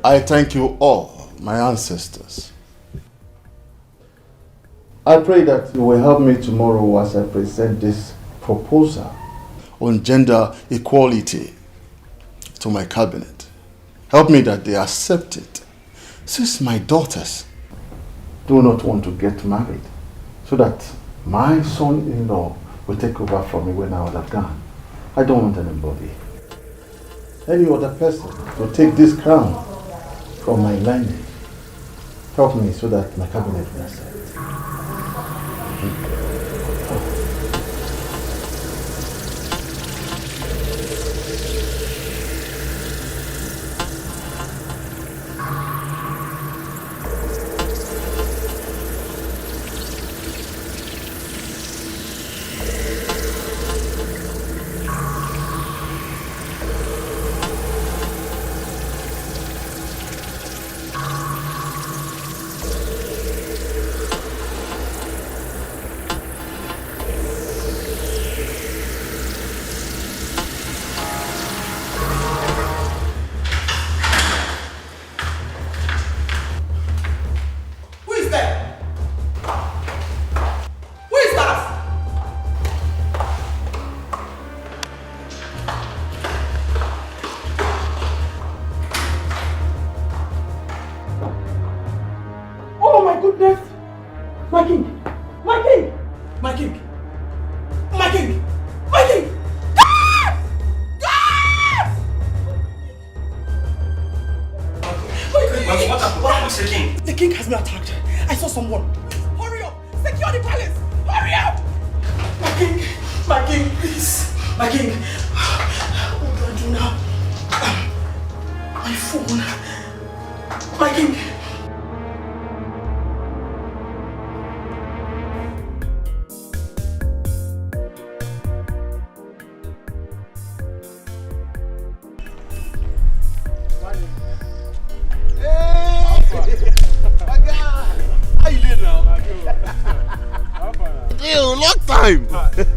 I thank you all, my ancestors. I pray that you will help me tomorrow as I present this proposal on gender equality to my cabinet. Help me that they accept it, since my daughters do not want to get married, so that my son-in-law will take over from me when I would have gone. I don't want anybody, any other person, to take this crown from my lineage. Help me so that my cabinet will accept.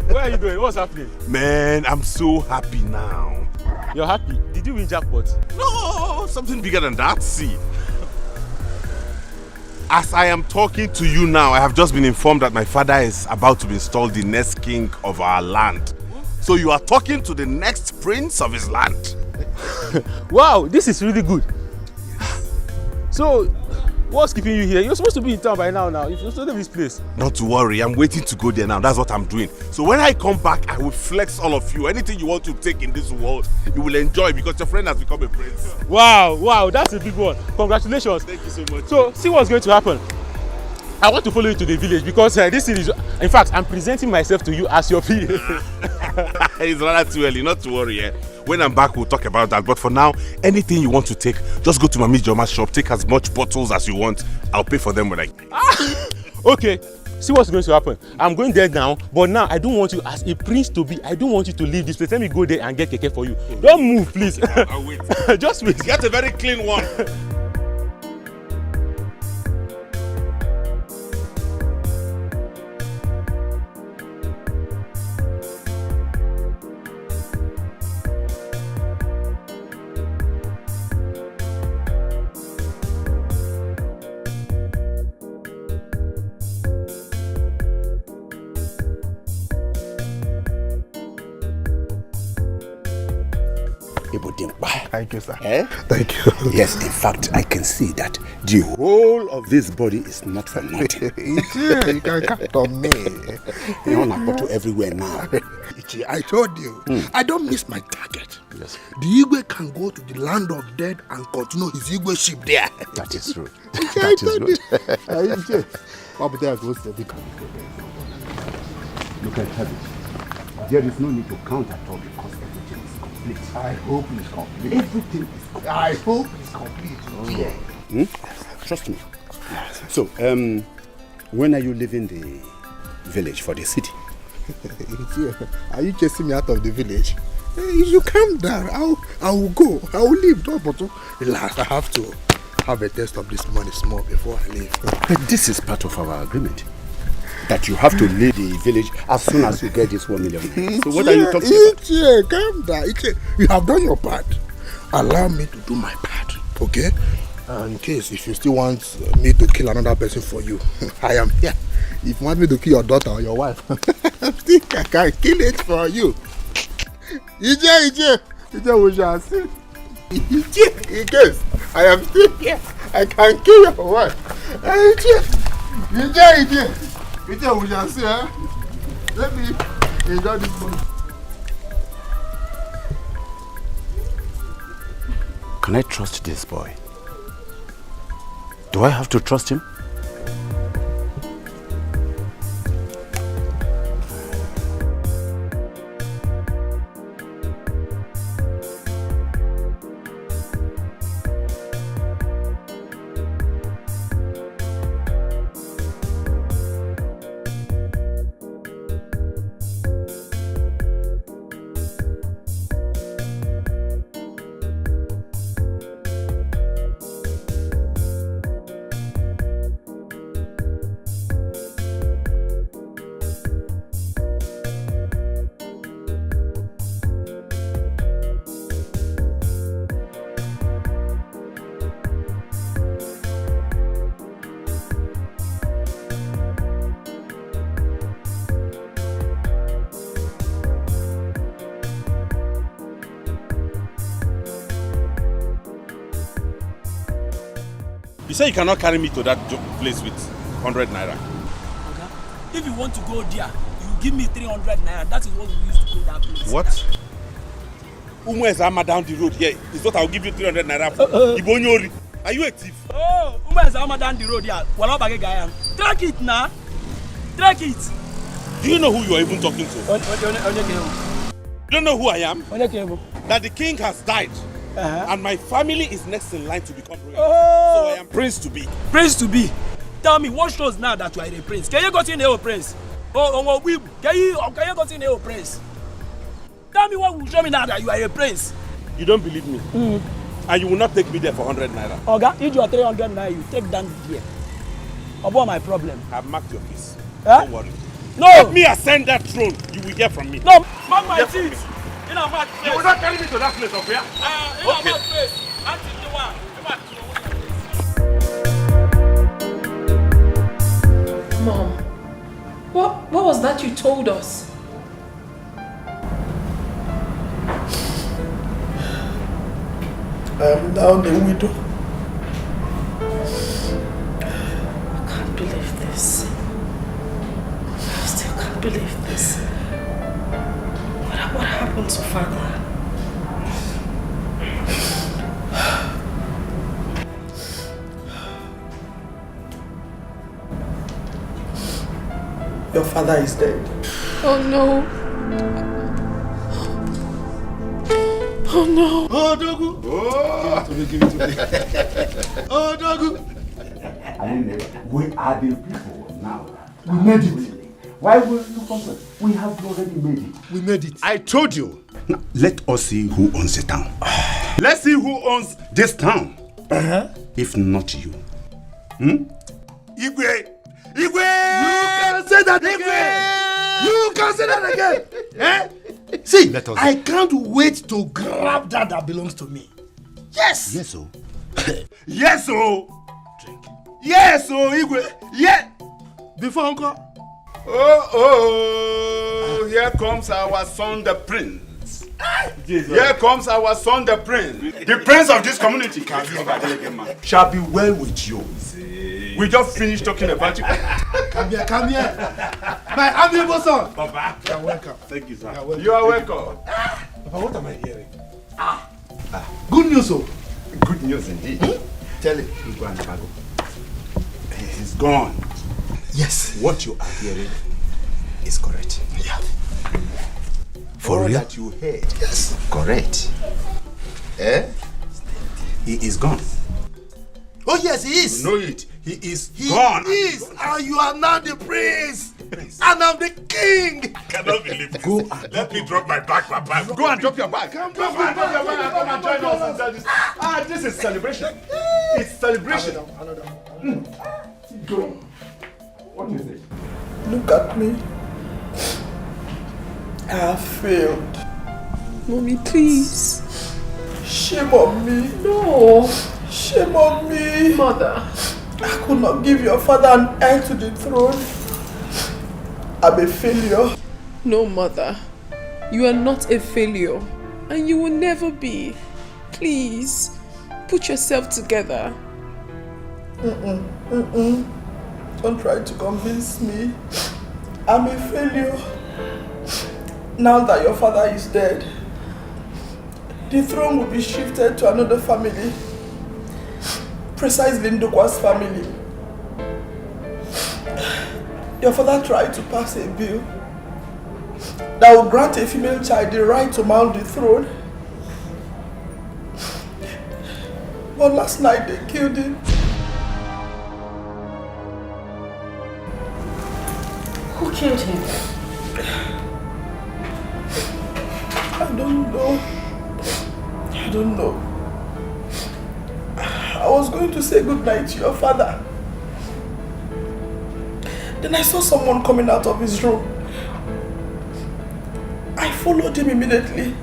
Where are you going? What's happening? Man, I'm so happy now. You're happy? Did you win jackpot? No, something bigger than that. See, as I am talking to you now, I have just been informed that my father is about to be installed the next king of our land. So you are talking to the next prince of his land. Wow, this is really good. So, what's keeping you here? You're supposed to be in town by now. If you're still in this place. Not to worry, I'm waiting to go there now. That's what I'm doing. So when I come back, I will flex all of you. Anything you want to take in this world, you will enjoy because your friend has become a prince. Wow, that's a big one. Congratulations. Thank you so much. So, see what's going to happen. I want to follow you to the village because this is, in fact, I'm presenting myself to you as your PA. It's rather too early, not to worry. When I'm back, we'll talk about that. But for now, anything you want to take, just go to Mami Joma's shop, take as much bottles as you want. I'll pay for them when I... Okay, see what's going to happen. I'm going there now, but now I don't want you as a prince to be. I don't want you to leave this place. Let me go there and get Keke for you. Don't move, please. I'll wait. Just wait. Get a very clean one. Thank you, sir. Eh? Thank you. Yes, in fact, I can see that the whole of this body is not for nothing. You can count on me. You want a bottle everywhere now. I told you, I don't miss my target. Yes. The Igwe can go to the land of dead and continue his Igwe ship there. That is true. That is true. Look at heaven. There is no need to count at all because everything is complete. I hope it's complete. Everything is complete. I hope it's complete. Trust me. So, when are you leaving the village for the city? Are you chasing me out of the village? If you calm down, I will go. I will leave. Don't relax. I have to have a taste of this money small before I leave. But this is part of our agreement. That you have to leave the village as soon as you get this 1 million. So what are you talking about? Calm down. You have done your part. Allow me to do my part, okay? In case if you still want me to kill another person for you, I am here. If you want me to kill your daughter or your wife, I can kill it for you. Ije, we shall see. Ije, in case I am still here, I can kill your wife. Ije, we shall see. Huh? Let me enjoy this money. Can I trust this boy? Do I have to trust him? You say you cannot carry me to that place with 100 naira. Okay. If you want to go there, you give me 300 naira. That is what we used to go that place. What? Umu Ezama down the road here. Is what I'll give you 300 naira for. Ibonyori. Are you a thief? Oh, Umu Ezama down the road here. Wala bage gaya. Track it now. Track it. Do you know who you are even talking to? You don't know who I am? That the king has died. And my family is next in line to become royal. So I am prince to be. Prince to be. Tell me, what shows now that you are a prince? Can you go to a prince? Oh, can you go to a prince? Tell me what will show me now that you are a prince. You don't believe me? And you will not take me there for 100 naira. Okay, if you are 300 naira, you take down here. About my problem. I've marked your case. Huh? Don't worry. No! Let me ascend that throne. You will hear from me. No! Mark my teeth! In a mad place. You will not carry me to that place of where? In a mad place. Until the one. Mom, what was that you told us? I am now the widow. I can't believe this. I still can't believe this. What happened to Father? Your father is dead. Oh no. Oh no. Oh, Dogu. Oh. Give it to me. Oh, Dogu. We are the people now. We made it. Why will you complain? We have already made it. We made it. I told you. Now, let us see who owns the town. Let's see who owns this town. If not you. Igwe! You can say that again! You can say that again! See, I can't wait to grab that belongs to me. Yes! Yes, oh. Yes, oh! Drink. Yes, oh, Igwe! Yeah! Before Uncle. Oh, here comes our son, the prince. Here comes our son, the prince. The prince of this community. Shall be well with you. We just finished talking about you. Come here. My amiable son. Papa. You're welcome. Thank you, sir. You are welcome. Papa, what am I hearing? Good news, oh. Good news indeed. Tell him. He's gone. He's gone. Yes. What you are hearing is correct. Yeah. For all real? that you heard. Yes. Correct. He is gone. Oh yes, he is. You know it. He is gone. He is, and you are now the prince. And I'm the king. I cannot believe this. Go and Let me drop my bag, Papa. Go and drop your bag. Come drop your bag and join us inside this. This is celebration. It's celebration. Go. What is it? Look at me. I have failed. Mommy, please. Shame on me. No. Shame on me. Mother. I could not give your father an heir to the throne. I'm a failure. No, Mother. You are not a failure. And you will never be. Please, put yourself together. Don't try to convince me. I'm a failure. Now that your father is dead, the throne will be shifted to another family. Precisely Ndokwa's family. Your father tried to pass a bill that will grant a female child the right to mount the throne. But last night they killed him. Who killed him? I don't know. I don't know. I was going to say goodnight to your father. Then I saw someone coming out of his room. I followed him immediately,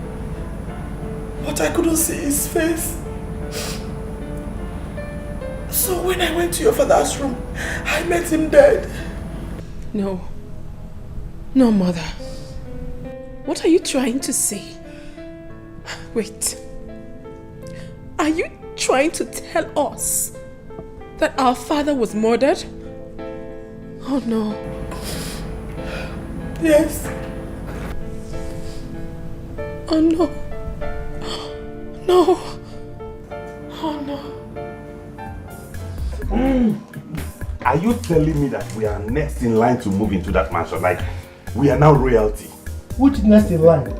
but I couldn't see his face. So when I went to your father's room, I met him dead. No. No, Mother. What are you trying to say? Wait. Are you trying to tell us that our father was murdered? Oh no. Yes. Oh no. No. Oh no. Are you telling me that we are next in line to move into that mansion? Like, we are now royalty? Which next in line?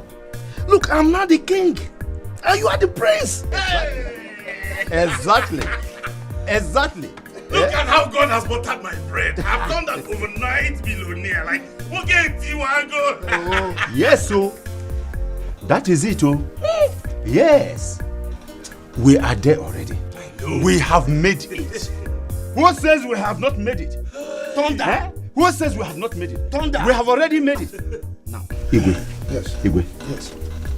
Look, I'm not the king. And you are the prince. Exactly. Look at how God has buttered my bread. I've done that overnight billionaire. Like, okay, Tiwago. Yes, so that is it, oh. Yes. We are there already. I know. We have made it. Who says we have not made it? Thunder. Eh? Who says we have not made it? Thunder. We have already made it. Now, Igwe. Yes. Igwe. Yes.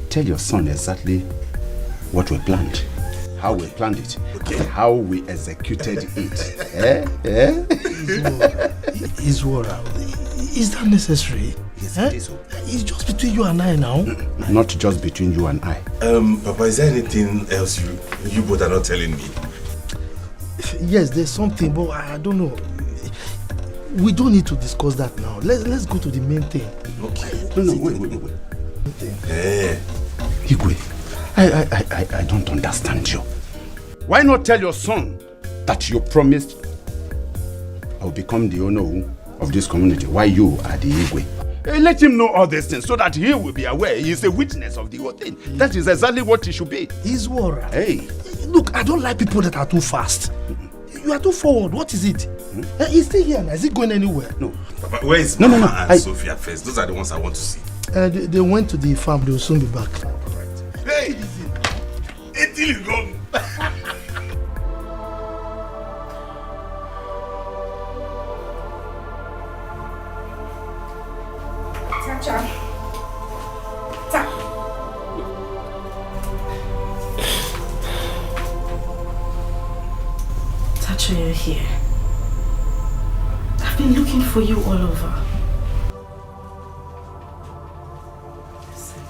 Tell your son exactly what we planned. How we planned it. Okay. And how we executed it. Iswara, is that necessary? Yes, it is. It's just between you and I now. Not just between you and I. Papa, is there anything else you both are not telling me? Yes, there's something, but I don't know. We don't need to discuss that now. Let's go to the main thing. Okay. No, wait. Igwe, I don't understand you. Why not tell your son that you promised I will become the owner of this community? Why you are the Igwe? Let him know all these things so that he will be aware. He is a witness of the whole thing. That is exactly what he should be. Iswara. Hey. Look, I don't like people that are too fast. You are too forward. What is it? He's still here now. Is he going anywhere? No. Papa, where is No. and Sophia first? Those are the ones I want to see. They went to the farm. They will soon be back. Hey! Until you go. Tacha, you're here. I've been looking for you all over. Listen.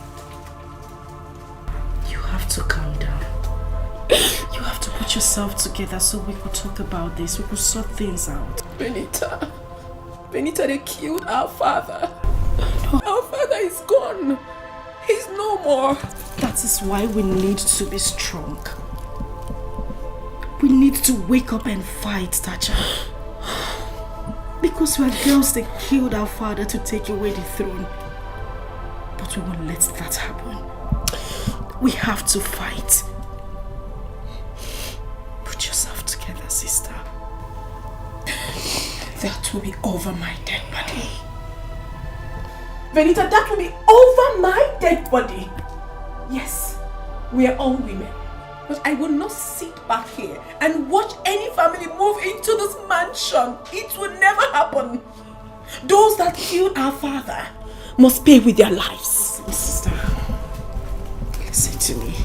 You have to calm down. You have to put yourself together so we could talk about this. We could sort things out. Benita, they killed our father. Our father is gone. He's no more. That is why we need to be strong. We need to wake up and fight, Tacha. Because we are girls that killed our father to take away the throne. But we won't let that happen. We have to fight. Put yourself together, sister. That will be over my dead body. Benita, that will be over my dead body. Yes, we are all women. But I will not sit back here and watch any family move into this mansion. It will never happen. Those that killed our father must pay with their lives. Sister, listen to me.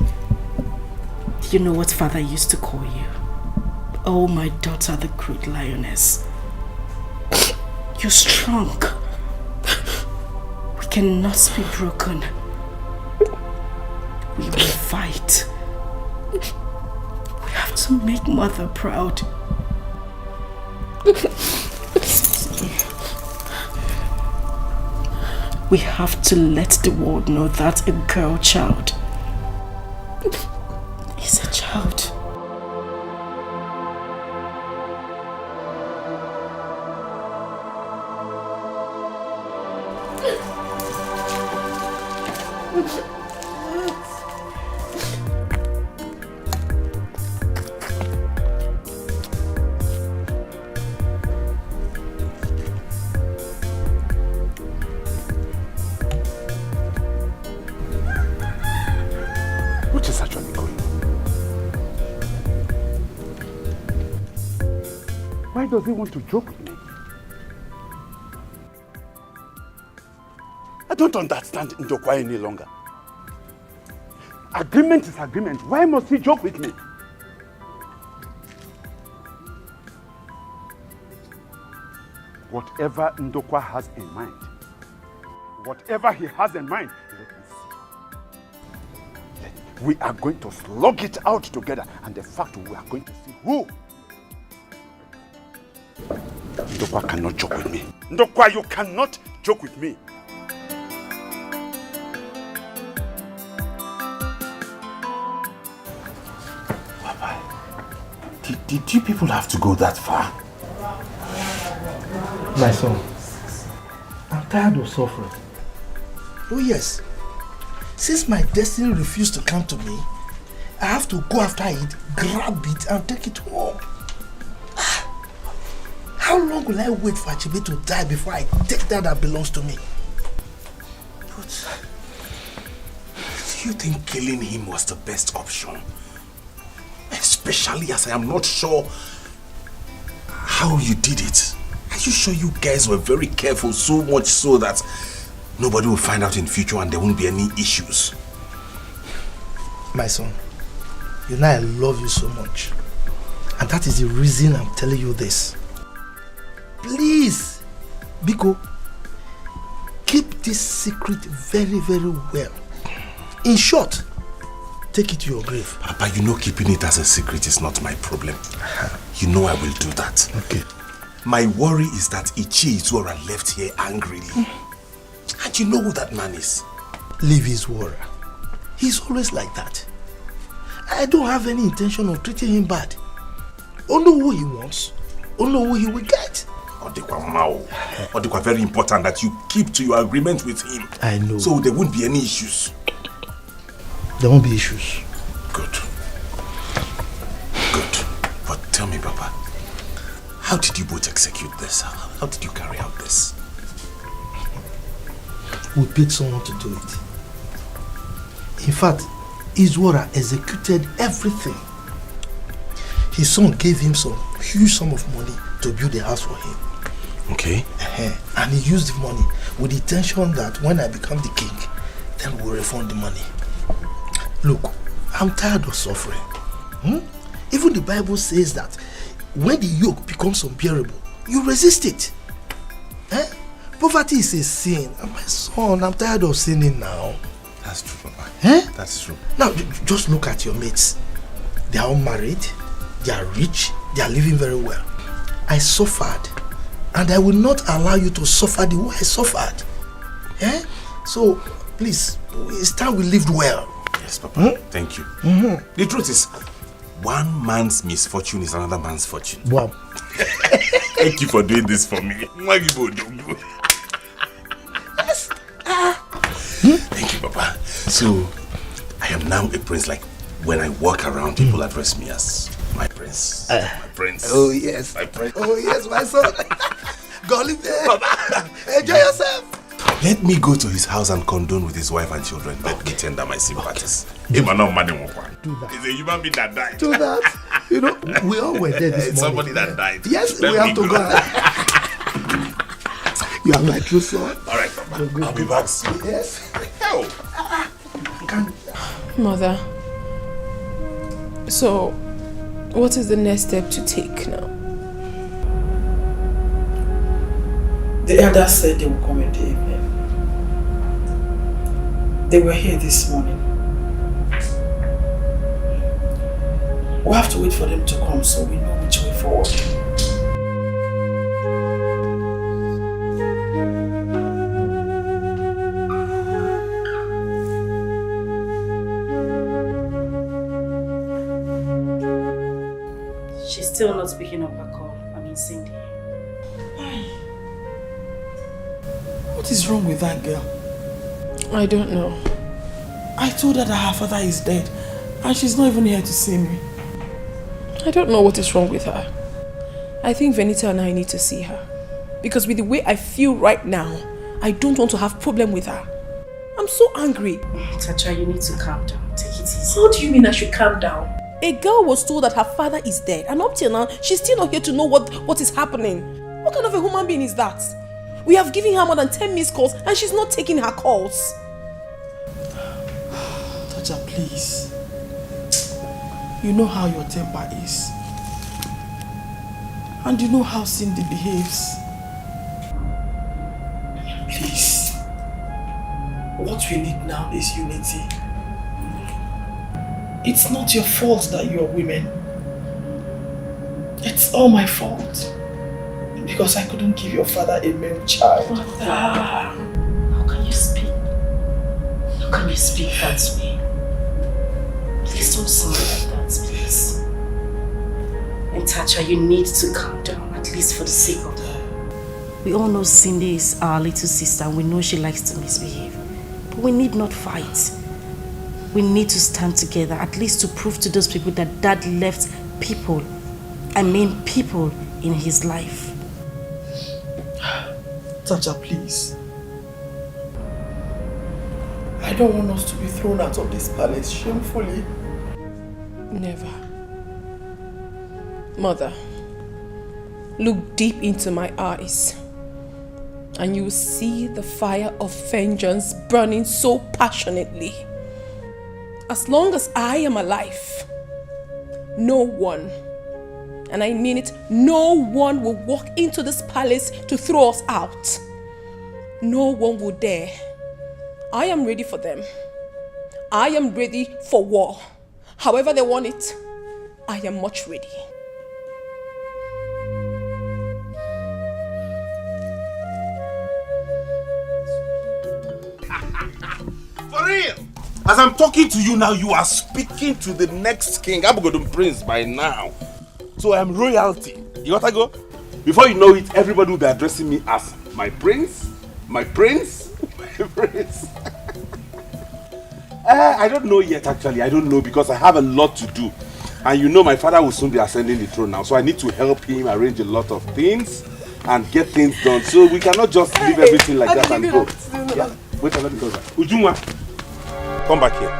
Do you know what father used to call you? Oh, my daughter, the great lioness. You're strong. We cannot be broken. We will fight. We have to make Mother proud. We have to let the world know that a girl child is a child. What is actually going on? Why does he want to joke with me? I don't understand Ndokwa any longer. Agreement is agreement. Why must he joke with me? Whatever Ndokwa has in mind, whatever he has in mind, let me see. We are going to slug it out together, and the fact we are going to see who. Ndokwa cannot joke with me. Ndokwa, you cannot joke with me. Papa, did you people have to go that far? My son, I'm tired of suffering. Oh yes. Since my destiny refused to come to me, I have to go after it, grab it, and take it home. How long will I wait for Achebe to die before I take that belongs to me? But do you think killing him was the best option? Especially as I am not sure how you did it. Are you sure you guys were very careful, so much so that nobody will find out in future and there won't be any issues? My son, you know I love you so much. And that is the reason I'm telling you this. Please, Biko, keep this secret very, very well. In short, take it to your grave. Papa, you know keeping it as a secret is not my problem. You know I will do that. Okay. My worry is that Ichi Izora left here angrily. And you know who that man is. Leave his worry. He's always like that. I don't have any intention of treating him bad. Only who he wants, only who he will get. Odikwa Mao. Odikwa, very important that you keep to your agreement with him. I know. So there won't be any issues. There won't be issues. Good. Good. But tell me, Papa, how did you both execute this? How did you carry out this? We paid someone to do it. In fact, Izwara executed everything. His son gave him some huge sum of money to build a house for him. Okay. And he used the money with the intention that when I become the king, then we'll refund the money. Look, I'm tired of suffering. Even the Bible says that when the yoke becomes unbearable, you resist it. Poverty is a sin. And my son, I'm tired of sinning now. That's true, Papa. That's true. Now, just look at your mates. They are all married, they are rich, they are living very well. I suffered, and I will not allow you to suffer the way I suffered. So, please, it's time we lived well. Yes, Papa. Thank you. The truth is, one man's misfortune is another man's fortune. Wow. Thank you for doing this for me. Yes. Thank you, Papa. So, I am now a prince. Like, when I walk around, people address me as my prince. My prince. Oh, yes. My prince. Oh, yes, my son. Go live there. Enjoy yourself. Let me go to his house and condone with his wife and children. Let me tender my sympathies. Do that. It's a human being that died. Do that. You know, we all were there this It's morning. somebody that died. Yes, Let we me have to go. You are my true son. All right, Papa. I'll be back soon. Yes. Hell. Mother, so What is the next step to take now? The elders said they will come in the evening. They were here this morning. We have to wait for them to come so we know which way forward. She's still not picking up her call. I mean, Cindy. What is wrong with that girl? I don't know. I told her that her father is dead and she's not even here to see me. I don't know what is wrong with her. I think Venita and I need to see her. Because with the way I feel right now, I don't want to have problem with her. I'm so angry. Tacha, you need to calm down. Take it easy. What do you mean I should calm down? A girl was told that her father is dead, and up till now, she's still not here to know what is happening. What kind of a human being is that? We have given her more than 10 missed calls, and she's not taking her calls. Tacha, please. You know how your temper is. And you know how Cindy behaves. Please. What we need now is unity. It's not your fault that you're women. It's all my fault. Because I couldn't give your father a male child. How can you speak? How can you speak that way? Please don't sound like that, please. And Tacha, you need to calm down, at least for the sake of her. We all know Cindy is our little sister and we know she likes to misbehave. But we need not fight. We need to stand together, at least to prove to those people that Dad left people, I mean people, in his life. Tacha, please. I don't want us to be thrown out of this palace shamefully. Never. Mother, look deep into my eyes and you will see the fire of vengeance burning so passionately. As long as I am alive, no one, and I mean it, no one will walk into this palace to throw us out. No one will dare. I am ready for them. I am ready for war. However they want it, I am much ready. For real? As I'm talking to you now, you are speaking to the next king. I'm going to Prince by now. So I am royalty. You gotta go? Before you know it, everybody will be addressing me as my prince, my prince, my prince. I don't know yet actually. I don't know because I have a lot to do. And you know my father will soon be ascending the throne now. So I need to help him arrange a lot of things and get things done. So we cannot just leave everything like that and go. Yeah. Wait, let me go back. Ujunwa, come back here.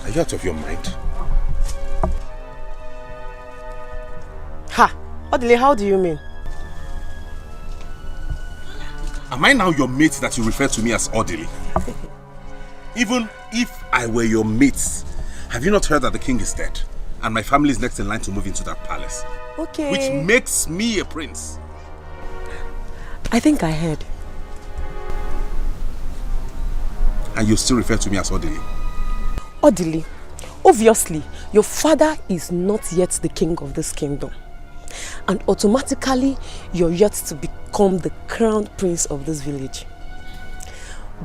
Are you out of your mind? Ha! Odile, how do you mean? Am I now your mate that you refer to me as Odile? Even if I were your mate, have you not heard that the king is dead? And my family is next in line to move into that palace. Okay. Which makes me a prince. I think I heard. And you still refer to me as Odile? Odile, obviously, your father is not yet the king of this kingdom. And automatically, you're yet to become the crown prince of this village.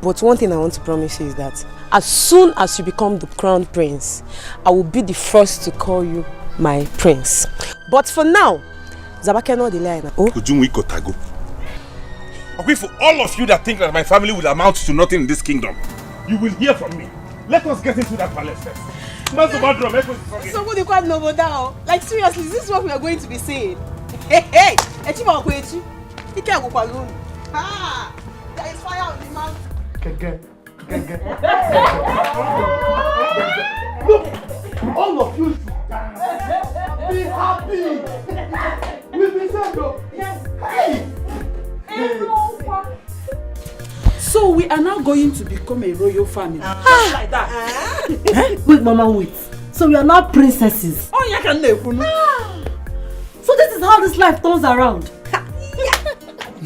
But one thing I want to promise you is that as soon as you become the crown prince, I will be the first to call you my prince. But for now, Zabakeno Odile. Okay, for all of you that think that my family will amount to nothing in this kingdom, you will hear from me. Let us get into that palace first. Somebody called Novoda. Like seriously, this is what we are going to be saying. Hey! He can't go alone. Ah! There is fire on the mountain. Look, all of you should be happy. We'll be saved. Yes. Hey! So we are now going to become a royal family. Just like that. Wait, Mama, wait. So we are now princesses. Oh, you can live. So this is how this life turns around.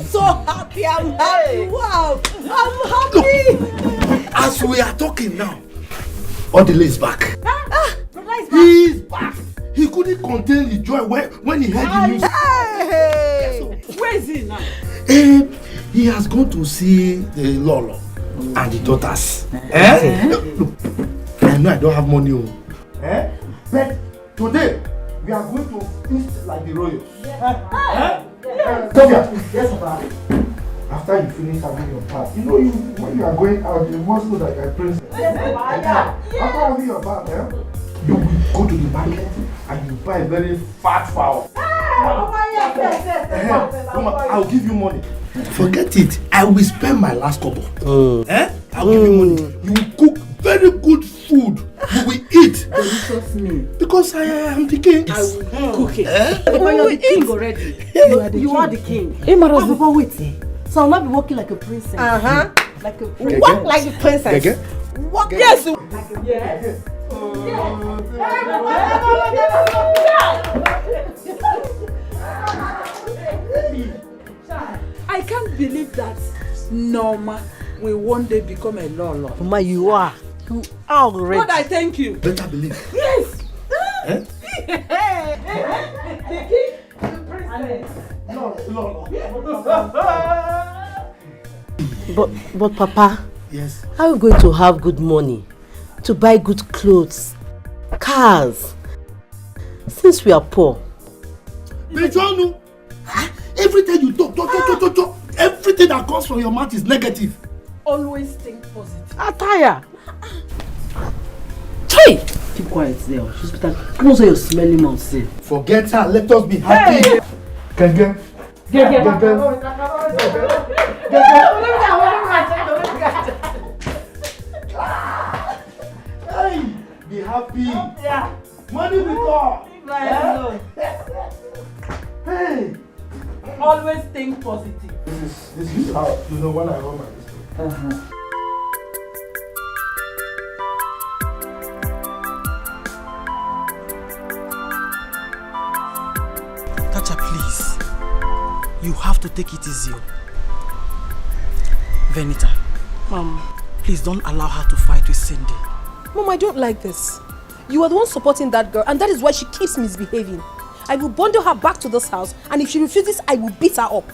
So happy, I'm happy. Wow, I'm happy. Look, as we are talking now, Odile is back. He is back. He couldn't contain the joy when he heard the news. Hey. Where is he now? He has gone to see the Lolo and the daughters. Look, I know I don't have money. But today, we are going to feast like the royals. Sophia, yes, Papa. After you finish having your bath, when you are going out, you must know that you are a princess. After having your bath, you will go to the market and you buy a very fat fowl. I'll give you money. Forget it. I will spend my last couple. I'll give you money. You will cook very good food. You will eat. Trust me. Because I am the king. I will cook it. But you are the king already. You are the king. Papa, wait. So I'll not be walking like a princess. Like a princess. Walk like a princess. Walk. Yes. Yes. I can't believe that Norma will one day become a Lolo. Mama, you are. You are already. God, I thank you. Better believe. Yes. The king, the princess. But Papa, yes. How are you going to have good money to buy good clothes, cars, since we are poor? Everything you talk, everything that comes from your mouth is negative. Always think positive. Attire. Hey! Keep quiet there. She's better. Close your smelly mouth, say. Forget her. Let us be happy. Hey. Hey, be happy. Yeah. Money will come. Hey. Always think positive. This is how when I run my business. Tacha, please. You have to take it easy. Venita. Mom. Please don't allow her to fight with Cindy. Mom, I don't like this. You are the one supporting that girl, and that is why she keeps misbehaving. I will bundle her back to this house, and if she refuses, I will beat her up.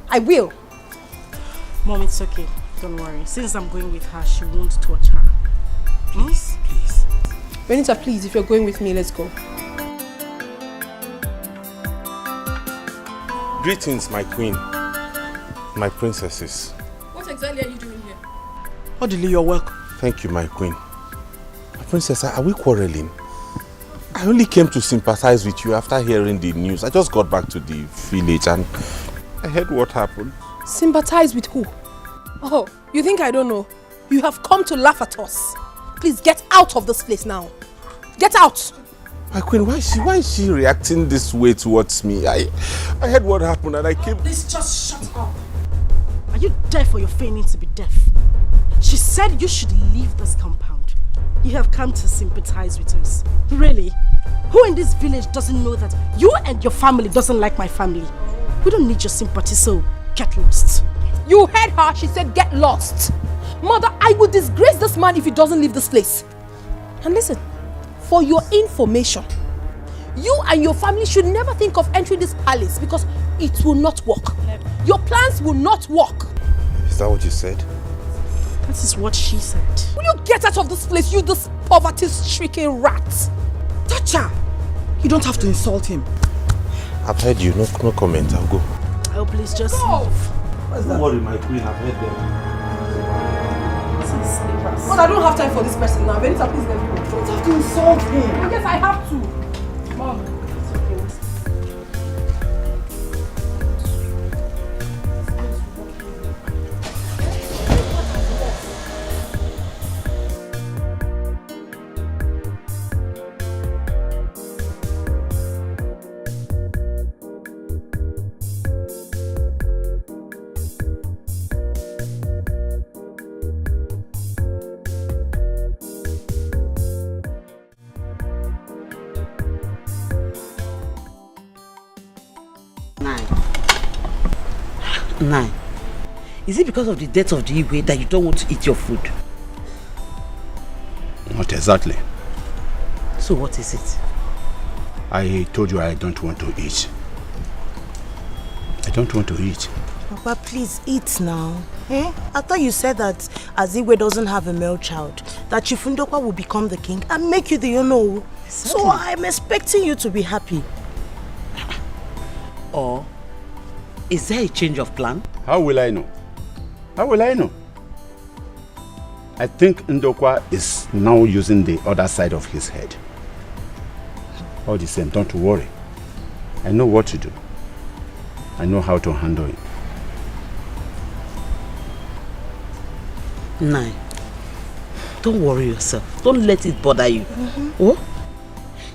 I will. Mom, it's okay. Don't worry. Since I'm going with her, she won't touch her. Please, please. Benita, please, if you're going with me, let's go. Greetings, my queen. My princesses. What exactly are you doing here? Odile, you're welcome. Thank you, my queen. My princess, are we quarreling? I only came to sympathize with you after hearing the news. I just got back to the village and I heard what happened. Sympathize with who? Oh, you think I don't know? You have come to laugh at us. Please get out of this place now. Get out! My queen, why is she reacting this way towards me? I heard what happened and I came... Please just shut up. Are you deaf or you're feigning to be deaf? She said you should leave this compound. You have come to sympathize with us. Really? Who in this village doesn't know that you and your family doesn't like my family? We don't need your sympathy, so get lost. You heard her. She said get lost. Mother, I will disgrace this man if he doesn't leave this place. And listen, for your information, you and your family should never think of entering this palace because it will not work. Your plans will not work. Is that what you said? That is what she said. Will you get out of this place, you this poverty-stricken rat? Tacha! You don't have to insult him. I've heard you. No comment. I'll go. Oh, please just move. Don't worry, my queen. I've heard them. But I don't have time for this person now. Benita, please let me go. You don't have to insult him. Yes, I have to. Mom, it's okay. 9. Is it because of the death of the Igwe that you don't want to eat your food? Not exactly. So what is it? I told you I don't want to eat. I don't want to eat. Papa, please eat now. Eh? I thought you said that as Igwe doesn't have a male child, that Chifundokwa will become the king and make you the Ono. Exactly. So I'm expecting you to be happy. Or is there a change of plan? How will I know? How will I know? I think Ndokwa is now using the other side of his head. All the same, don't worry. I know what to do. I know how to handle it. 9. Don't worry yourself. Don't let it bother you. Oh?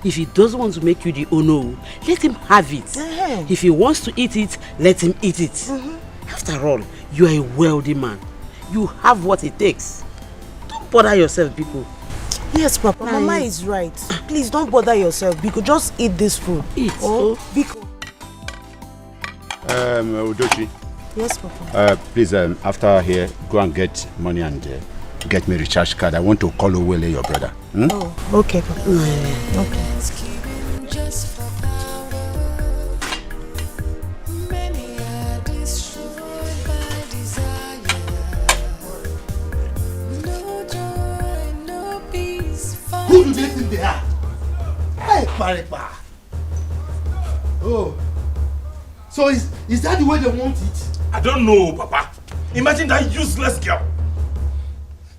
If he doesn't want to make you the Ono, let him have it. If he wants to eat it, let him eat it. After all, you are a wealthy man. You have what it takes. Don't bother yourself, Biko. Yes, Papa. Mama is right. Please don't bother yourself, Biko. Just eat this food. Eat. Oh, Biko. Udochi. Yes, Papa. Please, after here, go and get money and get me a recharge card. I want to call Owele, your brother. Oh, okay, Papa. Okay. Who do they think they are? Hey, Paripa. Oh. So is that the way they want it? I don't know, Papa. Imagine that useless girl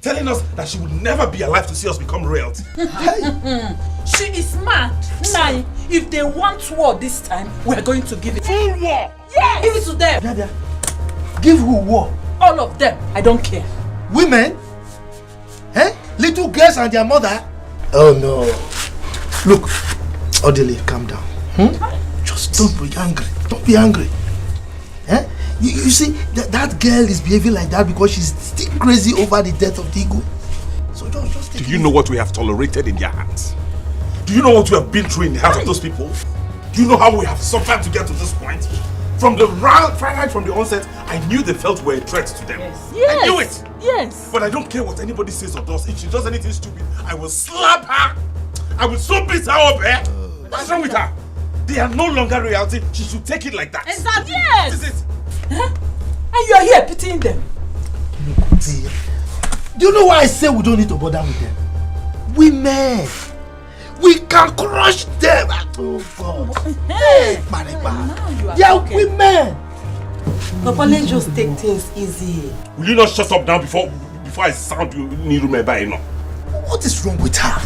telling us that she would never be alive to see us become royalty. She is mad. Nai, if they want war this time, we are going to give it. Full war? Yes! Give it to them. Dada, give who war? All of them. I don't care. Women? Eh? Little girls and their mother? Oh no. Look, Odile, calm down. Just don't be angry. Don't be angry. Eh? You see, that girl is behaving like that because she's still crazy over the death of Digo. So just take Do you know what we have tolerated in their hands? Do you know what we have been through in the hands of those people? Do you know how we have suffered to get to this point? From the right from the onset, I knew they felt were a threat to them. Yes. I knew it. Yes. But I don't care what anybody says or does. If she does anything stupid, I will slap her. I will so beat her up, eh? What's wrong with her? They are no longer reality. She should take it like that. Exactly. Yes. This is it. Huh? And you are here pitying them. Do you know why I say we don't need to bother with them? Women. We can crush them. Oh God. Hey, Mariba. They are women. Papa, let's just take things easy. Will you not shut up now before I sound you Nirume by enough? What is wrong with her?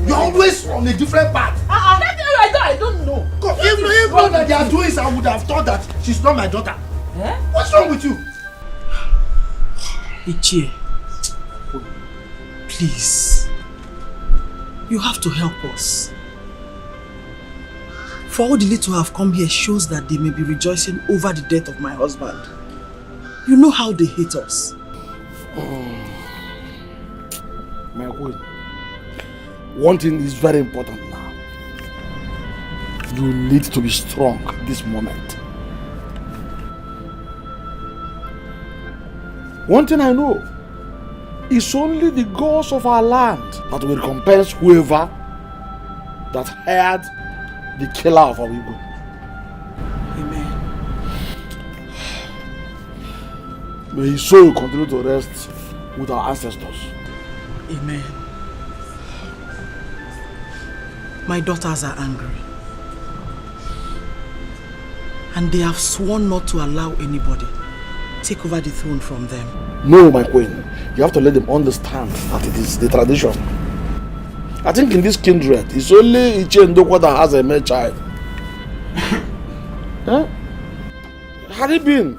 You're always on a different path. I don't know. If not that they are doing it, I would have thought that she's not my daughter. Eh? What's wrong with you? Ichie, please, you have to help us. For Odile to have come here shows that they may be rejoicing over the death of my husband. You know how they hate us. My queen, one thing is very important now. You need to be strong this moment. One thing I know, it's only the gods of our land that will recompense whoever that hired the killer of our people. Amen. May his soul continue to rest with our ancestors. Amen. My daughters are angry. And they have sworn not to allow anybody take over the throne from them. No, my queen. You have to let them understand that it is the tradition. I think in this kindred, it's only Ichie Ndokwa that has a male child. Huh? Had it been,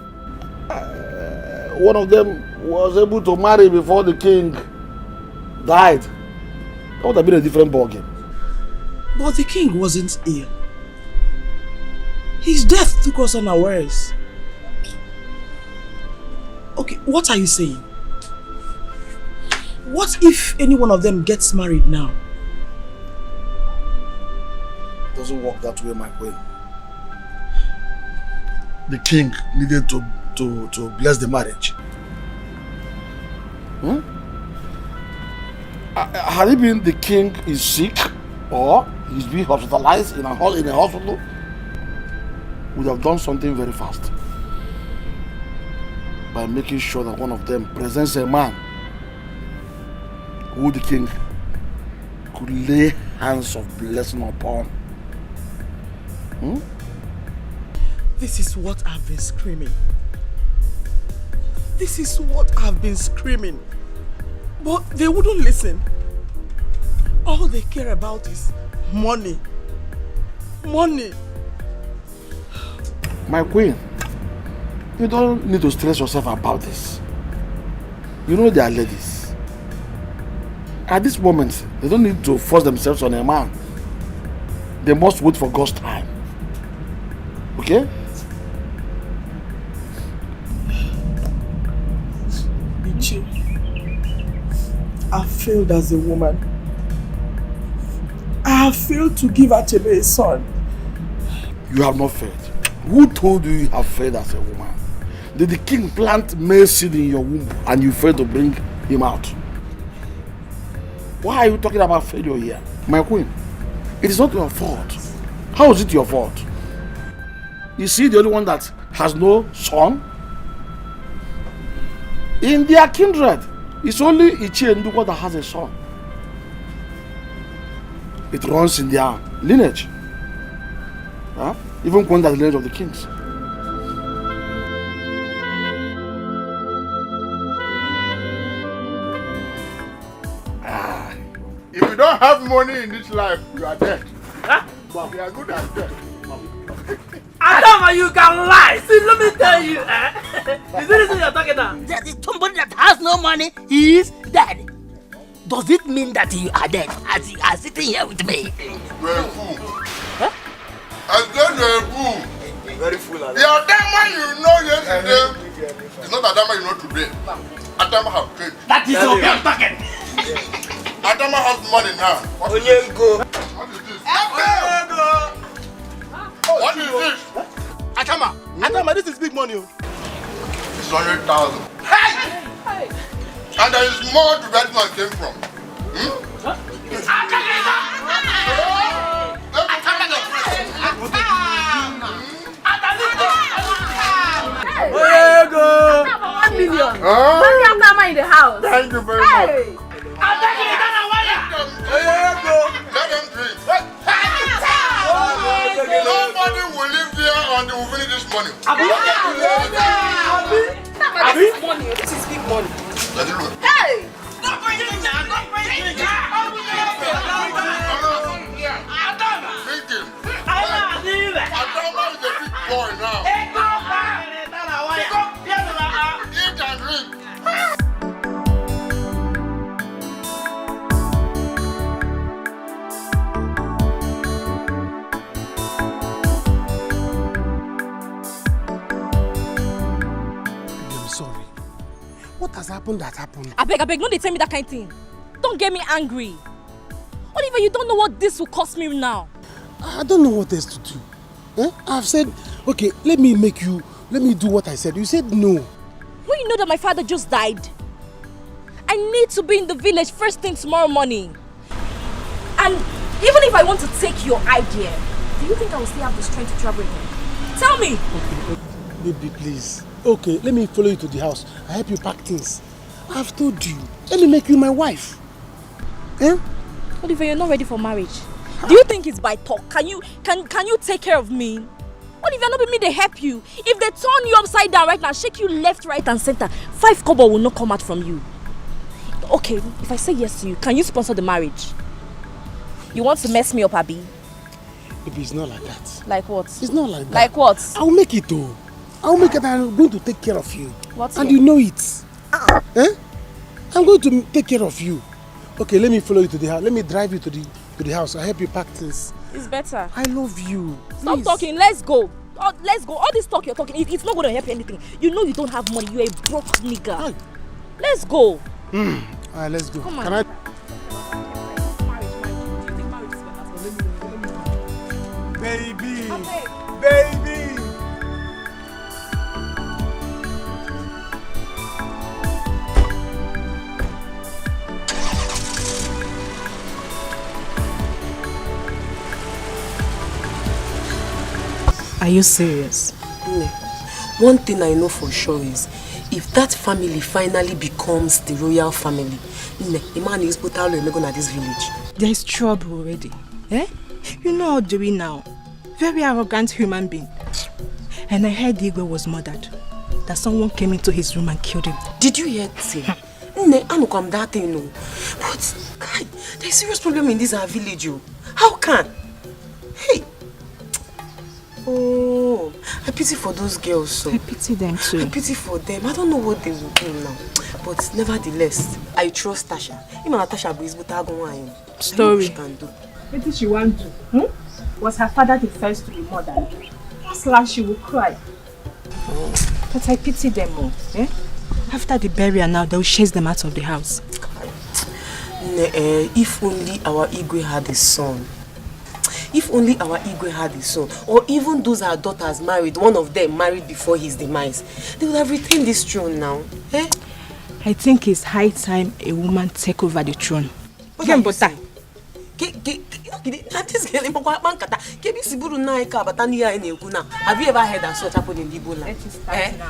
one of them was able to marry before the king died, that would have been a different ballgame. But the king wasn't ill. His death took us unawares. Okay, what are you saying? What if any one of them gets married now? It doesn't work that way, my queen. the king needed to bless the marriage. Had it been the king is sick or he's being hospitalized in a hospital, would have done something very fast by making sure that one of them presents a man who the king could lay hands of blessing upon. This is what I've been screaming. This is what I've been screaming. But they wouldn't listen. All they care about is money. Money. My queen, you don't need to stress yourself about this. You know they are ladies. At this moment, they don't need to force themselves on a man. They must wait for God's time. Okay? Ichi, I failed as a woman. I have failed to give Achebe a son. You have not failed. Who told you you have failed as a woman? Did the king plant male seed in your womb and you failed to bring him out? Why are you talking about failure here? My queen, it is not your fault. How is it your fault? Is he the only one that has no son? In their kindred, it's only Ichi and Ndukwa that has a son. It runs in their lineage. Huh? Even when that's the lineage of the kings. If you don't have money in this life, you are dead. Huh? You are good at death. Adama, you can lie. See, let me tell you. Is this what you're talking about? Somebody that has no money is dead. Does it mean that you are dead as you are sitting here with me? You're a fool. Huh? I said you're a fool. Very fool. The Adama you know yesterday is not Adama you know today. Adama have paid. That is okay. I'm talking. Adama has money now. What is this? What is this? Adama, this is big money. It's 100,000. Hey! And there is more to that man came from. $1 million. Money Adama in the house. Thank you very much. Let them drink. Nobody will live here until we finish this money. This is big money. Let it look. Hey! Don't bring it down. Don't bring it down. Drink him. Adama is a big boy now. Eat and drink. What has happened that happened? I beg, no dey tell me that kind of thing. Don't get me angry. Oliver, you don't know what this will cost me now. I don't know what else to do. I've said, okay, let me do what I said. You said no. When you know that my father just died, I need to be in the village first thing tomorrow morning. And even if I want to take your idea, do you think I will still have the strength to travel again? Tell me! Okay, baby, please. Okay, let me follow you to the house. I help you pack things. I've told you. Let me make you my wife. Oliver, you're not ready for marriage. Do you think it's by talk? Can you take care of me? Oliver, not be me, they help you. If they turn you upside down right now, shake you left, right and center, 5 kobo will not come out from you. Okay, if I say yes to you, can you sponsor the marriage? You want to mess me up, Abi? Baby, it's not like that. Like what? It's not like that. Like what? I'll make it though. I'll make it and I'm going to take care of you. What? And you know it. I'm going to take care of you. Okay, let me follow you to the house. Let me drive you to the house. I'll help you pack things. It's better. I love you. Stop Please. talking. Let's go. Let's go. All this talk you're talking, it's not going to help you anything. You know you don't have money. You're a broke nigga. Hi. Let's go. Alright, let's go. Come on. Can I? Baby. Are you serious? No. One thing I know for sure is, if that family finally becomes the royal family, the man is put out at this village. There is trouble already. Eh? You know how Dewey now. Very arrogant human being. And I heard Igwe was murdered. That someone came into his room and killed him. Did you hear it? I come that thing, no. But God, there's a serious problem in this our village, you. How can? Hey. Oh, I pity for those girls. So. I pity them too. I pity for them. I don't know what they will do now. But nevertheless, I trust Tasha. Even Tasha is but story. What did she want to do? Was her father the first to be murdered? Last last she will cry. But I pity them all. Eh? After the burial now, they'll chase them out of the house. If only our Igwe had a son. If only our Igwe had a son. Or even those our daughters married, one of them married before his demise, they would have retained this throne now. Eh? I think it's high time a woman take over the throne. What are you saying? Have you ever heard that such happened in Igbo land?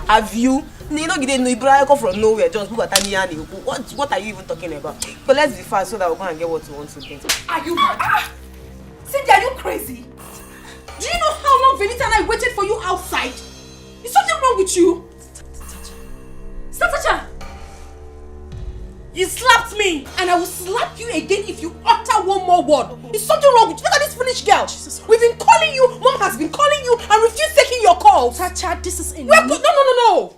Have you? You know, you from nowhere, just what are you even talking about? But let's be fast so that we're going to get what we want to get. Are you mad? Cindy, are you crazy? Do you know how long Venita and I waited for you outside? Is something wrong with you? Tasha! You slapped me, and I will slap you again if you utter one more word. Is something wrong with you? Look at this foolish girl. We've been calling you, Mom has been calling you, and refused taking your calls. Tasha, this is enough. No.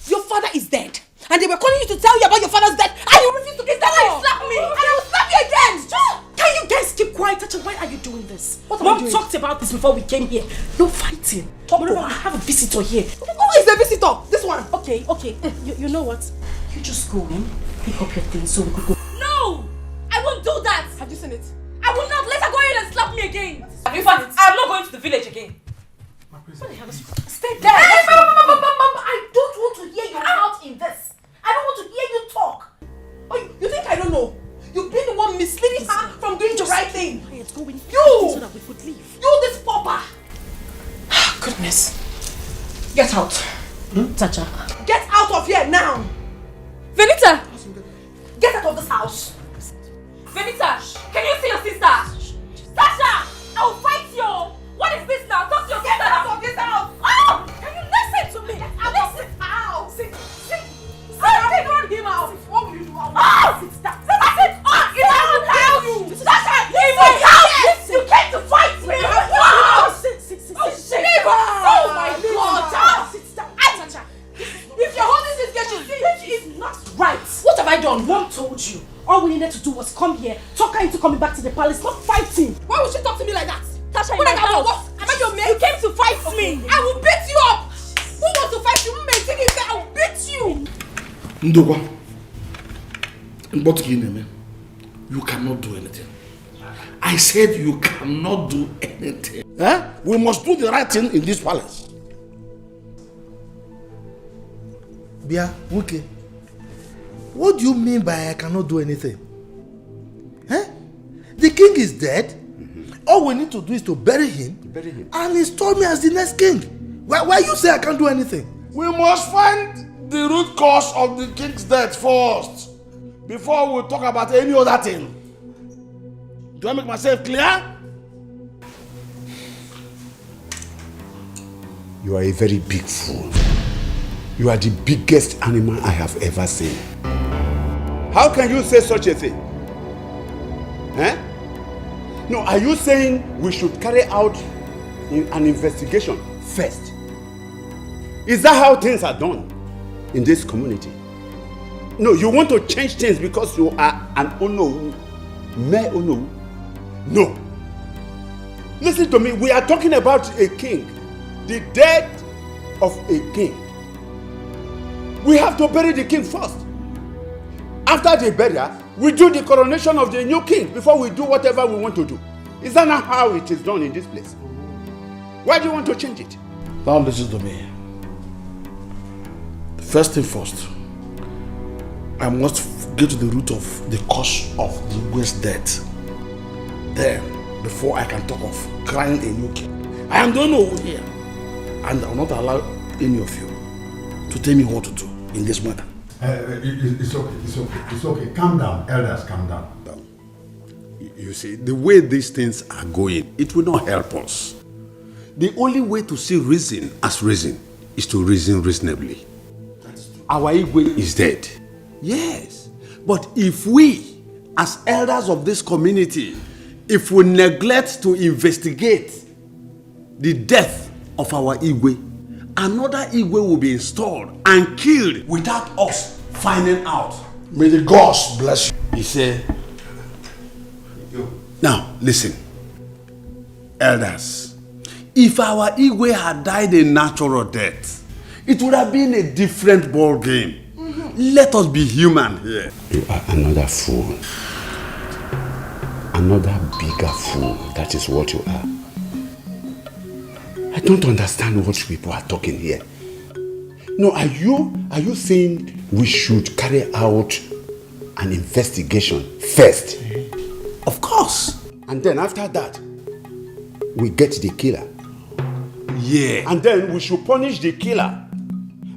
Your father is dead, and they were calling you to tell you about your father's death, and you refused to give that. You slapped me, and I will slap you again. Can you guys keep quiet? Tasha, why are you doing this? Mom talked about this before we came here. No fighting. I have a visitor here. Who is the visitor? This one. Okay. You know what? You just go in, pick up your things so we could go. No! I won't do that! Have you seen it? I will not let her go in and slap me again! In fact, I'm not going to the village again. Stay there! Hey, Mama! I don't want to hear your mouth in this. I don't want to hear you talk. Oh, you think I don't know? You've been the one misleading her from doing the right thing. You! So that we could leave. You, this pauper! Goodness. Get out. Tasha. Get out of here now! Venita! Get out of this house! Venita! Can you see your sister? Tasha! I will fight you! What is this now? Talk to your sister! Get out of this house! Oh! Can you listen to me? Get out of this house! Sit! Run him out! What will you do? Sit down! Sit! I will tell you! Tasha! In my house! You came to fight me! Sit! Oh my God! Sit down! Tasha! If you're holding this girl, she is not right. What have I done? Mom told you. All we needed to do was come here, talk her into coming back to the palace, not fighting. Why would she talk to me like that? Tasha, in my house. Am I your mate? You came to fight me. I will beat you up. Who wants to fight you? I will beat you. Ndokwa, you cannot do anything. I said you cannot do anything. We must do the right thing in this palace. Bia, okay. What do you mean by I cannot do anything? The king is dead. All we need to do is to bury him and install me as the next king. Why you say I can't do anything? We must find the root cause of the king's death first before we talk about any other thing. Do I make myself clear? You are a very big fool. You are the biggest animal I have ever seen. How can you say such a thing? No, are you saying we should carry out an investigation first? Is that how things are done in this community? No, you want to change things because you are an Ono, mere Ono? No. Listen to me, we are talking about a king, the death of a king. We have to bury the king first. After the burial, we do the coronation of the new king before we do whatever we want to do. Is that not how it is done in this place? Why do you want to change it? Now listen to me. First thing first, I must get to the root of the cause of the Igwe's death. Then, before I can talk of crying a new king. I am the one over here. And I will not allow any of you to tell me what to do in this matter. It's okay. Calm down, elders, calm down. You see, the way these things are going, it will not help us. The only way to see reason as reason is to reason reasonably. Our Igwe is dead. Yes. But if we, as elders of this community, if we neglect to investigate the death of our Igwe, another Igwe will be installed and killed without us finding out. May the gods bless you. He said, now listen, elders, if our Igwe had died a natural death, it would have been a different ball game. Let us be human here. You are another fool. Another bigger fool. That is what you are. I don't understand what people are talking here. No, are you saying we should carry out an investigation first? Of course. And then after that, we get the killer. Yeah. And then we should punish the killer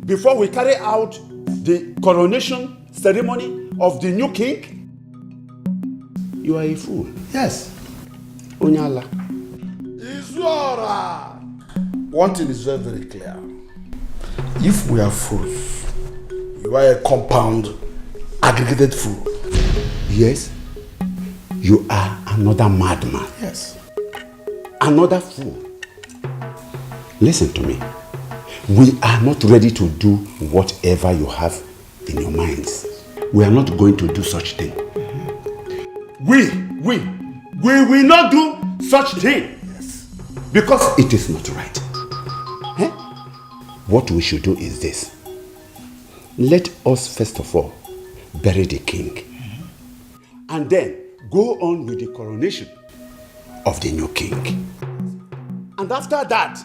before we carry out the coronation ceremony of the new king. You are a fool. Yes. Onyala. Izora. One thing is very, very clear. If we are fools, you are a compound, aggregated fool. Yes. You are another madman. Yes. Another fool. Listen to me. We are not ready to do whatever you have in your minds. We are not going to do such thing. We will not do such thing. Yes. Because it is not right. Eh? What we should do is this. Let us first of all bury the king. And then go on with the coronation of the new king. And after that,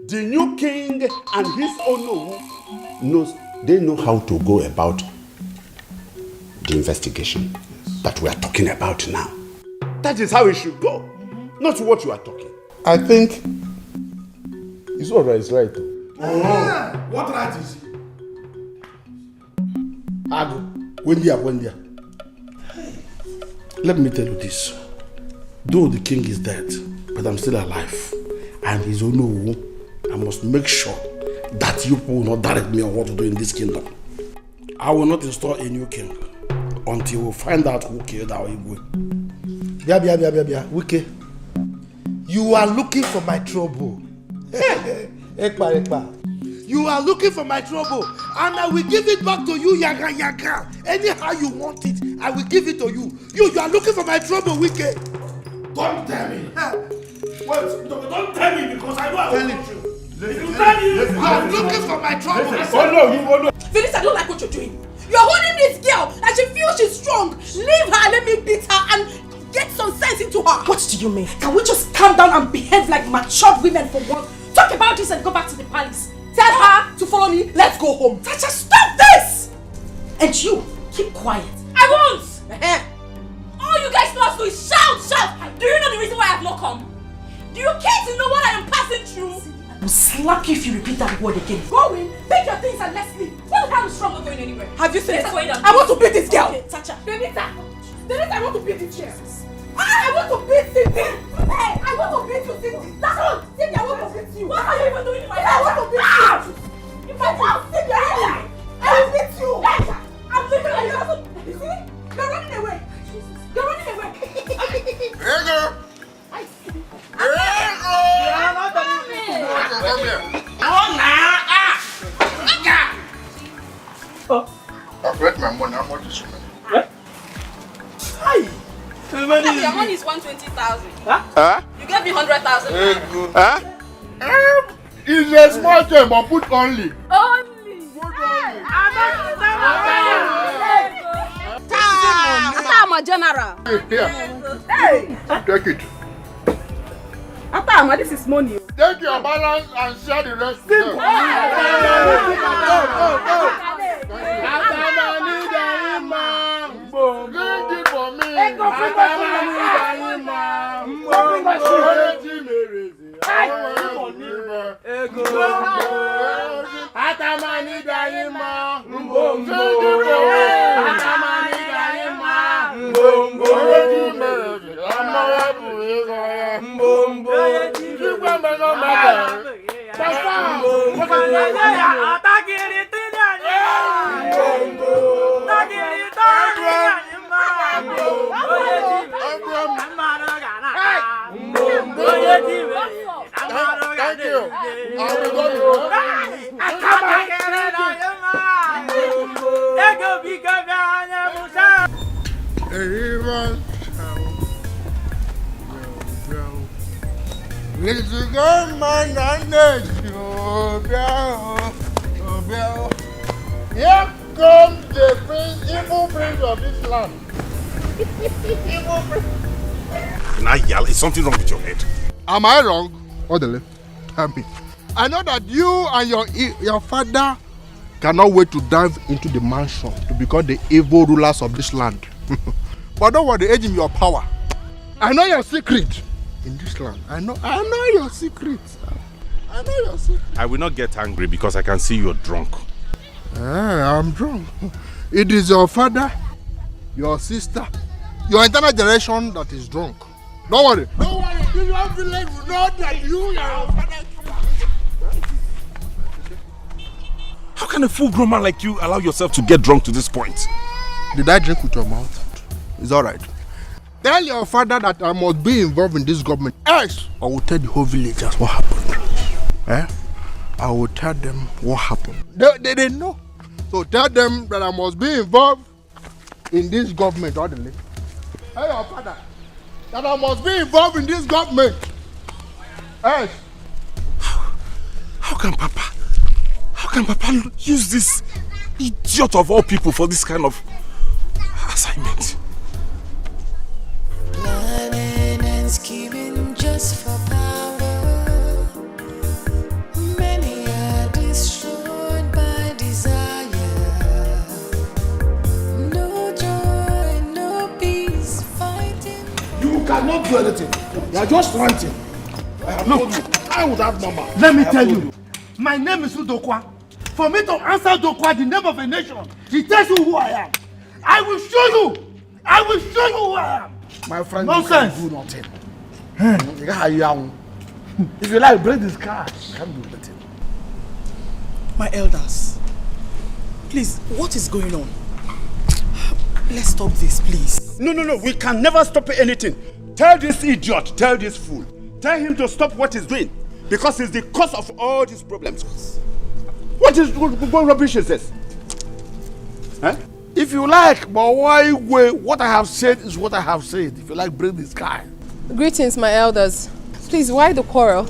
the new king and his Ono they know how to go about the investigation that we are talking about now. That is how it should go, not what you are talking. I think Izora is right. What right is he? Agu, Wendia. Let me tell you this. Though the king is dead, but I'm still alive. And his Ono, I must make sure that you people will not direct me on what to do in this kingdom. I will not install a new king until we find out who killed our Igwe. Bia, Wike. You are looking for my trouble. Ekpa. You are looking for my trouble, and I will give it back to you, yaga. Anyhow you want it, I will give it to you. You are looking for my trouble, Wike. Don't tell me. Wait, don't tell me because I know I will hurt you. If you tell me, you are looking for my trouble. Oh no. Phyllis, I don't like what you're doing. You're holding this girl and she feels she's strong. Leave her, let me beat her and get some sense into her. What do you mean? Can we just calm down and behave like matured women for once? Talk about this and go back to the palace. Tell her to follow me, let's go home. Tacha, stop this! And you, keep quiet. I won't! All you guys know how to do is shout! Do you know the reason why I've not come? Do you care to know what I am passing through? I will slap you if you repeat that word again. Go in, pick your things and let's leave. What the hell is wrong? Not going anywhere. Have you seen it? I want to beat this girl. Okay, Tacha. Denita, I want to beat this girl. I want to beat Cindy. Hey, I want to beat you, Cindy. That's all. Cindy, I want to beat you. What are you even doing in my life? I want to beat you. If I want Cindy, I will beat you. I'm leaving you. You see? You're running away. You're running away. Hey, girl. I've read my money. How much is your money? What? Hi. Your money is 120,000. Huh? You gave me 100,000. It's a small thing, but put only. Only. I'm a general. Here. Take it. Atama, this is money. Take your balance and share the rest. Drink it for me. Thank you. Here comes the prince, evil prince of this land. Evil prince. Nayal, is something wrong with your head? Am I wrong? Orderly, tell me. I know that you and your father cannot wait to dive into the mansion to become the evil rulers of this land. But don't worry, age in your power. I know your secret in this land. I know your secret. I know your secret. I will not get angry because I can see you're drunk. I'm drunk. It is your father, your sister, your entire generation that is drunk. Don't worry. Don't worry. You don't believe not that you and your father. How can a full-grown man like you allow yourself to get drunk to this point? Did I drink with your mouth? It's alright. Tell your father that I must be involved in this government. Else, I will tell the whole villagers what happened. I will tell them what happened. They know. So tell them that I must be involved in this government. Tell your father that I must be involved in this government. Else. How can Papa use this idiot of all people for this kind of assignment? Planning and scheming just for power. Many are destroyed by desire. No joy, no peace, fighting. You cannot do anything. You are just ranting. I have told you. I would have mama. Let me tell you, my name is Udokwa. For me to answer Dokwa, the name of a nation, he tells you who I am. I will show you. I will show you who I am. My friend, nonsense. You can't do nothing. If you like, break this car. You can't do nothing. My elders, please, what is going on? Let's stop this, please. No. We can never stop anything. Tell this idiot, tell this fool. Tell him to stop what he's doing. Because it's the cause of all these problems. What rubbish is this? If you like, but why what I have said is what I have said. If you like, bring this guy. Greetings, my elders. Please, why the quarrel?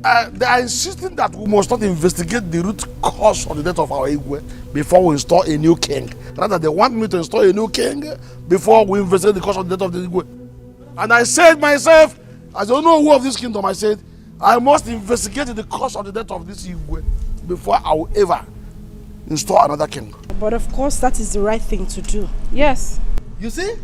They are insisting that we must not investigate the root cause of the death of our Igwe before we install a new king. Rather, they want me to install a new king before we investigate the cause of the death of the Igwe. And I said myself, as I know who of this kingdom, I said, I must investigate the cause of the death of this Igwe before I will ever install another king. But of course, that is the right thing to do. Yes. You see?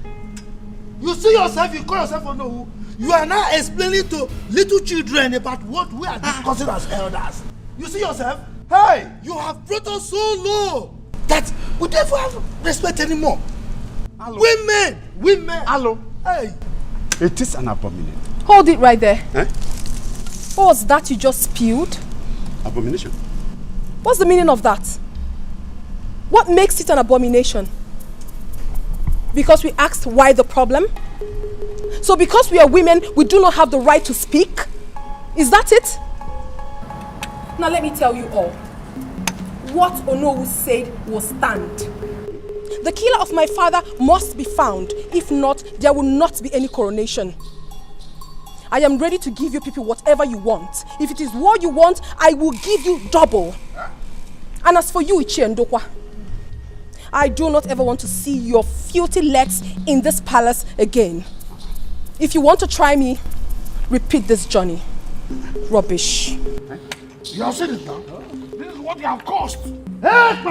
You see yourself, you call yourself Onowu. You are now explaining to little children about what we are discussing as elders. You see yourself? Hey, you have brought us so low that we don't have respect anymore. Hello. Women. Hello. Hey. It is an abomination. Hold it right there. What was that you just spewed? Abomination. What's the meaning of that? What makes it an abomination? Because we asked why the problem? So because we are women, we do not have the right to speak? Is that it? Now let me tell you all. What Onowu said will stand. The killer of my father must be found. If not, there will not be any coronation. I am ready to give you people whatever you want. If it is what you want, I will give you double. And as for you, Ichie Ndokwa, I do not ever want to see your filthy legs in this palace again. If you want to try me, repeat this journey. Rubbish. You have said it now. This is what you have cost. Hey,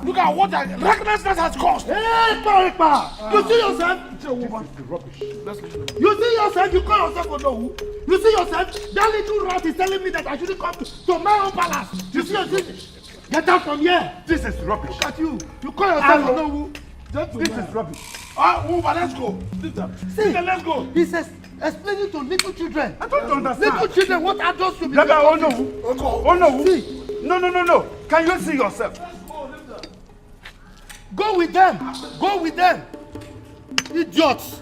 look at what recklessness has cost. Hey, you see yourself? It's a woman. Rubbish. You see yourself? You call yourself Onowu. You see yourself? That little rat is telling me that I shouldn't come to my own palace. You see yourself? Get out from here! This is rubbish. Look at you! You call yourself Onowu? This is rubbish. Let's go. See, let's go. He says, explaining to little children. I don't understand. Little children, what adults should be doing. Oh no. See. No. Can you see yourself? Go with them. Go with them. Idiots.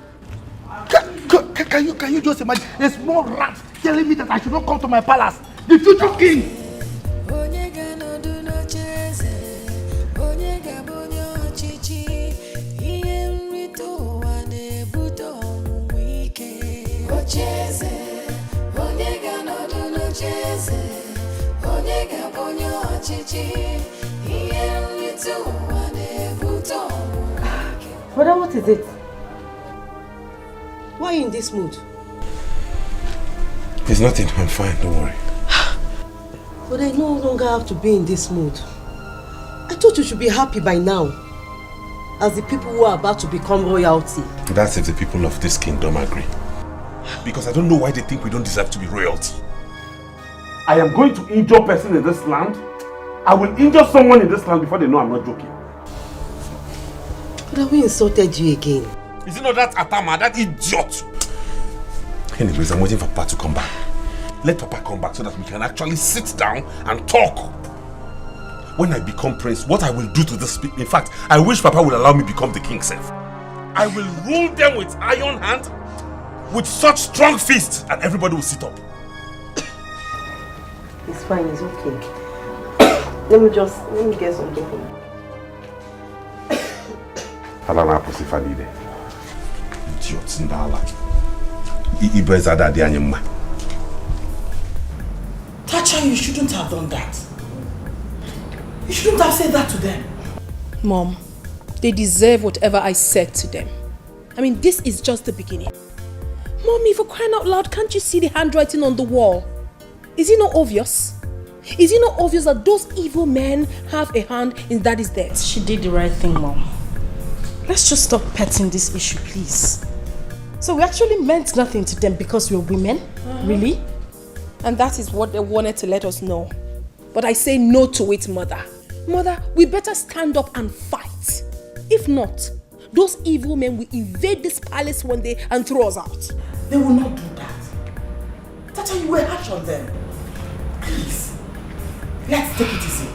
Can you just imagine a small rat telling me that I should not come to my palace? The future king. Brother, what is it? Why are you in this mood? It's nothing, I'm fine, don't worry. But I no longer have to be in this mood. I thought you should be happy by now, as the people who are about to become royalty. That's if the people of this kingdom agree. Because I don't know why they think we don't deserve to be royalty. I am going to injure a person in this land. I will injure someone in this land before they know I'm not joking. But we insulted you again. Is it not that Atama, that idiot? Anyways, I'm waiting for Papa to come back. Let Papa come back so that we can actually sit down and talk. When I become prince, what I will do to this people. In fact, I wish Papa would allow me become the king self. I will rule them with iron hand, with such strong fist, and everybody will sit up. It's fine, it's okay. Let me get something for you. Alana Posifalide. Idiots in Dala. Ibezada Dianyama. Tacha, you shouldn't have done that. You shouldn't have said that to them. Mom, they deserve whatever I said to them. I mean, this is just the beginning. Mommy, for crying out loud, can't you see the handwriting on the wall? Is it not obvious? Is it not obvious that those evil men have a hand in Daddy's death? She did the right thing, Mom. Let's just stop petting this issue, please. So we actually meant nothing to them because we're women? Really? And that is what they wanted to let us know. But I say no to it, Mother. Mother, we better stand up and fight. If not, those evil men will invade this palace one day and throw us out. They will not do that. Tata, you were harsh on them. Please, let's take it easy.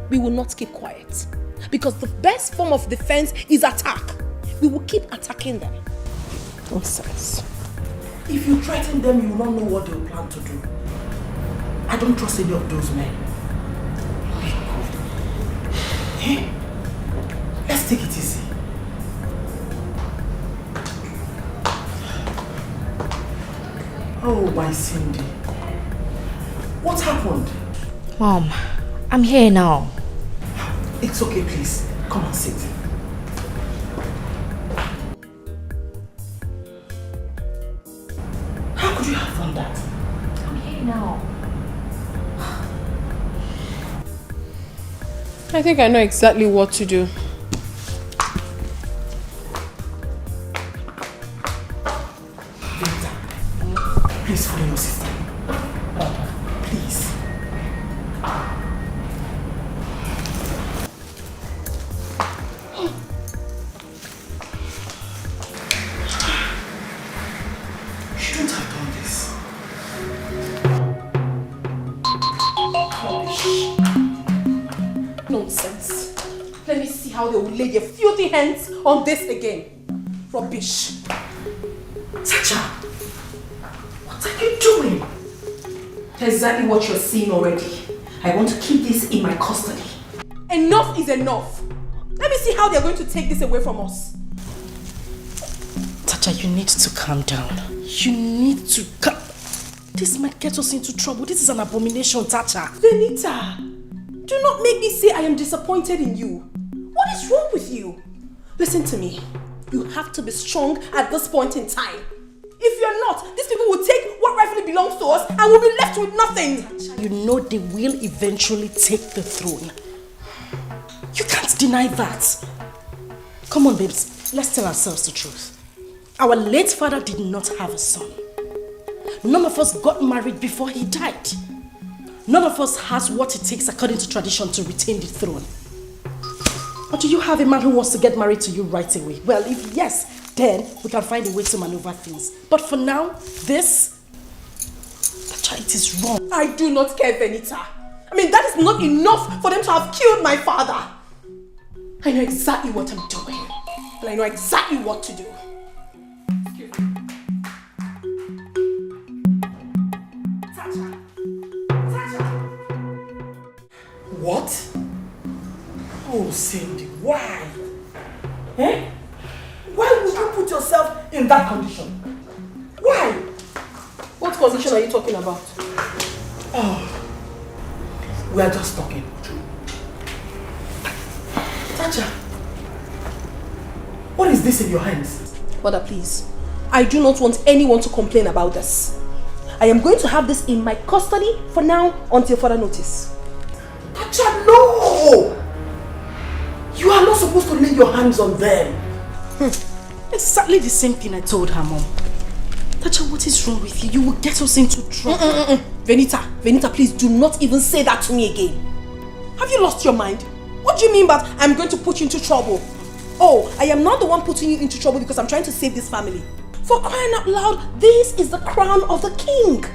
We will not keep quiet. Because the best form of defense is attack. We will keep attacking them. Nonsense. If you threaten them, you will not know what they will plan to do. I don't trust any of those men. Hey, let's take it easy. Oh, my Cindy. What happened? Mom, I'm here now. It's okay, please. Come and sit. How could you have done that? I'm here now. I think I know exactly what to do. Please follow your sister. Please. Shouldn't have done this. Nonsense. Let me see how they will lay their filthy hands on this again. Rubbish. Sacha, what are you doing? Exactly what you're seeing already. I want to keep this in my custody. Enough is enough. Let me see how they're going to take this away from us. Tacha, you need to calm down. You need to calm. This might get us into trouble. This is an abomination, Tacha. Venita, do not make me say I am disappointed in you. What is wrong with you? Listen to me. You have to be strong at this point in time. If you're not, these people will take what rightfully belongs to us and we'll be left with nothing. You know they will eventually take the throne. You can't deny that. Come on, babes. Let's tell ourselves the truth. Our late father did not have a son. None of us got married before he died. None of us has what it takes according to tradition to retain the throne. Or do you have a man who wants to get married to you right away? Well, if yes, then we can find a way to maneuver things. But for now, this, Tacha, it is wrong. I do not care, Venita. I mean, that is not enough for them to have killed my father. I know exactly what I'm doing. And I know exactly what to do. Tacha. What? Oh, Cindy, why? Eh? Why would you put yourself in that condition? Why? What condition are you talking about? Oh, we are just talking. Tacha, what is this in your hands? Mother, please. I do not want anyone to complain about this. I am going to have this in my custody for now until further notice. Tacha, no! You are not supposed to lay your hands on them. Exactly the same thing I told her, Mom. Tacha, what is wrong with you? You will get us into trouble. Venita, please do not even say that to me again. Have you lost your mind? What do you mean by I'm going to put you into trouble? Oh, I am not the one putting you into trouble because I'm trying to save this family. For crying out loud, this is the crown of the king.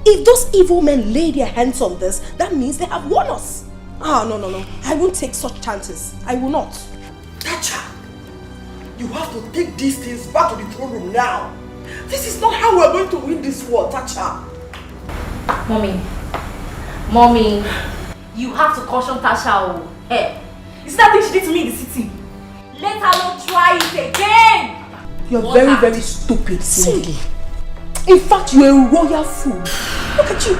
If those evil men lay their hands on this, that means they have won us. Ah, no. I won't take such chances. I will not. Tacha, you have to take these things back to the throne room now. This is not how we're going to win this war, Tacha. Mommy, you have to caution Tasha. Hey, is that thing she did to me in the city? Let her not try it again. You're very stupid, Cindy. In fact, you're a royal fool. Look at you.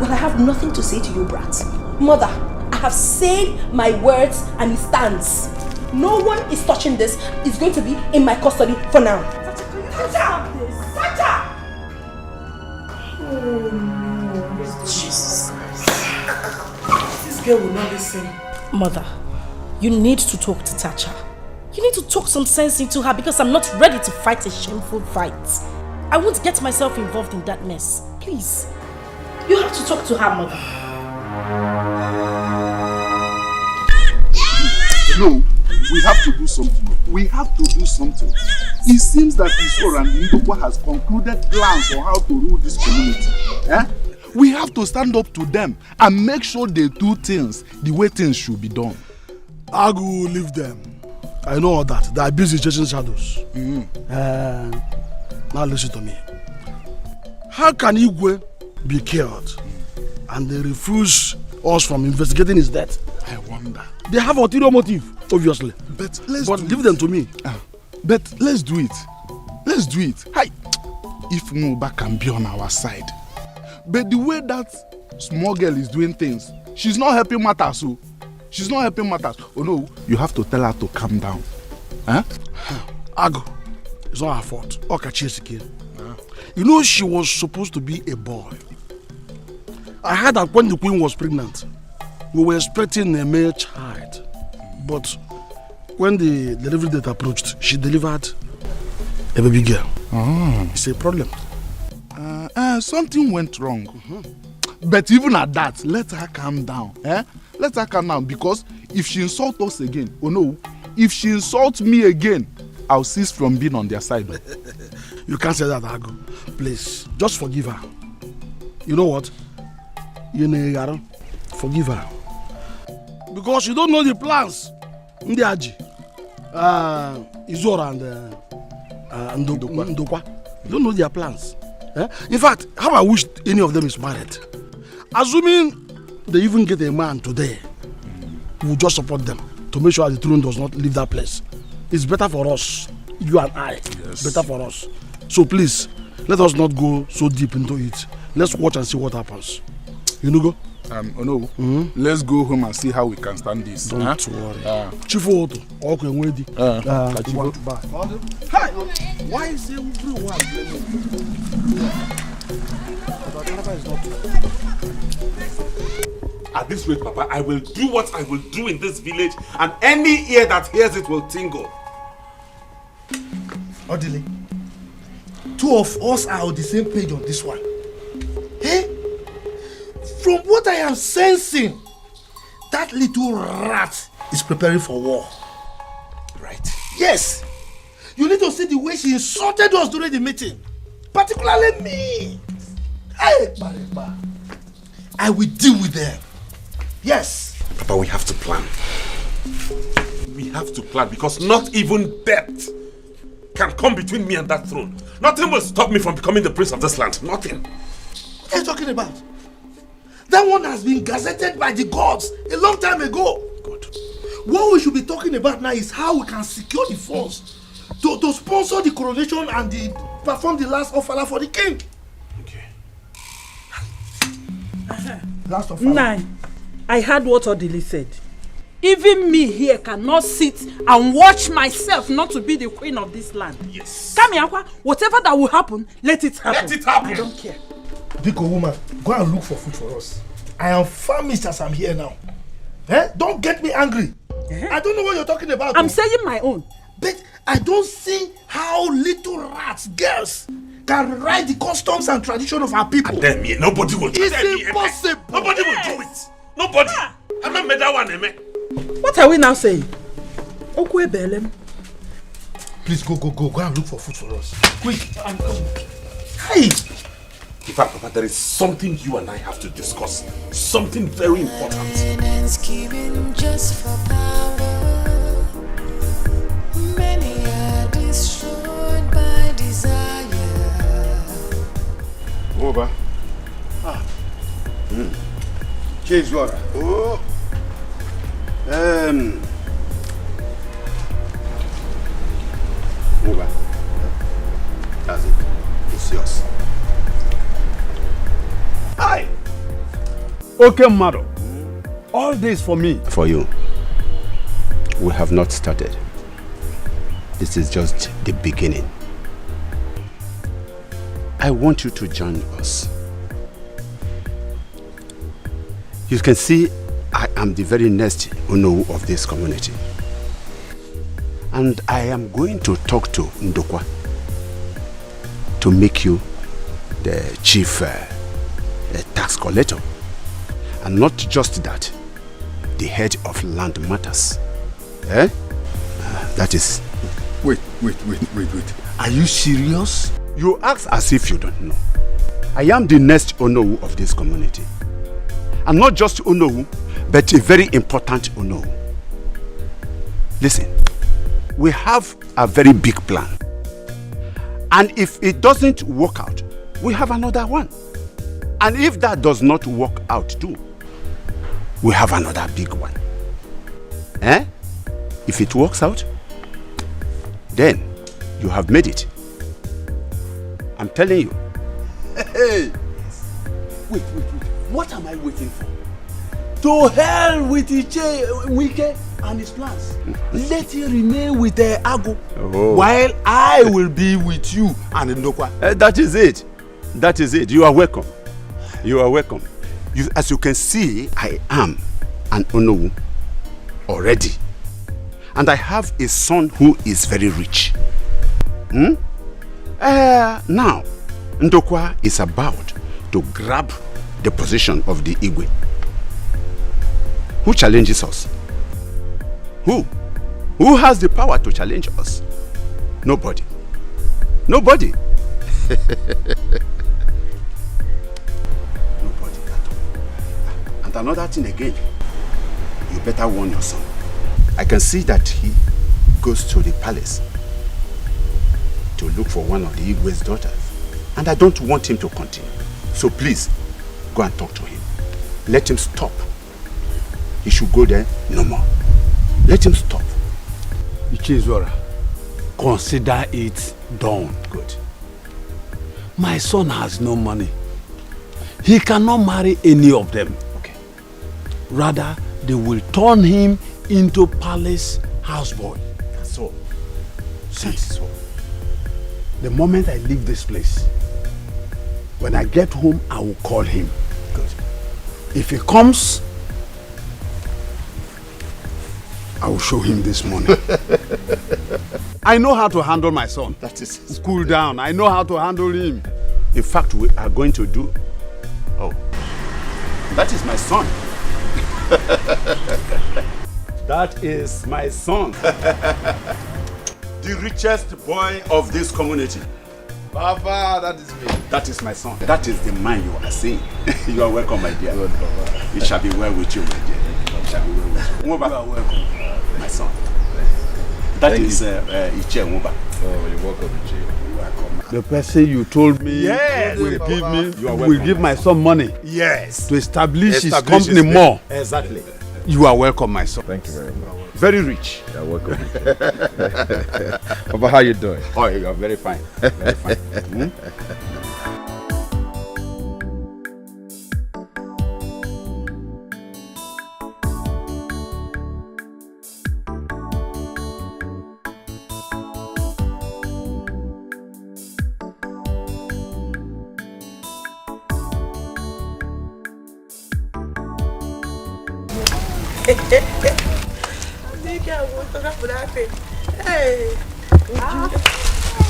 Well, I have nothing to say to you, brat. Mother, I have said my words and it stands. No one is touching this. It's going to be in my custody for now. Tacha! Oh no. Jesus. This girl will not listen. Mother, you need to talk to Tacha. You need to talk some sense into her because I'm not ready to fight a shameful fight. I won't get myself involved in that mess. Please. You have to talk to her, Mother. No, we have to do something. We have to do something. It seems that Isor and Ndokwa has concluded plans on how to rule this community. We have to stand up to them and make sure they do things the way things should be done. I will leave them. I know all that. They are busy chasing shadows. Now listen to me. How can Igwe be killed and they refuse us from investigating his death? I wonder. They have ulterior motive, obviously. But give them to me. But let's do it. Let's do it. Hi. If Muba can be on our side. But the way that small girl is doing things, she's not helping matters. So she's not helping matters. Oh no, you have to tell her to calm down. Ago, it's not her fault. You know she was supposed to be a boy. I heard that when the queen was pregnant, we were expecting a male child. But when the delivery date approached, she delivered a baby girl. It's a problem. Something went wrong. But even at that, let her calm down. Let her calm down because if she insults us again, oh no, if she insults me again, I'll cease from being on their side. You can't say that, Ago. Please, just forgive her. You know what? Forgive her. Because you don't know the plans. Ndiaji, Izora and Ndokwa. You don't know their plans. In fact, how I wish any of them is married. Assuming they even get a man today, we'll just support them to make sure the throne does not leave that place. It's better for us, you and I. Yes. Better for us. So please, let us not go so deep into it. Let's watch and see what happens. You know, go? Let's go home and see how we can stand this. Don't worry. Chief Otto, okay, ready. Bye. Hey, why is everyone? At this rate, Papa, I will do what I will do in this village, and any ear that hears it will tingle. Odile, two of us are on the same page on this one. Hey? From what I am sensing, that little rat is preparing for war. Right. Yes. You need to see the way she insulted us during the meeting. Particularly me. Hey, Bareba. I will deal with them. Yes. Papa, we have to plan. We have to plan because not even death can come between me and that throne. Nothing will stop me from becoming the prince of this land. Nothing. What are you talking about? That one has been gazetted by the gods a long time ago. Good. What we should be talking about now is how we can secure the funds to sponsor the coronation and perform the last ofala for the king. Okay. Last ofala. Nine. I heard what Odili said. Even me here cannot sit and watch myself not to be the queen of this land. Yes. Come here, whatever that will happen, let it happen. Let it happen. I don't care. Dikeh woman, go and look for food for us. I am famished as I'm here now. Don't get me angry. I don't know what you're talking about. I'm saying my own. But I don't see how little rats, girls, can ride the customs and tradition of our people. And then nobody will do it. It's impossible. Nobody will do it. Nobody. I'm not made that one, Eme. What are we now saying? Okwe Belem. Please go and look for food for us. Quick, I'm coming. Hey! In fact, Papa, there is something you and I have to discuss. Something very important. Just for power. Many are destroyed by desire. Over. Change water. Oh. Over. That's it. It's yours. Hi. Okay, madam. All this for me. For you. We have not started. This is just the beginning. I want you to join us. You can see I am the very next Onowu of this community. And I am going to talk to Ndokwa to make you the chief tax collector. And not just that, the head of land matters. That is... Wait. Are you serious? You ask as if you don't know. I am the next Onowu of this community. And not just Onowu, but a very important Onowu. Listen, we have a very big plan. And if it doesn't work out, we have another one. And if that does not work out too, we have another big one. If it works out, then you have made it. I'm telling you. Hey! Wait. What am I waiting for? To hell with Wike and his plans. Let him remain with Ago while I will be with you and Ndokwa. That is it. That is it. You are welcome. You are welcome. As you can see, I am an Onowu already. And I have a son who is very rich. Now, Ndokwa is about to grab the position of the Igwe. Who challenges us? Who? Who has the power to challenge us? Nobody. Nobody. Nobody at all. And another thing again, you better warn your son. I can see that he goes to the palace to look for one of the Igwe's daughters. And I don't want him to continue. So please, go and talk to him. Let him stop. He should go there no more. Let him stop. Ichezora, consider it done. Good. My son has no money. He cannot marry any of them. Okay. Rather, they will turn him into palace houseboy. That's all. That's all. The moment I leave this place, when I get home, I will call him. Good. If he comes, I will show him this morning. I know how to handle my son. That is... Cool down. I know how to handle him. In fact, we are going to do... Oh. That is my son. That is my son. The richest boy of this community. Papa, that is me. That is my son. That is the man you are seeing. You are welcome, my dear. It shall be well with you, my dear. It shall be well with you. You are welcome, my son. That is Iche Nwuba. Oh, you're welcome, Iche. You're welcome. The person you told me yes, will give my son money. Yes. To establish his company more. Exactly. You are welcome, my son. Thank you very much. Very rich. You're welcome. Papa, how you doing? Oh, you are very fine. Very fine. Hey.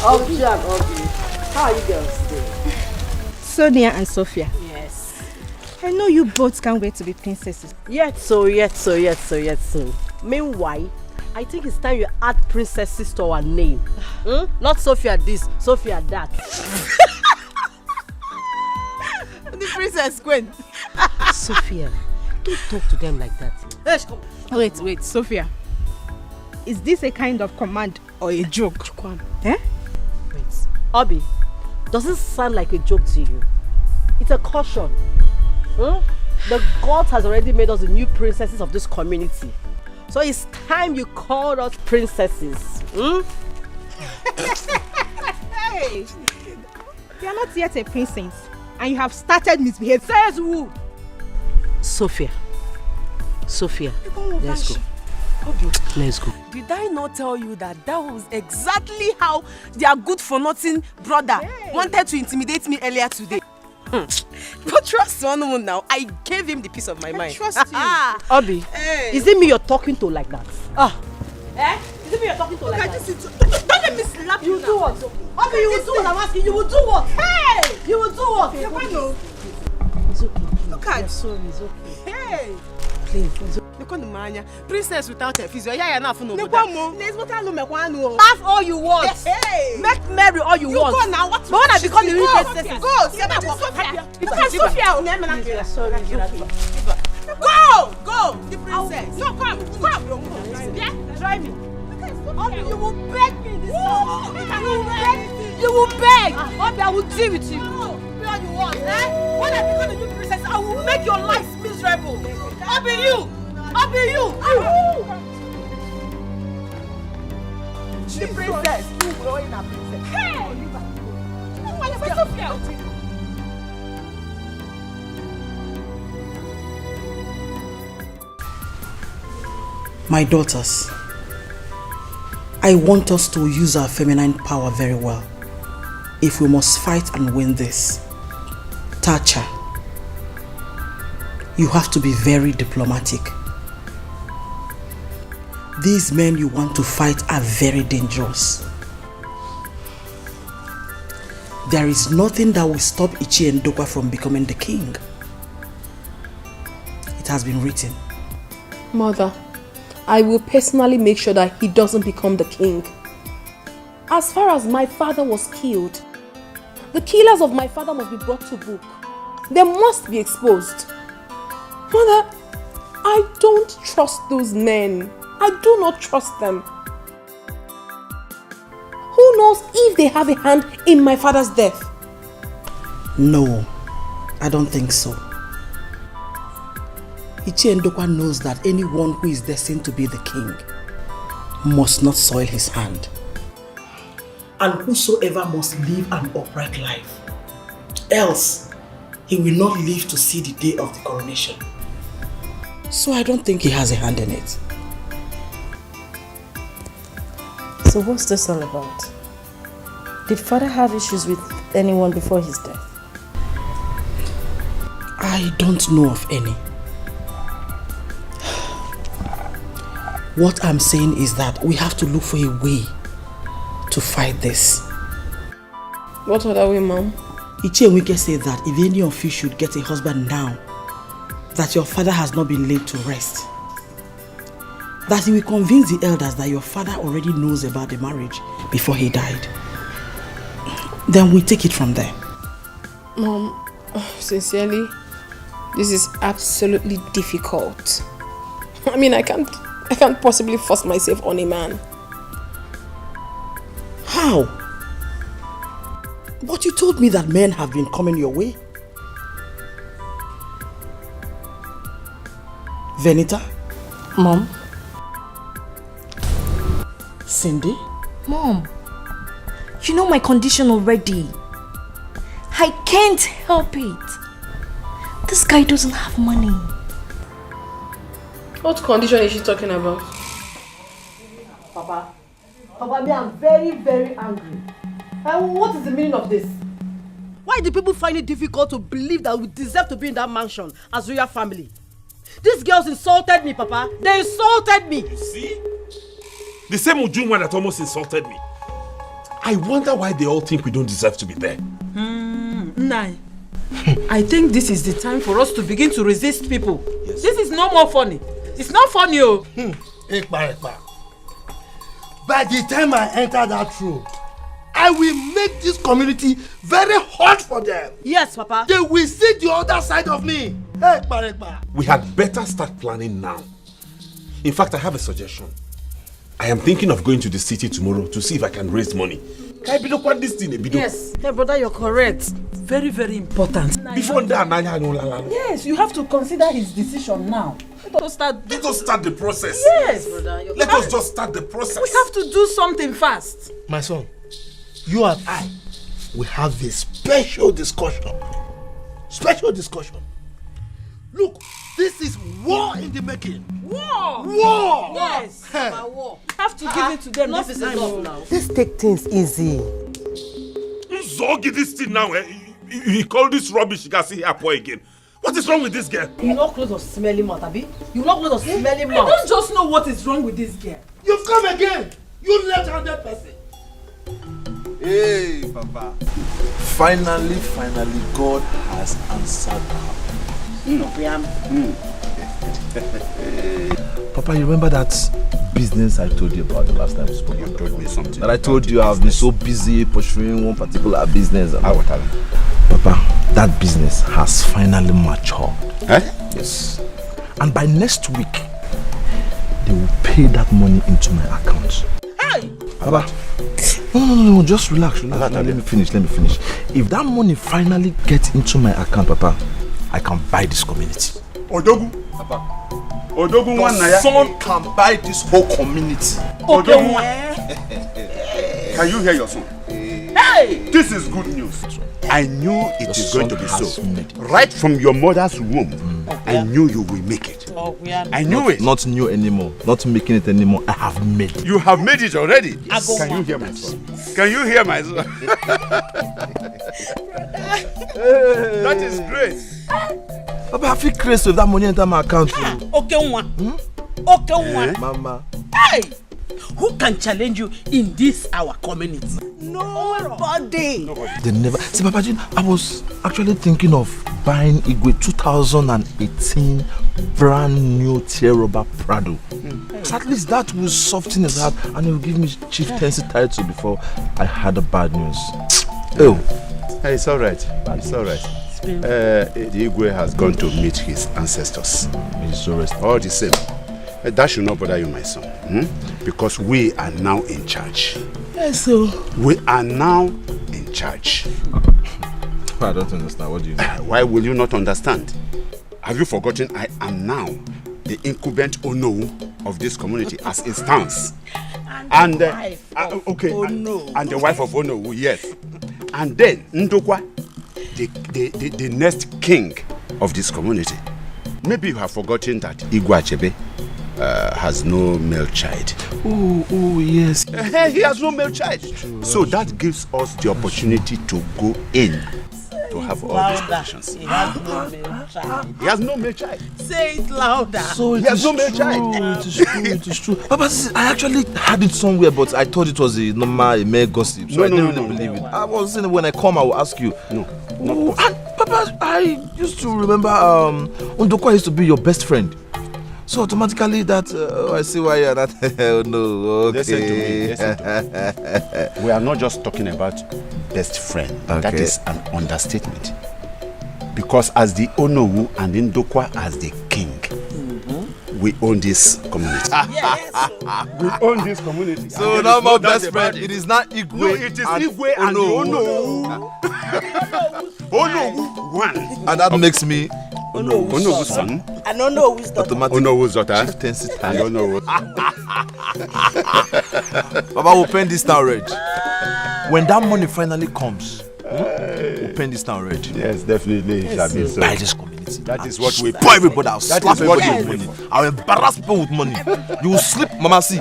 Obio and Obio. How are you girls doing? Sonia and Sophia. Yes. I know you both can't wait to be princesses. Yet so. Meanwhile, I think it's time you add princesses to our name. Not Sophia this, Sophia that. The princess Gwen. Sophia, don't talk to them like that. Wait, Sophia. Is this a kind of command or a joke? Eh? Wait, Obi, does it sound like a joke to you? It's a caution. The God has already made us the new princesses of this community. So it's time you called us princesses. Hey! You are not yet a princess and you have started misbehaving. Says who? Sophia, let's go. Let's go. Did I not tell you that was exactly how their good-for-nothing brother wanted to intimidate me earlier today? But trust one woman now. I gave him the peace of my mind. Trust you. Obi, is it me you're talking to like that? Is it me you're talking to like that? Don't let me slap you. You do what? Obi, you will do what I'm asking. You will do what? Hey! You will do what? It's okay. Look at. I'm sorry, it's okay. Hey! Please. Princess without a physio. Laugh all you want. Hey. Make merry all you want. Go now. What? But when I become the real princess, go. Go. The princess. No, come. Yeah, try me. You will beg me this time. You will beg. Obi, I will deal with you. Do what you want. When I become the new princess, I will make your life miserable. Obi, you. The princess. You growing a princess. Hey. My daughters, I want us to use our feminine power very well. If we must fight and win this, Tacha, you have to be very diplomatic. These men you want to fight are very dangerous. There is nothing that will stop Ichi and Dokwa from becoming the king. It has been written. Mother, I will personally make sure that he doesn't become the king. As far as my father was killed, the killers of my father must be brought to book. They must be exposed. Mother, I don't trust those men. I do not trust them. Who knows if they have a hand in my father's death? No, I don't think so. Ichi Ndokwa knows that anyone who is destined to be the king must not soil his hand. And whosoever must live an upright life, else he will not live to see the day of the coronation. So I don't think he has a hand in it. So what's this all about? Did father have issues with anyone before his death? I don't know of any. What I'm saying is that we have to look for a way to fight this. What other way, Mom? Ichi and Wike said that if any of you should get a husband now, that your father has not been laid to rest. That he will convince the elders that your father already knows about the marriage before he died. Then we take it from there. Mom, sincerely, this is absolutely difficult. I mean, I can't possibly force myself on a man. How? But you told me that men have been coming your way. Venita? Mom? Cindy? Mom, you know my condition already. I can't help it. This guy doesn't have money. What condition is she talking about? Papa, me, I'm very, very angry. And what is the meaning of this? Why do people find it difficult to believe that we deserve to be in that mansion as royal family? These girls insulted me, Papa. They insulted me. You see? The same Ujunwa that almost insulted me. I wonder why they all think we don't deserve to be there. Nai. I think this is the time for us to begin to resist people. Yes. This is no more funny. It's not funny, oh. By the time I enter that room, I will make this community very hot for them. Yes, Papa. They will see the other side of me. We had better start planning now. In fact, I have a suggestion. I am thinking of going to the city tomorrow to see if I can raise money. Yes, hey brother, you're correct. Very, very important. Before that, yes, you have to consider his decision now. Let us start the process. Yes, brother. Let us just start the process. We have to do something fast. My son, you and I will have a special discussion. Special discussion. Look, this is war in the making. War! War! Yes, war. Have to give it to them. Enough is enough now. Let's take things easy. Zoggy this thing now, eh? He called this rubbish. You can see here boy again. What is wrong with this girl? You not close of smelly mouth, Abi? You not close of smelly mouth. I don't just know what is wrong with this girl. You've come again. You left-handed person. Hey, Papa. Finally, God has answered her. Papa, you remember that business I told you about the last time we spoke? You told me something. That I told you I've been so busy pursuing one particular business. Papa, that business has finally matured. Eh? Yes. And by next week, they will pay that money into my account. Hey! Papa, no, just relax. Let me finish. If that money finally gets into my account, Papa, I can buy this community. Odogu, Papa. Odogu Your son can buy this whole community. Odogu. Can you hear your son? Hey! This is good news. I knew it is going to be so. Right from your mother's womb, I knew you will make it. I knew it. Not new anymore. Not making it anymore. I have made it. You have made it already. Yes. Can you hear my son? Can you hear my son? That is great. Papa, I feel crazy with that money enter my account. Okay, one. Mama. Hey! Who can challenge you in this our community? Nobody. They never. See, Papa, I was actually thinking of buying Igwe 2018 brand new Tieroba Prado. So at least that will soften his heart and it will give me chieftaincy title before I had the bad news. Oh. Hey, it's all right. It's all right. The Igwe has gone to meet his ancestors. He's so rested. All the same. That should not bother you, my son. Because we are now in charge. Yes, so. We are now in charge. I don't understand. What do you mean? Why will you not understand? Have you forgotten I am now the incumbent Ono of this community as it stands? And the wife of Ono. And the wife of Ono, yes. And then Ndokwa, the next king of this community. Maybe you have forgotten that Igwe Achebe has no male child. Oh, yes. He has no male child. So that gives us the opportunity to go in to have all these positions. He has no male child. He has no male child. Say it louder. So He has no male child. It is true, it is true. Papa, I actually had it somewhere, but I thought it was a normal male gossip, so I didn't really believe it. I was saying when I come, I will ask you. No. And Papa, I used to remember Ndokwa used to be your best friend. So automatically that, I see why you're not, oh no, okay. Listen to me. We are not just talking about best friend. Okay. That is an understatement. Because as the Onowu and Ndokwa as the king, we own this community. We own this community. So now my best friend, it is not Igwe. No, it is Igwe and Onowu. Onowu one. And that makes me Onowu's son. And Onowu's daughter. Onowu's daughter. And Onowu. Baba will paint this town red. When that money finally comes, we'll paint this town red. Yes, definitely. It shall be so. By this community. That is what we pour everybody. I'll That slap is what everybody we with money. I'll embarrass people with money. You will sleep, Mama. See,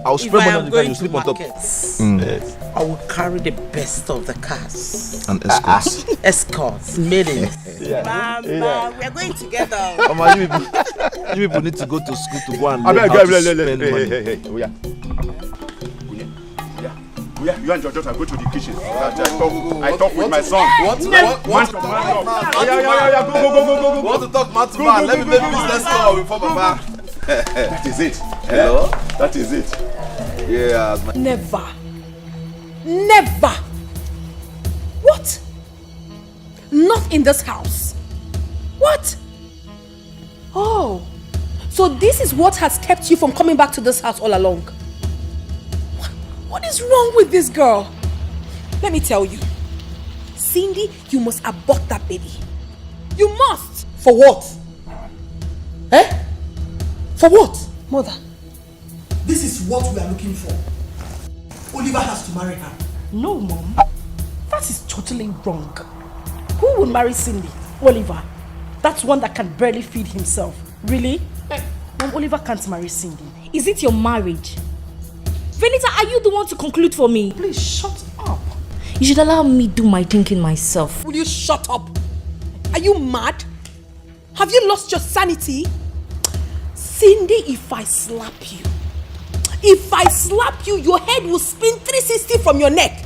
I'll If spread I money am on the ground. going You to sleep on top. markets, Yes. I will carry the best of the cars. And escorts. Escorts, maidens. Yeah. Mama, we are going together. Mama, you people need to go to school to go and learn how to spend money. Hey. Oya. You and your daughter go to the kitchen. I talk with my son. What? Go. Want to talk man to man? Let me make business call before Papa. That is it. Hello? That is it. Yeah. Never. Never. What? Not in this house. What? Oh. So this is what has kept you from coming back to this house all along. What is wrong with this girl? Let me tell you. Cindy, you must abort that baby. You must. For what? For what? Mother. This is what we are looking for. Oliver has to marry her. No, Mom. That is totally wrong. Who would marry Cindy? Oliver. That's one that can barely feed himself. Really? Mom, Oliver can't marry Cindy. Is it your marriage? Venita, are you the one to conclude for me? Please shut up. You should allow me do my thinking myself. Will you shut up? Are you mad? Have you lost your sanity? Cindy, if I slap you, your head will spin 360 from your neck.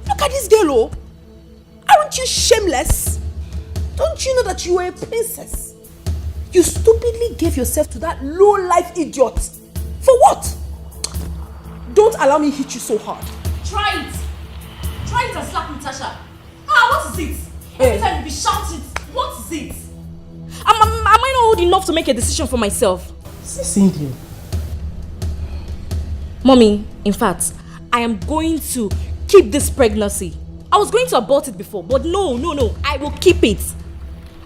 Look at this girl, oh. Aren't you shameless? Don't you know that you are a princess? You stupidly gave yourself to that low-life idiot. For what? Don't allow me to hit you so hard. Try it. Try it and slap Natasha. What is it? Every time you be shouting, what is it? Am I not old enough to make a decision for myself? Cindy. Mommy, in fact, I am going to keep this pregnancy. I was going to abort it before, but no. I will keep it.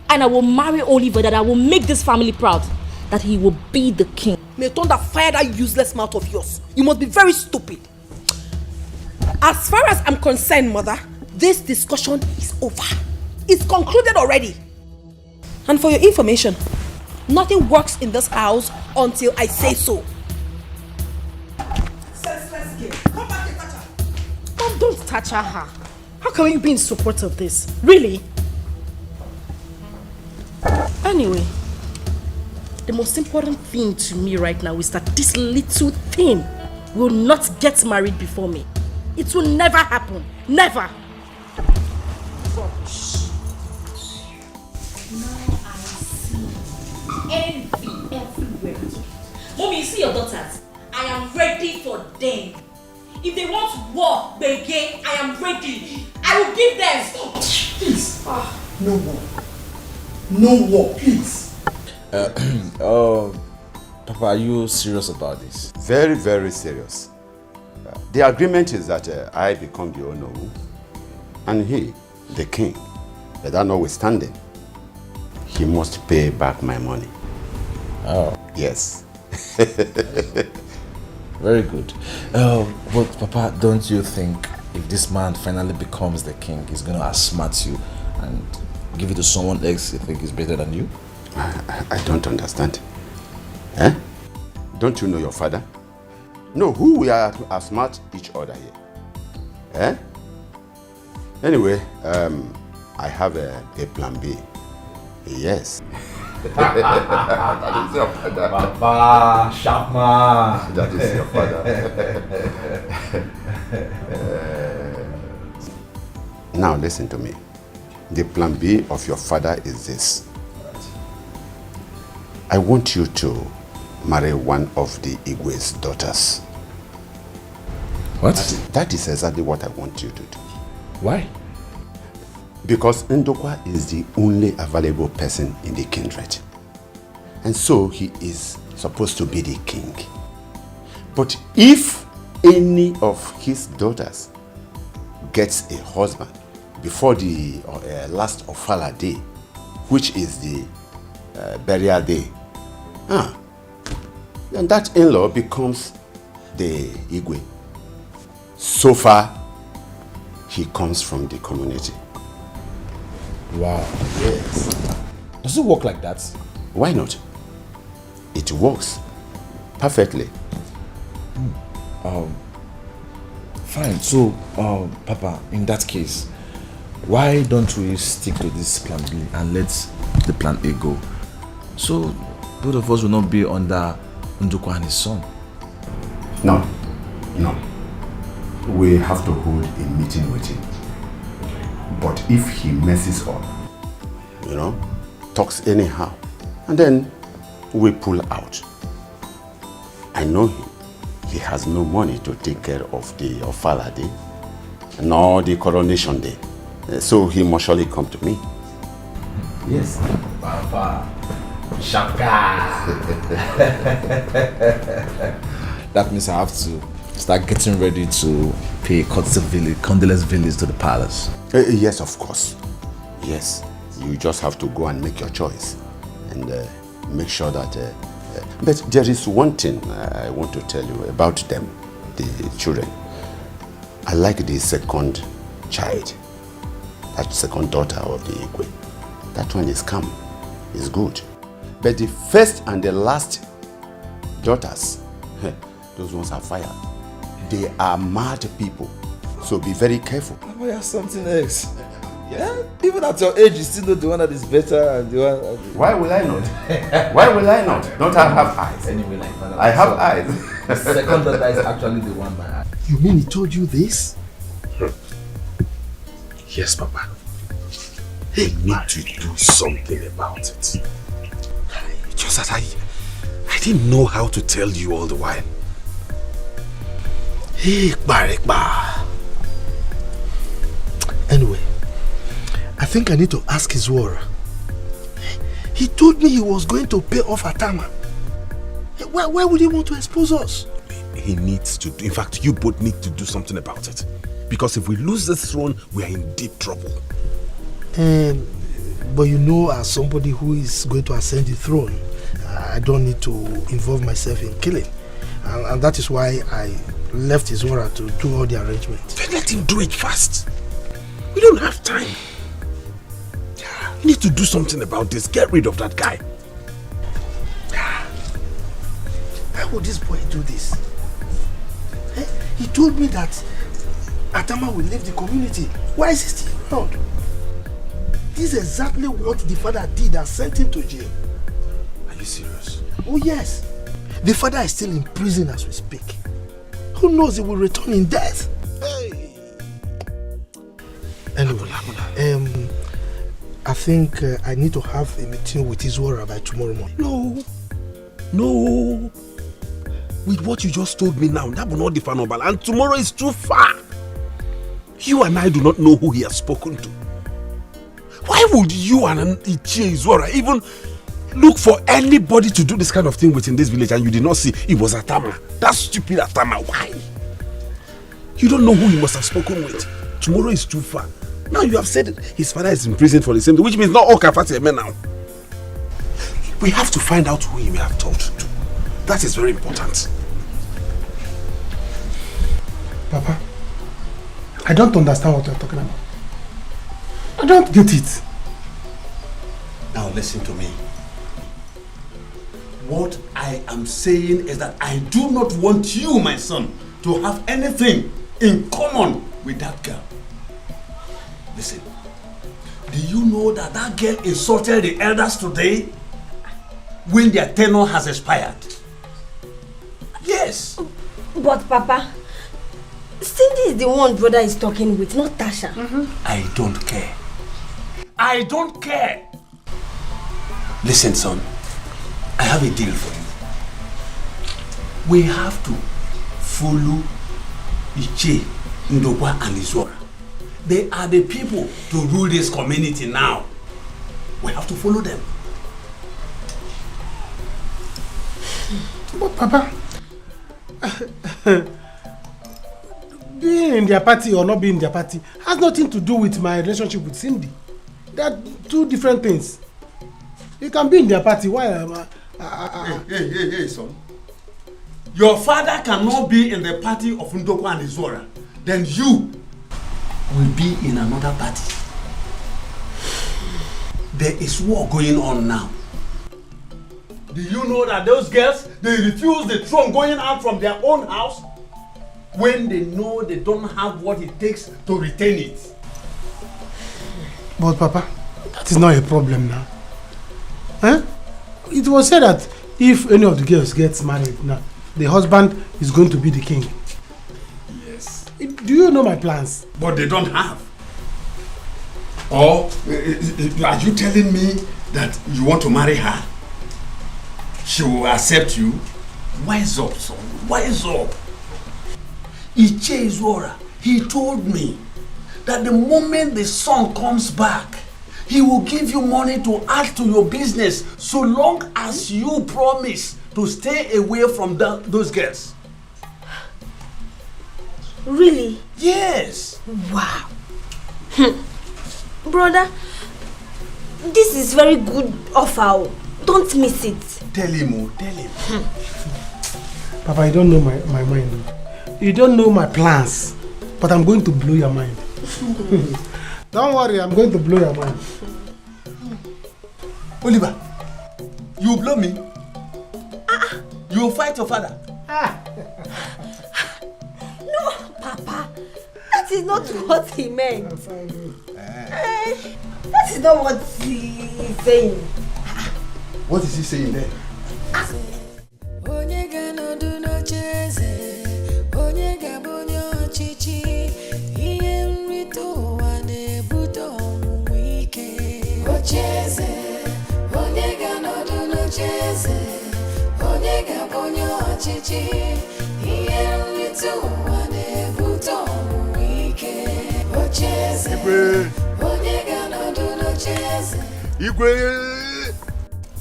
And I will marry Oliver, that I will make this family proud. That he will be the king. May thunder fire that useless mouth of yours. You must be very stupid. As far as I'm concerned, Mother, this discussion is over. It's concluded already. And for your information, nothing works in this house until I say so. Mom, don't touch her. How can you be in support of this? Really? Anyway, the most important thing to me right now is that this little thing will not get married before me. It will never happen. Never. Now I see envy everywhere. Mommy, you see your daughters? I am ready for them. If they want war, begin, I am ready. I will give them. Please. No war. No war, please. Papa, are you serious about this? Very, very serious. The agreement is that I become the Onowu and he, the king. But that notwithstanding, he must pay back my money. Oh. Yes. Very good. But Papa, don't you think if this man finally becomes the king, he's going to outsmart you and give it to someone else you think is better than you? I don't understand. Don't you know your father? No, who we are to outsmart each other here? Anyway, I have a plan B. Yes. That is your father. Papa, sharp man. That is your father. Now listen to me. The plan B of your father is this. I want you to marry one of the Igwe's daughters. What? That is exactly what I want you to do. Why? Because Ndokwa is the only available person in the kindred. And so he is supposed to be the king. But if any of his daughters gets a husband before the last Ofala day, which is the burial day, then that in-law becomes the Igwe. So far, he comes from the community. Wow. Yes. Does it work like that? Why not? It works perfectly. Fine. So, Papa, in that case, why don't we stick to this plan B and let the plan A go? So, both of us will not be under Ndukwa and his son. No. We have to hold a meeting with him. But if he messes up, talks anyhow, and then we pull out. I know him. He has no money to take care of the Ofala day, nor the coronation day. So he must surely come to me. Yes. Papa. Shaka. That means I have to start getting ready to pay condolence village to the palace. Yes, of course. Yes. You just have to go and make your choice. And make sure that... but there is one thing I want to tell you about them, the children. I like the second child. That second daughter of the Igwe. That one is calm. Is good. But the first and the last daughters, those ones are fire. They are mad people. So be very careful. Papa, you have something else. Yeah? Even at your age, you still know the one that is better and the one... Why will I not? Why will I not? Don't I have eyes? Anyway, like father, I have eyes. The second daughter is actually the one by eye. You mean he told you this? Yes, Papa. I need to do something about it. Just that I didn't know how to tell you all the while. Anyway, I think I need to ask his Zwara. He told me he was going to pay off Atama. Why would he want to expose us? He needs to. In fact, you both need to do something about it. Because if we lose this throne, we are in deep trouble. But you know, as somebody who is going to ascend the throne, I don't need to involve myself in killing. And that is why I left his Zwara to do all the arrangements. Then let him do it fast. We don't have time. You need to do something about this. Get rid of that guy. Why would this boy do this? He told me that Atama will leave the community. Why is he still around? This is exactly what the father did and sent him to jail. Are you serious? Oh yes. The father is still in prison as we speak. Who knows, he will return in death. Hey. Anyway, I think I need to have a meeting with his Zwara by tomorrow morning. No. With what you just told me now, that will not differ Nobal, and tomorrow is too far. You and I do not know who he has spoken to. Why would you and Ichie Zwara even look for anybody to do this kind of thing within this village and you did not see it was Atama? That stupid Atama. Why? You don't know who he must have spoken with. Tomorrow is too far. Now you have said it. His father is in prison for the same thing, which means not all Kafati men now. We have to find out who he may have talked to. That is very important. Papa, I don't understand what you're talking about. I don't get it. Now listen to me. What I am saying is that I do not want you, my son, to have anything in common with that girl. Listen, Do you know that that girl insulted the elders today when their tenure has expired? Yes. But Papa, Cindy is the one brother is talking with, not Tasha. I don't care. I don't care. Listen, son. I have a deal for you. We have to follow Iche, Ndokwa, and Izora. They are the people to rule this community now. We have to follow them. But Papa, being in their party or not being in their party has nothing to do with my relationship with Cindy. They are two different things. You can be in their party while Hey, son. Your father cannot be in the party of Ndokwa and Izora. Then you will be in another party. There is war going on now. Do you know that those girls, they refuse the throne going out from their own house when they know they don't have what it takes to retain it? But Papa, that is not a problem now. Huh? It was said that if any of the girls gets married now, the husband is going to be the king. Yes. Do you know my plans? But they don't have. Or are you telling me that you want to marry her? She will accept you? Wise up, son. Wise up. Iche Izora, he told me that the moment the son comes back, he will give you money to add to your business so long as you promise to stay away from those girls. Really? Yes. Wow. Brother, this is very good offer. Don't miss it. Tell him, tell him. Papa, you don't know my mind. You don't know my plans. But I'm going to blow your mind. Don't worry, I'm going to blow your mind. Oliver, you blow me? You will fight your father? No, Papa. That is not what he meant. That is not what he is saying. What is he saying there?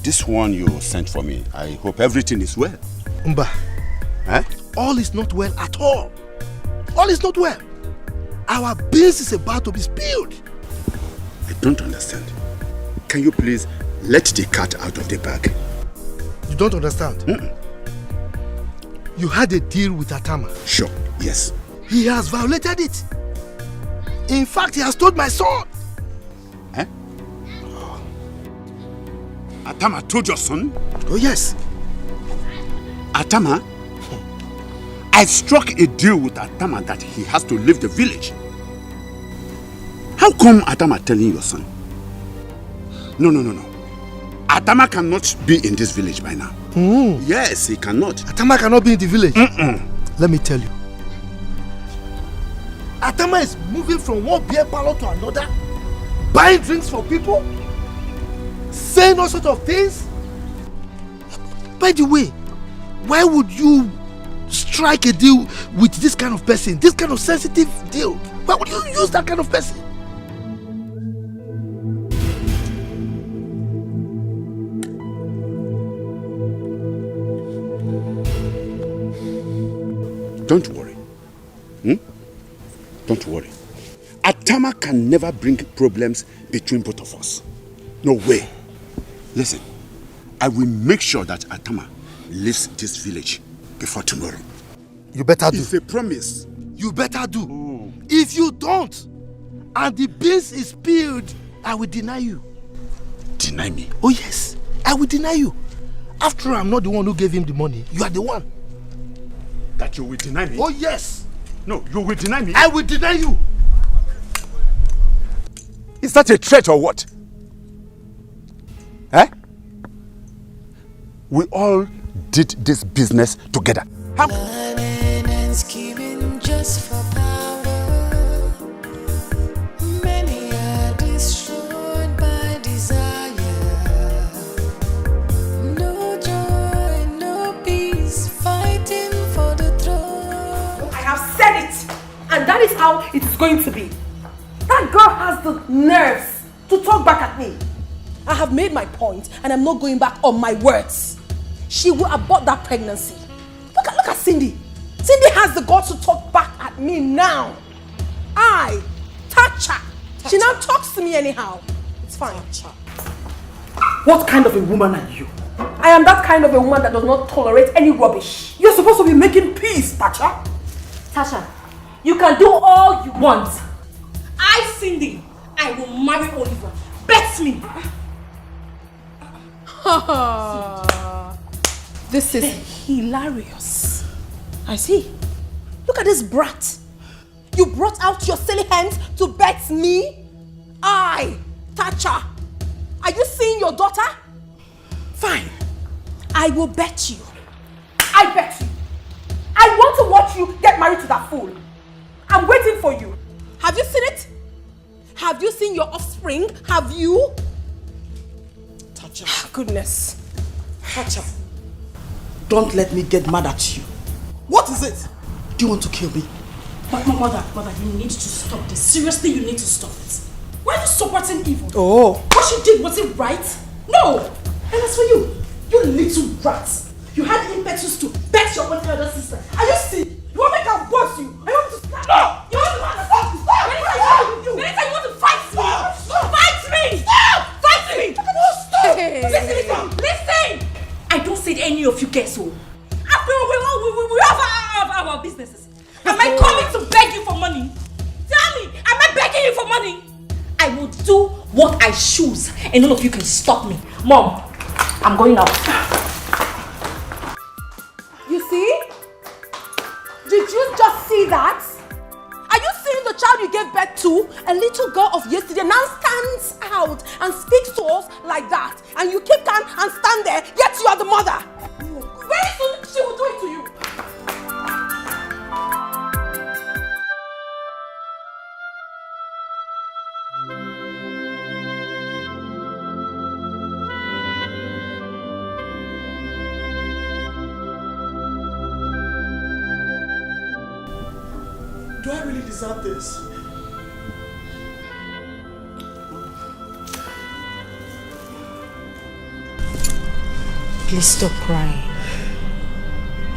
This one you sent for me, I hope everything is well. Mba, all is not well at all. All is not well. Our beans is about to be spilled. I don't understand. Can you please let the cat out of the bag? You don't understand? You had a deal with Atama. Sure, yes. He has violated it. In fact, he has told my son. Atama told your son? Oh, yes. Atama? I struck a deal with Atama that he has to leave the village. How come Atama telling your son? No. Atama cannot be in this village by now. Yes, he cannot. Atama cannot be in the village? Let me tell you. Atama is moving from one beer parlor to another, buying drinks for people, saying all sorts of things. By the way, why would you strike a deal with this kind of person, this kind of sensitive deal? Why would you use that kind of person? Don't worry. Don't worry. Atama can never bring problems between both of us. No way. Listen, I will make sure that Atama leaves this village before tomorrow. You better do. It's a promise. You better do. If you don't, and the beans is spilled, I will deny you. Deny me? Oh yes, I will deny you. After all, I'm not the one who gave him the money. You are the one. That you will deny me? Oh yes. No, you will deny me? I will deny you. Is that a threat or what? Eh? We all did this business together. Planning and scheming just for power. Many are destroyed by desire. No joy, no peace, fighting for the throne. I have said it, and that is how it is going to be. That girl has the nerves to talk back at me. I have made my point, and I'm not going back on my words. She will abort that pregnancy. Look at Cindy. Cindy has the guts to talk back at me now. I touch her. She now talks to me anyhow. It's fine. What kind of a woman are you? I am that kind of a woman that does not tolerate any rubbish. You're supposed to be making peace, Tasha. Tasha, you can do all you want. I, Cindy, I will marry Oliver. Bet me. This is hilarious. I see. Look at this brat. You brought out your silly hands to bet me? I, Tacha. Are you seeing your daughter? Fine. I will bet you. I bet you. I want to watch you get married to that fool. I'm waiting for you. Have you seen it? Have you seen your offspring? Have you? Tacha. Goodness. Tacha. Don't let me get mad at you. What is it? Do you want to kill me? Mother, you need to stop this. Seriously, you need to stop it. Why are you supporting evil? Oh. What she did, was it right? No! And as for you, you little rat. You had impetus to bet your own elder sister. Are you sick? You want me to boss you? I want to slap you. You want to stop? Benita, you want to fight me? Stop! Fight me! Stop! Fight me! Stop! Listen! I don't see any of you guess so. After all, we have our businesses. Am I coming to beg you for money? Tell me, am I begging you for money? I will do what I choose and none of you can stop me. Mom, I'm going out. You see? Did you just see that? Are you seeing the child you gave birth to? A little girl of yesterday now stands out and speaks to us like that. And you keep calm and stand there, yet you are the mother. Very soon she will do it to you. Do I really deserve this? Please stop crying.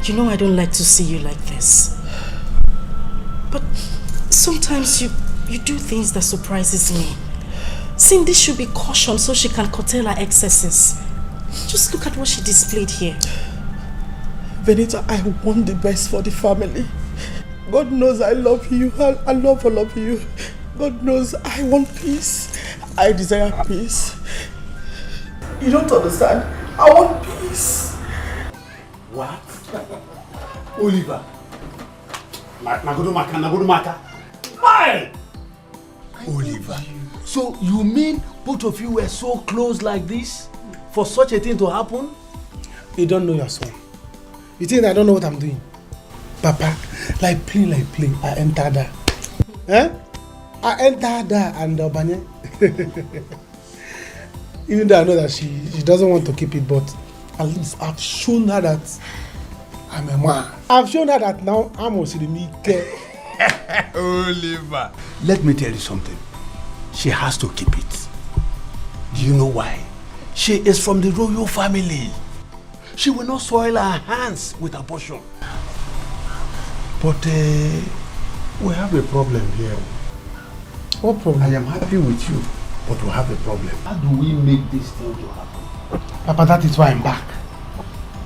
You know I don't like to see you like this. But sometimes you do things that surprises me. Cindy should be cautioned so she can curtail her excesses. Just look at what she displayed here. Benita, I want the best for the family. God knows I love you. I love all of you. God knows I want peace. I desire peace. You don't understand. I want peace. What? Oliver. Nagudu Why? Oliver. So you mean both of you were so close like this for such a thing to happen? You don't know your son. You think I don't know what I'm doing? Papa, like play, I enter there. Eh? I enter there and Banye. Even though I know that she doesn't want to keep it, but at least I've shown her that I'm a man. I've shown her that now I'm also the Dikeh. Oliver. Let me tell you something. She has to keep it. Do you know why? She is from the royal family. She will not soil her hands with abortion. But we have a problem here. What problem? I am happy with you, but we have a problem. How do we make this thing to happen? Papa, that is why I'm back.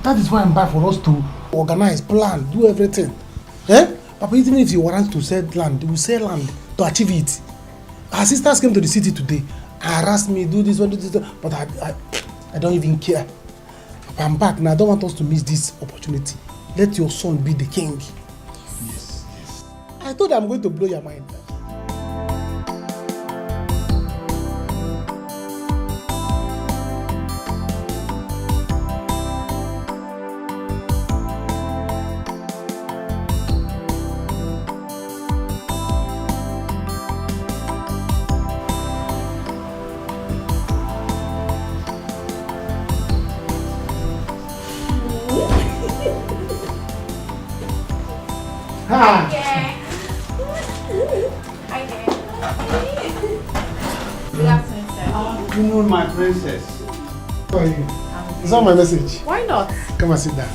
That is why I'm back, for us to organize, plan, do everything. Eh? Papa, even if you want to sell land, we sell land to achieve it. Our sisters came to the city today, harassed me, do this one, do this one, but I don't even care. Papa, I'm back now. I don't want us to miss this opportunity. Let your son be the king. Yes. I thought I'm going to blow your mind. Good afternoon, sir. You know my princess. How are you? Is that my message? Why not? Come and sit down.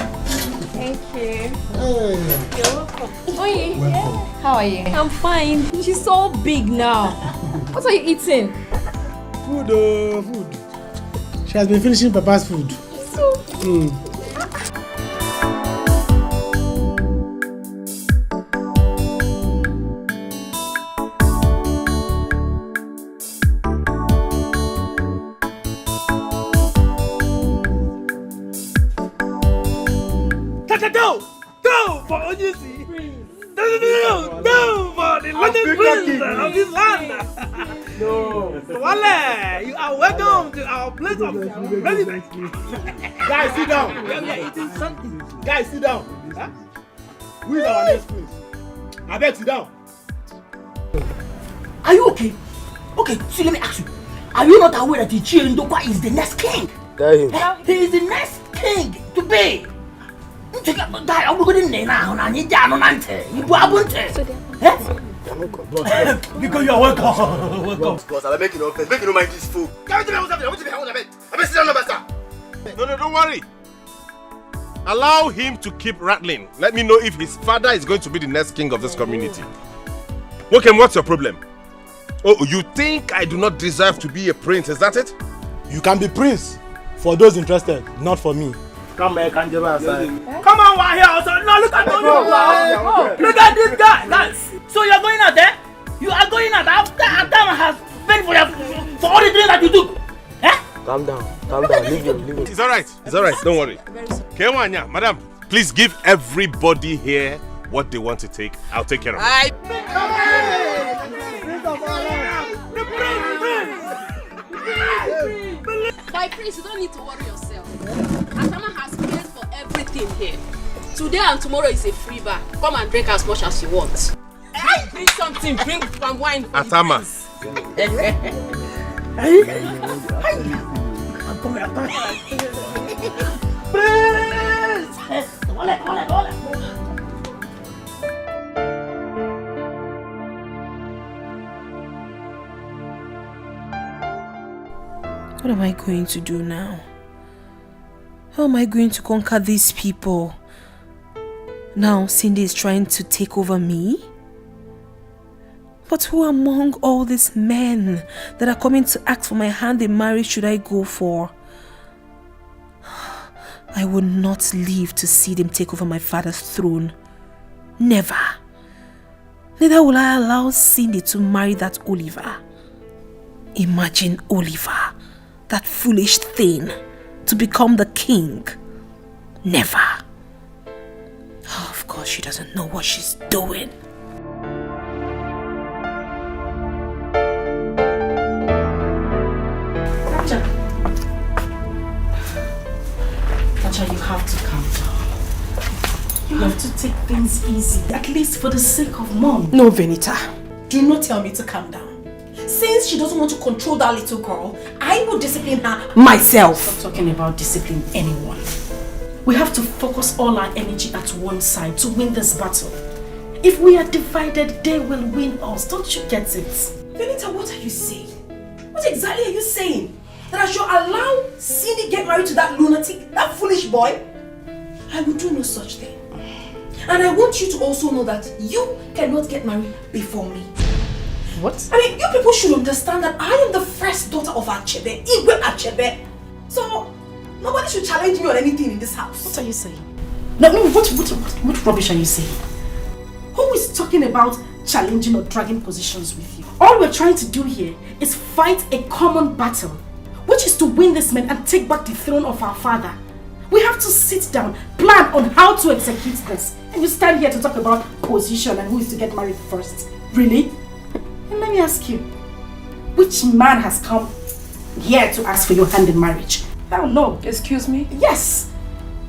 Thank you. Hey. You're welcome. Oye, Welcome. how are you? I'm fine. She's so big now. What are you eating? Food, food. She has been finishing Papa's food. So. Go for Onyisi. No for the London Prince of this land. No. Wale, you are welcome to our place of residence. Guys, sit down. We are eating something. Guys, sit down. Huh? Who is our next prince? I beg, sit down. Are you okay? Okay, so let me ask you. Are you not aware that Ichie Ndokwa is the next king? Tell him. He is the next king to be. Guy, I'm going to now. I need to because you are welcome. Welcome. Because I'll make you no offense. Make you no mind this fool. Come to me, I want to be home. I sit down, master. No, don't worry. Allow him to keep rattling. Let me know if his father is going to be the next king of this community. Okay, what's your problem? Oh, you think I do not deserve to be a prince, is that it? You can be prince for those interested, not for me. Come back and give us Come on, we're here also. No, look at you. Look at this guy. Guys. So you're going out there? You are going out after Adam has paid for all the things that you do. Eh? Calm down. Leave him. It's alright, don't worry. Okay, madam, please give everybody here what they want to take. I'll take care of it. By Prince, you don't need to worry yourself. Atama has paid for everything here. Today and tomorrow is a free bar. Come and drink as much as you want. Bring something, bring some wine. Atama. What am I going to do now? How am I going to conquer these people? Now Cindy is trying to take over me? But who among all these men that are coming to ask for my hand in marriage should I go for? I will not live to see them take over my father's throne. Never. Neither will I allow Cindy to marry that Oliver. Imagine Oliver, that foolish thing, to become the king. Never. Oh, of course she doesn't know what she's doing. Tacha, you have to calm down. You have to take things easy, at least for the sake of Mom. No, Venita. Do not tell me to calm down. Since she doesn't want to control that little girl, I will discipline her myself. Stop talking about discipline anyone. We have to focus all our energy at one side to win this battle. If we are divided, they will win us. Don't you get it? Venita, what are you saying? What exactly are you saying? That I should allow Cindy get married to that lunatic, that foolish boy? I will do no such thing. And I want you to also know that you cannot get married before me. What? I mean, you people should understand that I am the first daughter of Achebe, Igwe Achebe. So, nobody should challenge me on anything in this house. What are you saying? No, what rubbish are you saying? Who is talking about challenging or dragging positions with you? All we're trying to do here is fight a common battle, which is to win this man and take back the throne of our father. We have to sit down, plan on how to execute this. And you stand here to talk about position and who is to get married first. Really? And let me ask you, which man has come here to ask for your hand in marriage? Oh no. Excuse me? Yes.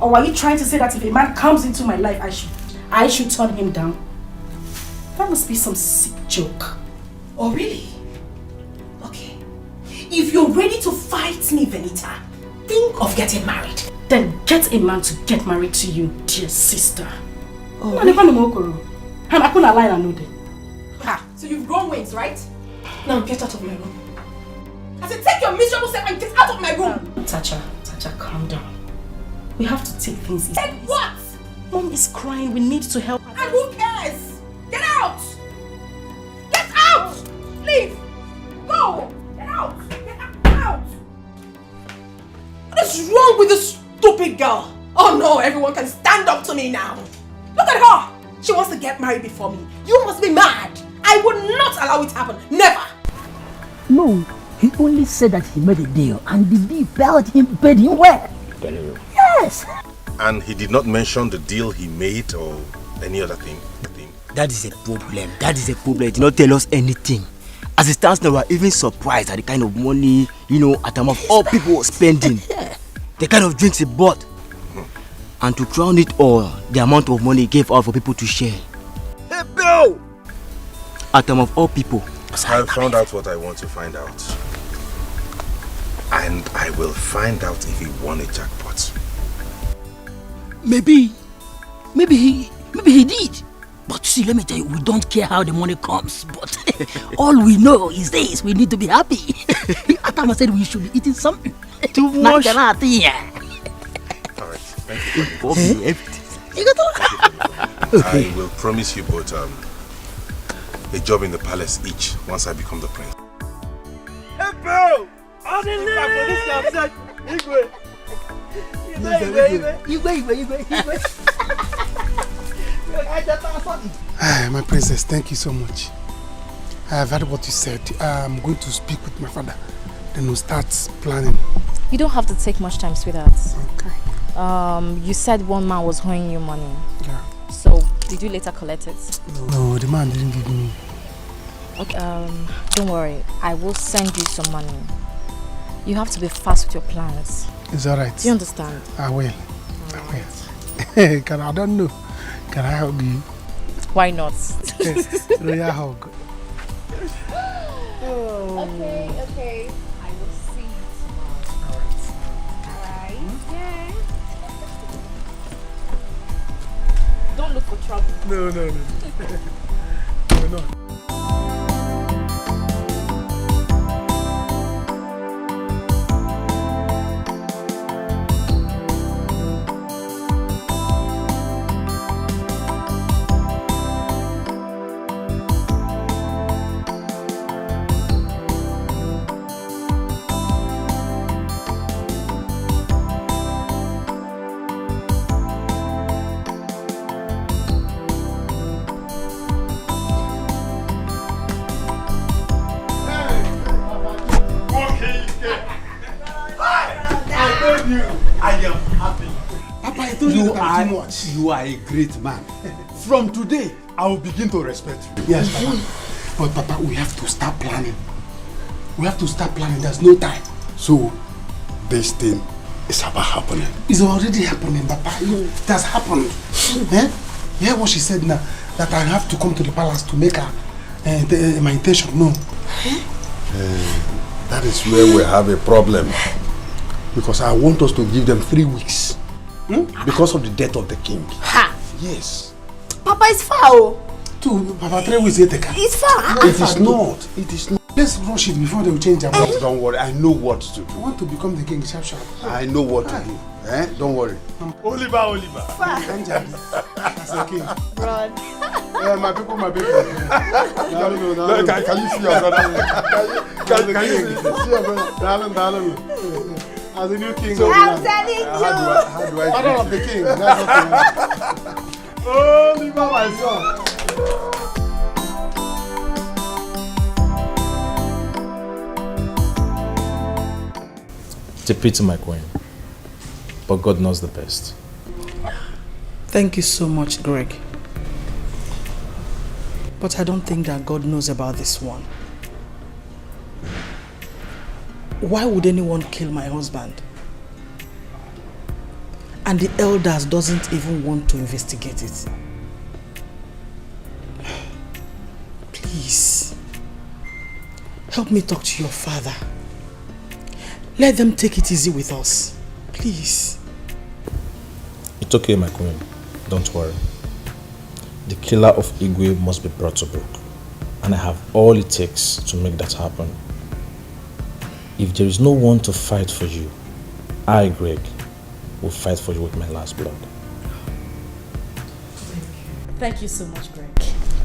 Or are you trying to say that if a man comes into my life, I should turn him down? That must be some sick joke. Oh really? Okay. If you're ready to fight me, Venita, think of getting married. Then get a man to get married to you, dear sister. Oh, really? so you've grown wings, right? Now get out of my room. I said, take your miserable self and get out of my room. Tacha, calm down. We have to take things easy. Take what? Mom is crying. We need to help her. And who cares? Get out! Get out! Leave! Go! Get out! Get out! What is wrong with this stupid girl? Oh no, everyone can stand up to me now. Look at her! She wants to get married before me. You must be mad. I would not allow it to happen. Never! No, he only said that he made a deal and the deal paid him well. Yes! And he did not mention the deal he made or any other thing. That is a problem. That is a problem. He did not tell us anything. As it stands now, we are even surprised at the kind of money, at time of all people spending. The kind of drinks he bought. And to crown it all, the amount of money he gave out for people to share. Hey, bro! At time of all people. I found out what I want to find out. And I will find out if he won a jackpot. Maybe he did. But see, let me tell you, we don't care how the money comes. But all we know is this: we need to be happy. Atama said we should be eating something. Too much. Alright, thank you. I will promise you both a job in the palace each once I become the prince. Hey, bro! My princess, thank you so much. I have heard what you said. I'm going to speak with my father. Then we'll start planning. You don't have to take much time, sweetheart. Okay. You said one man was owing you money. Yeah. So, did you later collect it? No, the man didn't give me. Okay. Don't worry. I will send you some money. You have to be fast with your plans. It's alright. Do you understand? I will. I don't know. Can I hug you? Why not? Royal hug. Okay. I will see you tomorrow. Alright. Yeah. Don't look for trouble. No. No. You are a great man. From today, I will begin to respect you. Yes, Papa. But Papa, we have to start planning. There's no time. So, this thing is about happening. It's already happening, Papa. It has happened. Hear what she said now? That I have to come to the palace to make her my intention. No. That is where we have a problem. Because I want us to give them 3 weeks. Because of the death of the king. Ha! Yes. Papa is far. Papa, 3 weeks later. It's far. It is not. It is not. Let's rush it before they will change their mind. Don't worry, I know what to do. I want to become the king sharp. I know what to do. Don't worry. Oliver. That's a king. Run. My people. Can you see your brother? Can you see your brother? Darling. As a new king. So, I'm telling you. How do I Father of the king. That's what Oliver, my son. It's a pity, my queen. But God knows the best. Thank you so much, Greg. But I don't think that God knows about this one. Why would anyone kill my husband? And the elders doesn't even want to investigate it. Please, help me talk to your father. Let them take it easy with us. Please. It's okay, my queen. Don't worry. The killer of Igwe must be brought to book. And I have all it takes to make that happen. If there is no one to fight for you, I, Greg, will fight for you with my last blood. Thank you so much, Greg.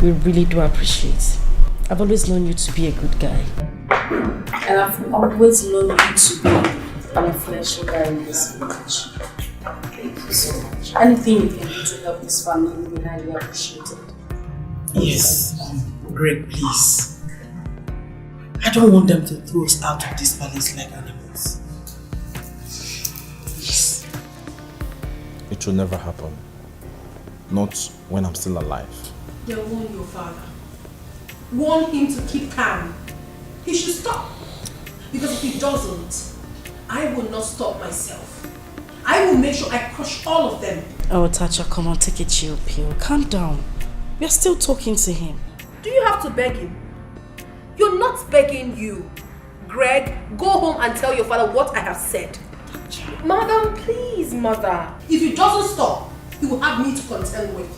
We really do appreciate. I've always known you to be a good guy. And I've always known you to be an influential guy in this village. Thank you so much. Anything you can do to help this family will be highly appreciated. Yes, Greg, please. I don't want them to throw us out of this palace like animals. Please. It will never happen. Not when I'm still alive. Then warn your father. Warn him to keep calm. He should stop. Because if he doesn't, I will not stop myself. I will make sure I crush all of them. Oh, Tacha, come on, take a chill pill. Calm down. We are still talking to him. Do you have to beg him? You're not begging you. Greg, go home and tell your father what I have said. Madam, please, mother. If he doesn't stop, he will have me to contend with.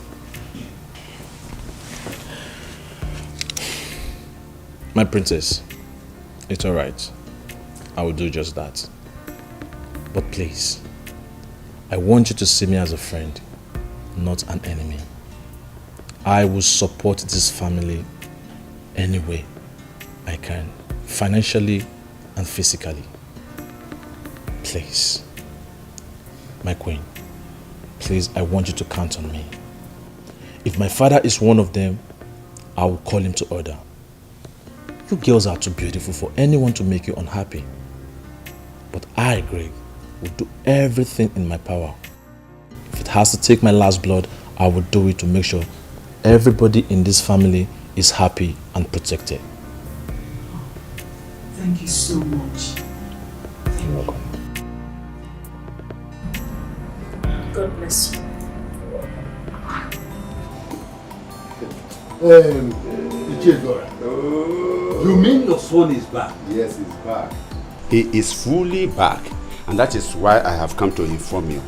My princess, it's alright. I will do just that. But please, I want you to see me as a friend, not an enemy. I will support this family any way I can, financially and physically. Please, my queen, please, I want you to count on me. If my father is one of them, I will call him to order. You girls are too beautiful for anyone to make you unhappy. But I, Greg, will do everything in my power. If it has to take my last blood, I will do it to make sure everybody in this family is happy and protected. Thank you so much. You're welcome. God bless you. You mean your son is back? Yes, he's back. He is fully back. And that is why I have come to inform you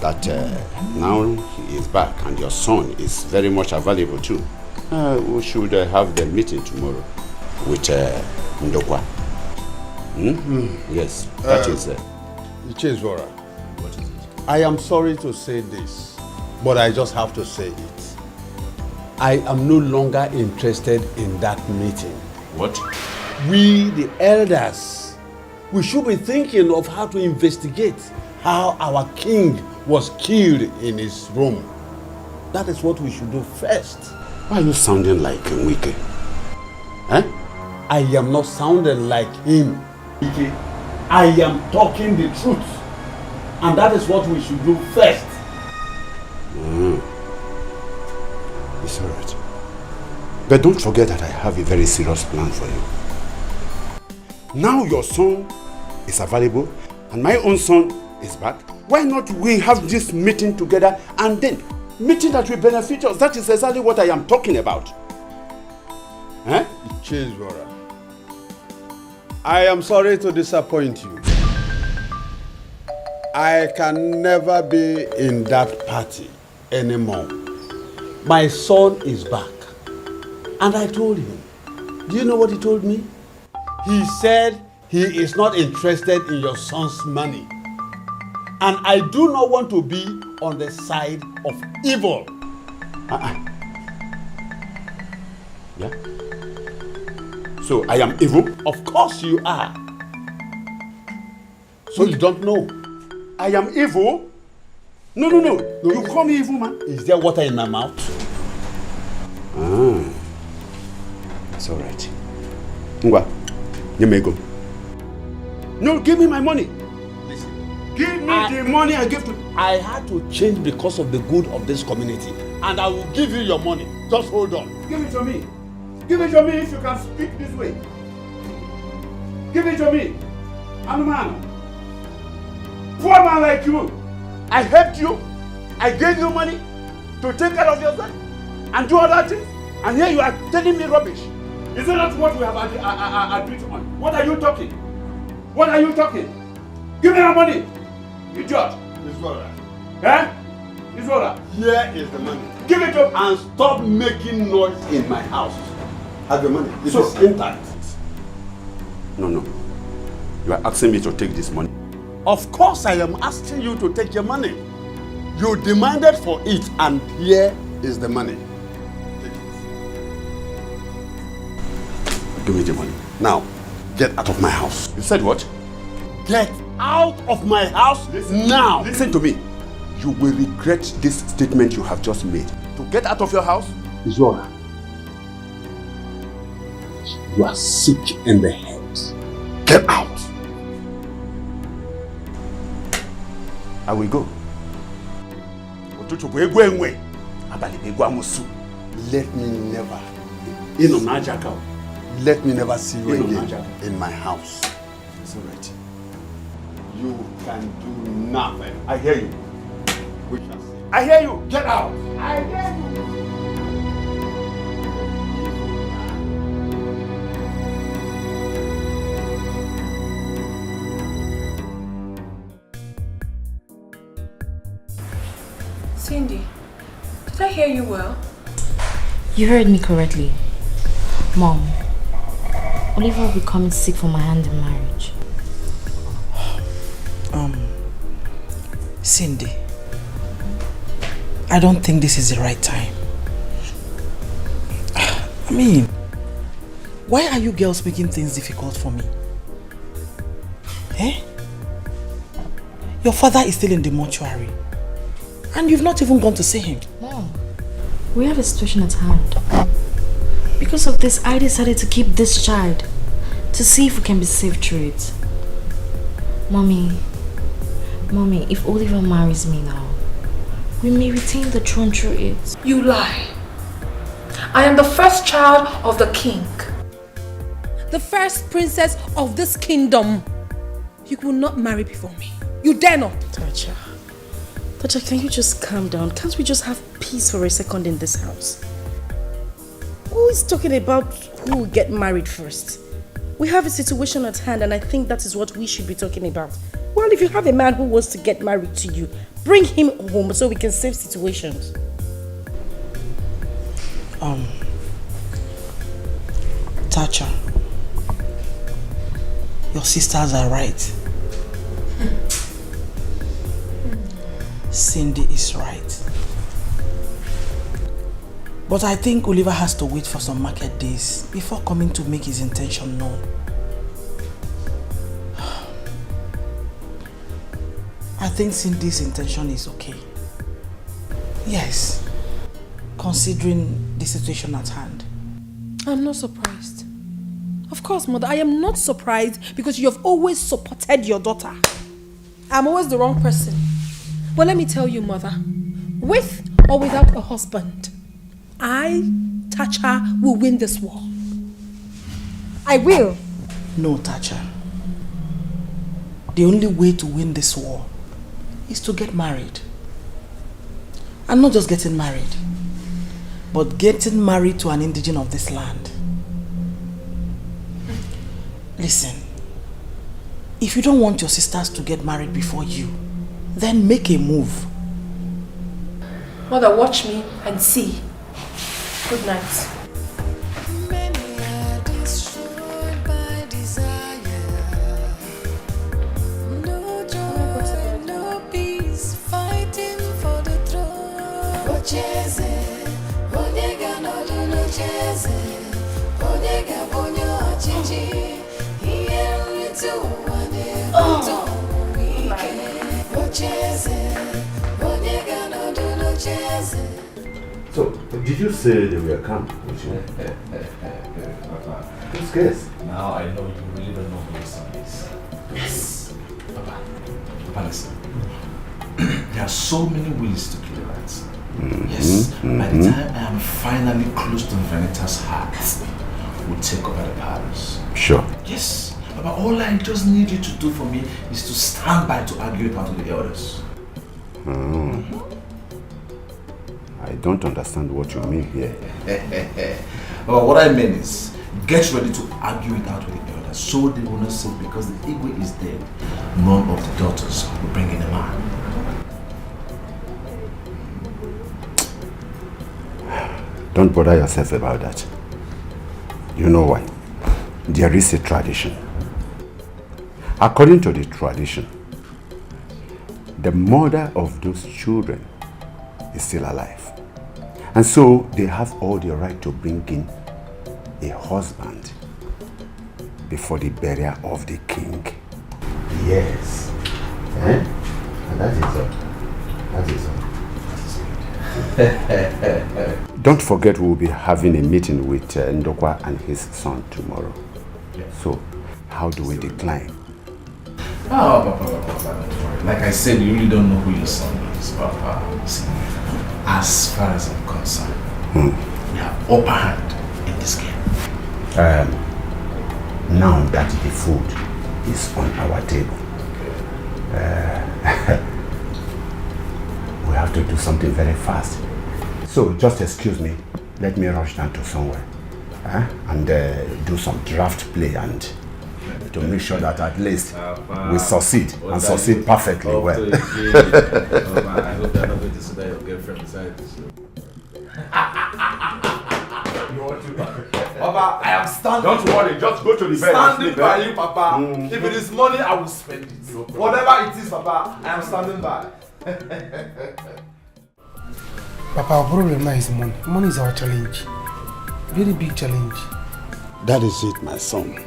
that now he is back and your son is very much available too. We should have the meeting tomorrow with Ndokwa. Yes, that is it. Ichezora, what is it? I am sorry to say this, but I just have to say it. I am no longer interested in that meeting. What? We, the elders, we should be thinking of how to investigate how our king was killed in his room. That is what we should do first. Why are you sounding like Wike? Eh? I am not sounding like him. I am talking the truth. And that is what we should do first. It's alright. But don't forget that I have a very serious plan for you. Now your son is available and my own son is back. Why not we have this meeting together and then meeting that will benefit us? That is exactly what I am talking about. Eh? Chizwara, I am sorry to disappoint you. I can never be in that party anymore. My son is back. And I told him. Do you know what he told me? He said he is not interested in your son's money. And I do not want to be on the side of evil. Yeah? So I am evil? Of course you are. So you don't know? I am evil? No. You call me evil, man. Is there water in my mouth? It's alright. Ngwa, you may go. No, give me my money. Listen, give me the money I give to you. I had to change because of the good of this community. And I will give you your money. Just hold on. Give it to me. Give it to me if you can speak this way. Give it to me. I'm a man. Poor man like you. I helped you. I gave you money to take care of yourself and do other things. And here you are telling me rubbish. Is that not what we have agreed on? What are you talking? What are you talking? Give me your money. Idiot. It's alright. Eh? It's alright. Here is the money. Give it to me. And stop making noise in my house. have your money. It is intact. No. You are asking me to take this money. Of course I am asking you to take your money. You demanded for it and here is the money. Take it. Give me the money. Now, get out of my house. You said what? Get out of my house now. Listen to me. You will regret this statement you have just made. To get out of your house is your right. You are sick in the head. Get out. I will go. Let me never, let me never see you again in my house. It's all right. You can do nothing. I hear you. We shall see. I hear you. Get out. I hear you. Cindy, did I hear you well? You heard me correctly. Mom, Oliver will be coming sick for my hand in marriage. Cindy, I don't think this is the right time. I mean, why are you girls making things difficult for me? Eh? Your father is still in the mortuary. And you've not even gone to see him. Mom, we have a situation at hand. Because of this, I decided to keep this child to see if we can be saved through it. Mommy, if Oliver marries me now, we may retain the throne through it. You lie. I am the first child of the king. The first princess of this kingdom. You will not marry before me. You dare not. Tacha, can you just calm down? Can't we just have peace for a second in this house? Who is talking about who will get married first? We have a situation at hand and I think that is what we should be talking about. Well, if you have a man who wants to get married to you, bring him home so we can save situations. Tacha, your sisters are right. Cindy is right. But I think Oliver has to wait for some market days before coming to make his intention known. I think Cindy's intention is okay. Yes, considering the situation at hand. I'm not surprised. Of course, Mother, I am not surprised because you have always supported your daughter. I'm always the wrong person. But let me tell you, Mother, with or without a husband, I, Tacha, will win this war. I will. No, Tacha. The only way to win this war is to get married. And not just getting married, but getting married to an indigene of this land. Listen, if you don't want your sisters to get married before you, then make a move. Mother, watch me and see. Good night. So, did you say they were come with you? Who's guess? Now I know you really don't know who your son is. Yes. Papa, listen. There are so many ways to kill a rat. Yes. By the time I am finally close to Venita's heart, we'll take over the palace. Sure. Yes. Papa, all I just need you to do for me is to stand by to argue it out with the elders. I don't understand what you mean here. Well, what I mean is, get ready to argue it out with the elders so they will not say because the Igwe is dead, none of the daughters will bring in a man. Don't bother yourself about that. You know why? There is a tradition. According to the tradition, the mother of those children is still alive. And so they have all the right to bring in a husband before the burial of the king. Yes. And that is all. That is all. Don't forget we'll be having a meeting with Ndokwa and his son tomorrow. So, how do we decline? Oh, Papa, like I said, you really don't know who your son is, Papa. See, as far as I'm concerned, we have upper hand in this game. Now that the food is on our table, we have to do something very fast. So just excuse me, let me rush down to somewhere and do some draft play and to make sure that at least we succeed and succeed perfectly well. I hope you're not going to sit down your girlfriend beside this. You want to? Papa, I am standing. Don't worry, just go to the bed. Standing by you, Papa. If it is money, I will spend it. Whatever it is, Papa, I am standing by. Papa, our problem now is money. Money is our challenge. Very big challenge. That is it, my son.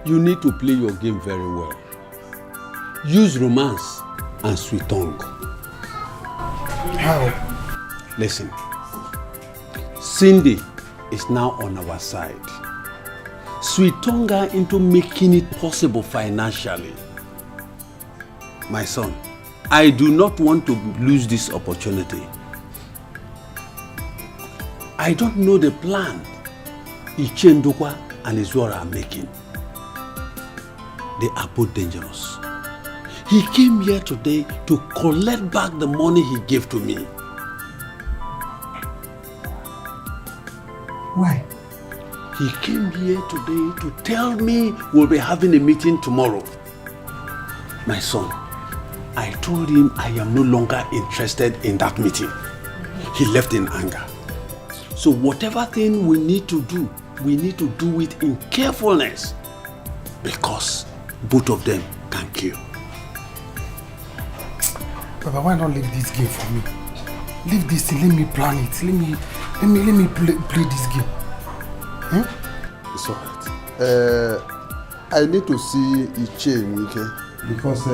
You need to play your game very well. Use romance and sweet tongue. How? Listen. Cindy is now on our side. Sweet tongue her into making it possible financially. My son, I do not want to lose this opportunity. I don't know the plan Ichendokwa and Izora are making. They are both dangerous. He came here today to collect back the money he gave to me. Why? He came here today to tell me we'll be having a meeting tomorrow. My son, I told him I am no longer interested in that meeting. He left in anger. So whatever thing we need to do it in carefulness. Because both of them can kill. Papa, why not leave this game for me? Leave this thing, let me plan it. Let me play this game. It's alright. I need to see Iche Wike. Because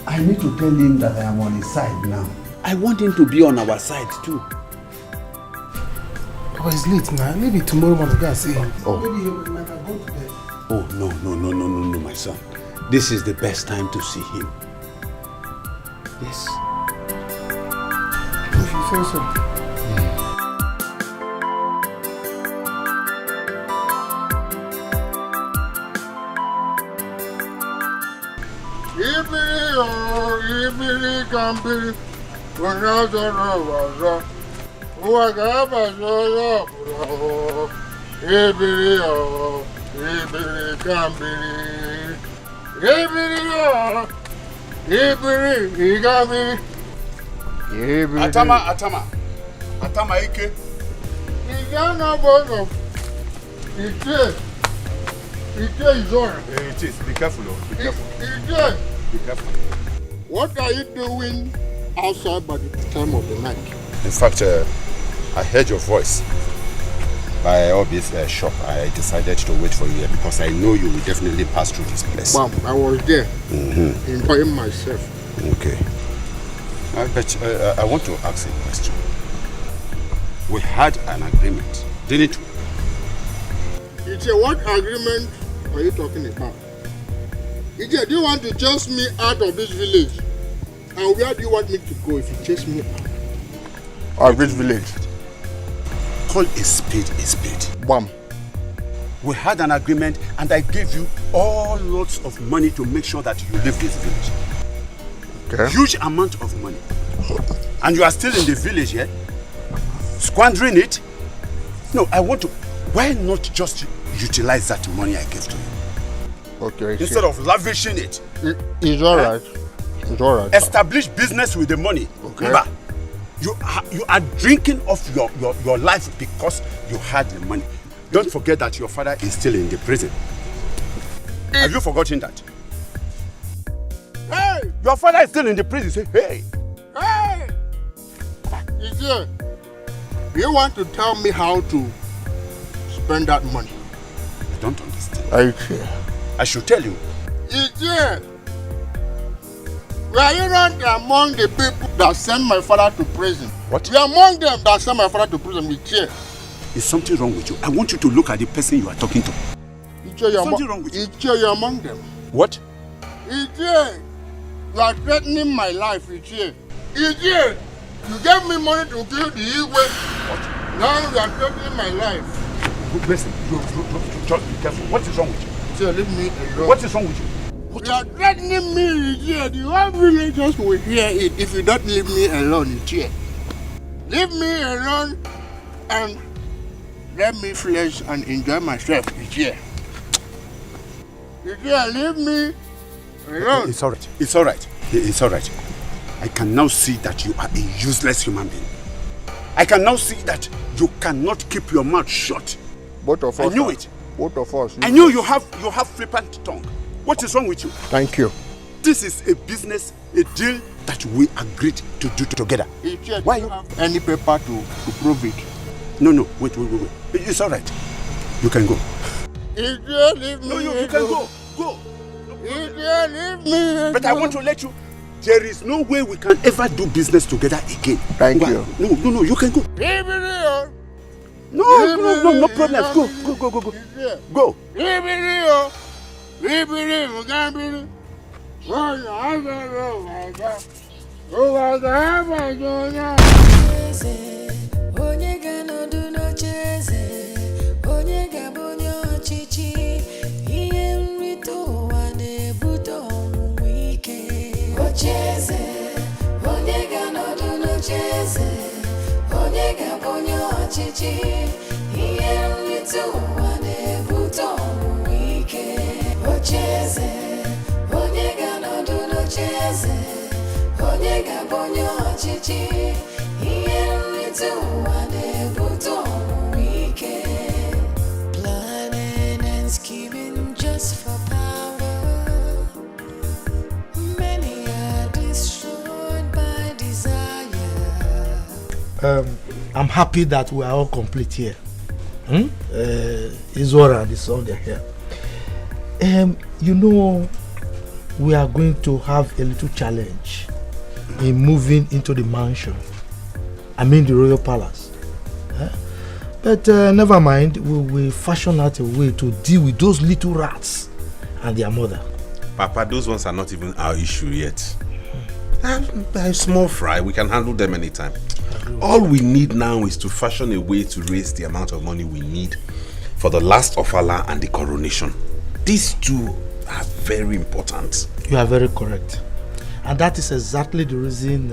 I need to tell him that I am on his side now. I want him to be on our side too. Papa, it's late now. Maybe tomorrow when I go and see him. Oh. Maybe he might have gone to bed. Oh, no, my son. This is the best time to see him. Yes. If you say so. Ibiri kambiri, wazara, wagaba zara, ibiri kambiri, ibiri kambiri. Atama Ike. Igana bono, Ike Izora. It is. Be careful, be careful. Ike. Be careful. What are you doing outside by the time of the night? In fact, I heard your voice by Obi's shop. I decided to wait for you here because I know you will definitely pass through this place. Mom, I was there, enjoying myself. Okay. But I want to ask a question. We had an agreement, didn't we? Ije, what agreement are you talking about? Ije, do you want to chase me out of this village? And where do you want me to go if you chase me out of this village? Call a spade a spade. Bam. We had an agreement and I gave you all lots of money to make sure that you leave this village. Okay. Huge amount of money. And you are still in the village here? Squandering it? No, I want to... Why not just utilize that money I gave to you? Okay. Instead of lavishing it. It's alright. It's alright. Establish business with the money. Okay. Remember, You are drinking off your life because you had the money. Don't forget that your father is still in the prison. Have you forgotten that? Hey! Your father is still in the prison. Say, hey! Hey! Ije, you want to tell me how to spend that money? I don't understand. Are you sure? I should tell you. Ije, were you not among the people that sent my father to prison? What? You are among them that sent my father to prison, Ije. Is something wrong with you? I want you to look at the person you are talking to. Ije, you are something wrong with you. Ije, you are among them. What? Ije, you are threatening my life, Ije. Ije, you gave me money to kill the Igwe. Now you are threatening my life. Listen, just be careful. What is wrong with you? Ije, leave me alone. What is wrong with you? You are threatening me, Ije. The whole villagers will hear it if you don't leave me alone, Ije. Leave me alone and let me flex and enjoy myself, Ije. Ije, leave me alone. It's alright. It's alright. It's alright. I can now see that you are a useless human being. I can now see that you cannot keep your mouth shut. Both of us. I knew it. Both of us. I knew you have flippant tongue. What is wrong with you? Thank you. This is a business, a deal that we agreed to do together. Why you have any paper to prove it? No. Wait. It's alright. You can go. Ije, leave me. No, you can go. Go. Ije, leave me. But I want to let you. There is no way we can ever do business together again. Thank you. No, you can go. Leave me. No problem. Go. Go. Leave me. Leave me. You can't be. Onye ga-anọdụ n'ocheeze, onye ga-abụ onye ọchịchị, ihe nrite ụwa na-ebute ọnwụnwa ike. Ocheeze, onye ga-anọdụ n'ocheeze, onye ga-abụ onye ọchịchị, ihe nrite ụwa na-ebute ọnwụnwa ike. Ocheeze, onye ga-anọdụ n'ocheeze, onye ga-abụ onye ọchịchị, ihe nrite ụwa na-ebute ọnwụnwa ike. Planning and scheming just for power, many are destroyed by desire. I'm happy that we are all complete here. Izora and the son, they're here. You know, we are going to have a little challenge in moving into the mansion. I mean the royal palace. But never mind, we will fashion out a way to deal with those little rats and their mother. Papa, those ones are not even our issue yet. They're small fry, we can handle them anytime. All we need now is to fashion a way to raise the amount of money we need for the last ofala and the coronation. These two are very important. You are very correct. And that is exactly the reason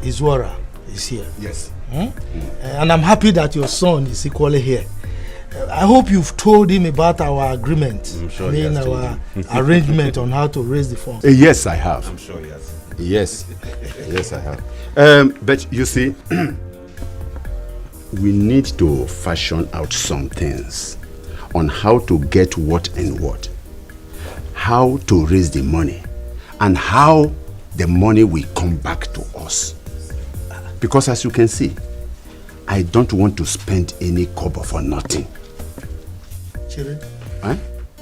Izwara is here. Yes. And I'm happy that your son is equally here. I hope you've told him about our agreement. I'm sure he has told our him. arrangement on how to raise the funds. Yes, I have. I'm sure he has. Yes, I have. But you see, we need to fashion out some things on how to get what and what, how to raise the money, and how the money will come back to us. Because as you can see, I don't want to spend any kobo for nothing. Chiri?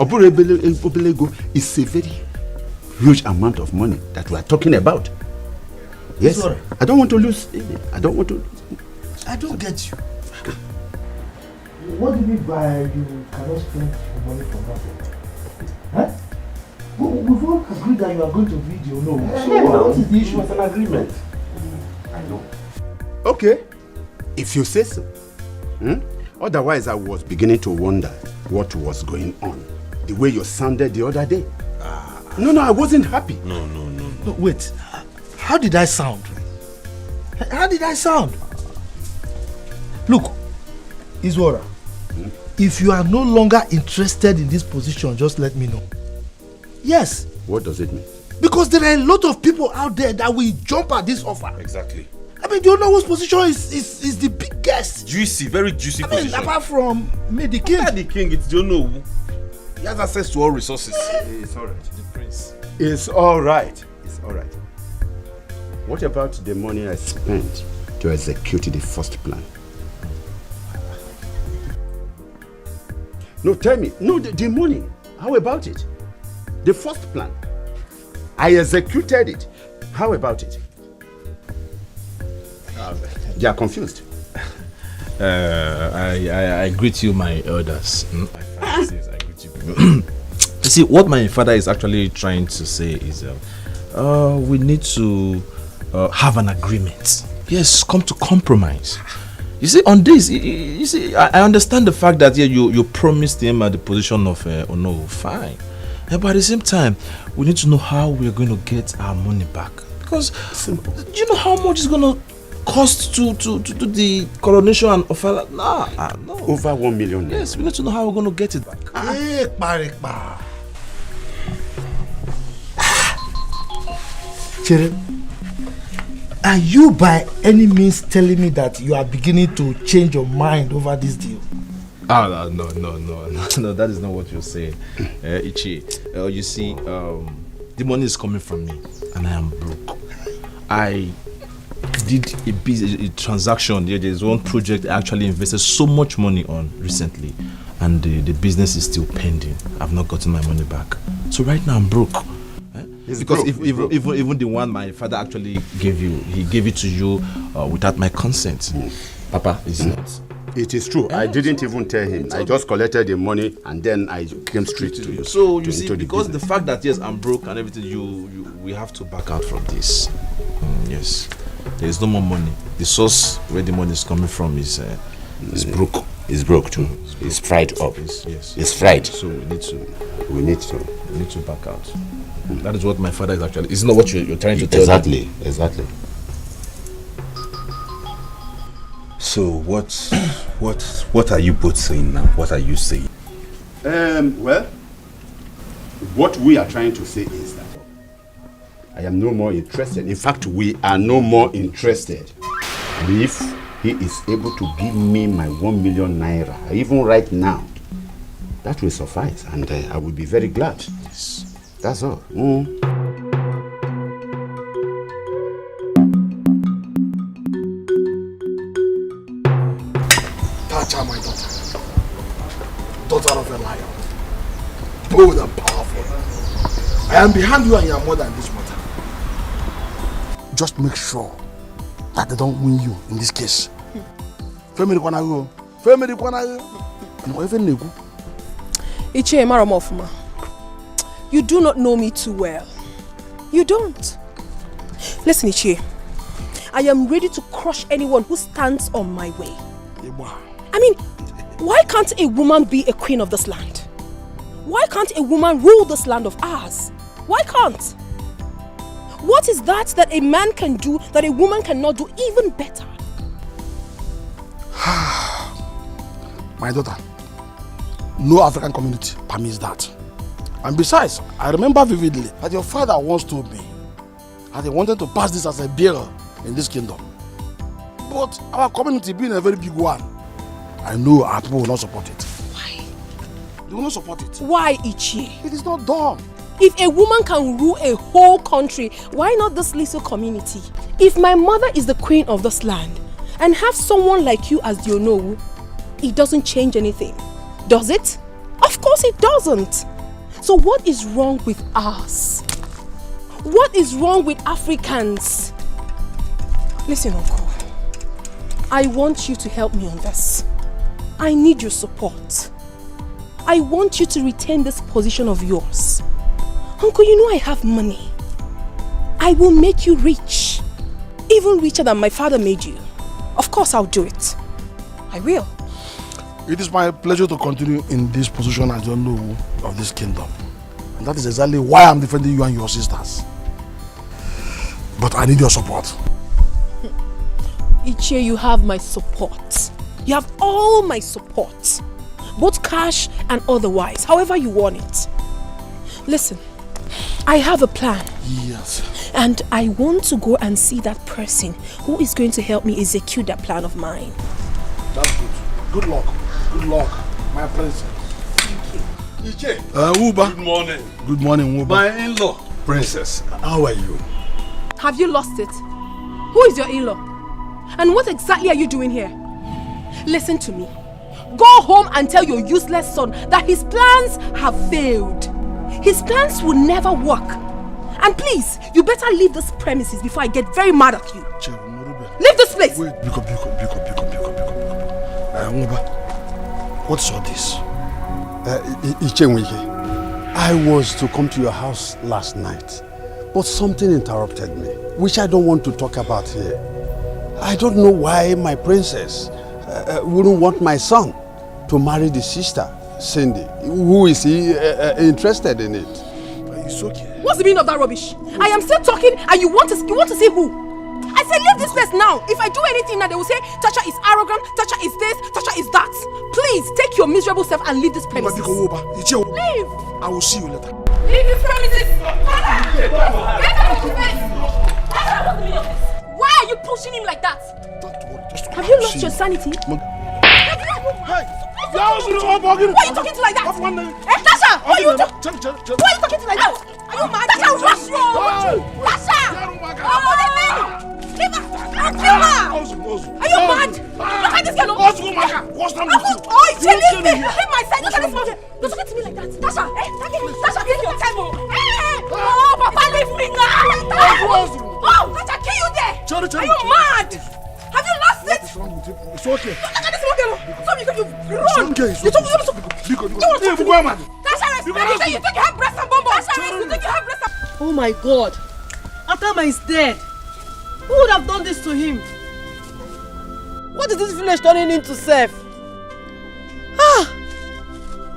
Obelego is a very huge amount of money that we are talking about. Yes, Sorry. I don't want to lose. I don't get you. What do you mean by you cannot spend money for nothing? We've all agreed that you are going to video, no? So what is the issue? It was an agreement. I know. Okay, if you say so. Otherwise, I was beginning to wonder what was going on. The way you sounded the other day. No, I wasn't happy. No. No, wait. How did I sound? How did I sound? Look, Izwara, if you are no longer interested in this position, just let me know. Yes. What does it mean? Because there are a lot of people out there that will jump at this offer. Exactly. I mean, the Onowo's position is the biggest. Juicy, very juicy position. Apart from me, the king. The king, it's the Onowu. He has access to all resources. It's alright. The prince. It's alright. It's alright. What about the money I spent to execute the first plan? No, tell me. No, the money. How about it? The first plan. I executed it. How about it? They are confused. I greet you, my elders. I greet you. You see, what my father is actually trying to say is we need to have an agreement. Yes, come to compromise. You see, on this, you see, I understand the fact that you promised him the position of Ono, fine. But at the same time, we need to know how we're going to get our money back. Because, do you know how much it's going to cost to do the coronation and Ofala? No. Over 1 million. Yes, we need to know how we're going to get it back. Hey, Parikpa. Chere, are you by any means telling me that you are beginning to change your mind over this deal? No, that is not what you're saying. Ichi, you see, the money is coming from me and I am broke. I did a transaction. There's one project I actually invested so much money on recently and the business is still pending. I've not gotten my money back. So right now I'm broke. Because even the one my father actually gave you, he gave it to you without my consent. Papa, it's not. It is true. I didn't even tell him. I just collected the money and then I came straight to you. So you see, because the fact that yes, I'm broke and everything, we have to back out from this. Yes, there is no more money. The source where the money is coming from is broke. It's broke too. It's fried up. Yes. It's fried. So we need to back out. That is what my father is actually. It's not what you're trying to tell me. Exactly. So what are you both saying now? What are you saying? Well, what we are trying to say is that I am no more interested. In fact, we are no more interested. If he is able to give me my 1 million naira, even right now, that will suffice, and I will be very glad. Yes. That's all. Tacha, my daughter. Daughter of a lion. Bold and powerful. I am behind you and your mother in this matter. Just make sure that they don't win you in this case. Family Kwanago. Ichie Maramofuma. You do not know me too well. You don't. Listen, Ichie. I am ready to crush anyone who stands on my way. I mean, why can't a woman be a queen of this land? Why can't a woman rule this land of ours? Why can't? What is that a man can do that a woman cannot do even better? My daughter, no African community permits that. And besides, I remember vividly that your father once told me that he wanted to pass this as a bill in this kingdom. But our community being a very big one, I know our people will not support it. Why? They will not support it. Why, Ichie? It is not dumb. If a woman can rule a whole country, why not this little community? If my mother is the queen of this land and have someone like you as the Onowu, it doesn't change anything, does it? Of course it doesn't. So what is wrong with us? What is wrong with Africans? Listen, Uncle. I want you to help me on this. I need your support. I want you to retain this position of yours. Uncle, you know I have money. I will make you rich. Even richer than my father made you. Of course I'll do it. I will. It is my pleasure to continue in this position as the Onowu of this kingdom. And that is exactly why I'm defending you and your sisters. But I need your support. Ichie, you have my support. You have all my support. Both cash and otherwise, however you want it. Listen, I have a plan. Yes. And I want to go and see that person who is going to help me execute that plan of mine. That's good. Good luck. Good luck, my princess. Thank you. Uba. Good morning. Good morning, Uba. My in-law. Princess, how are you? Have you lost it? Who is your in-law? And what exactly are you doing here? Listen to me. Go home and tell your useless son that his plans have failed. His plans will never work. And please, you better leave this premises before I get very mad at you. Leave this place! Wait, Biko. Uba, what's all this? I was to come to your house last night, but something interrupted me, which I don't want to talk about here. I don't know why my princess wouldn't want my son to marry the sister, Cindy. Who is he interested in it? It's okay. What's the meaning of that rubbish? I am still talking and you want to see who? I said leave this place now. If I do anything now, they will say Tasha is arrogant, Tasha is this, Tasha is that. Please take your miserable self and leave this premises. Leave! I will see you later. Leave this premises! Get out of the place! Why are you pushing him like that? Have you lost your sanity? Why are you talking to like that? Tasha! Why are you talking to like that? Are you mad? Tasha, what's wrong? Tasha! Leave her! I'll kill her! Are you mad? Look at this girl! What's wrong, Maka? What's wrong with you? Oh, leave me! Leave my side! Look at this girl! Don't talk to me like that! Tasha! Tasha, take your time! Oh, Papa, leave me now! Oh, Tasha, kill you there! Are you mad? Have you lost it? It's okay. Look at this girl! Stop, you run! It's okay. You talk to me! Tasha, respect! You think you have breast and bomb! Tasha, you think you have breast and... Oh my God! Atama is dead. Who would have done this to him? What is this village turning into, Seth?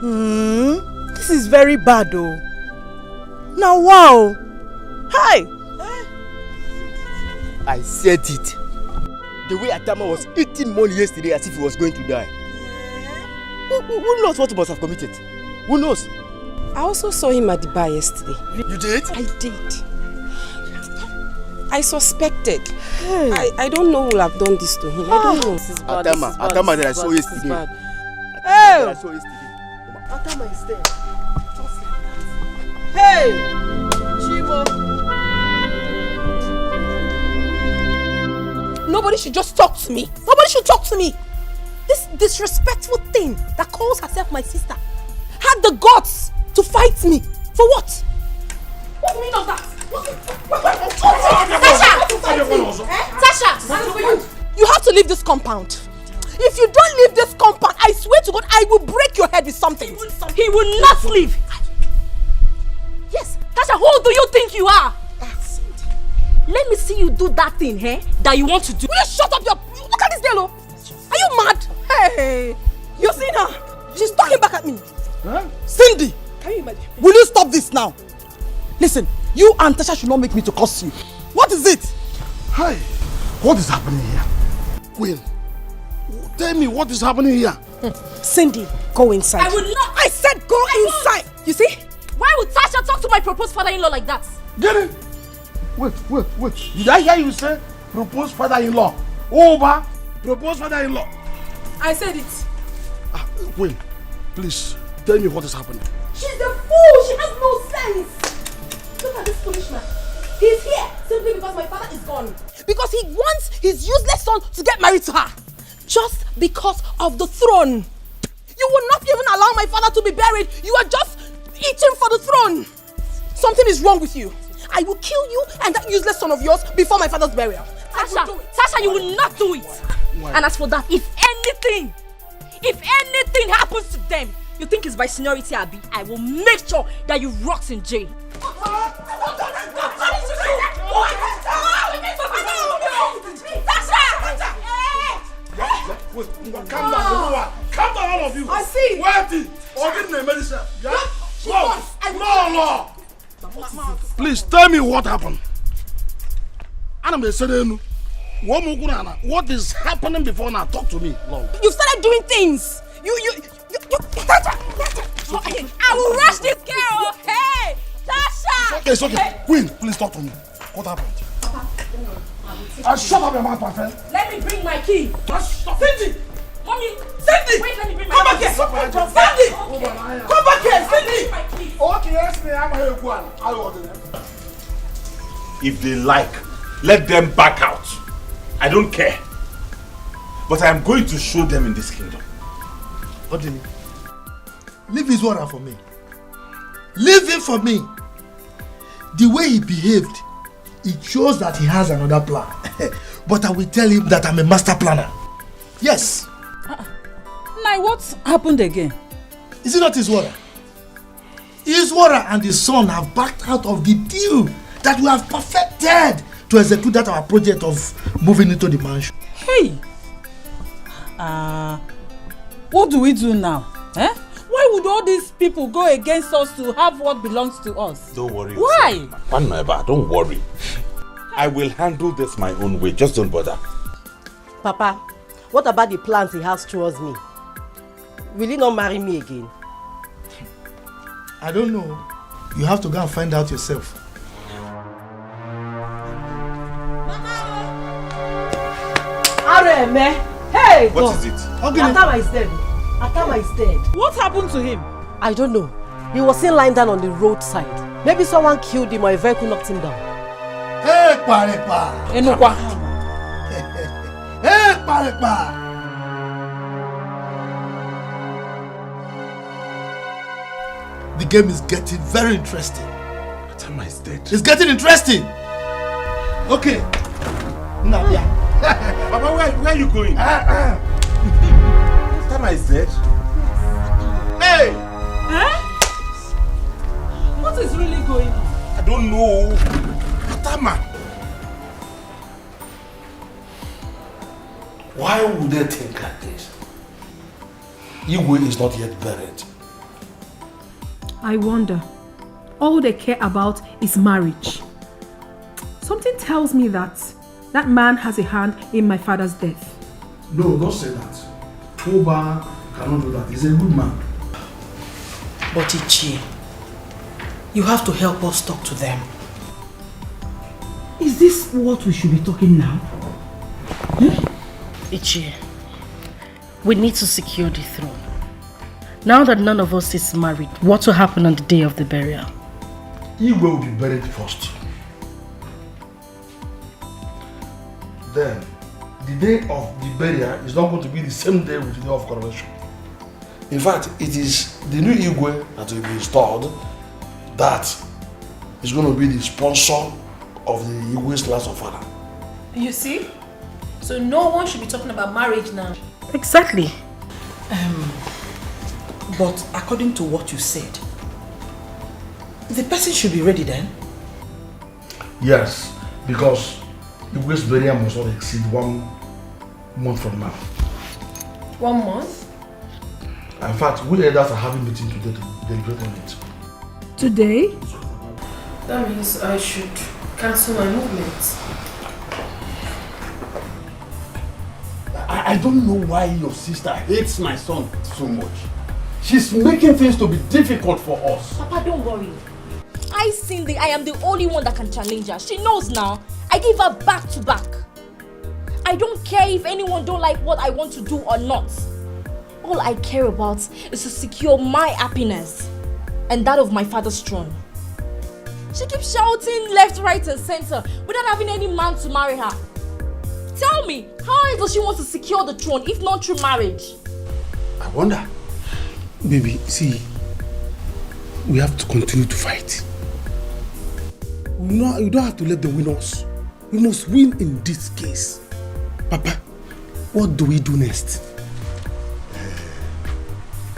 This is very bad, though. Now, wow. Hi. I said it. The way Atama was eating money yesterday as if he was going to die. Who knows what he must have committed? Who knows? I also saw him at the bar yesterday. You did? I did. I suspected. I don't know who will have done this to him. I don't know. Atama that I saw yesterday. Hey! I saw yesterday. Atama is there. Just like that. Hey! Chibo. Nobody should just talk to me. Nobody should talk to me. This disrespectful thing that calls herself my sister had the guts to fight me. For what? What's the meaning of that? Tasha! You have to leave this compound. If you don't leave this compound, I swear to God, I will break your head with something. He will not leave. Yes, Tasha, who do you think you are? Let me see you do that thing, that you want to do. Will you shut up your... Look at this girl, Are you mad? Hey, you seen her? She's talking back at me. Huh? Cindy! Can you imagine? Will you stop this now? Listen, you and Tasha should not make me to curse you. What is it? Hi, what is happening here? Queen, tell me what is happening here. Cindy, go inside. I will not. I said go inside. You see? Why would Tasha talk to my proposed father-in-law like that? Get it? Wait. Did I hear you say proposed father-in-law? Over proposed father-in-law. I said it. Queen, please tell me what is happening. She's a fool. She has no sense. Look at this foolish man. He's here simply because my father is gone. Because he wants his useless son to get married to her. Just because of the throne. You will not even allow my father to be buried. You are just itching for the throne. Something is wrong with you. I will kill you and that useless son of yours before my father's burial. Tasha, you will not do it. Why? And as for that, if anything happens to them, you think it's by seniority, Abby, I will make sure that you rot in jail. Calm down, calm down, all of you. I see. Wait, or give me medicine. No. Please tell me what happened. What is happening before now? Talk to me, Lord. You started doing things. I will rush this girl. Hey, Tasha. It's okay. Queen, please talk to me. What happened? Shut up your mouth, my friend. Let me bring my key. Cindy! Mommy, Cindy! Wait, let me bring my key. Come back here! Cindy! Come back here, Cindy! Okay, yes, I'm here. If they like, let them back out. I don't care. But I am going to show them in this kingdom. Odili, leave his water for me. Leave him for me. The way he behaved, it shows that he has another plan. But I will tell him that I'm a master planner. Yes. Now what happened again? Is it not his water? His water and his son have backed out of the deal that we have perfected to execute that our project of moving into the mansion. Hey! What do we do now? Eh? Why would all these people go against us to have what belongs to us? Don't worry. Why? Don't worry. I will handle this my own way. Just don't bother. Papa, what about the plans he has towards me? Will he not marry me again? I don't know. You have to go and find out yourself. Areme! Hey! What is it? Atama is dead. Atama is dead. What happened to him? I don't know. He was seen lying down on the roadside. Maybe someone killed him or a vehicle knocked him down. Hey, Parepa! Enokwa. Hey, Parepa! The game is getting very interesting. Atama is dead. It's getting interesting. Okay. Now, yeah. Papa, where are you going? Atama is dead. Hey! Huh? What is really going on? I don't know. Atama. Why would they think like this? Igwe is not yet buried. I wonder. All they care about is marriage. Something tells me that that man has a hand in my father's death. No, don't say that. Oba cannot do that. He's a good man. But Ichie, you have to help us talk to them. Is this what we should be talking now? Ichie, we need to secure the throne. Now that none of us is married, what will happen on the day of the burial? Igwe will be buried first. Then, the day of the burial is not going to be the same day with the day of coronation. In fact, it is the new Igwe that will be installed that is going to be the sponsor of the Igwe's last of father. You see? So no one should be talking about marriage now. Exactly. But according to what you said, the person should be ready then? Yes, because Igwe's burial must not exceed 1 month from now. 1 month? In fact, we elders are having a meeting today to deliberate on it. Today? That means I should cancel my movements. I don't know why your sister hates my son so much. She's making things to be difficult for us. Papa, don't worry. I Cindy, I am the only one that can challenge her. She knows now. I give her back to back. I don't care if anyone don't like what I want to do or not. All I care about is to secure my happiness and that of my father's throne. She keeps shouting left, right and center without having any man to marry her. Tell me, how does she want to secure the throne if not through marriage? I wonder. Baby, see, we have to continue to fight. No, you don't have to let them win us. We must win in this case. Papa, what do we do next?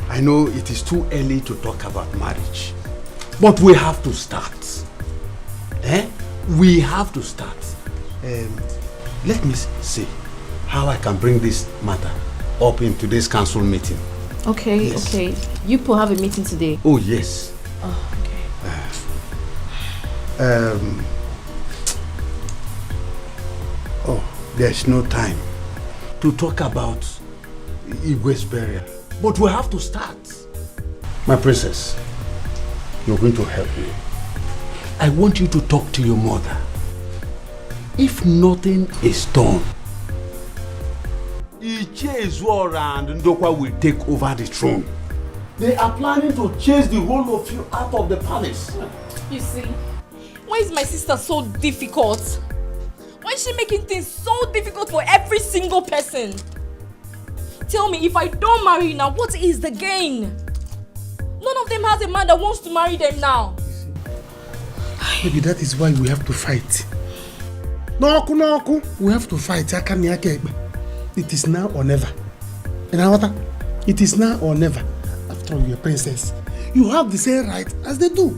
I know it is too early to talk about marriage, but we have to start. We have to start. Let me see how I can bring this matter up in today's council meeting. Okay, Yes. okay. You people have a meeting today. Oh, yes. Oh, okay. There's no time to talk about Igwe's burial, but we have to start. My princess, you're going to help me. I want you to talk to your mother. If nothing is done, Ichie Ezuora and Ndokwa will take over the throne. They are planning to chase the whole of you out of the palace. You see, why is my sister so difficult? Why is she making things so difficult for every single person? Tell me, if I don't marry you now, what is the gain? None of them has a man that wants to marry them now. Maybe that is why we have to fight. No, we have to fight. It is now or never. It is now or never. After all, you're a princess. You have the same right as they do.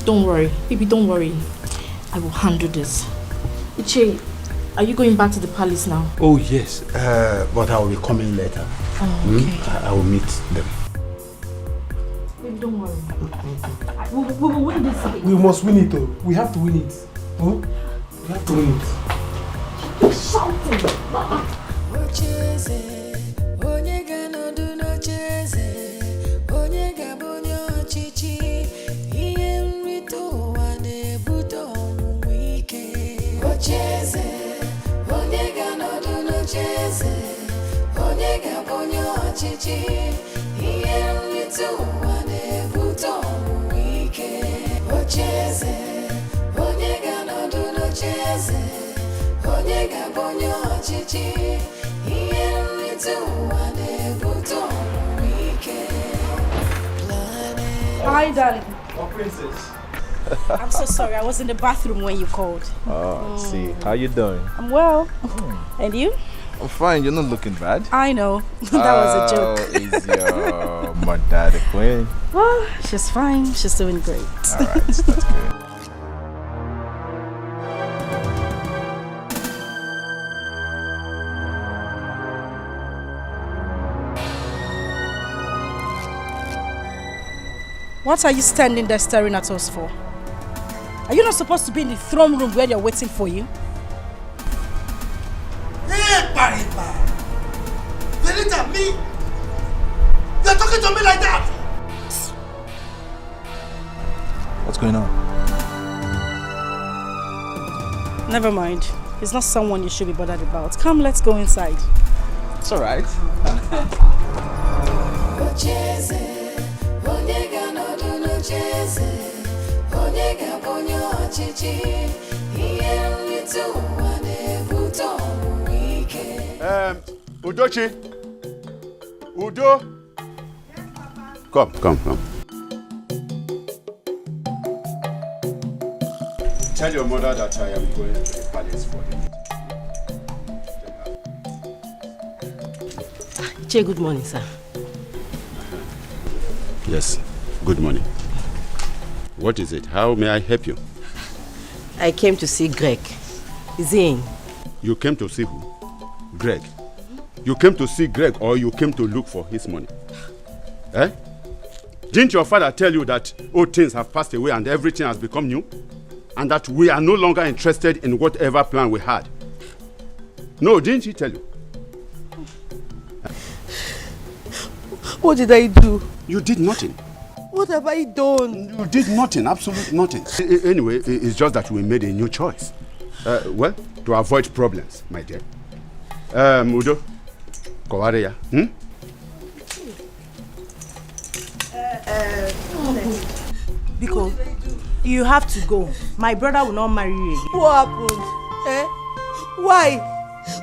Don't worry, baby, don't worry. I will handle this. Ichie, are you going back to the palace now? Oh yes, but I will be coming later. Oh, okay. I will meet them. Baby, don't worry. We will win this game. We must win it though. We have to win it. We have to win it. Keep shouting. Hi, darling. Oh, princess. I'm so sorry. I was in the bathroom when you called. Oh, see. How you doing? I'm well. And you? I'm fine. You're not looking bad. I know. That was a joke. Is your mother the queen? Well, she's fine. She's doing great. All right. That's good. What are you standing there staring at us for? Are you not supposed to be in the throne room where they're waiting for you? Hey, Paripa! Delita, me? You're talking to me like that? What's going on? Never mind. He's not someone you should be bothered about. Come, let's go inside. It's alright. Udochi. Udo. Come. Tell your mother that I am going to the palace for him. Che, good morning, sir. Yes, good morning. What is it? How may I help you? I came to see Greg. Is he in? You came to see who? Greg. You came to see Greg or you came to look for his money? Eh? Didn't your father tell you that old things have passed away and everything has become new? And that we are no longer interested in whatever plan we had? No, didn't he tell you? What did I do? You did nothing. What have I done? You did nothing, absolutely nothing. Anyway, it's just that we made a new choice. Well, to avoid problems, my dear. Udo, Kawareya. Because you have to go. My brother will not marry you again. What happened? Why?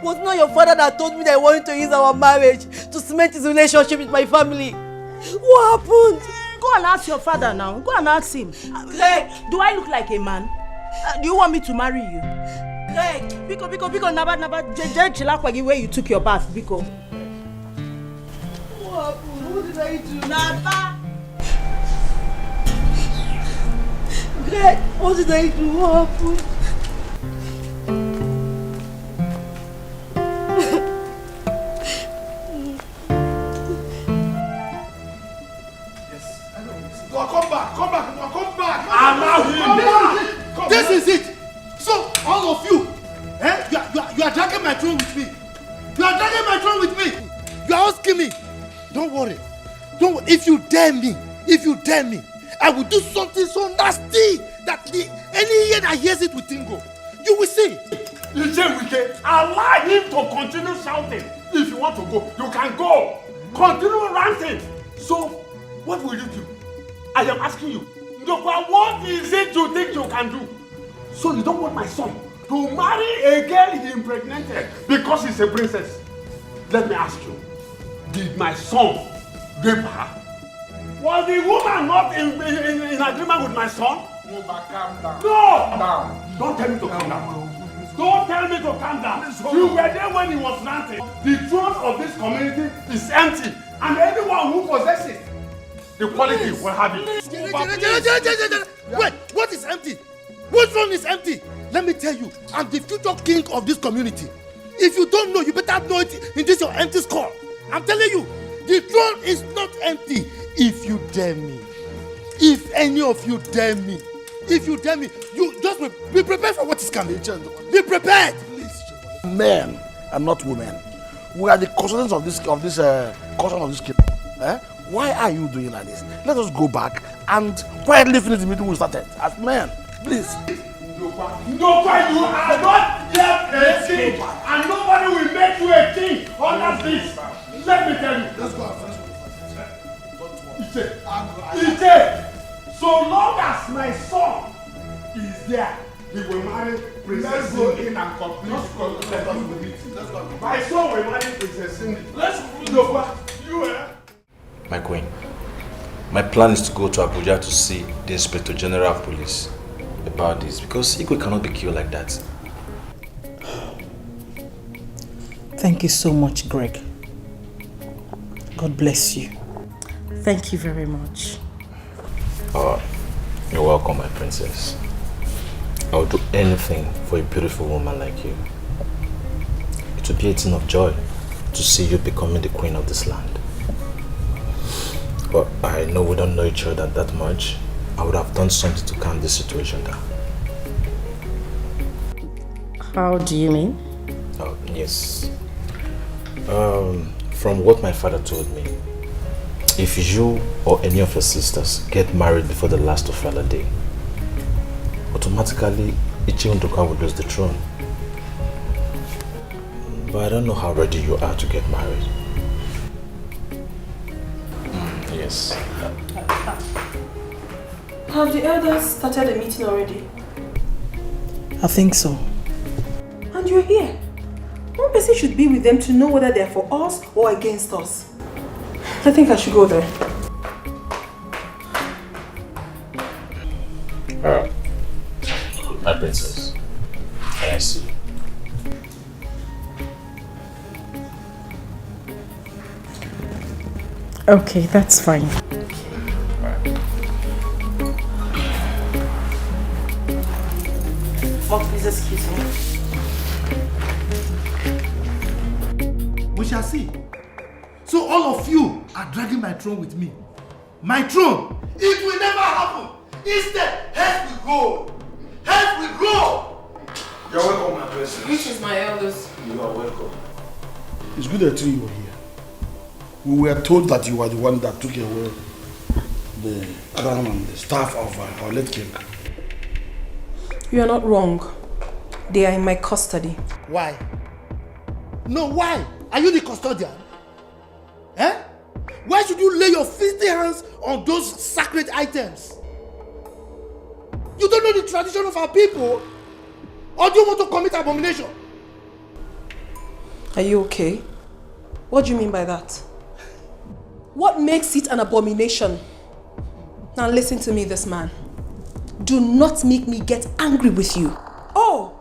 Was not your father that told me that he wanted to use our marriage to cement his relationship with my family? What happened? Go and ask your father now. Go and ask him. Greg, do I look like a man? Do you want me to marry you? Greg, Biko, naba, Chilakwa, where you took your bath, Biko. What happened? What did I do? Naba. Greg, what did I do? What happened? Come back. I'm out here. This is it. So, all of you, you are dragging my throne with me. You are dragging my throne with me. You are asking me. Don't worry. If you dare me, I will do something so nasty that any ear that hears it will tingle. You will see. Allow him to continue shouting. If you want to go, you can go. Continue ranting. So, what will you do? I am asking you. Ndokwa, what is it you think you can do? So you don't want my son to marry a girl he impregnated because she's a princess? Let me ask you. Did my son rape her? Was the woman not in agreement with my son? No, but calm down. No! Calm down. Don't tell me to calm down. Don't tell me to calm down. You were there when he was ranting. The throne of this community is empty, and anyone who possesses the quality will have it. Wait, what is empty? Which throne is empty? Let me tell you, I'm the future king of this community. If you don't know, you better know it in this your empty skull. I'm telling you, the throne is not empty. If you dare me, if any of you dare me, you just be prepared for what is coming. Be prepared. Please, men and not women. We are the custodians of this caution of this kingdom. Eh? Why are you doing like this? Let us go back and quietly finish the meeting we started as men. Please. Ndokwa, you are not yet a king, and nobody will make you a king under this. Let me tell you. Let's go. Ite, so long as my son is there, he will marry Princess Cindy. Let's go in and complete. Let's go. My son will marry Princess Cindy. Let's go. You My queen, my plan is to go to Abuja to see the Inspector General of Police about this because Igwe cannot be killed like that. Thank you so much, Greg. God bless you. Thank you very much. Oh, you're welcome, my princess. I will do anything for a beautiful woman like you. It will be a thing of joy to see you becoming the queen of this land. But I know we don't know each other that much. I would have done something to calm this situation down. How do you mean? Oh, yes. From what my father told me, if you or any of your sisters get married before the last of Fela Day, automatically Ichi Nduka will lose the throne. But I don't know how ready you are to get married. Yes. Have the elders started a meeting already? I think so. And you're here. One person should be with them to know whether they're for us or against us. I think I should go there. My princess, can I see you? Okay, that's fine. Oh, please excuse me. We shall see. So all of you are dragging my throne with me. My throne! It will never happen! Instead, heads will go! Heads will go! You're welcome, my princess. Which is my elders? You are welcome. It's good that you were here. We were told that you were the one that took away the crown and the staff of our late king. You are not wrong. They are in my custody. Why? No, why? Are you the custodian? Eh? Why should you lay your filthy hands on those sacred items? You don't know the tradition of our people? Or do you want to commit abomination? Are you okay? What do you mean by that? What makes it an abomination? Now listen to me, this man. Do not make me get angry with you. Oh,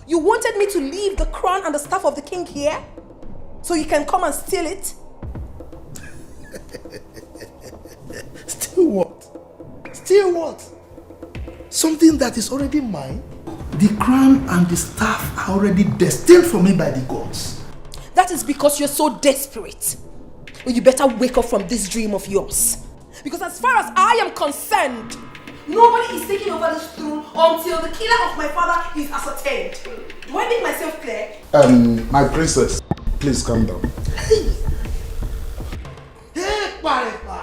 you wanted me to leave the crown and the staff of the king here? So you can come and steal it? Steal what? Steal what? Something that is already mine? The crown and the staff are already destined for me by the gods. That is because you're so desperate. Well, you better wake up from this dream of yours. Because as far as I am concerned, nobody is taking over this throne until the killer of my father is ascertained. Do I make myself clear? My princess, please calm down. Hey, Parekpa!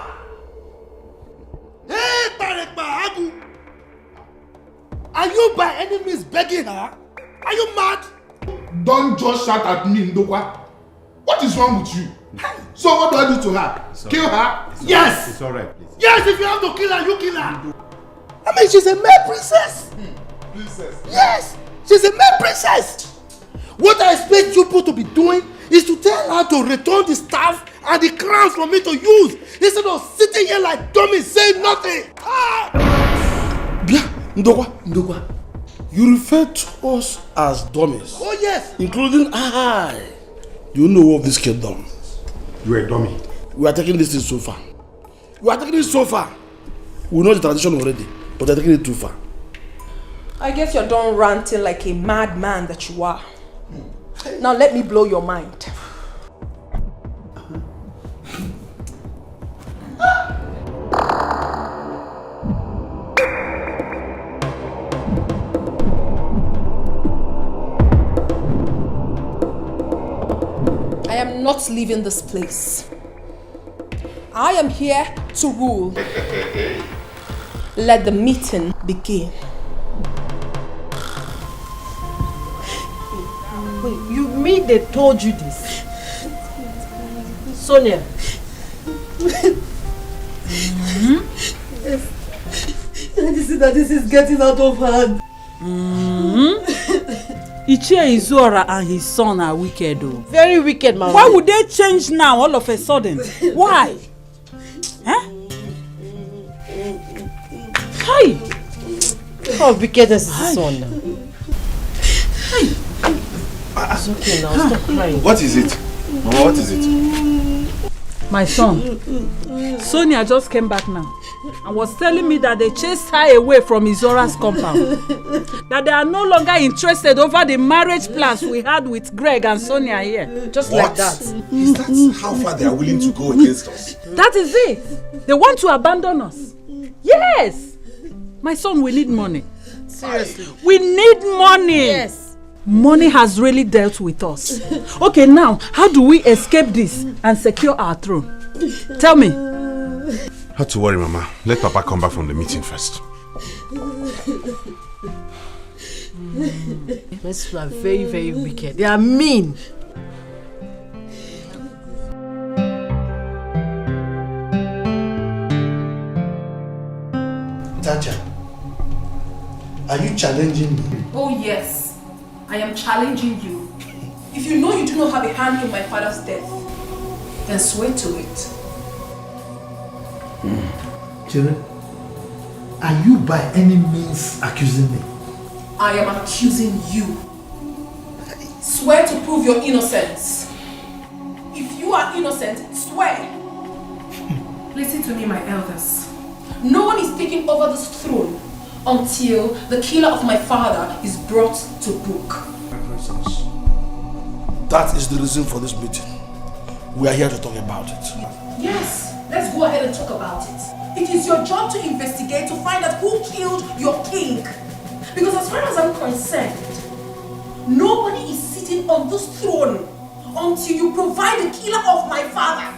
Hey, Parekpa, Abu! Are you by any means begging her? Are you mad? Don't just shout at me, Ndokwa. What is wrong with you? So what do I do to her? Kill her? Yes! It's alright, please. Yes, if you have to kill her, you kill her. I mean, she's a male princess. Princess? Yes, she's a male princess. What I expect you people to be doing is to tell her to return the staff and the crowns for me to use instead of sitting here like dummies saying nothing. Ndokwa, you refer to us as dummies. Oh yes. Including I. You know of this kingdom. You are a dummy. We are taking this thing so far. We know the tradition already, but they're taking it too far. I guess you're done ranting like a madman that you are. Now let me blow your mind. I am not leaving this place. I am here to rule. Let the meeting begin. Wait, you mean they told you this? Sonia? This is getting out of hand. Ichie Izora and his son are wicked though. Very wicked, man. Why would they change now all of a sudden? Why? Huh? Hi! How wicked is his son now? It's okay now, stop crying. What is it? Mama, what is it? My son, Sonia just came back now and was telling me that they chased her away from Izora's compound. That they are no longer interested over the marriage plans we had with Greg and Sonia here. Just What? like that. Is that how far they are willing to go against us? That is it. They want to abandon us. Yes. My son, we need money. Seriously. We need money. Yes. Money has really dealt with us. Okay, now, how do we escape this and secure our throne? Tell me. Not to worry, Mama. Let Papa come back from the meeting first. These people are very, very wicked. They are mean. Tacha, are you challenging me? Oh yes, I am challenging you. If you know you do not have a hand in my father's death, then swear to it. Chere, are you by any means accusing me? I am accusing you. Swear to prove your innocence. If you are innocent, swear. Listen to me, my elders. No one is taking over this throne until the killer of my father is brought to book. That is the reason for this meeting. We are here to talk about it. Yes, let's go ahead and talk about it. It is your job to investigate to find out who killed your king. Because as far as I'm concerned, nobody is sitting on this throne until you provide the killer of my father.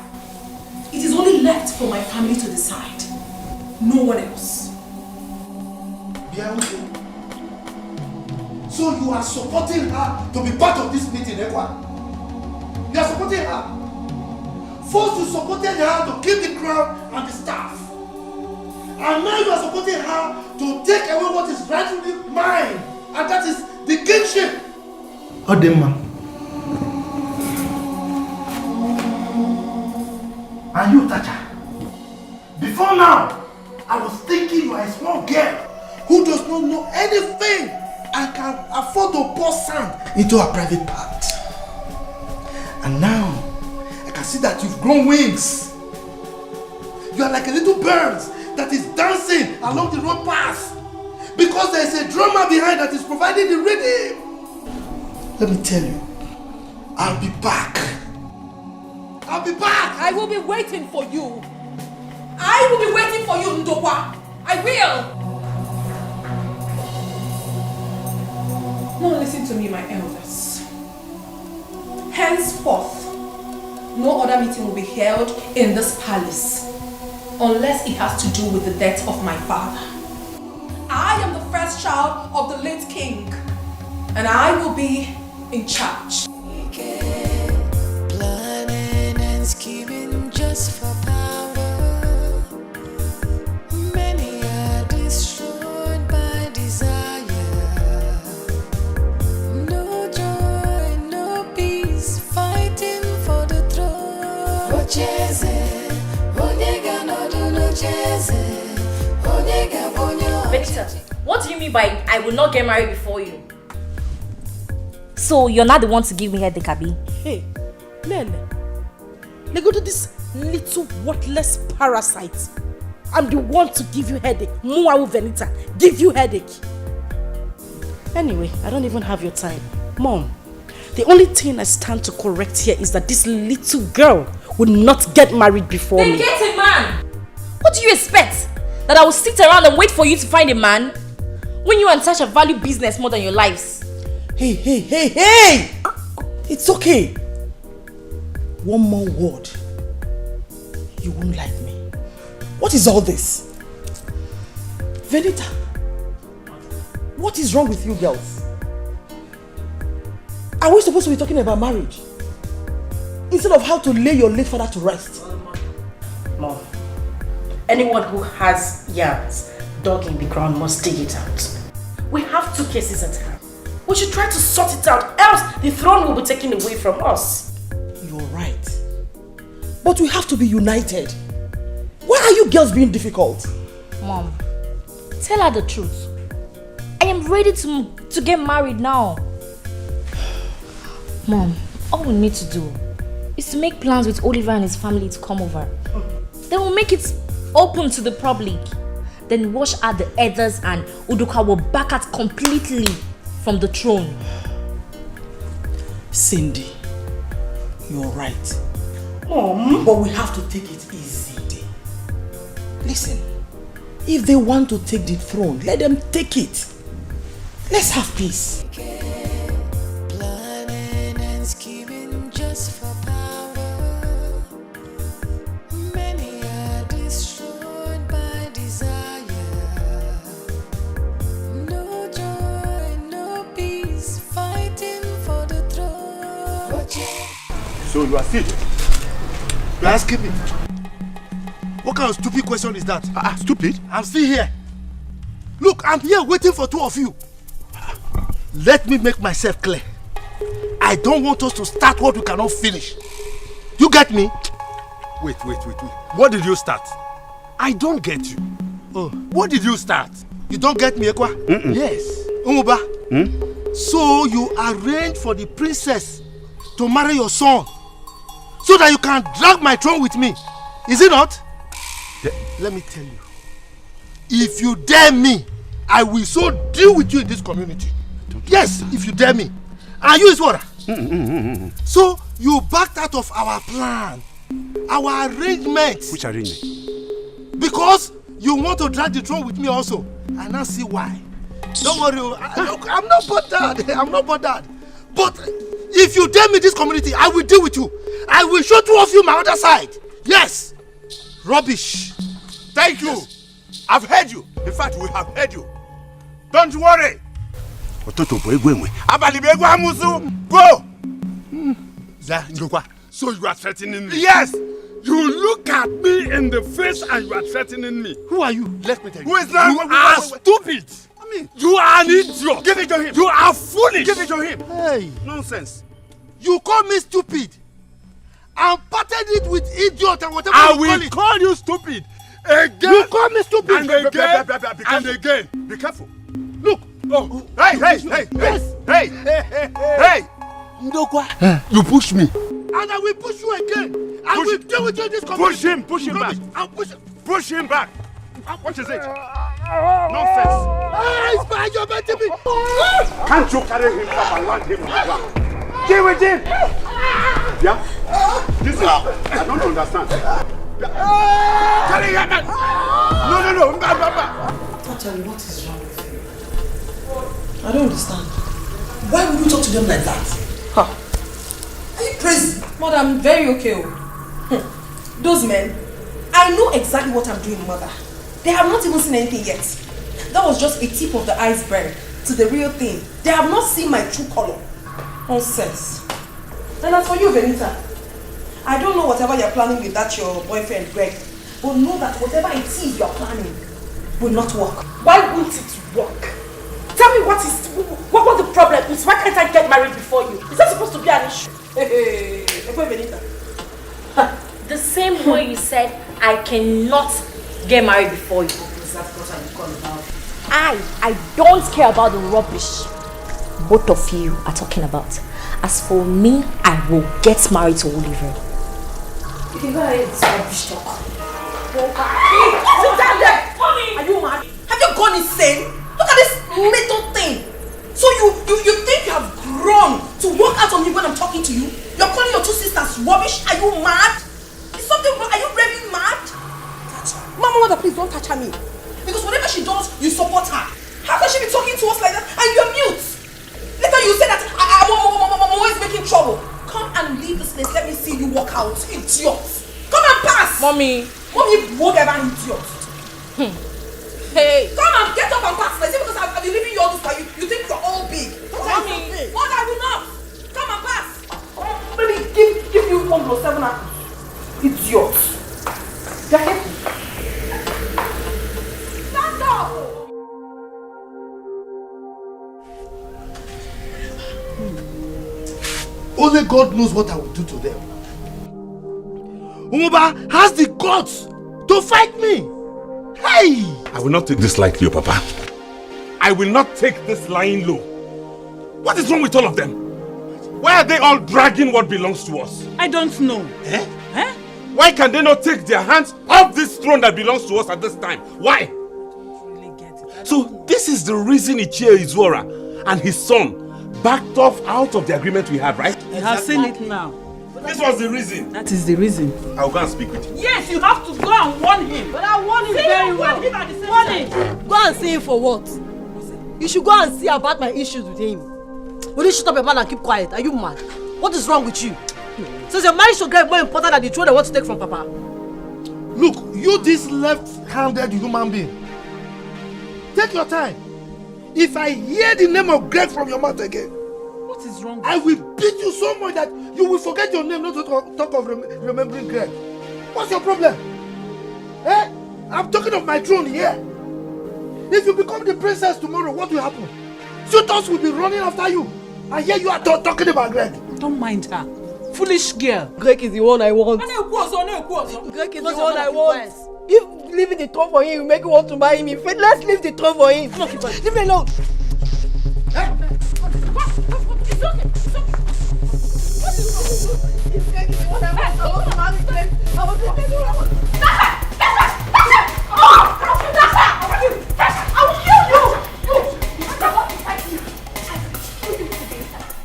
It is only left for my family to decide. No one else. So you are supporting her to be part of this meeting, Ekwa? You are supporting her. First you supported her to keep the crown and the staff. And now you are supporting her to take away what is rightfully mine. And that is the kingship. Odema. And you, Tacha. Before now, I was thinking you are a small girl who does not know anything and can afford to pour sand into her private part. And now, I can see that you've grown wings. You are like a little bird that is dancing along the road path because there is a drummer behind that is providing the rhythm. Let me tell you, I'll be back. I'll be back. I will be waiting for you. I will be waiting for you, Ndokwa. I will. Now listen to me, my elders. Henceforth, no other meeting will be held in this palace unless it has to do with the death of my father. I am the first first child of the late king. And I will be in charge. Planning and scheming just for power. Many are destroyed by desire. No joy, no peace, fighting for the throne. Victor, what do you mean by I will not get married before you? So you're not the one to give me headache, Abi? Hey, Nene, they go to this little worthless parasite. I'm the one to give you headache. Muawu Venita, give you headache. Anyway, I don't even have your time. Mom, the only thing I stand to correct here is that this little girl would not get married before me. Then get a man! What do you expect? That I will sit around and wait for you to find a man? When you and Tasha value business more than your lives? Hey! It's okay. One more word. You won't like me. What is all this? Venita, what is wrong with you girls? Are we supposed to be talking about marriage? Instead of how to lay your late father to rest? Mom, anyone who has yams dug in the ground must dig it out. We have 2 cases at hand. We should try to sort it out, else the throne will be taken away from us. You're right. But we have to be united. Why are you girls being difficult? Mom, tell her the truth. I am ready to get married now. Mom, all we need to do is to make plans with Oliver and his family to come over. Then we'll make it open to the public. Then wash out the others and Udoka will back out completely from the throne. Cindy, you're right. Mom, but we have to take it easy. Listen, if they want to take the throne, let them take it. Let's have peace. Planning and scheming just for power. Many are destroyed by desire. No joy, no peace, fighting for the throne. So you are still here? You are asking me? What kind of stupid question is that? Stupid? I'm still here. Look, I'm here waiting for 2 of you. Let me make myself clear. I don't want us to start what we cannot finish. You get me? Wait. What did you start? I don't get you. Oh. What did you start? You don't get me, Ekwa? Yes. Umuba. So you arranged for the princess to marry your son so that you can drag my throne with me. Is it not? Let me tell you. If you dare me, I will so deal with you in this community. Yes, if you dare me. And you is what? So you backed out of our plan, our arrangement. Which arrangement? Because you want to drag the throne with me also. And now see why. Don't worry. Look, I'm not bothered. But if you dare me this community, I will deal with you. I will show 2 of you my other side. Yes. Rubbish. Thank you. I've heard you. In fact, we have heard you. Don't worry. Go. So you are threatening me? Yes. You look at me in the face and you are threatening me. Who are you? Let me tell you. Who is that? You are stupid. I mean, you are an idiot. Give it to him. You are foolish. Give it to him. Hey. Nonsense. You call me stupid and parted it with idiot and whatever I you will call it. Call you stupid. Again. You call me stupid. And again. Be careful. Look. Oh. Hey. Ndokwa. You push me. And I will push you again. I will deal with you in this community. Push him back. I'll push him back. What is it? Nonsense. It's by your baby. Can't you carry him up and land him on the ground? Deal with him. Yeah? This is, I don't understand. Carry him back. No. Tell me, what is wrong with you? I don't understand. Why would you talk to them like that? Huh? Are you crazy? Mother, I'm very okay. Those men, I know exactly what I'm doing, Mother. They have not even seen anything yet. that was just a tip of the iceberg to the real thing. They have not seen my true color. Nonsense. And as for you, Benita, I don't know whatever you're planning with that your boyfriend, Greg, but know that whatever it is you're planning will not work. Why won't it work? Tell me what the problem is. Why can't I get married before you? Is that supposed to be an issue? Hey, Benita. The same way you said I cannot get married before you. That's what I'm calling about. I don't care about the rubbish both of you are talking about. As for me, I will get married to Oliver. You can go ahead with this rubbish talk. Sit down there! Mommy! Are you mad? Have you gone insane? Look at this little thing. So you think you have grown to walk out on me when I'm talking to you? You're calling your two sisters rubbish? Are you mad? Is something wrong? Are you really mad? Mama, mother, please don't touch her me. Because whatever she does, you support her. How can she be talking to us like that and you're mute? Later you say that I'm always making trouble. Come and leave this place. Let me see you walk out. Idiot. Come and pass. Mommy, whatever idiot. Hey. Come and get up and pass. Is it because I've been leaving you all this while you think you're all big? Mommy. What I will not. Come and pass. Let me give you 1 plus 7 apples. Idiot. Stand up. Only God knows what I will do to them. Umuba has the guts to fight me. Hey! I will not take this lightly, Papa. I will not take this lying low. What is wrong with all of them? Why are they all dragging what belongs to us? I don't know. Eh? Why can they not take their hands off this throne that belongs to us at this time? Why? So this is the reason Ichie Izora and his son backed off out of the agreement we had, right? You have seen it now. This was the reason. That is the reason. I'll go and speak with him. Yes, you have to go and warn him. But I warn him very well. Warn him. Go and see him for what? You should go and see about my issues with him. Will you shut up your mouth and keep quiet? Are you mad? What is wrong with you? Since your marriage to Greg more important than the throne they want to take from Papa. Look, you this left-handed human being. Take your time. If I hear the name of Greg from your mouth again, what is wrong with I will beat you so much that you will forget your name, not to talk of remembering Greg. What's your problem? Eh? I'm talking of my throne here. If you become the princess tomorrow, what will happen? Suitors will be running after you. And here you are talking about Greg. Don't mind her. Foolish girl. Greg is the one I want. Greg is the one I want. If leaving the throne for him will make you want to marry me, let's leave the throne for him. Leave me alone.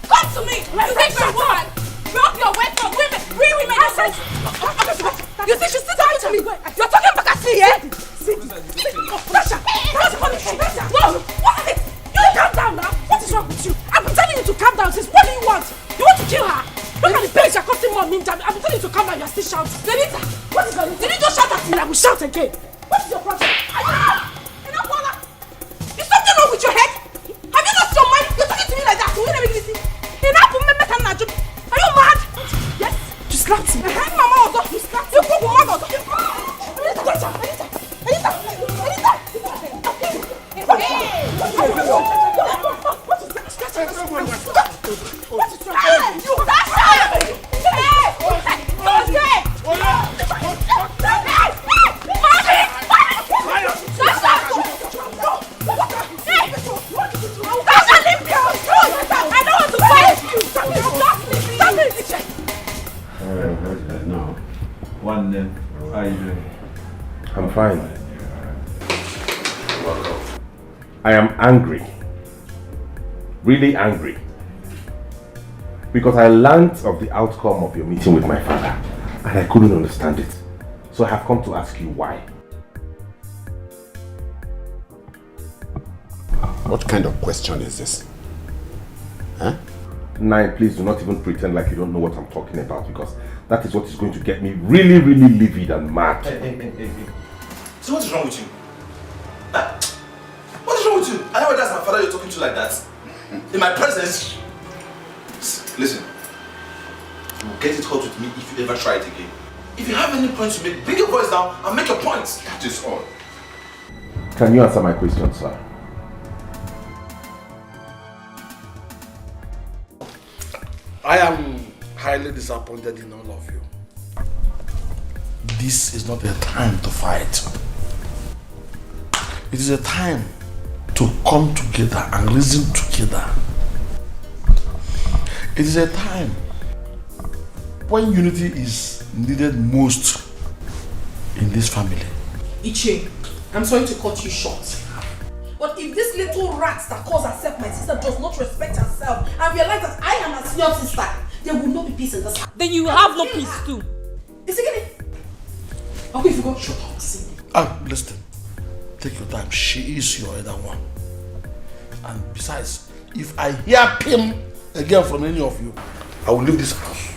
Come to me! You think you're a woman? Drop your way from women! We women! You think she's still talking to me? You're talking back at me, eh? Tasha! No! What is it? You calm down now! What is wrong with you? I've been telling you to calm down since. What do you want? You want to kill her? Look at the pain you're causing more meantime. I've been telling you to calm down, you're still shouting. Denita! What is going on? Did you just shout at me? I will shout again. What is your problem? Are you mad? Is something wrong with your head? Have you lost your mind? You're talking to me like that. Will you let me listen? Are you mad? Yes. You slapped me. Mama also. You slapped me. You broke my mother. How are you doing? I'm fine. I am angry. Really angry. Because I learned of the outcome of your meeting with my father and I couldn't understand it. So I have come to ask you why. What kind of question is this? Huh? Nai, please do not even pretend like you don't know what I'm talking about, because that is what is going to get me really, really livid and mad. Hey. So what is wrong with you? that's my father you're talking to like that? In my presence? Listen, you will get it hot with me if you ever try it again. If you have any points to make, bring your voice down and make your points. That is all. Can you answer my question, sir? I am highly disappointed in all of you. This is not a time to fight. It is a time to come together and reason together. It is a time when unity is needed most in this family. Iche, I'm sorry to cut you short. But if this little rat that calls herself my sister does not respect herself and realize that I am her senior sister, there will not be peace in this house. Then you have no peace too. Is it getting? Okay, if you go, shut up. Ah, listen. Take your time. She is your other one. And besides, if I hear him again from any of you, I will leave this house.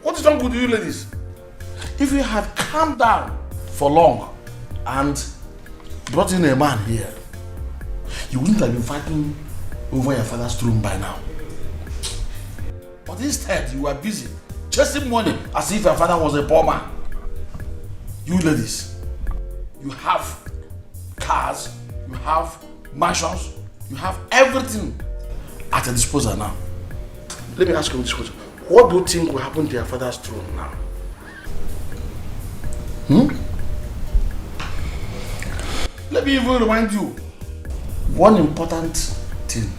What is wrong with you ladies? If you had calmed down for long and brought in a man here, you wouldn't have been fighting over your father's throne by now. But instead, you were busy chasing money as if your father was a poor man. You ladies, you have cars, you have mansions, you have everything at your disposal now. Let me ask you this question. What do you think will happen to your father's throne now? Let me even remind you one important thing.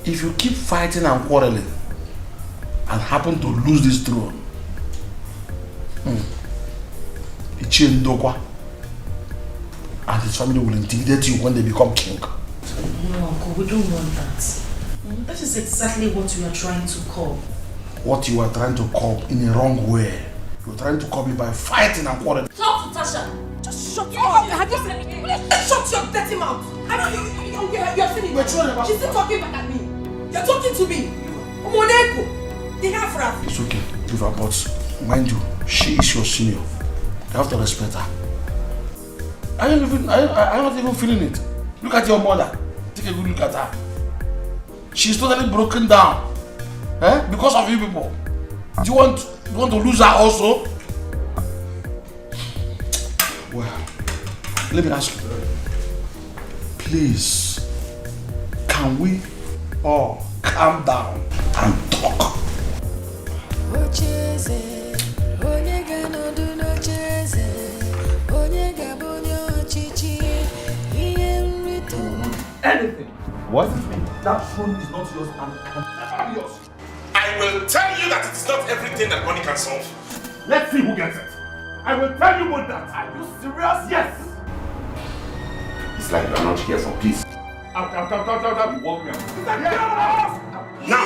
If you keep fighting and quarreling and happen to lose this throne, Ichie Ndokwa and his family will intimidate you when they become king. No, Uncle, we don't want that. That is exactly what we are trying to curb. What you are trying to curb in a wrong way. You're trying to curb it by fighting and quarreling. Talk to Tasha. Just shut up. Have you seen me? Shut your dirty mouth. I know you're finished. She's still talking back at me. You're talking to me. Umoneko. They have Raf. It's okay, River, but mind you, she is your senior. You have to respect her. I'm not even feeling it. Look at your mother. Take a good look at her. She's totally broken down. Because of you people. Do you want to lose her also? Well, let me ask you. Please, can we all calm down and talk? Anything. What? That throne is not yours and can yours. I will tell you that it is not everything that money can solve. Let's see who gets it. I will tell you both that. Are you serious? Yes. It's like you are not here for peace. Out. You walk me out. Now,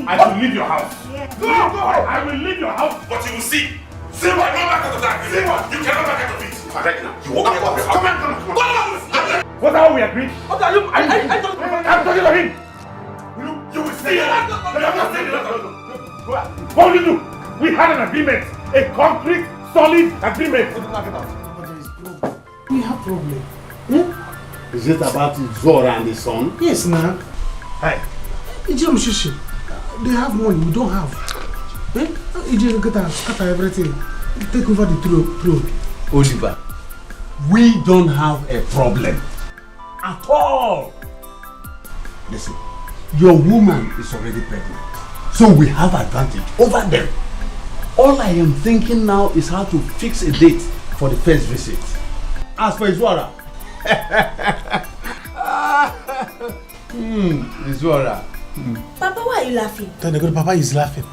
I will leave your house. Go. I will leave your house. But you will see. See what? Come back out of that. See what? You cannot back out of it. Right now. You walk me out of your house. Come on. What are we agreed? What are you? I'm talking to him. You will see. What will you do? We had an agreement. A concrete, solid agreement. We have problem. Is it about Zora and his son? Yes, man. Hey. They have money, we don't have. Ije get and scatter everything. Take over the throne. Oliver, we don't have a problem at all. Listen, your woman is already pregnant, so we have advantage over them. All I am thinking now is how to fix a date for the first visit. As for Izwara, Izwara. Papa, why are you laughing? Papa is laughing.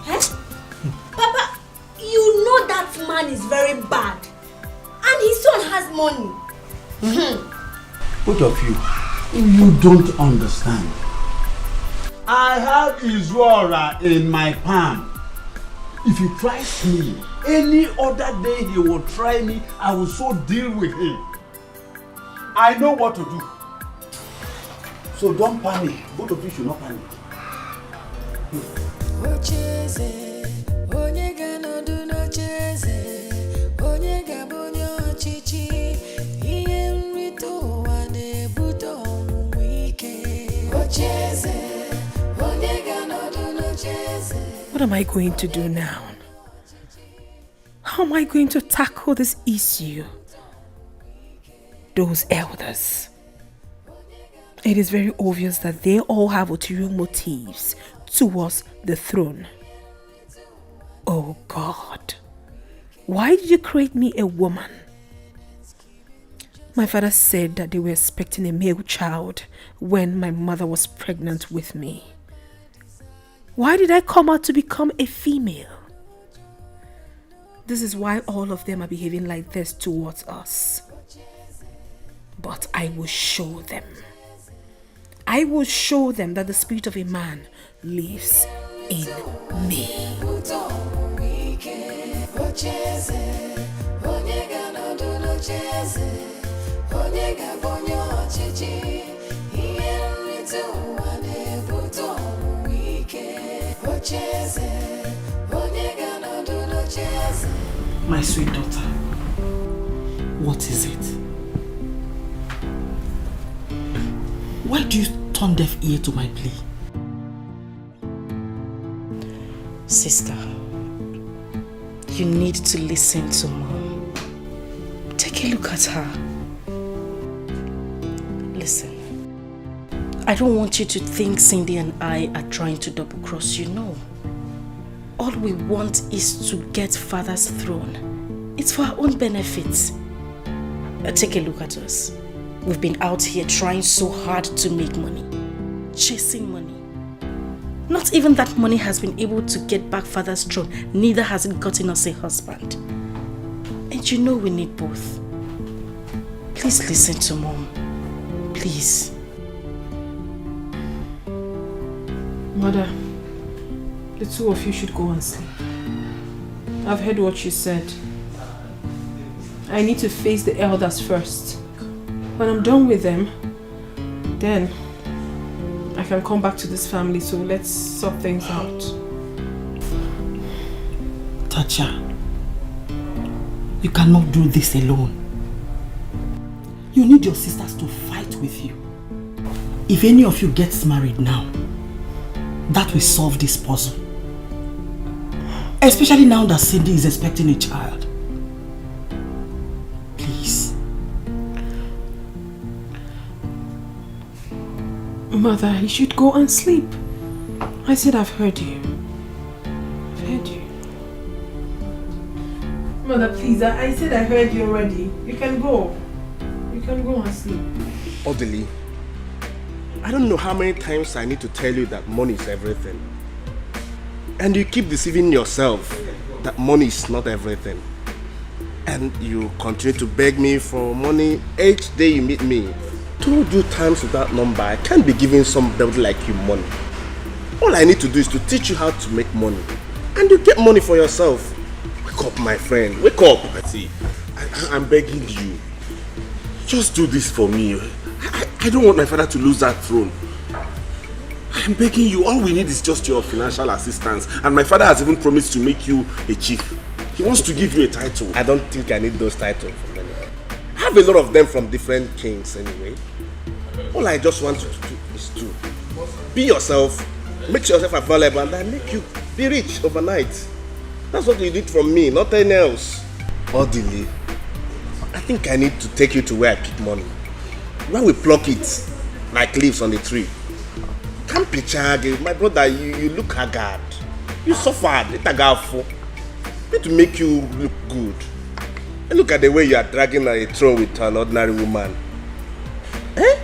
Papa, you know that man is very bad. And his son has money. Both of you don't understand. I have Izwara in my palm. If he tries me, any other day he will try me, I will so deal with him. I know what to do. So don't panic. Both of you should not panic. What am I going to do now? How am I going to tackle this issue? Those elders. It is very obvious that they all have ulterior motives towards the throne. Oh God, why did you create me a woman? My father said that they were expecting a male child when my mother was pregnant with me. Why did I come out to become a female? This is why all of them are behaving like this towards us. But I will show them. I will show them that the spirit of a man lives in me. My sweet daughter, what is it? Why do you turn deaf ear to my plea? Sister, you need to listen to Mom. Take a look at her. Listen, I don't want you to think Cindy and I are trying to double cross you, no. All we want is to get Father's throne. It's for our own benefit. Take a look at us. We've been out here trying so hard to make money. Chasing money. Not even that money has been able to get back Father's throne. Neither has it gotten us a husband. And you know we need both. Please listen to Mom. Please. Mother, the two of you should go and sleep. I've heard what you said. I need to face the elders first. When I'm done with them, then I can come back to this family, so let's sort things out. Tacha, you cannot do this alone. You need your sisters to fight with you. If any of you gets married now, that will solve this puzzle. Especially now that Cindy is expecting a child. Please. Mother, you should go and sleep. I said I've heard you. I've heard you. Mother, please, I said I heard you already. You can go. You can go and sleep. Orderly, I don't know how many times I need to tell you that money is everything. And you keep deceiving yourself that money is not everything. And you continue to beg me for money each day you meet me. 2 due times with that number, I can't be giving somebody like you money. All I need to do is to teach you how to make money. And you get money for yourself. Wake up, my friend. Wake up. See, I'm begging you. Just do this for me. I don't want my father to lose that throne. I'm begging you. All we need is just your financial assistance. And my father has even promised to make you a chief. He wants to give you a title. I don't think I need those titles from anyone. I have a lot of them from different kings anyway. All I just want you to do is to be yourself, make yourself available, and I make you be rich overnight. That's what you need from me, nothing else. Orderly, I think I need to take you to where I pick money. When we pluck it, like leaves on the tree. Can't picture, my brother, you look haggard. You suffered, need to make you look good. And look at the way you are dragging a throne with an ordinary woman. Eh?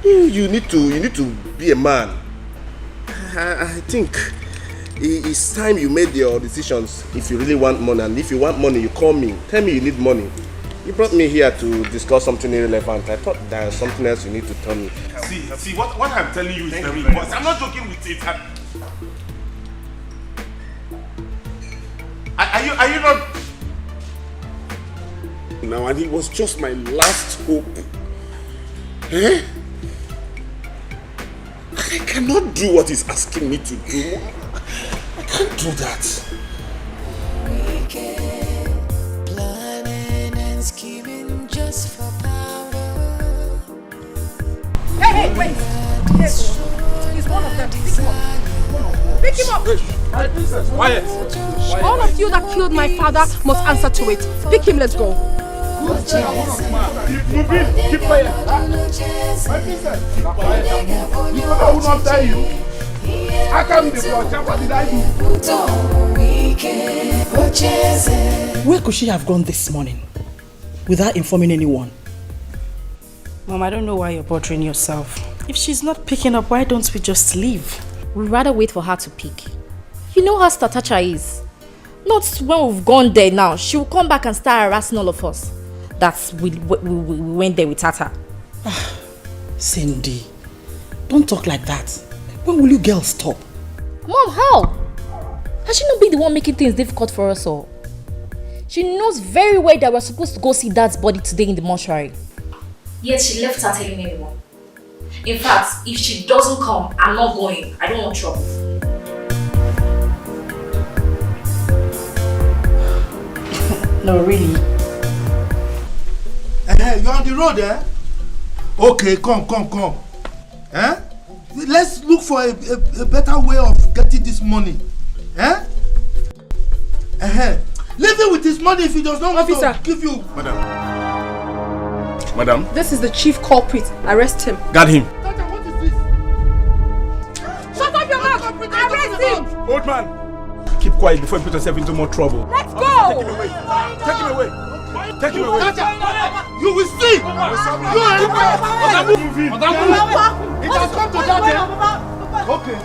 You need to be a man. I think it's time you made your decisions if you really want money. And if you want money, you call me. Tell me you need money. You brought me here to discuss something irrelevant. I thought there was something else you need to tell me. See, what I'm telling you is very important. I'm not joking with it. Are you not? Now, and it was just my last hope. Eh? I cannot do what he's asking me to do. I can't do that. Planning and scheming just for power. Hey, wait! Yes, he's one of them. Pick him up. Pick him up. Quiet. All of you that killed my father must answer to it. Pick him, let's go. Keep quiet. My princess, keep quiet and move. You know I will not tell you. I can't be blocked. What did I do? Where could she have gone this morning without informing anyone? Mom, I don't know why you're bothering yourself. If she's not picking up, why don't we just leave? We'd rather wait for her to pick. You know how Statacha is. Not when we've gone there now. She will come back and start harassing all of us. That's we went there with Tata. Cindy, don't talk like that. When will you girls stop? Mom, how? Has she not been the one making things difficult for us all? She knows very well that we're supposed to go see Dad's body today in the mortuary. Yet she left her telling anyone. In fact, if she doesn't come, I'm not going. I don't want trouble. No, really. You're on the road, eh? Okay, come. Eh? Let's look for a better way of getting this money. Eh? Leave him with his money if he does not want to give you. Madam. This is the chief culprit. Arrest him. Got him. Shut up your mouth! Arrest him! Old man. Keep quiet before you put yourself into more trouble. Let's go! Take him away. Take him away. Take him away. You will see! You are it has come to that, eh? Okay.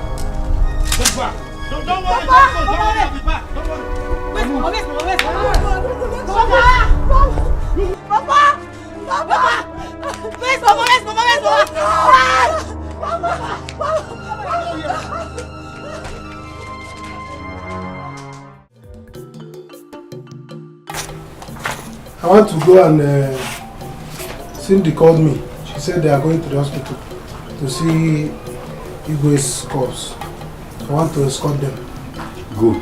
Don't worry. Don't worry. Don't worry. I want to go and Cindy called me. She said they are going to the hospital to see Igwe's corpse. I want to escort them. Good.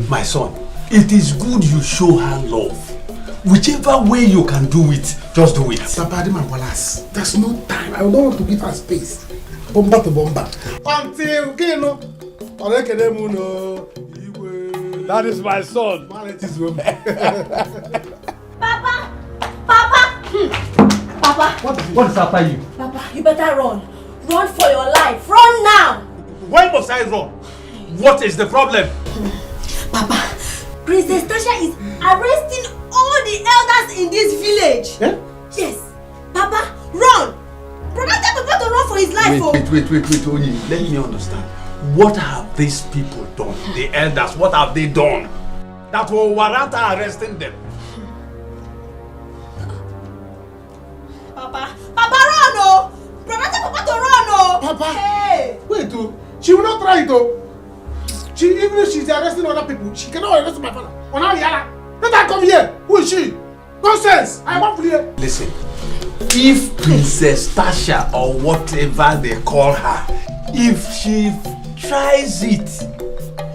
My son, it is good you show her love. Whichever way you can do it, just do it. Papa, Wallace, there's no time. I don't want to give her space. Bomba to bomba. Until that is my son. Papa! What is after you? Papa, you better run. Run for your life. Run now! Why must I run? What is the problem? Papa, Princess Tasha is arresting all the elders in this village. Eh? Yes. Papa, run! Brother, tell Papa to run for his life. Wait, Onyi. Let me understand. What have these people done? The elders, what have they done? That will warrant arresting them. Papa, run, oh! Brother, tell Papa to run, oh! Papa! Hey! Wait, she will not try it, though. Even if she's arresting other people, she cannot arrest my father. Let her come here. Who is she? Nonsense! I want to hear. Listen, if Princess Tasha or whatever they call her, if she tries it,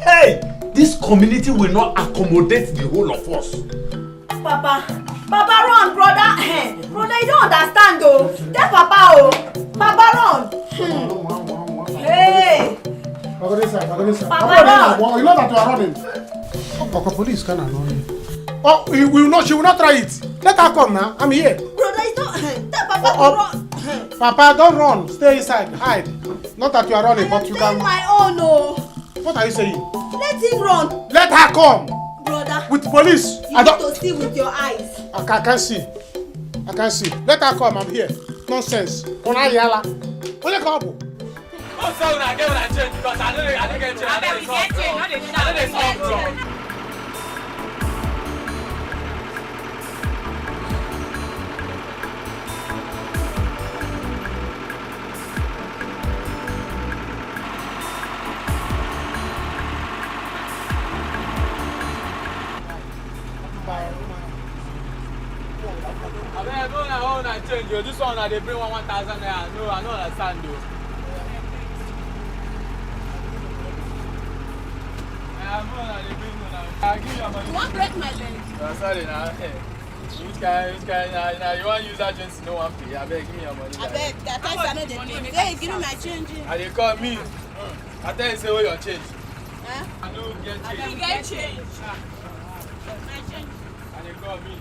hey, this community will not accommodate the whole of us. Papa, run, brother. Brother, you don't understand, though. Tell Papa, oh. Papa, run. Hey. Papa, run. You know that you are running. Papa, police can annoy you. Oh, she will not try it. Let her come now. I'm here. Brother, you don't. Tell Papa to run. Papa, don't run. Stay inside. Hide. Not that you are running, but you can. My own, oh. What are you saying? Let him run. Let her come. Brother. With police. You need to see with your eyes. I can't see. Let her come. I'm here. Nonsense. Ona yala. Only come. Oh, so I get what I change because I don't get change. I don't change you. This one they bring 1,000 naira. No, I don't understand though. I'll give you your money. You won't break my leg. Sorry now. Which kind now you want to use agency no one pay. I beg give me your money. I beg that time I know the pay. Hey, give me my change. And they call me. I tell you say where your change. I don't get change. You get change. And they call me.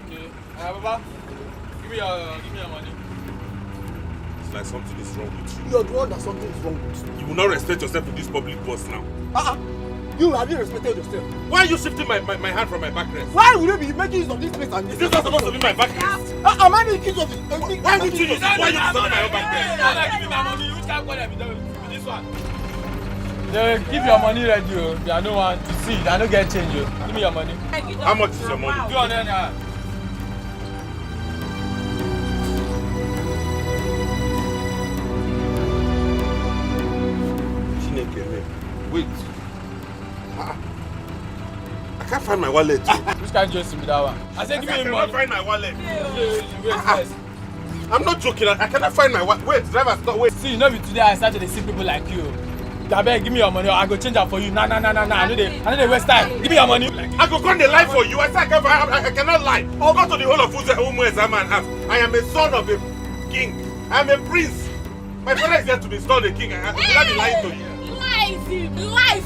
Okay. Baba, give me your money. It's like something is wrong with you. You're the one that something is wrong with you. You will not respect yourself in this public bus now. You have you respected yourself? Why are you shifting my hand from my backrest? Why would you be making use of this place? And Is this not supposed to be my backrest? Am I making use of it? Why would you use it? Why are you disturbing my own backrest? Give me my money. Which can't call them with this one? Keep your money ready, yo. There are no one to see. I don't get change, yo. Give me your money. How much is your money? 200 naira. Wait. I can't find my wallet. Which kind of just be that one? I said give me money. I cannot find my wallet. Wait first. I'm not joking. I cannot find my wallet. Wait, driver, stop. Wait. See, you know today I started to see people like you. Abeg, give me your money or I go change it for you. Nah. I know they waste time. Give me your money. I go come the lie for you. I said I cannot lie. Go to the whole of Umu man have. I am a son of a king. I am a prince. My father is here to be installed a king. I will not be lying to you. Lies,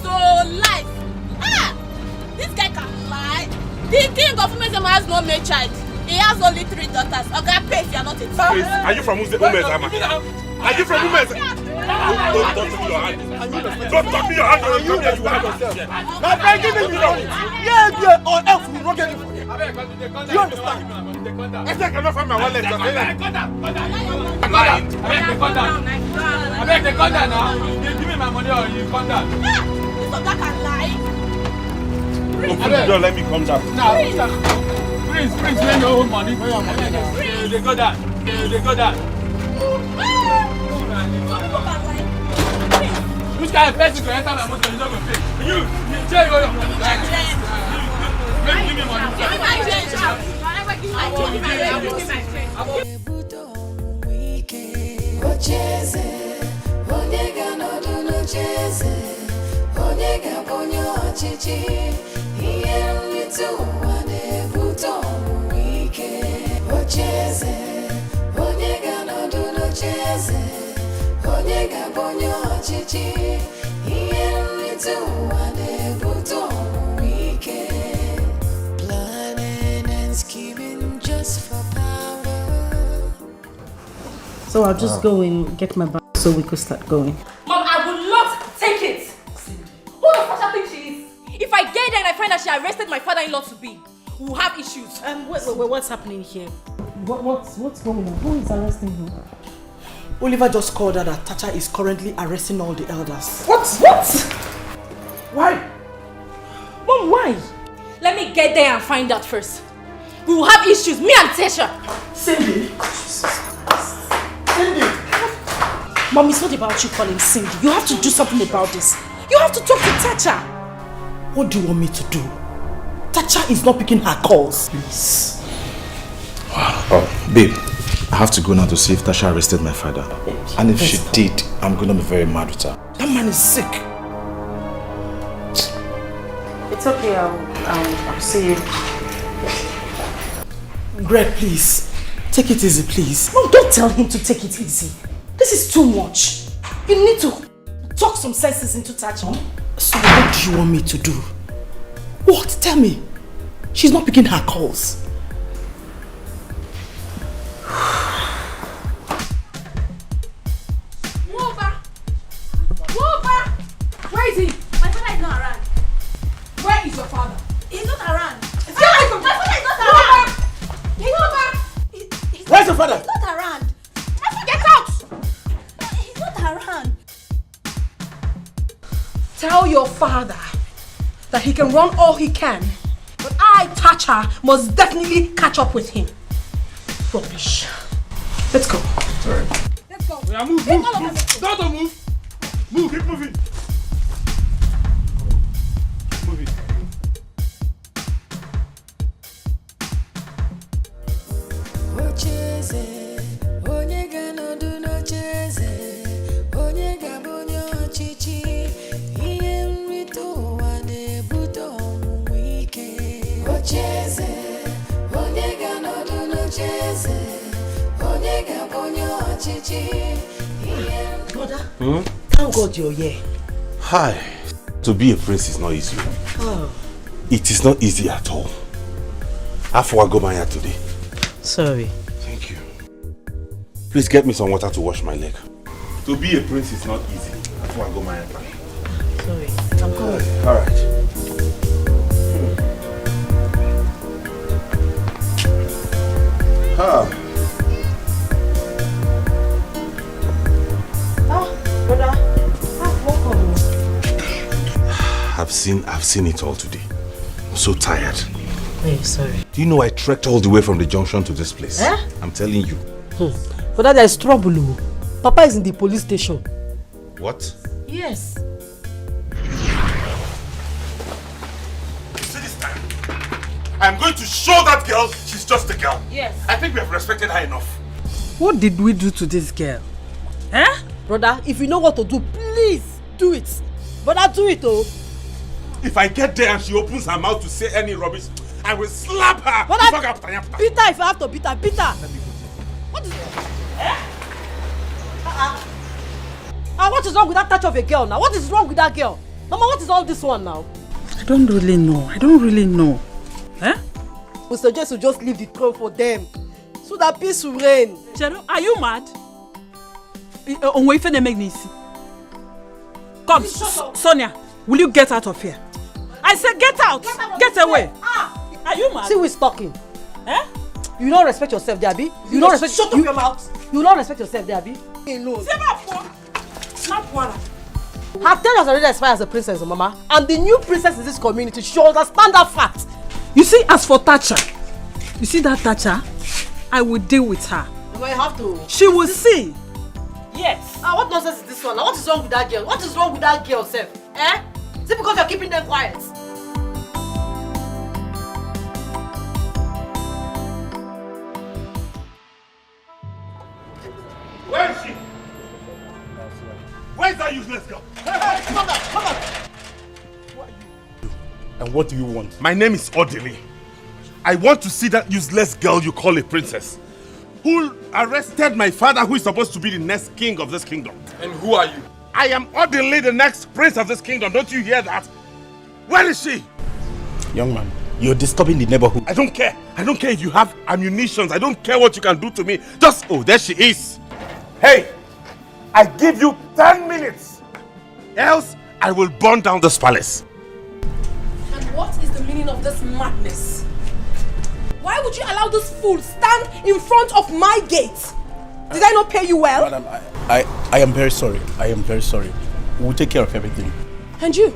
this guy can lie. The king of Umezema has no male child. He has only 3 daughters. Okay, pay if you are not a child. Are you from Umezema? Are you from Umezema? Don't touch me your hand. Don't touch me your hand. Don't touch me your hand. My friend, give me your money. Yeah, or else we will not get it for you. Do you understand? I said I cannot find my wallet. I'm lying. I beg the conda now. You give me my money or you conda. This of that can lie. Open the door, let me come down. Prince, lend your own money. They go down. Which kind of person can enter my motor? You don't go pay. You tell you your money. Give me money. Give me my change. Ocheze, onyega nodu nocheze, onyega bonyo chichi, iye mwitu wane buto wike. Ocheze, onyega nodu nocheze, onyega bonyo chichi, iye mwitu wane buto wike. Planning and scheming just for power. So I'll just go and get my bag so we could start going. Mom, I will not take it. Who the fuck I think she is? If I get there and I find that she arrested my father-in-law to be, we'll have issues. Wait, what's happening here? What's going on? Who is arresting who? Oliver just called her that Tacha is currently arresting all the elders. What? Why? Mom, why? Let me get there and find out first. We will have issues, me and Tasha. Cindy? Cindy! Mom, it's not about you calling Cindy. You have to do something about this. You have to talk to Tacha. What do you want me to do? Tacha is not picking her calls. Please. Oh, babe, I have to go now to see if Tasha arrested my father. And if she did, I'm gonna be very mad with her. That man is sick. It's okay, I'll see you. Greg, please. Take it easy, please. Mom, don't tell him to take it easy. This is too much. You need to talk some senses into Tacha. So what do you want me to do? What? Tell me. She's not picking her calls. Woba! Where is he? My father is not around. Where is your father? He's not around. My father is not around. Where's your father? He's not around. Get out! He's not around. Tell your father that he can run all he can, but I, Tacha, must definitely catch up with him. Rubbish. Let's go. Sorry. Let's go. Yeah, move. Don't move. Move, keep moving. Move it. Ocheze, onyega nodu nocheze, onyega bonyo chichi, iye mrito wane buto wike. Ocheze, onyega nodu nocheze, onyega Brother, Hmm? thank God you're here. Hi. To be a prince is not easy. Oh. It is not easy at all. I forgot go my hair today. Sorry. Thank you. Please get me some water to wash my leg. To be a prince is not easy. I forgot go my hair. Sorry. I'm coming. All right. Brother. Welcome. I've seen it all today. I'm so tired. Hey, sorry. Do you know I trekked all the way from the junction to this place? Eh? I'm telling you. Brother, there's trouble. Papa is in the police station. What? Yes. See this time? I'm going to show that girl she's just a girl. Yes. I think we have respected her enough. What did we do to this girl? Eh? Brother, if you know what to do, please do it. Brother, do it, oh. If I get there and she opens her mouth to say any rubbish, I will slap her. Brother, Peter, if you have to beat her, Peter. What is what is wrong with that touch of a girl now? What is wrong with that girl? Mama, what is all this one now? I don't really know. Eh? We suggest you just leave the throne for them, so that peace will reign. Cheru, are you mad? Come, Sonia, will you get out of here? I said get out! Get away! Are you mad? See who is talking. Eh? You don't respect yourself, Debbie. You don't respect. Shut up your mouth. You don't respect yourself, Debbie. Alone. Her tenure has already expired as a princess, Mama. I'm the new princess in this community. She understand that fact. You see, as for Thatcher, you see that Thatcher? I will deal with her. You have to. She will see. Yes. What nonsense is this one? What is wrong with that girl? What is wrong with that girl, Seth? Eh? Is it because you're keeping them quiet? Where is she? Where is that useless girl? Hey, come on. And what do you want? My name is Odili. I want to see that useless girl you call a princess, who arrested my father, who is supposed to be the next king of this kingdom. And who are you? I am Odili, the next prince of this kingdom. Don't you hear that? Where is she? Young man, you're disturbing the neighborhood. I don't care. I don't care if you have ammunitions. I don't care what you can do to me. Just, oh, there she is. Hey, I give you 10 minutes. Else, I will burn down this palace. And what is the meaning of this madness? Why would you allow this fool stand in front of my gate? Did I not pay you well? Madam, I am very sorry. I am very sorry. We'll take care of everything. And you?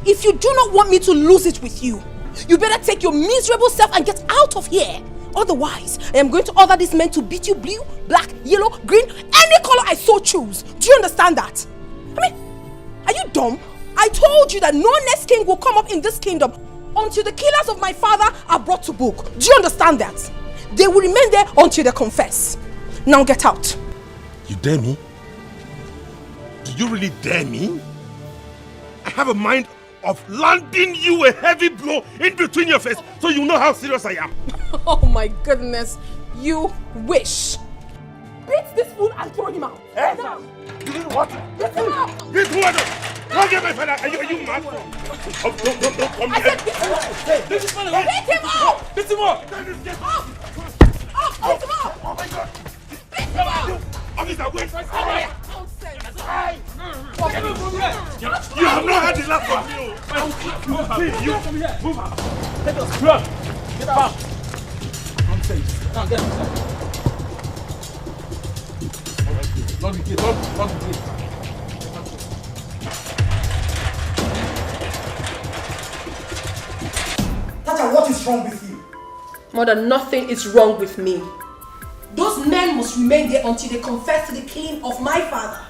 If you do not want me to lose it with you, you better take your miserable self and get out of here. Otherwise, I am going to order these men to beat you blue, black, yellow, green, any color I so choose. Do you understand that? I mean, are you dumb? I told you that no next king will come up in this kingdom until the killers of my father are brought to book. Do you understand that? They will remain there until they confess. Now get out. You dare me? Do you really dare me? I have a mind of landing you a heavy blow in between your face so you know how serious I am. Oh my goodness. You wish. Beat this fool and throw him out. Eh? Now. You know what? Beat him out. Beat who? Don't get my father. Are you mad? Oh, don't come here. Beat him out. Beat him out. Beat him out. Beat him out. Oh my God. Beat him out. Officer, wait. Nonsense. You have not had the last of me. Please, you come here. Move out. Let us run. Get out. Nonsense. Now get inside. Lock the gate. Lock the gate. Tata, what is wrong with you? Mother, nothing is wrong with me. Those men must remain there until they confess to the killing of my father.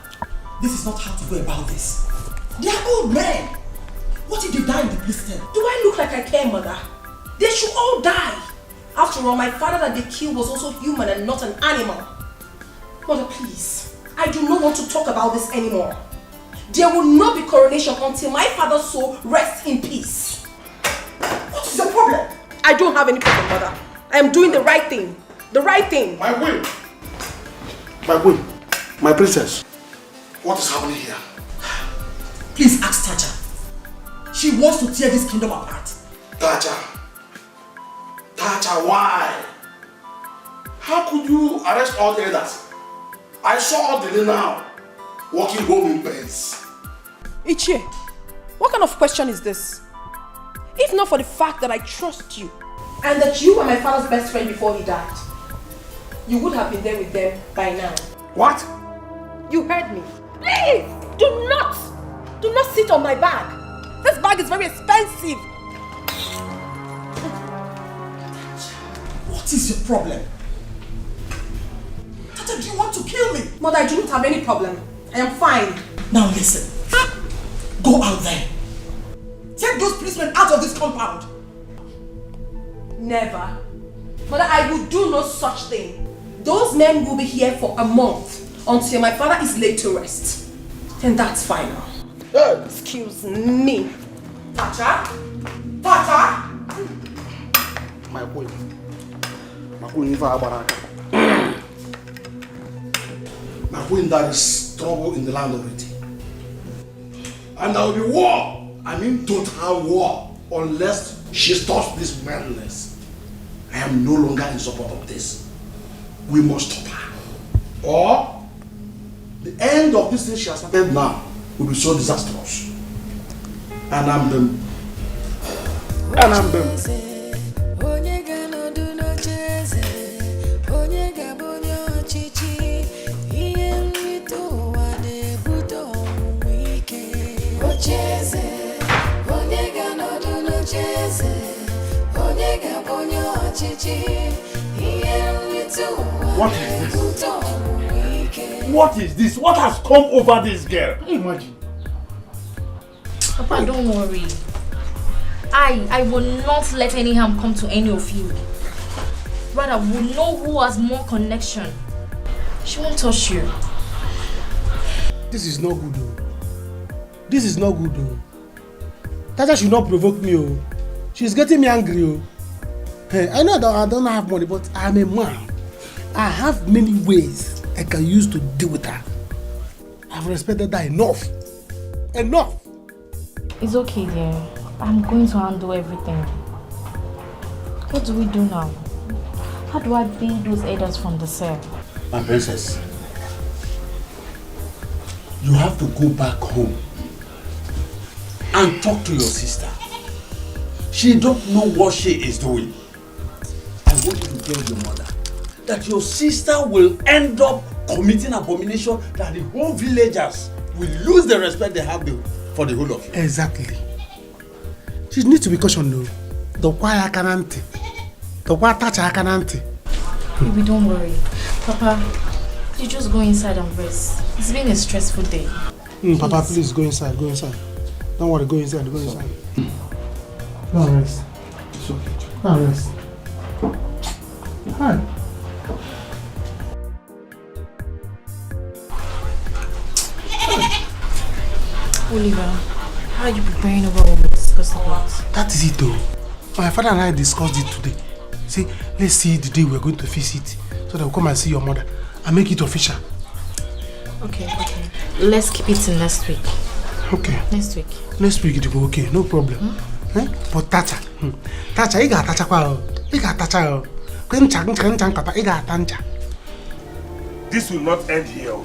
This is not how to go about this. They are old men. What if they die in the police cell? Do I look like I care, Mother? They should all die. After all, my father that they killed was also human and not an animal. Mother, please. I do not want to talk about this anymore. There will not be coronation until my father's soul rests in peace. What is your problem? I don't have any problem, Mother. I am doing the right thing. The right thing. My will. My queen, my princess, what is happening here? Please ask Tacha. She wants to tear this kingdom apart. Tacha, why? How could you arrest all the elders? I saw Odili now, walking home in beds. Ichie, what kind of question is this? If not for the fact that I trust you, and that you were my father's best friend before he died, you would have been there with them by now. What? You heard me. Please, do not sit on my bag. This bag is very expensive. What is your problem? Tata, do you want to kill me? Mother, I do not have any problem. I am fine. Now listen. Go out there. Take those policemen out of this compound. Never. Mother, I will do no such thing. Those men will be here for a month until my father is laid to rest. Then that's final. Excuse me. Tacha? My queen, my queen, there is trouble in the land already. And there will be war. I mean total war. Unless she stops this madness. I am no longer in support of this. We must stop her. Or the end of this thing she has started now will be so disastrous. And I'm them. What is this? What is this? What has come over this girl? Imagine. Papa, don't worry. I will not let any harm come to any of you. Rather, we'll know who has more connection. She won't touch you. This is not good though. This is not good though. Tata should not provoke me oh. She's getting me angry oh. Hey, I know that I don't have money, but I'm a man. I have many ways I can use to deal with her. I've respected her enough. Enough! It's okay, dear. I'm going to handle everything. What do we do now? How do I pay those elders from the cell? My princess, you have to go back home and talk to your sister. She don't know what she is doing. I want you to tell your mother that your sister will end up committing abomination that the whole villagers will lose the respect they have for the whole of you. Exactly. She needs to be cautioned though. The choir can't. The choir touch her can't. Baby, don't worry. Papa, you just go inside and rest. It's been a stressful day. Papa, please go inside. Go inside. Don't worry, go inside. Go inside. Go and rest. It's okay. Go and rest. Hi. Oliver, how are you preparing over what we discussed about? That is it though. My father and I discussed it today. See, let's see the day we're going to visit so that we'll come and see your mother and make it official. Okay. Let's keep it till next week. Okay. Next week. Next week it will go okay, no problem. Eh? But Tacha, you got Tacha kwa. You got Tacha. This will not end here.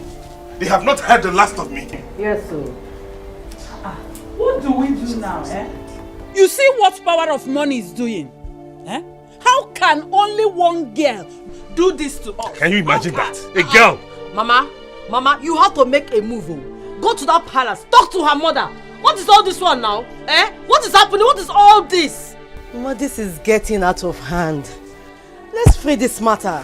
They have not heard the last of me. Yes, sir. What do we do now, eh? You see what power of money is doing? Eh? How can only one girl do this to us? Can you imagine that? A girl! Mama, you have to make a move. Go to that palace, talk to her mother. What is all this one now? Eh? What is happening? What is all this? Mama, this is getting out of hand. Let's free this matter.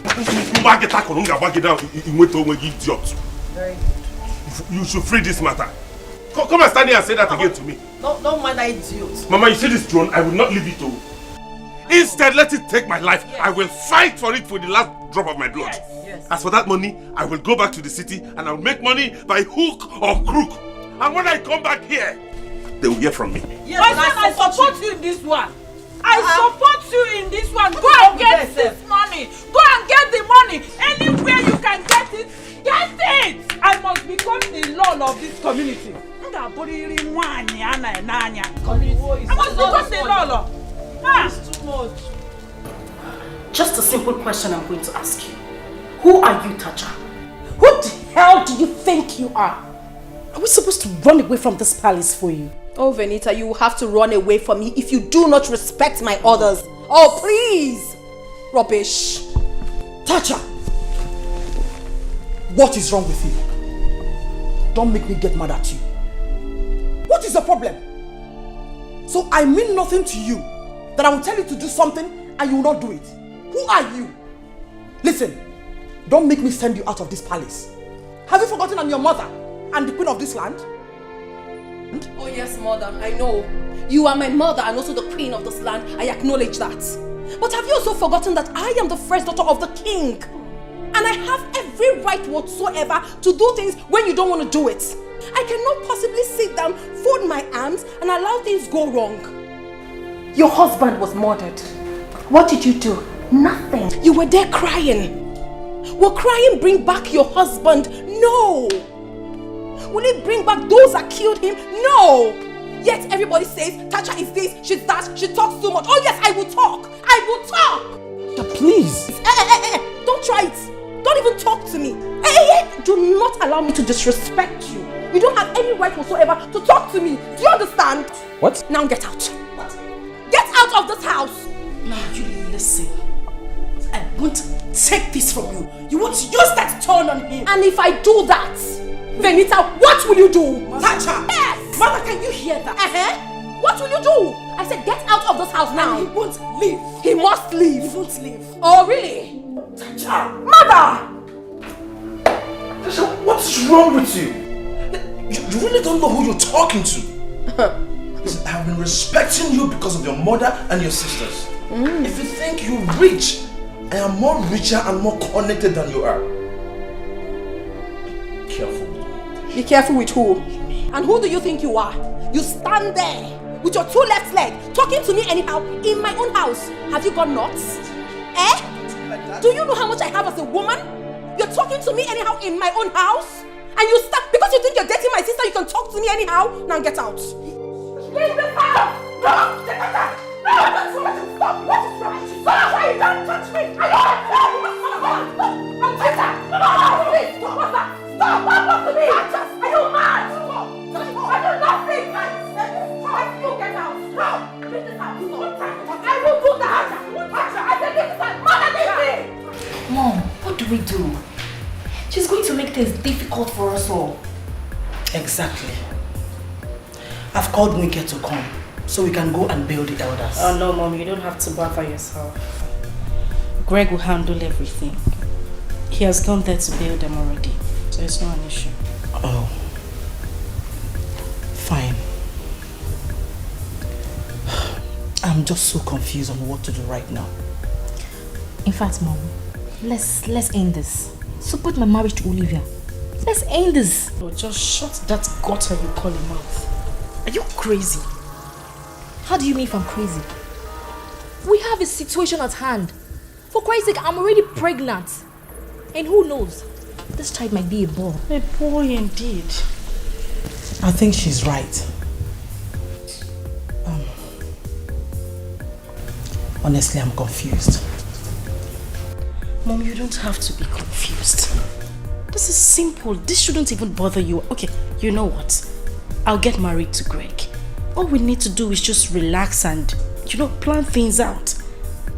You should free this matter. Come and stand here and say that again to me. Don't mind that idiot. Mama, you see this throne? I will not leave it to. Instead, let it take my life. Yes. I will fight for it for the last drop of my blood. Yes. As for that money, I will go back to the city and I will make money by hook or crook. And when I come back here, they will hear from me. Yes, my son, I support you in this one. I support you in this one. Go and get this money. Go and get the money. Anywhere you can get it, That's it! I must become the law of this community. I must become the law. It's too much. Just a simple question I'm going to ask you. Who are you, Tacha? Who the hell do you think you are? Are we supposed to run away from this palace for you? Oh, Venita, you will have to run away from me if you do not respect my orders. Oh, please! Rubbish. Tacha! What is wrong with you? Don't make me get mad at you. What is the problem? So I mean nothing to you that I will tell you to do something and you will not do it. Who are you? Listen, don't make me send you out of this palace. Have you forgotten I'm your mother and the queen of this land? Oh yes, mother, I know. You are my mother and also the queen of this land. I acknowledge that. But have you also forgotten that I am the first daughter of the king? And I have every right whatsoever to do things when you don't want to do it. I cannot possibly sit down, fold my arms and allow things go wrong. Your husband was murdered. What did you do? Nothing. You were there crying. Will crying bring back your husband? No. Will it bring back those that killed him? No. Yet everybody says, Tacha is this, she's that, she talks too much. Oh yes, I will talk. I will talk. Please. Don't try it. Don't even talk to me. Do not allow me to disrespect you. You don't have any right whatsoever to talk to me. Do you understand? What? Now get out. What? Get out of this house. Now you listen. I won't take this from you. You won't use that turn on him. And if I do that, Venita, what will you do? Tacha! Yes! Mother, can you hear that? What will you do? I said get out of this house now. And he won't leave. He must leave. He won't leave. Oh, really? Tacha! Mother! Tasha, what's wrong with you? You really don't know who you're talking to. Listen, I have been respecting you because of your mother and your sisters. If you think you're rich, I am more richer and more connected than you are. Be careful. Be careful with who? And who do you think you are? You stand there with your two left legs talking to me anyhow in my own house. Have you got nuts? Do you know how much I have as a woman? You're talking to me anyhow in my own house? And you start, because you think you're dating my sister, you can talk to me anyhow? Now get out. Leave this house! No! Stop! What is wrong? Stop! Why you don't touch me? I don't Stop! What to me? Are you mad? I do nothing! I still get out! Stop! Leave this house! I will do that! I said leave this house! Mother, leave me! Mom, what do we do? She's going to make things difficult for us all. Exactly. I've called Dikeh to come so we can go and bail the elders. Oh no, Mom, you don't have to bother yourself. Greg will handle everything. He has gone there to bail them already, so it's not an issue. Oh. Fine. I'm just so confused on what to do right now. In fact, Mom, let's end this. Support my marriage to Olivia. Let's end this. Oh, just shut that gutter you call a mouth. Are you crazy? How do you mean if I'm crazy? We have a situation at hand. For Christ's sake, I'm already pregnant. And who knows? This child might be a boy. A boy indeed. I think she's right. Honestly, I'm confused. Mom, you don't have to be confused. This is simple. This shouldn't even bother you. Okay, you know what? I'll get married to Greg. All we need to do is just relax and, plan things out.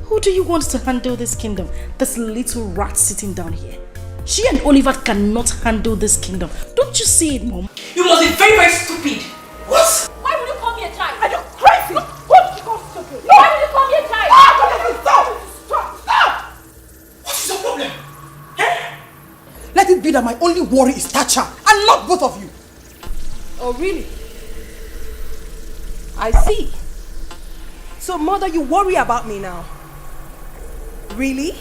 Who do you want to handle this kingdom? This little rat sitting down here. She and Oliver cannot handle this kingdom. Don't you see it, Mom? You must be very, very stupid. What? Why would you call me a child? Are you crazy? What? You call stupid? Why would you call me a child? Stop! What is the problem? Let it be that my only worry is Tacha and not both of you. Oh, really? I see. So, Mother, you worry about me now? Really?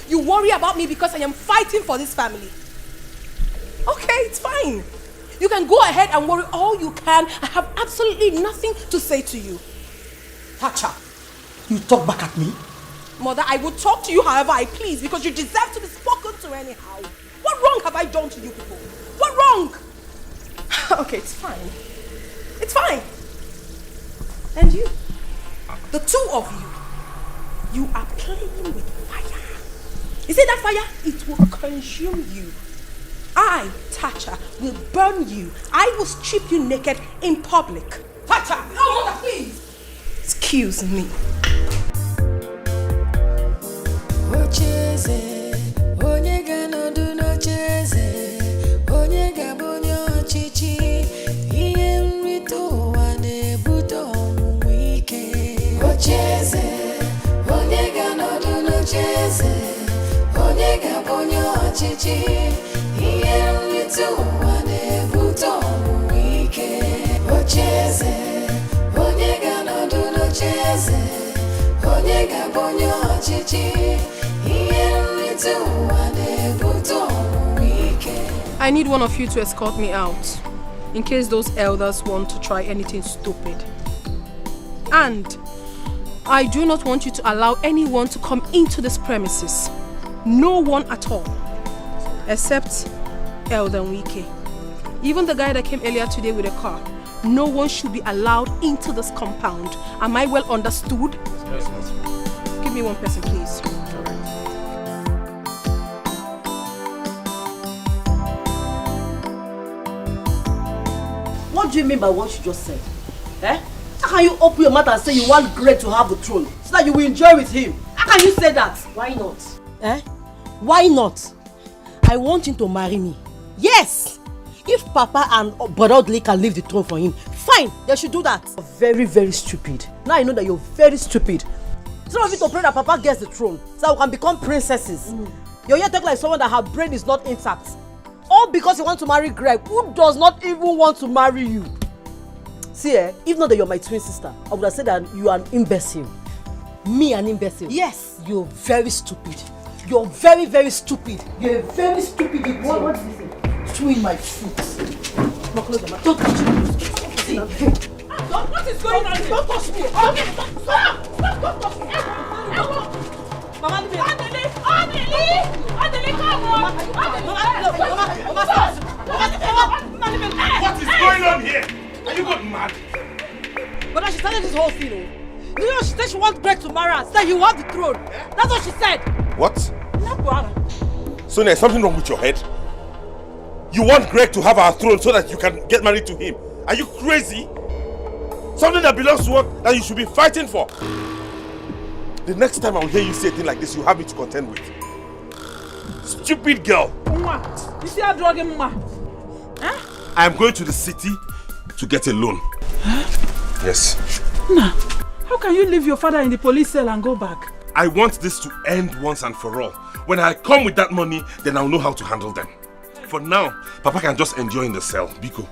You worry about me because I am fighting for this family? Okay, it's fine. You can go ahead and worry all you can. I have absolutely nothing to say to you. Tacha, you talk back at me? Mother, I will talk to you however I please because you deserve to be spoken to anyhow. What wrong have I done to you people? What wrong? Okay, it's fine. It's fine. And you, the two of you are playing with fire. You see that fire? It will consume you. I, Tacha, will burn you. I will strip you naked in public. Tacha! No, mother, please! Excuse me. I need one of you to escort me out, in case those elders want to try anything stupid. And I do not want you to allow anyone to come into this premises. No one at all. Except Elder Wike. Even the guy that came earlier today with a car. No one should be allowed into this compound. Am I well understood? Yes. Give me one person, please. What do you mean by what you just said? Eh? How can you open your mouth and say you want Greg to have the throne so that you will enjoy with him? How can you say that? Why not? Eh? Why not? I want him to marry me. Yes! If Papa and Brother Odile can leave the throne for him, fine, they should do that. You're very, very stupid. Now I know that you're very stupid. Instead of you to pray that Papa gets the throne so that we can become princesses. You're here talking like someone that her brain is not intact. All because you want to marry Greg, who does not even want to marry you. See, if not that you're my twin sister, I would have said that you are an imbecile. Me, an imbecile? Yes. You're very stupid. You're very, very stupid. You're very stupid. What is this? Chewing my foot. No, close the mouth. Don't touch me. See. What is going on here? Don't touch me. Stop! Don't touch me. Mama, leave me. Adele, come on! What is going on here? Are you got mad? But she started this whole thing. You know, she said she wants Greg to marry her. Said you want the throne. That's what she said. What? Sonia, is something wrong with your head? You want Greg to have our throne so that you can get married to him? Are you crazy? Something that belongs to us that you should be fighting for. The next time I will hear you say a thing like this, you have me to contend with. Stupid girl. You see how drugging Mama? Huh? I am going to the city to get a loan. Huh? Yes. Nah, how can you leave your father in the police cell and go back? I want this to end once and for all. When I come with that money, then I'll know how to handle them. For now, Papa can just enjoy in the cell. Biko.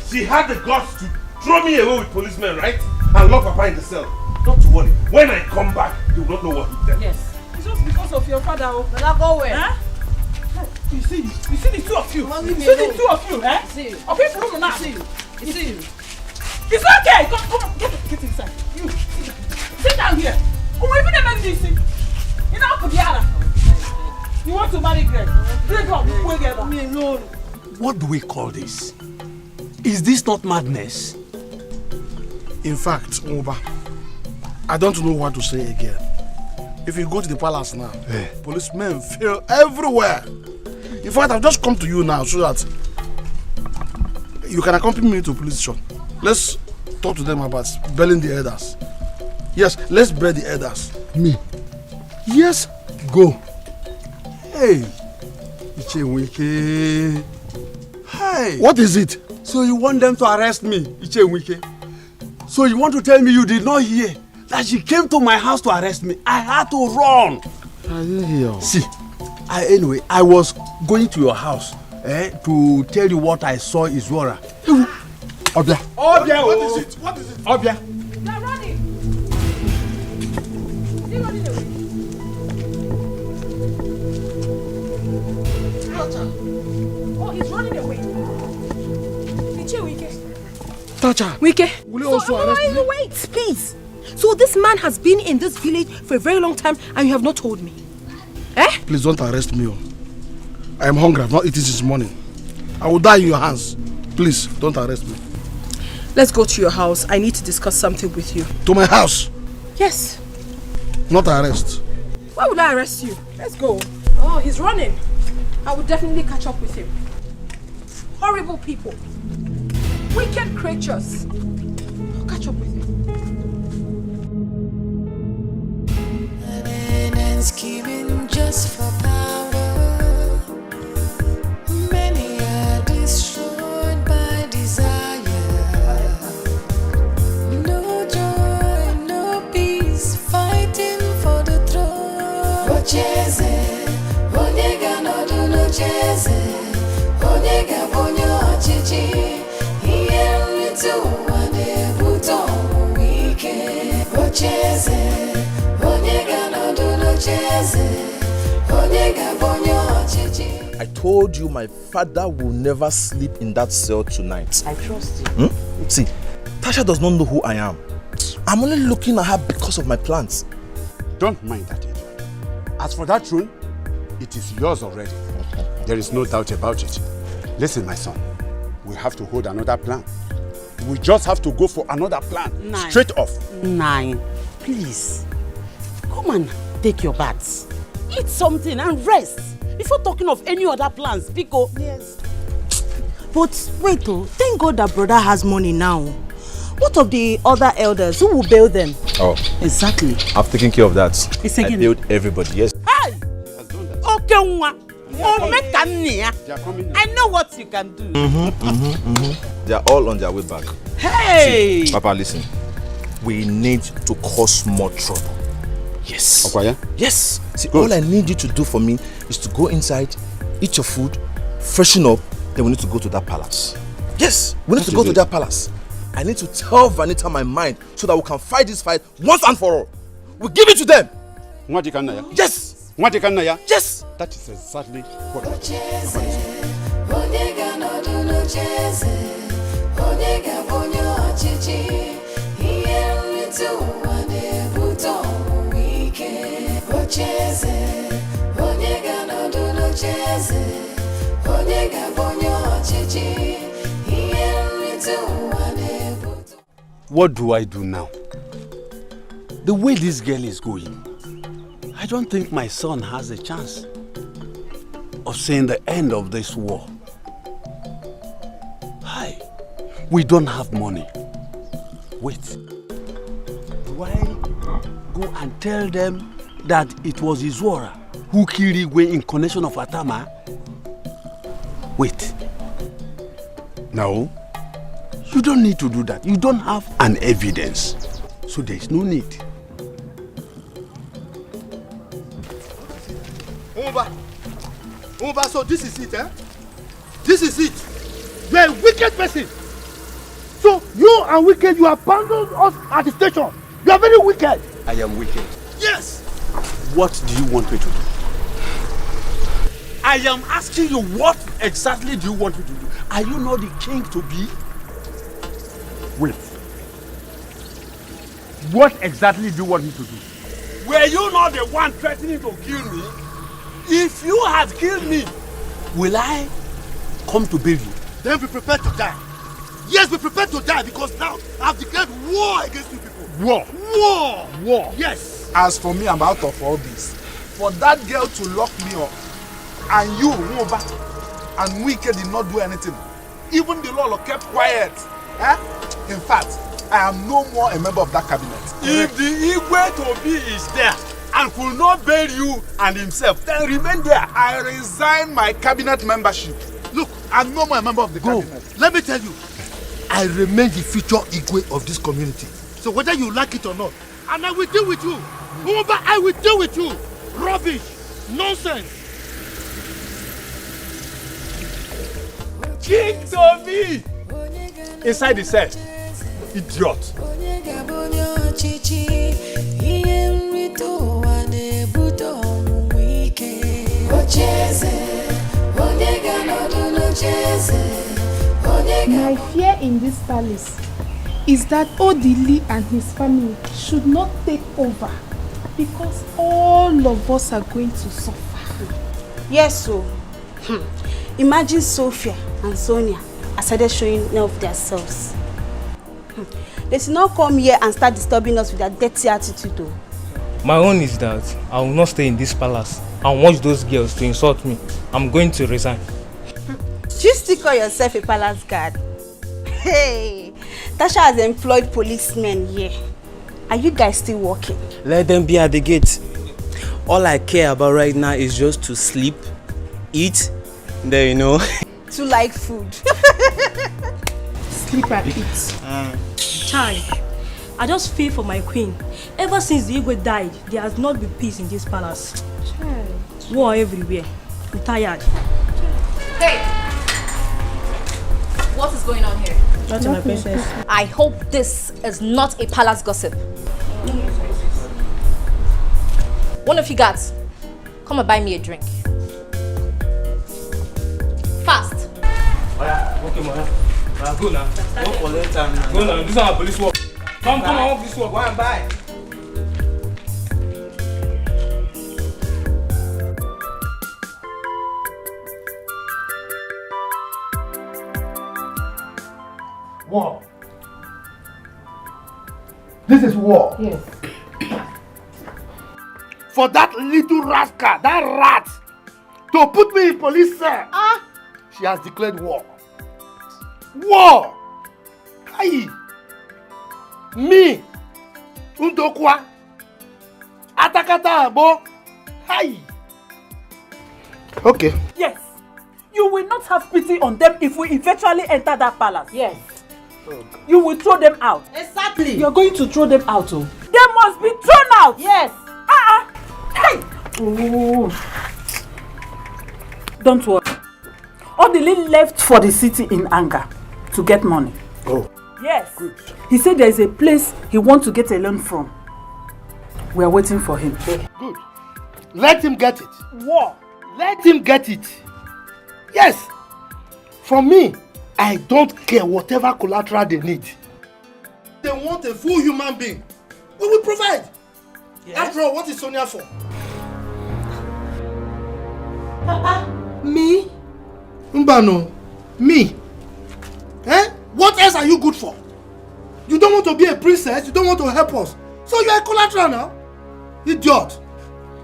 She had the guts to throw me away with policemen, right? And lock Papa in the cell. Not to worry. When I come back, you will not know what hit them. Yes. It's just because of your father. Now go where? Huh? You see the two of you. You see the two of you, eh? See you. Okay, from now. See you. It's okay. Come on, get inside. You sit down here. Oh, even the man you know, put the other. You want to marry Greg? Greg, go together. Me alone. What do we call this? Is this not madness? In fact, Oba, I don't know what to say again. If you go to the palace now, policemen feel everywhere. In fact, I've just come to you now so that you can accompany me to police station. Let's talk to them about belling the elders. Yes, let's bell the elders. Me? Yes. Go. Hey. Ichewike. Hey. What is it? So you want them to arrest me, Ichewike? So you want to tell me you did not hear that she came to my house to arrest me? I had to run. I didn't hear. See, anyway, I was going to your house to tell you what I saw is Zora. Obia. Obia, what is it? What is it? Obia. They're running. They're running away. Oh, he's running away. Tacha. Wike. Will you also arrest me? Wait, please. So this man has been in this village for a very long time and you have not told me. Eh? Please don't arrest me. I am hungry. I've not eaten since morning. I will die in your hands. Please, don't arrest me. Let's go to your house. I need to discuss something with you. To my house? Yes. Not arrest. Why would I arrest you? Let's go. Oh, he's running. I will definitely catch up with him. Horrible people. Wicked creatures. I'll catch up with him. And scheming just for power. Many are destroyed by desire. No joy, no peace, fighting for the throne. Ocheze, Onyega no do no cheze. Onyega bonyo chichi. Here we do one day, buto wike. Ocheze, Onyega no do no cheze. Onyega bonyo chichi. I told you my father will never sleep in that cell tonight. I trust you. See, Tasha does not know who I am. I'm only looking at her because of my plans. Don't mind that, Edo. As for that throne, it is yours already. There is no doubt about it. Listen, my son, we have to hold another plan. We just have to go for another plan. Nine. Straight off. 9. Please. Come and take your baths. Eat something and rest. Before talking of any other plans, Biko. Yes. But wait, thank God that brother has money now. What of the other elders? Who will bail them? Oh. Exactly. I've taken care of that. It's I again. bailed everybody, yes. Hey! Okay, I know what you can do. They are all on their way back. Hey! See, Papa, listen. We need to cause more trouble. Yes. Okay, yes. See, all I need you to do for me is to go inside, eat your food, freshen up, then we need to go to that palace. Yes, we need to go to that palace. I need to tell Vanita my mind so that we can fight this fight once and for all. We give it to them. Yes. Yes. That is exactly what I Onyega no do no cheze. Onyega bonyo chichi. Here we do one day, buto wike. Ocheze. Onyega no do no cheze. Onyega bonyo chichi. Here we do one day, buto. What do I do now? The way this girl is going, I don't think my son has a chance of seeing the end of this war. Hi, we don't have money. Wait, do I go and tell them that it was Izwara who killed Igwe in connection of Atama? Wait, no, you don't need to do that. You don't have an evidence, so there is no need. Umba, so this is it, eh? This is it. You are a wicked person. So you and wicked, you abandoned us at the station. You are very wicked. I am wicked. Yes. What do you want me to do? I am asking you, what exactly do you want me to do? Are you not the king to be? Wait. What exactly do you want me to do? Were you not the one threatening to kill me? If you had killed me, will I come to bail you? Then be prepared to die. Yes, be prepared to die because now I've declared war against you people. War. War. War. Yes. As for me, I'm out of all this. For that girl to lock me up, and you, Nwoba, and Wike did not do anything. Even the Lolo kept quiet. Eh? In fact, I am no more a member of that cabinet. If the Igwe Tobi is there and could not bail you and himself, then remain there. I resign my cabinet membership. Look, I'm no more a member of the cabinet. Let me tell you, I remain the future Igwe of this community. So whether you like it or not, and I will deal with you. Nwoba, I will deal with you. Rubbish. Nonsense. King Tobi! Inside the cell. Idiot. My fear in this palace is that Odili and his family should not take over Because all of us are going to suffer. Yes, so. Imagine Sophia and Sonia are started showing off themselves. They should not come here and start disturbing us with their dirty attitude though. My own is that I will not stay in this palace and watch those girls to insult me. I'm going to resign. You still call yourself a palace guard? Hey, Tasha has employed policemen here. Are you guys still working? Let them be at the gate. All I care about right now is just to sleep, eat, there you know. To like food. Sleep and eat. Chai, I just feel for my queen. Ever since the Igwe died, there has not been peace in this palace. Chai. War everywhere. I'm tired. Hey! What is going on here? Not my princess. I hope this is not a palace gossip. One of you guys, come and buy me a drink. Fast! Okay, Moya. Go now. Go for that time now. Go now. This is our police work. Come on, this work. Go and buy. War. This is war. Yes. For that little rascal, that rat, to put me in police cell. She has declared war. War! Aye! Me! Undokwa! Atakata abo! Aye! Okay. Yes. You will not have pity on them if we eventually enter that palace. Yes. You will throw them out. Exactly. You're going to throw them out, oh. They must be thrown out. Yes. Hey! Oh. Don't worry. Odili left for the city in anger to get money. Oh. Yes. Good. He said there is a place he wants to get a loan from. We are waiting for him. Good. Let him get it. War. Let him get it. Yes. For me, I don't care whatever collateral they need. They want a full human being. We will provide. Yes. After all, what is Sonia for? Papa, me? Mbano, me? Eh? What else are you good for? You don't want to be a princess, you don't want to help us. So you are a collateral now? Idiot.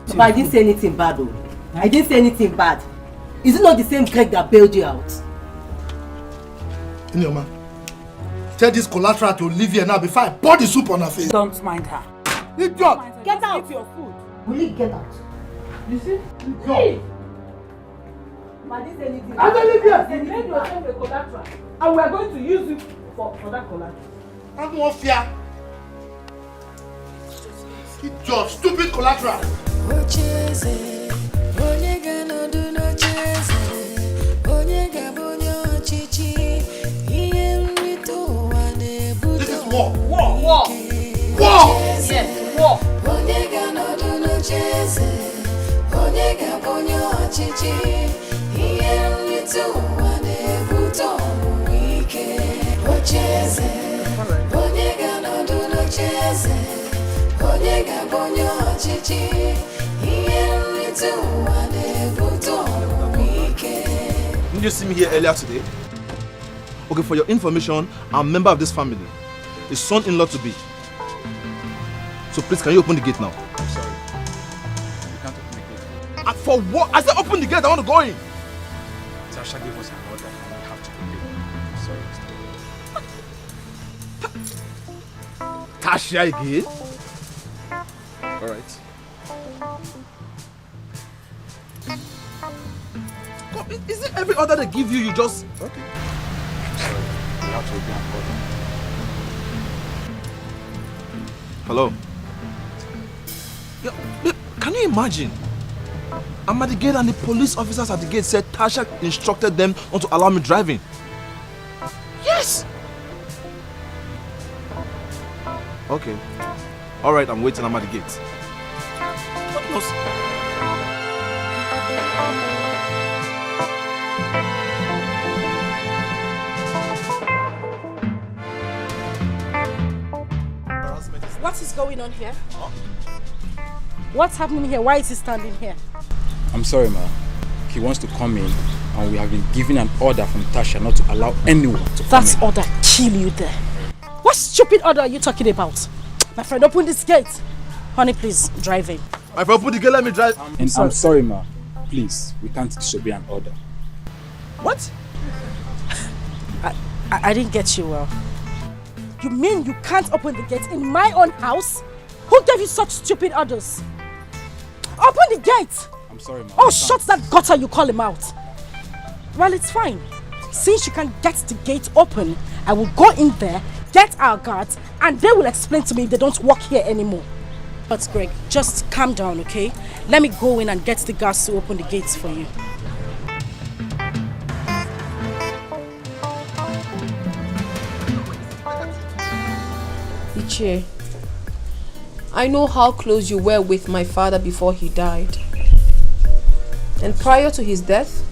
But I didn't say anything bad though. I didn't say anything bad. Is it not the same Greg that bailed you out? Inyoma, tell this collateral to leave here now before I pour the soup on her face. Don't mind her. Idiot! Get out! Eat your food. Will you get out? You see? Go! I didn't say anything. I don't live here. You made yourself a collateral. And we are going to use you for that collateral. I don't want fear. Idiot, stupid collateral. This is war. War. War. Yes, war. Didn't you see me here earlier today? Okay, for your information, I'm a member of this family. His son-in-law to be. So please, can you open the gate now? I'm sorry. You can't open the gate. For what? I said open the gate, I want to go in. Tasha gave us an order and we have to obey. Sorry. Tasha again? Alright. Is it every order they give you, you just... Okay. I'm sorry. We have to obey an order. Hello? Yeah, can you imagine? I'm at the gate and the police officers at the gate said Tasha instructed them not to allow me driving. Yes! Okay. Alright, I'm waiting, I'm at the gate. What knows? What is going on here? What's happening here? Why is he standing here? I'm sorry, ma. He wants to come in, and we have been given an order from Tasha not to allow anyone to come That's in. order kill you there. What stupid order are you talking about? My friend, open this gate. Honey, please, drive in. My friend, open the gate, let me drive. I'm sorry, ma. Please, we can't disobey an order. What? I didn't get you well. You mean you can't open the gate in my own house? Who gave you such stupid orders? Open the gate! I'm sorry, ma. Oh, shut that gutter you call him out. Well, it's fine. Since you can get the gate open, I will go in there, get our guards, and they will explain to me if they don't work here anymore. But Greg, just calm down, okay? Let me go in and get the guards to open the gates for you. Dikeh, I know how close you were with my father before he died. And prior to his death,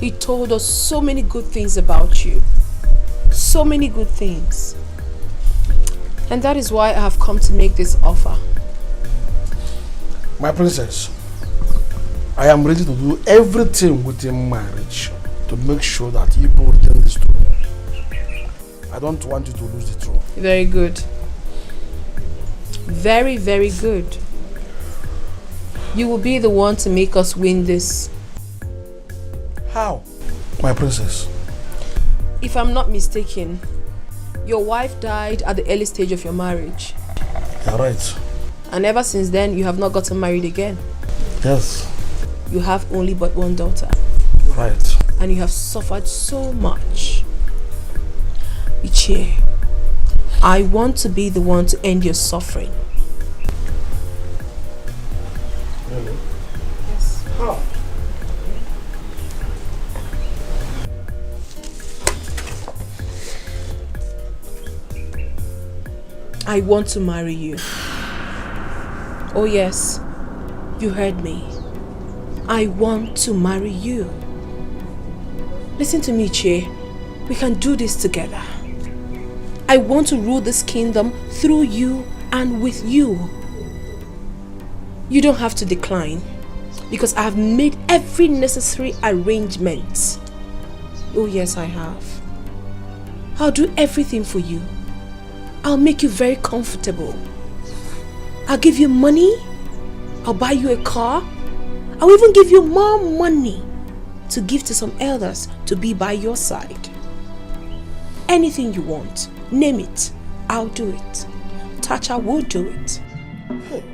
he told us so many good things about you. So many good things. And that is why I have come to make this offer. My princess, I am ready to do everything within marriage to make sure that you both retain this throne. I don't want you to lose the throne. Very good. Very, very good. You will be the one to make us win this. How? My princess. If I'm not mistaken, your wife died at the early stage of your marriage. You're right. And ever since then, you have not gotten married again. Yes. You have only but one daughter. Right. And you have suffered so much. Dikeh, I want to be the one to end your suffering. Really? Yes. How? I want to marry you. Oh yes, you heard me. I want to marry you. Listen to me, Che. We can do this together. I want to rule this kingdom through you and with you. You don't have to decline because I have made every necessary arrangement. Oh yes, I have. I'll do everything for you. I'll make you very comfortable. I'll give you money. I'll buy you a car. I'll even give you more money to give to some elders to be by your side. Anything you want, name it. I'll do it. Tasha will do it. Hey.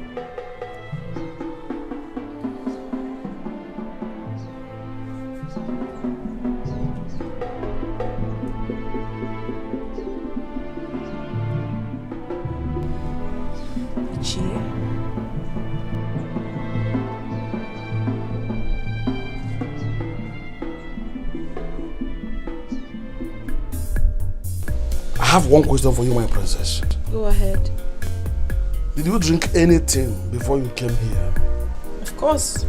I have one question for you, my princess. Go ahead. Did you drink anything before you came here? Of course.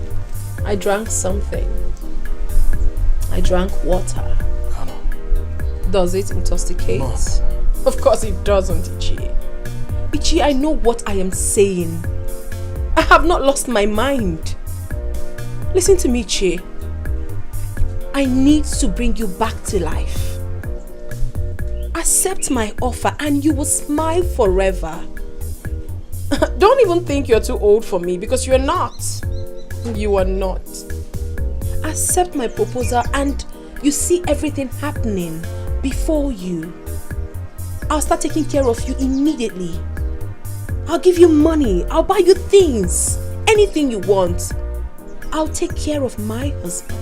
I drank something. I drank water. I know. Does it intoxicate? No. Of course it doesn't, Dikeh. Dikeh, I know what I am saying. I have not lost my mind. Listen to me, Che. I need to bring you back to life. Accept my offer and you will smile forever. Don't even think you're too old for me because you're not. You are not. Accept my proposal and you see everything happening before you. I'll start taking care of you immediately. I'll give you money. I'll buy you things. Anything you want. I'll take care of my husband.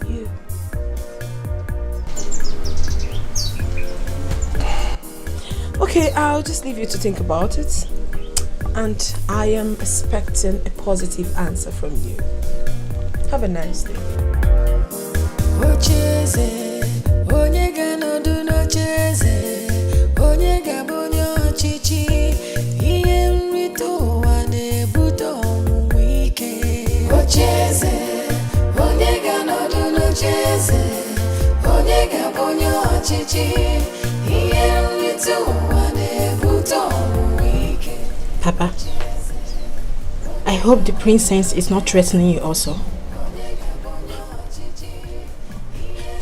You. Okay, I'll just leave you to think about it. And I am expecting a positive answer from you. Have a nice day. Papa, I hope the princess is not threatening you also.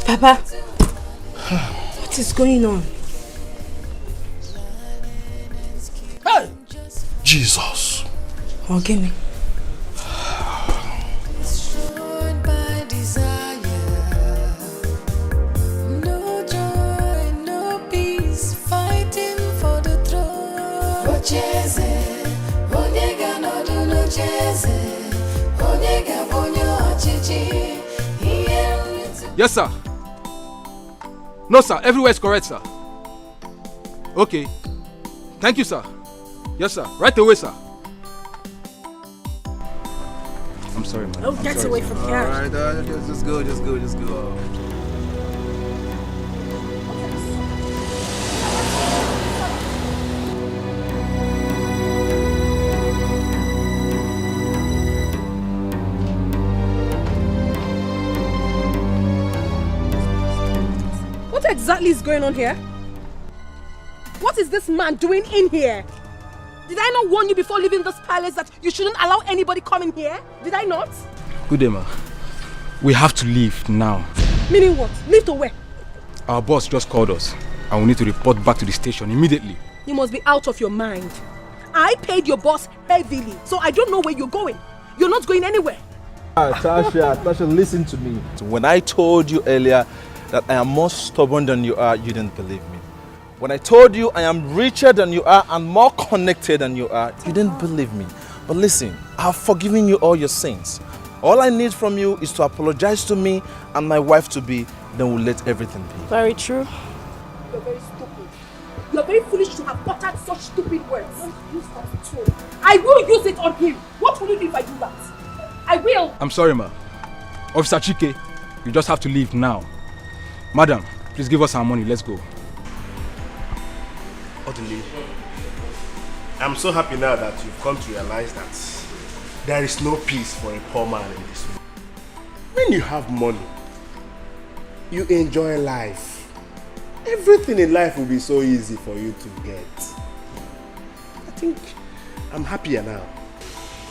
Papa, what is going on? Hey! Jesus. Ogene. Yes, sir. No, sir. Everywhere is correct, sir. Okay. Thank you, sir. Yes, sir. Right away, sir. I'm sorry, man. Oh, get away from here. Alright, just go. What exactly is going on here? What is this man doing in here? Did I not warn you before leaving this palace that you shouldn't allow anybody come in here? Did I not? Good day, ma. We have to leave now. Meaning what? Leave to where? Our boss just called us and we need to report back to the station immediately. You must be out of your mind. I paid your boss heavily, so I don't know where you're going. You're not going anywhere. Tasha, listen to me. When I told you earlier that I am more stubborn than you are, you didn't believe me. When I told you I am richer than you are and more connected than you are, you didn't believe me. But listen, I have forgiven you all your sins. All I need from you is to apologize to me and my wife to be, then we'll let everything be. Very true. You're very stupid. You're very foolish to have uttered such stupid words. Don't use that tone. I will use it on him. What will you do if I do that? I will. I'm sorry, ma. Officer Chike, you just have to leave now. Madam, please give us our money. Let's go. Odili, I'm so happy now that you've come to realize that there is no peace for a poor man in this world. When you have money, you enjoy life. Everything in life will be so easy for you to get. I think I'm happier now.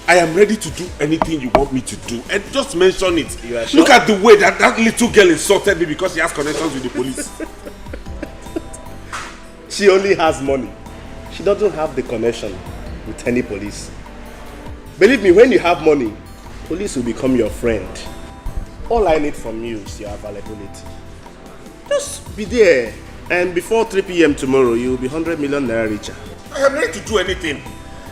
I am ready to do anything you want me to do. And just mention it. You are sure? Look at the way that little girl insulted me because she has connections with the police. She only has money. She doesn't have the connection with any police. Believe me, when you have money, police will become your friend. All I need from you is your availability. Just be there, and before 3 p.m. tomorrow, you will be 100 million naira richer. I am ready to do anything.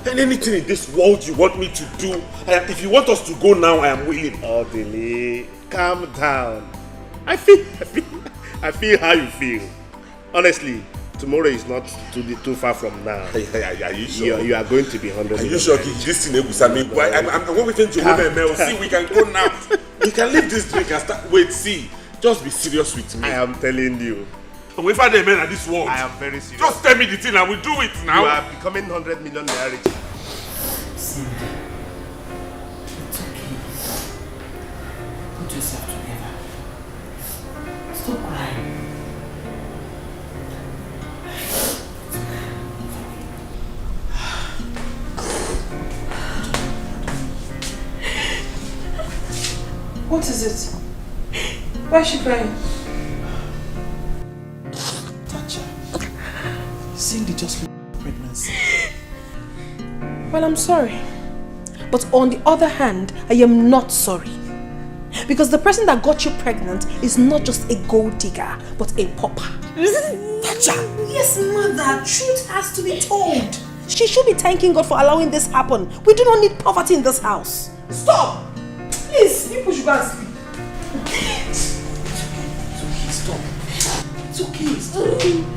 And anything in this world you want me to do. If you want us to go now, I am willing. Odili, calm down. I feel how you feel. Honestly, tomorrow is not too far from now. Are you sure? You are going to be 100 Are million. you sure? This thing is I'm waiting to women. See, we can go now. We can leave this drink and start. Wait, see. Just be serious with me. I am telling you. We find a man at this world. I am very serious. Just tell me the thing and we'll do it now. You are becoming 100 million naira richer. Cindy, it's okay. Put yourself together. Stop crying. What is it? Why is she crying? Cindy just lost pregnancy. Well, I'm sorry. But on the other hand, I am not sorry. Because the person that got you pregnant is not just a gold digger, but a pauper. Yes, mother. Truth has to be told. She should be thanking God for allowing this happen. We do not need poverty in this house. Stop! Please, people should go and sleep. Stop. It's okay. Stop.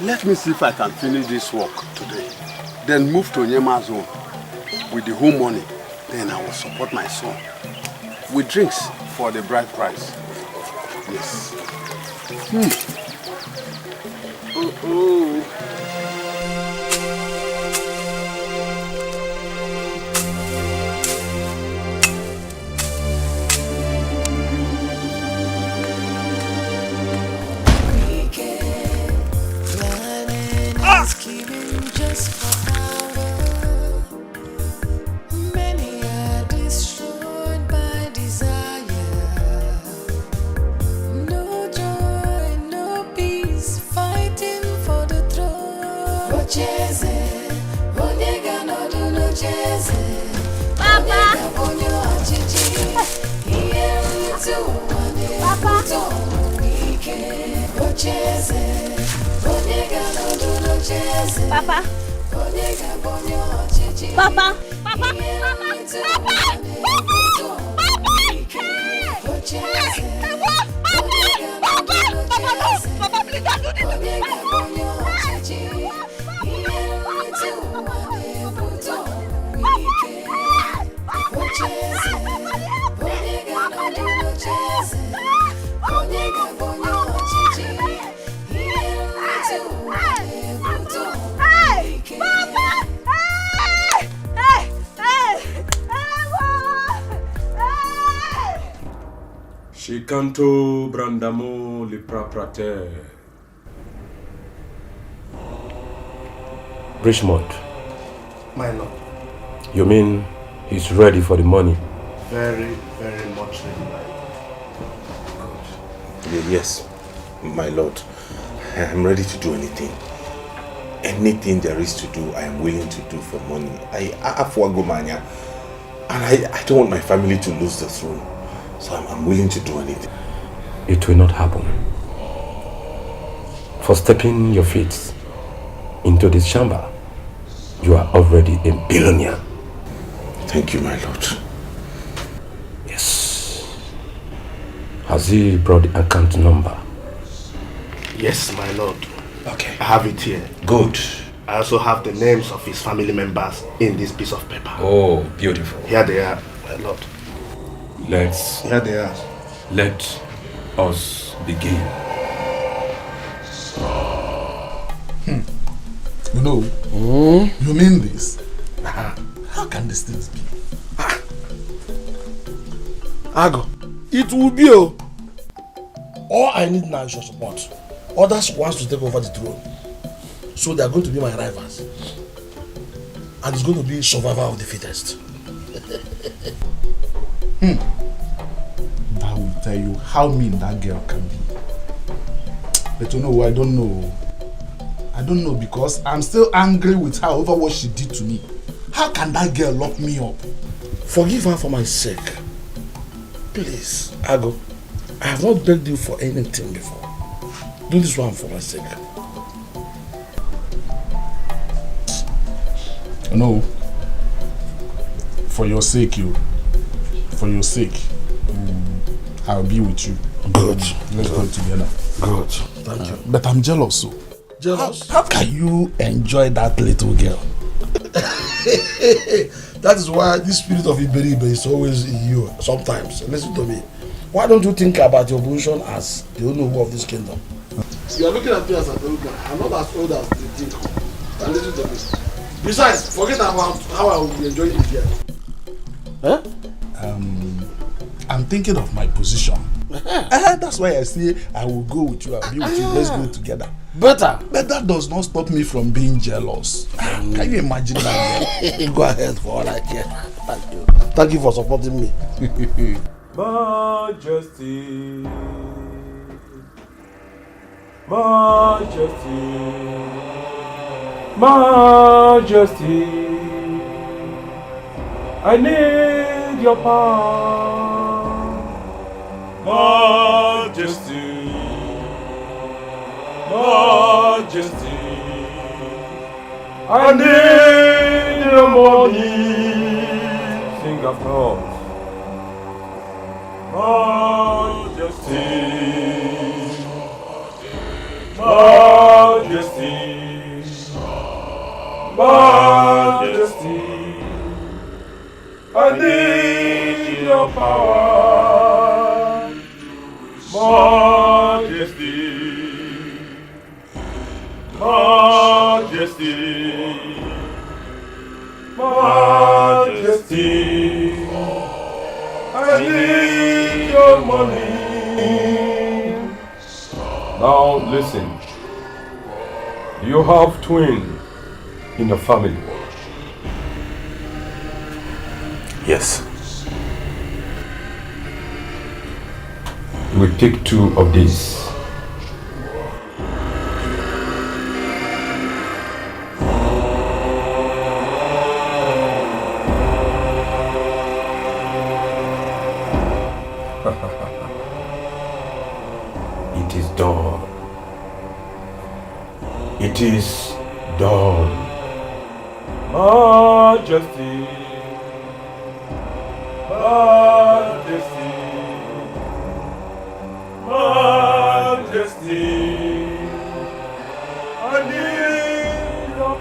Let me see if I can finish this work today. Then move to Nyema's home. With the whole money, then I will support my son. With drinks for the bride price. Yes. Papa. Papa. Papa. Chicanto brandamo li praprate. Richmond. My lord. You mean he's ready for the money? Very, very much ready, my lord. Yes, my lord. I am ready to do anything. Anything there is to do, I am willing to do for money. I and I don't want my family to lose the throne. So I'm willing to do anything. It will not happen. For stepping your feet into this chamber, you are already a billionaire. Thank you, my lord. Yes. Has he brought the account number? Yes, my lord. Okay. I have it here. Good. I also have the names of his family members in this piece of paper. Oh, beautiful. Here they are, my lord. Here they are. Let us begin. You know, you mean this? How can these things be? Ago, it will be. All I need now is your support. Others wants to take over the throne. So they are going to be my rivals. And it's going to be survival of the fittest. That will tell you how mean that girl can be. But you know, I don't know. I don't know because I'm still angry with her over what she did to me. How can that girl lock me up? Forgive her for my sake. Please, Ago. I have not begged you for anything before. Do this one for my sake. No. For your sake, I'll be with you. Good. Let's go together. Good. Thank you. But I'm jealous, so. Jealous? How can you enjoy that little girl? That is why this spirit of Iberibe is always in you. Sometimes, listen to me. Why don't you think about your position as the owner of this kingdom? You are looking at me as an old man. I'm not as old as you think. Now listen to me. Besides, forget about how I will be enjoying this year. Huh? I'm thinking of my position. That's why I say I will go with you. I'll be with you. Let's go together. Better. But that does not stop me from being jealous. Can you imagine that? Go ahead for all I care. Thank you. Thank you for supporting me. Majesty. Majesty. Majesty. I need your power. Majesty. Majesty. I need your money. Sing after us. Majesty. Majesty. Majesty. I need your power, majesty, majesty, majesty. I need your money. Now listen. You have twins in the family. Yes. You will take 2 of these. It is done. It is done. Majesty, majesty, majesty. I need your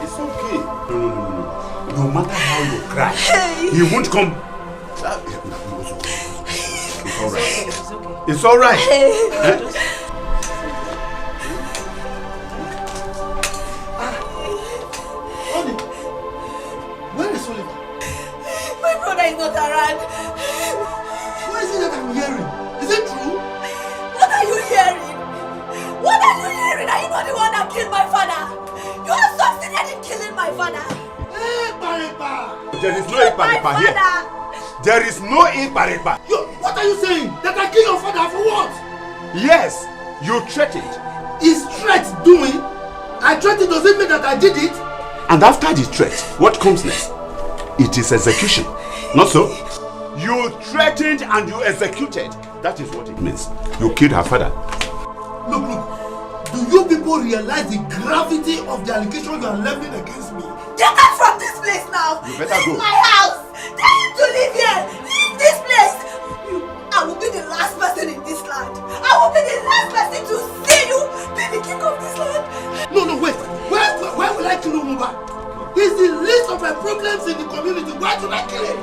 It's okay. No matter how you cry, he won't come. It's alright. It's alright. Where is Oliver? My brother is not around. What is it that I'm hearing? Is it true? What are you hearing? What are you hearing? Are you not the one that killed my father? You have succeeded in killing my father. There is no Iparepa here. There is no Iparepa. What are you saying? That I killed your father for what? Yes, you threatened. Is threat doing? I threatened, does it mean that I did it? And after the threat, what comes next? It is execution. Not so? You threatened and you executed. That is what it means. You killed her father. Look. Do you people realize the gravity of the allegation you are leveling against me? Get out from this place now! You better This go. is my house! Tell him to leave here! Leave this place! I will be the last person in this land! I will be the last person to see you be the king of this land! No, wait. Why would I kill Umuba? He's the least of my problems in the community. Why should I kill him?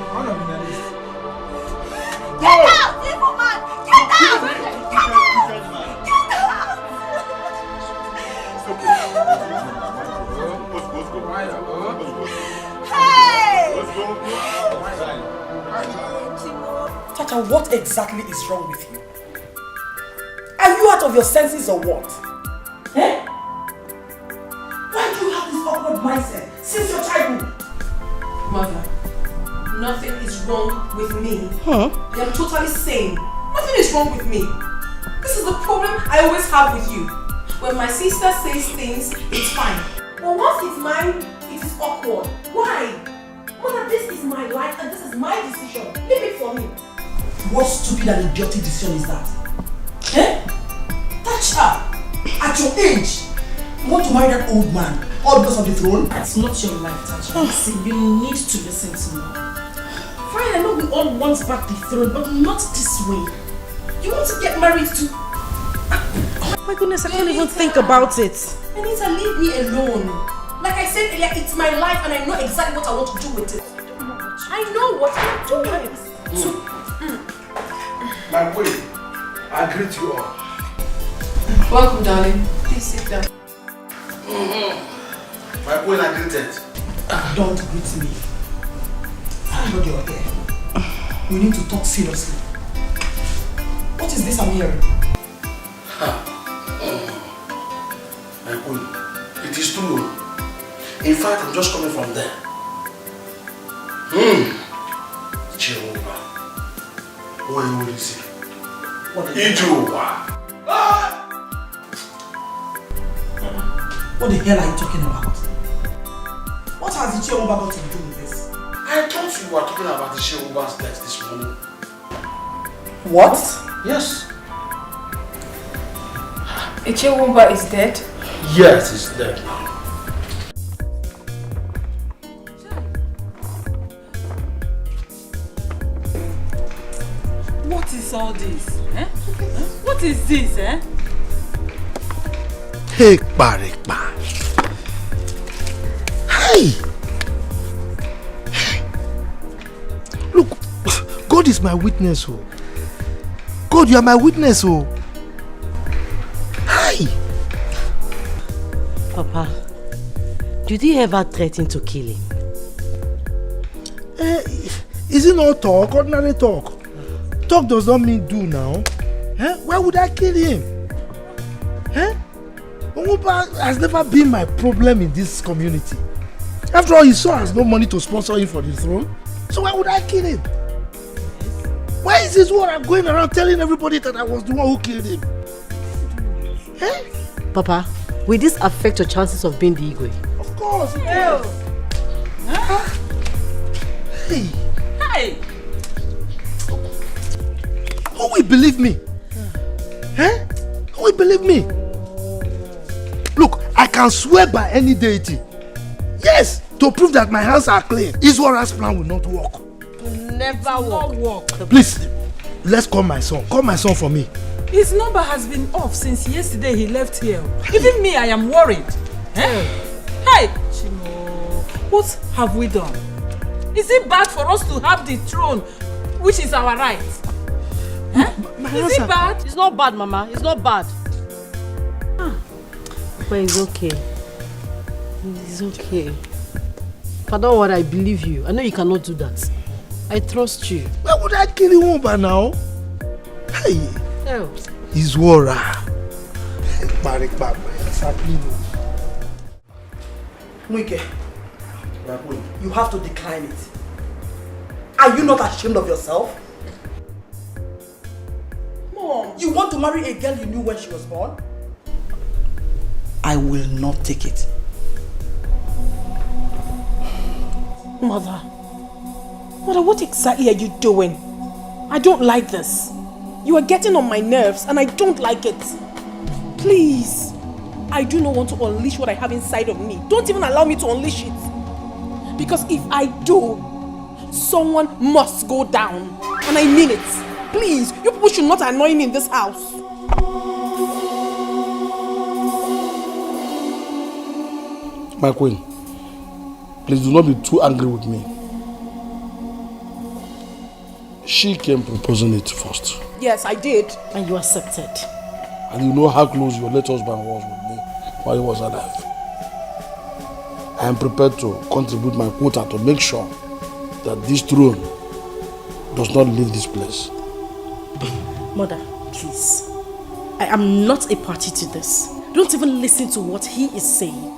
Get out, evil man! Get out! Get out! Get out! Hey! Chacha, what exactly is wrong with you? Are you out of your senses or what? Eh? Why do you have this awkward mindset since your childhood? Mother, nothing is wrong with me. Huh? I am totally sane. Nothing is wrong with me. This is the problem I always have with you. When my sister says things, it's fine. But once it's mine, it is awkward. Why? Mother, this is my life and this is my decision. Leave it for me. What stupid and idiotic decision is that? Eh? Touch her! At your age! You want to marry that old man? All because of the throne? It's not your life, Tacha. Listen, you need to listen to me. Fine, I know we all want back the throne, but not this way. You want to get married to... Oh my goodness, I can't even think about it. Anita, leave me alone. Like I said earlier, it's my life and I know exactly what I want to do with it. I know what I'm doing. So, My queen, I greet you all. welcome, darling. Please sit down. My queen, I greeted. Don't greet me. Thank God you're here. We need to talk seriously. What is this I'm hearing? My queen, it is true. In fact, I'm just coming from there. Jehovah. What will you say? Jehovah. What the hell are you talking about? What has the Jehovah got to do with this? I thought you were talking about the Jehovah's death this morning. What? Yes. Ichewumba is dead? Yes, he's dead now. What is all this? Eh? What is this, eh? Hey, Barikba. Hey! Look, God is my witness, oh. God, you are my witness, oh. Hi! Papa, did he ever threaten to kill him? Is it not talk? Ordinary talk. Talk does not mean do now. Why would I kill him? Ongupa has never been my problem in this community. After all, his son has no money to sponsor him for the throne. So why would I kill him? Why is this what I'm going around telling everybody that I was the one who killed him? Papa, will this affect your chances of being the Igwe? Of course, it will. Hey! Hey! Who will believe me? Who will believe me? Look, I can swear by any deity. Yes, to prove that my hands are clean. Iswara's plan will not work. Never work. Please, let's call my son. Call my son for me. His number has been off since yesterday he left here. Even me, I am worried. Hey, Chimo, what have we done? Is it bad for us to have the throne, which is our right? Is it bad? It's not bad, Mama. It's not bad. But it's okay. It's okay. Father, what I believe you. I know you cannot do that. I trust you. Why would I kill him by now? Hey! Iswara. Exactly. Nwike, you have to decline it. Are you not ashamed of yourself? Mom, you want to marry a girl you knew when she was born? I will not take it. Mother, what exactly are you doing? I don't like this. You are getting on my nerves and I don't like it. Please, I do not want to unleash what I have inside of me. Don't even allow me to unleash it. Because if I do, someone must go down. And I mean it. Please, you people should not annoy me in this house. My queen, please do not be too angry with me. She came proposing it first. Yes, I did. And you accepted. And you know how close your late husband was with me while he was alive. I am prepared to contribute my quota to make sure that this throne does not leave this place. Mother, please. I am not a party to this. Don't even listen to what he is saying.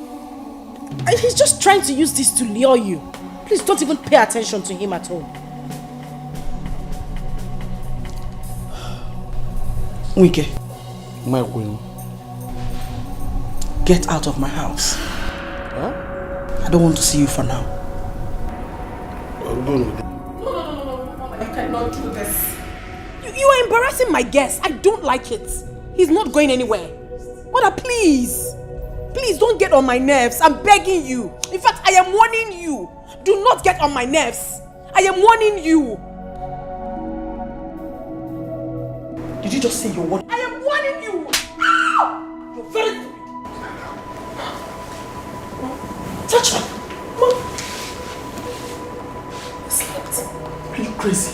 And he's just trying to use this to lure you. Please don't even pay attention to him at all. Nwike, my queen, get out of my house. Huh? I don't want to see you for now. No, I cannot do this. You are embarrassing my guest. I don't like it. He's not going anywhere. Mother, please. Please don't get on my nerves. I'm begging you. In fact, I am warning you. Do not get on my nerves. I am warning you. Did you just say you're warning? I am warning you. You're very stupid. Touch her. Mom. Slept. Are you crazy?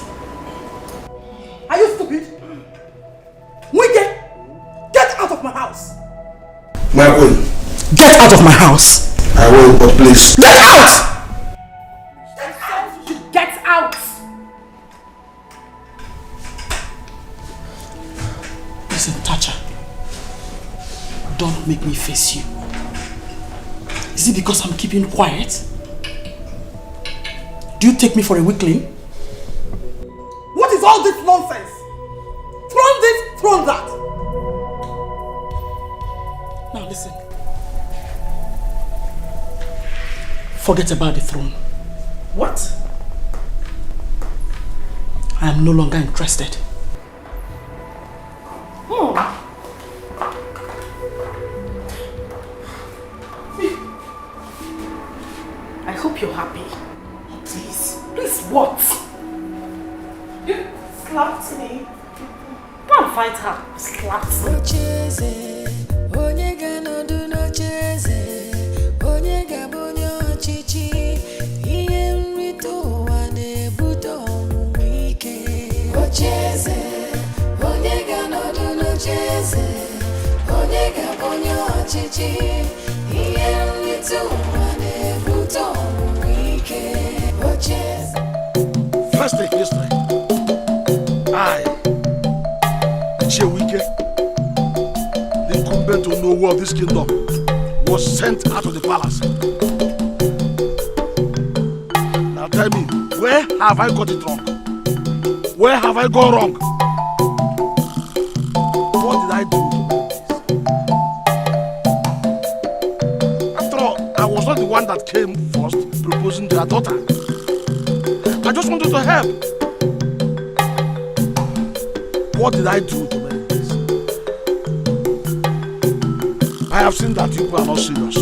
Are you stupid? Nwike, get out of my house. My queen. Get out of my house. I will, but please. Get out! Get out! Listen, Tacha. Don't make me face you. Is it because I'm keeping quiet? Do you take me for a weakling? What is all this nonsense? Throw this, throw that. Now listen. Forget about the throne. What? I am no longer interested. I hope you're happy. Please. Please what? You slapped me. Go and fight her. Slapped me. First take history. I, Chewike, the incumbent Onowu of this kingdom, was sent out of the palace. Now tell me, where have I got it wrong? Where have I gone wrong? What did I do? After all, I was not the one that came first proposing to her daughter. I just wanted to help. What did I do to merit this? I have seen that you people are not serious.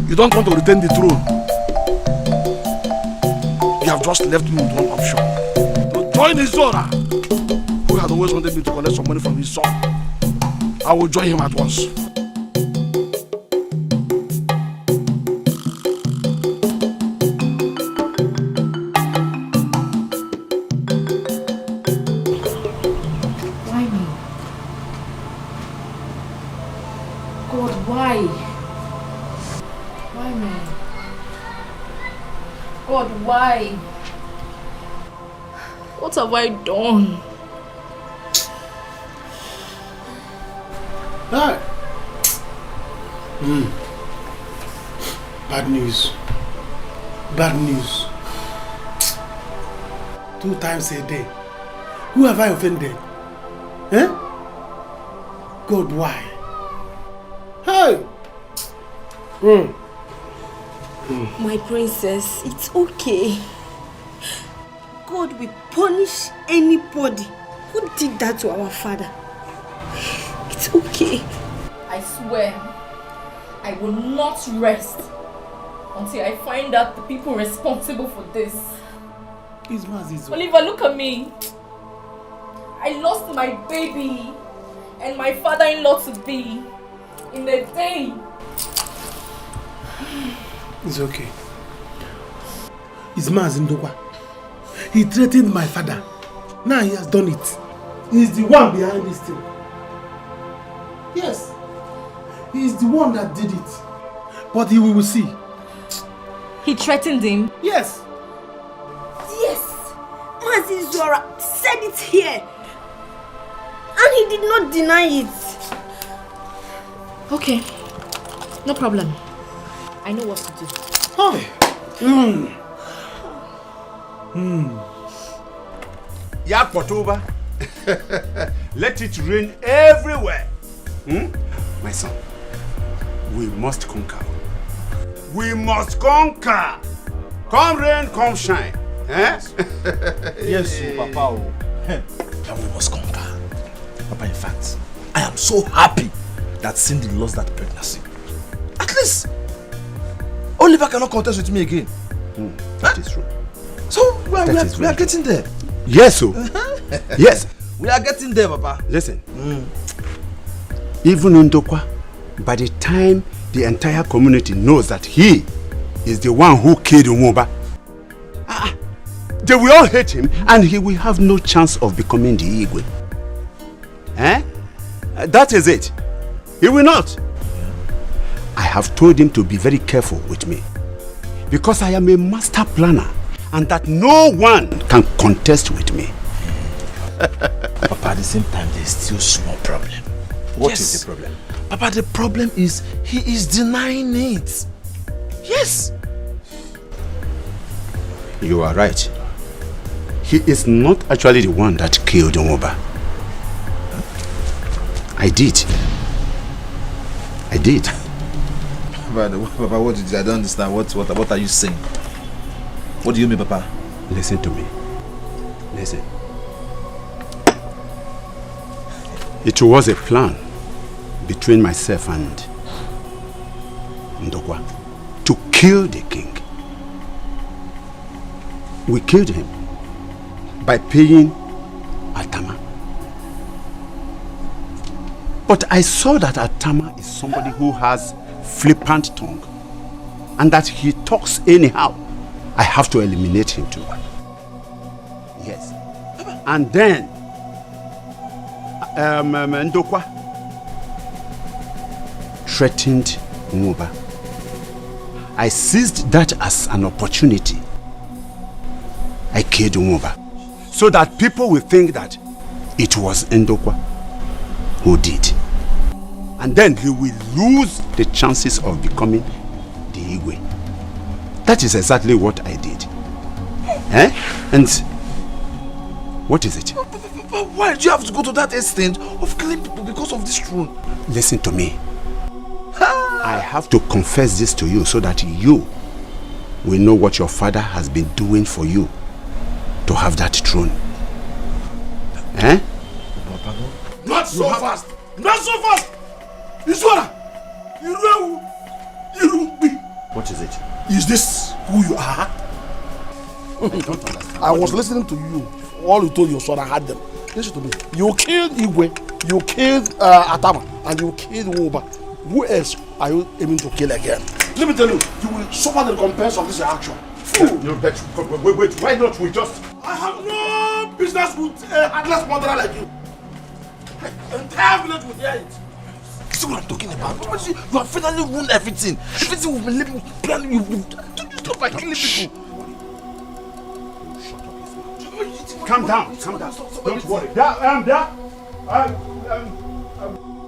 You don't want to retain the throne. You have just left me with one option. To join Izora, who had always wanted me to collect some money from his son. I will join him at once. Why? What have I done? Ah. Bad news. Bad news. 2 times a day. Who have I offended? Eh? God, why? Hey! My princess, it's okay. God will punish anybody who did that to our father. It's okay. I swear, I will not rest until I find out the people responsible for this. Oliver, look at me. I lost my baby and my father-in-law to be in a day. It's okay. It's Mazindokwa. He threatened my father. Now he has done it. He's the one behind this thing. Yes. He is the one that did it. But he will see. He threatened him? Yes. Yes. Mazizora said it here. And he did not deny it. Okay. No problem. I know what to do. Oh. Yakpotoba. Let it rain everywhere. My son, we must conquer. We must conquer. Come rain, come shine. Eh? Yes, Papa. And we must conquer. Papa, in fact, I am so happy that Cindy lost that pregnancy. At least Oliver cannot contest with me again. That is true. So we are getting there. Yes, so. Yes. We are getting there, Papa. Listen. Even Ndokwa, by the time the entire community knows that he is the one who killed Umoba, they will all hate him and he will have no chance of becoming the Igwe. Eh? That is it. He will not. I have told him to be very careful with me because I am a master planner and that no one can contest with me. Papa, at the same time, there is still a small problem. What is the problem? Papa, the problem is he is denying it. Yes. You are right. He is not actually the one that killed Umoba. I did. Papa, what did you? I don't understand. What are you saying? What do you mean, Papa? Listen to me. Listen. It was a plan between myself and Ndokwa to kill the king. We killed him by paying Atama. But I saw that Atama is somebody who has flippant tongue and that he talks anyhow. I have to eliminate him too. Yes. And then Ndokwa threatened Nwuba. I seized that as an opportunity. I killed Nwuba so that people will think that it was Ndokwa who did. And then he will lose the chances of becoming the Igwe. That is exactly what I did. And what is it? But why do you have to go to that extent of killing people because of this throne? Listen to me. I have to confess this to you so that you will know what your father has been doing for you to have that throne. Not so fast! Not so fast! Iswara! What is it? Is this who you are? I was listening to you. All you told your son, I had them. Listen to me. You killed Igwe, you killed Atama, and you killed Nwuba. Who else are you aiming to kill again? Let me tell you, you will suffer the recompense of this action. No, wait, why not we just... I have no business with a heartless murderer like you. The entire village will hear it. See what I'm talking about? You have finally ruined everything. Everything we've been living, planning, you stop by killing people. Calm down. Don't worry.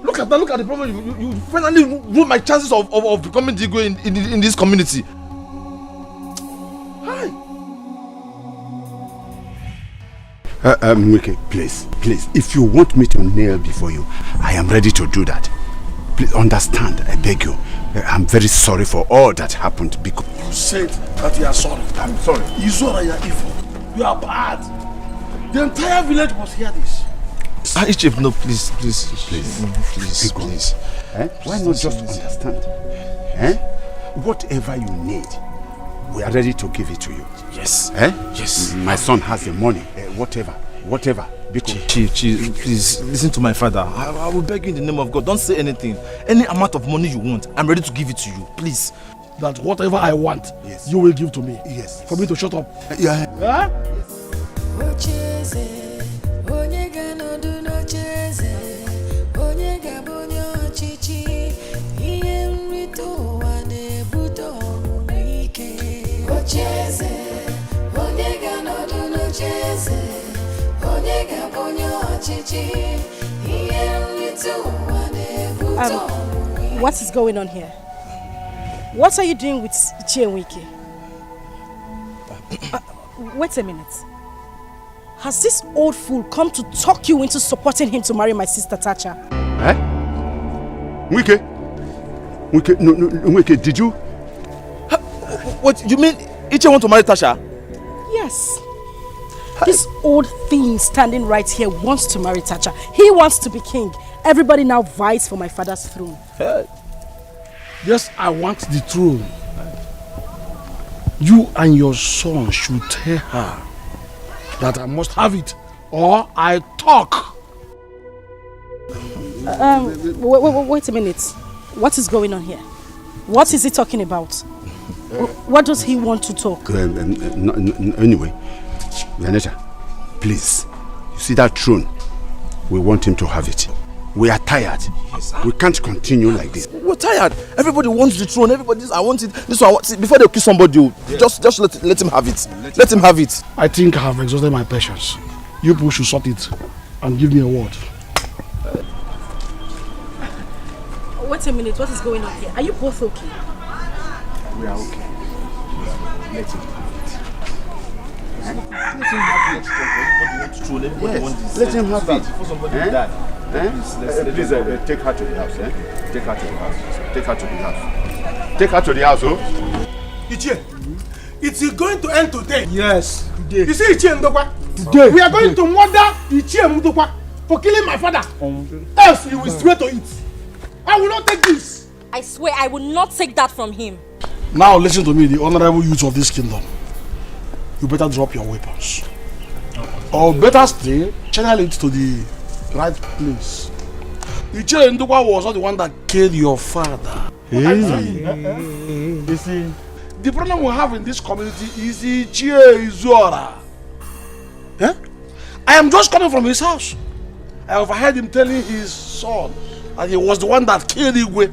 Look at the problem. You finally ruined my chances of becoming Dikeh in this community. Hi. Nweke, please. If you want me to kneel before you, I am ready to do that. Please understand, I beg you. I'm very sorry for all that happened because... You said that you are sorry. I'm sorry. Iswara, you are evil. You are bad. The entire village must hear this. Chief, no, please. Please. Why not just understand? Whatever you need, we are ready to give it to you. Yes. Yes. My son has the money. Whatever. Chief, please listen to my father. I will beg you in the name of God. Don't say anything. Any amount of money you want, I'm ready to give it to you. Please. That whatever I want, you will give to me. Yes. For me to shut up. Yeah. What is going on here? What are you doing with Ichie? Wait a minute. Has this old fool come to talk you into supporting him to marry my sister Tacha? Nweke, did you? What, you mean Ichie want to marry Tasha? Yes. This old thing standing right here wants to marry Tacha. He wants to be king. Everybody now vies for my father's throne. Yes, I want the throne. You and your son should tell her that I must have it, or I talk. Wait a minute. What is going on here? What is he talking about? What does he want to talk? Anyway, Vanessa, please. You see that throne? We want him to have it. We are tired. Yes, we can't continue like this. We're tired. Everybody wants the throne. Everybody says, I want it. This one, before they kill somebody, just let him have it. Let him have it. I think I have exhausted my patience. You people should sort it and give me a word. Wait a minute. What is going on here? Are you both okay? We are okay. Let him have it. Everybody wants this. Let him have it. Before somebody die. Please take her to the house. Take her to the house. Take her to the house, oh. Ichie, it's going to end today. Yes, today. You see Ichie Ndokwa? Today. We are going to murder Ichie Ndokwa for killing my father. Else you will swear to it. I will not take this. I swear I will not take that from him. Now listen to me, the honorable youth of this kingdom. You better drop your weapons. Or better still, channel it to the right place. Ichie Ndokwa was not the one that killed your father. You see, the problem we have in this community is Ichie Izora. I am just coming from his house. I overheard him telling his son that he was the one that killed Igwe.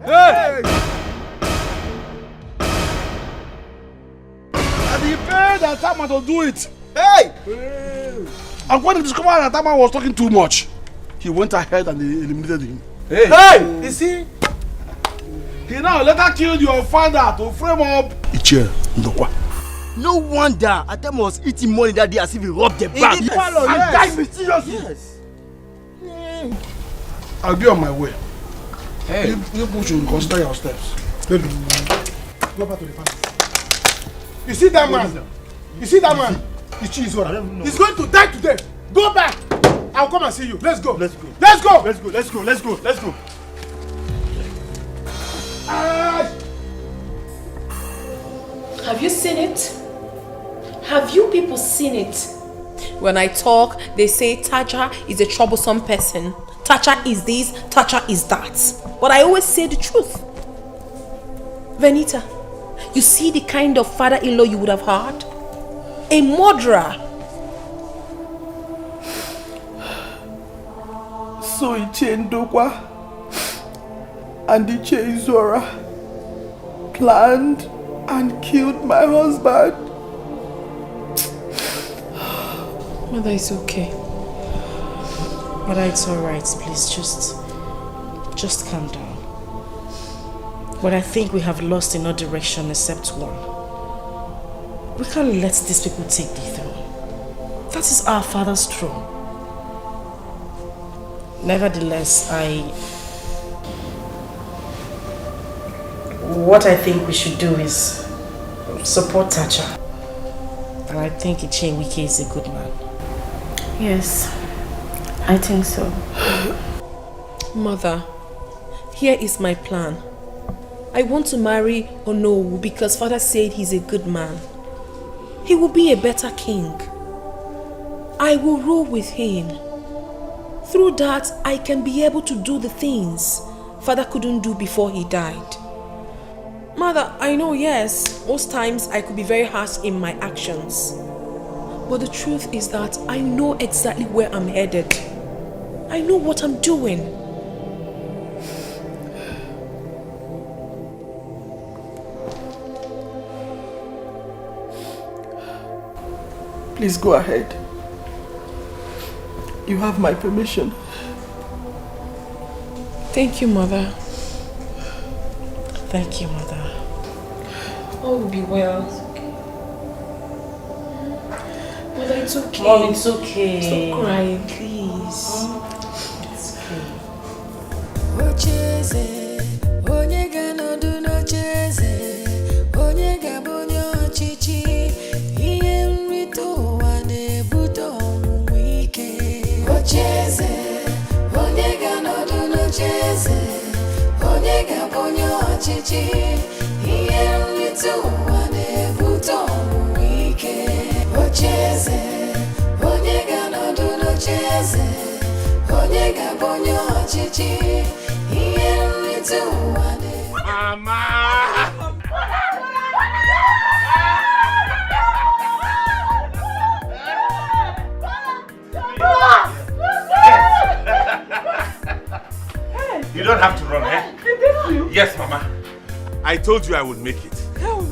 Hey! And he paid Atama to do it. Hey! And when he discovered that Atama was talking too much, he went ahead and eliminated him. Hey! You see? He now later killed your father to frame up Ichie Ndokwa. No wonder Atama was eating money that day as if he robbed the bank. And died mysteriously. Yes. I'll be on my way. Hey. You people should consider your steps. Baby, go back to the family. You see that man? You see that man? He's going to die today. Go back. I'll come and see you. Let's go. Let's go. Let's go. Let's go. Let's go. Let's go. Let's go. Have you seen it? Have you people seen it? When I talk, they say Taja is a troublesome person. Taja is this, Taja is that. But I always say the truth. Venita, you see the kind of father-in-law you would have had? A murderer. So Ichie Ndokwa and Ichie Izora planned and killed my husband. Mother, it's okay. Mother, it's alright. Please, just calm down. But I think we have lost in all direction except one. We can't let these people take the throne. That is our father's throne. Nevertheless, what I think we should do is support Tacha. And I think Ichie Wike is a good man. Yes, I think so. Mother, here is my plan. I want to marry Onowu because father said he's a good man. He will be a better king. I will rule with him. Through that, I can be able to do the things father couldn't do before he died. Mother, I know, yes, most times I could be very harsh in my actions. But the truth is that I know exactly where I'm headed. I know what I'm doing. Please go ahead. You have my permission. Thank you, Mother. Thank you, Mother. All will be well. Mother, it's okay. Mom, it's okay. Stop crying, please. It's You don't have to run, eh? Yes, Mama. I told you I would make it.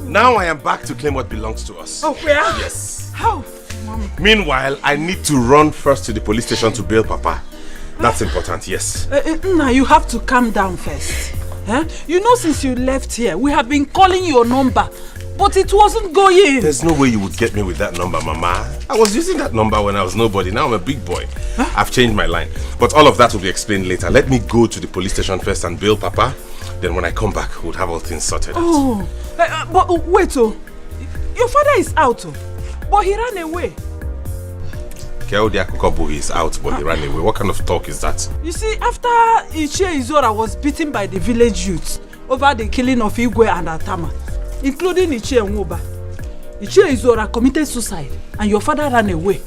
Now I am back to claim what belongs to us. Oh, where? Yes. How? Mama. Meanwhile, I need to run first to the police station to bail Papa. That's important, yes. Now you have to calm down first. You know, since you left here, we have been calling your number, but it wasn't going. There's no way you would get me with that number, Mama. I was using that number when I was nobody. Now I'm a big boy. I've changed my line. But all of that will be explained later. Let me go to the police station first and bail Papa. Then when I come back, we'll have all things sorted out. Oh, but wait, your father is out, but he ran away. Keodia Kokobu is out, but he ran away. What kind of talk is that? You see, after Ichie Izora was beaten by the village youths over the killing of Igwe and Atama, including Ichie Nwoba, Ichie Izora committed suicide and your father ran away.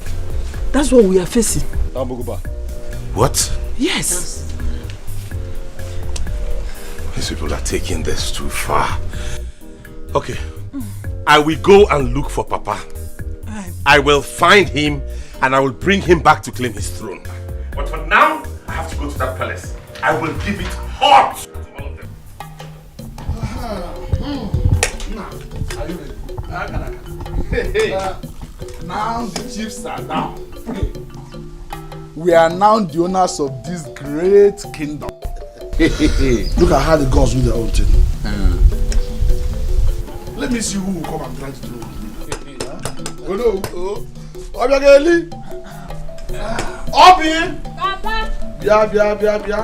That's what we are facing. What? Yes. These people are taking this too far. Okay. I will go and look for Papa. I will find him and I will bring him back to claim his throne. But for now, to that palace, I will give it hot to all of them. Are you ready? Now the chiefs are down. We are now the owners of this great kingdom. Look at how the gods do their own thing. Let me see who will come and try to do it. Oh no, Obiageli. Obi. Papa. Bia.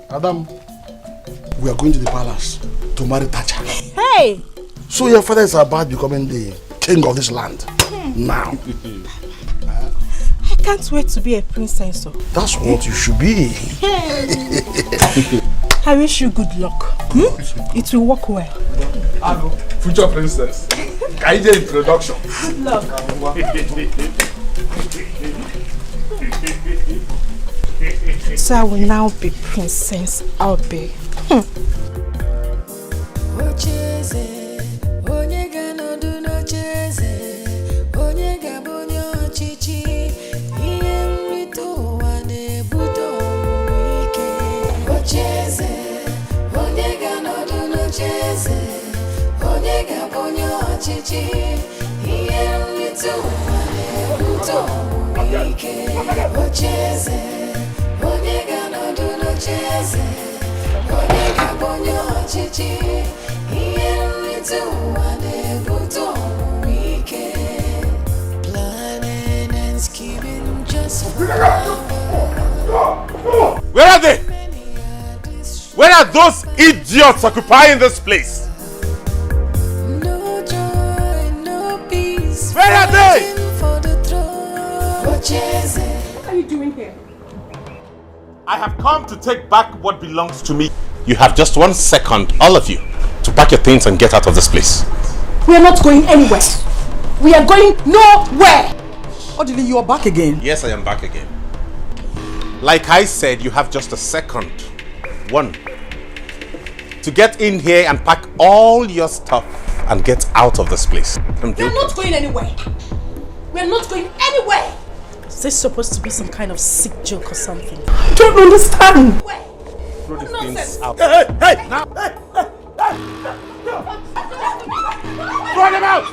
Adam, we are going to the palace to marry Tacha. Hey! So your father is about becoming the king of this land. Now. I can't wait to be a princess. That's what you should be. I wish you good luck. It will work well. Hello, future princess. Kaide introduction. Good luck. So I will now be Princess Albe. Where are they? Where are those idiots occupying this place? Where are they? What are you doing here? I have come to take back what belongs to me. You have just 1 second, all of you, to pack your things and get out of this place. We are not going anywhere. We are going nowhere. Odili, you are back again. Yes, I am back again. Like I said, you have just 1 second. 1. To get in here and pack all your stuff and get out of this place. We are not going anywhere. We are not going anywhere. Is this supposed to be some kind of sick joke or something? I don't understand. Throw these things out. Hey! Now! Throw them out!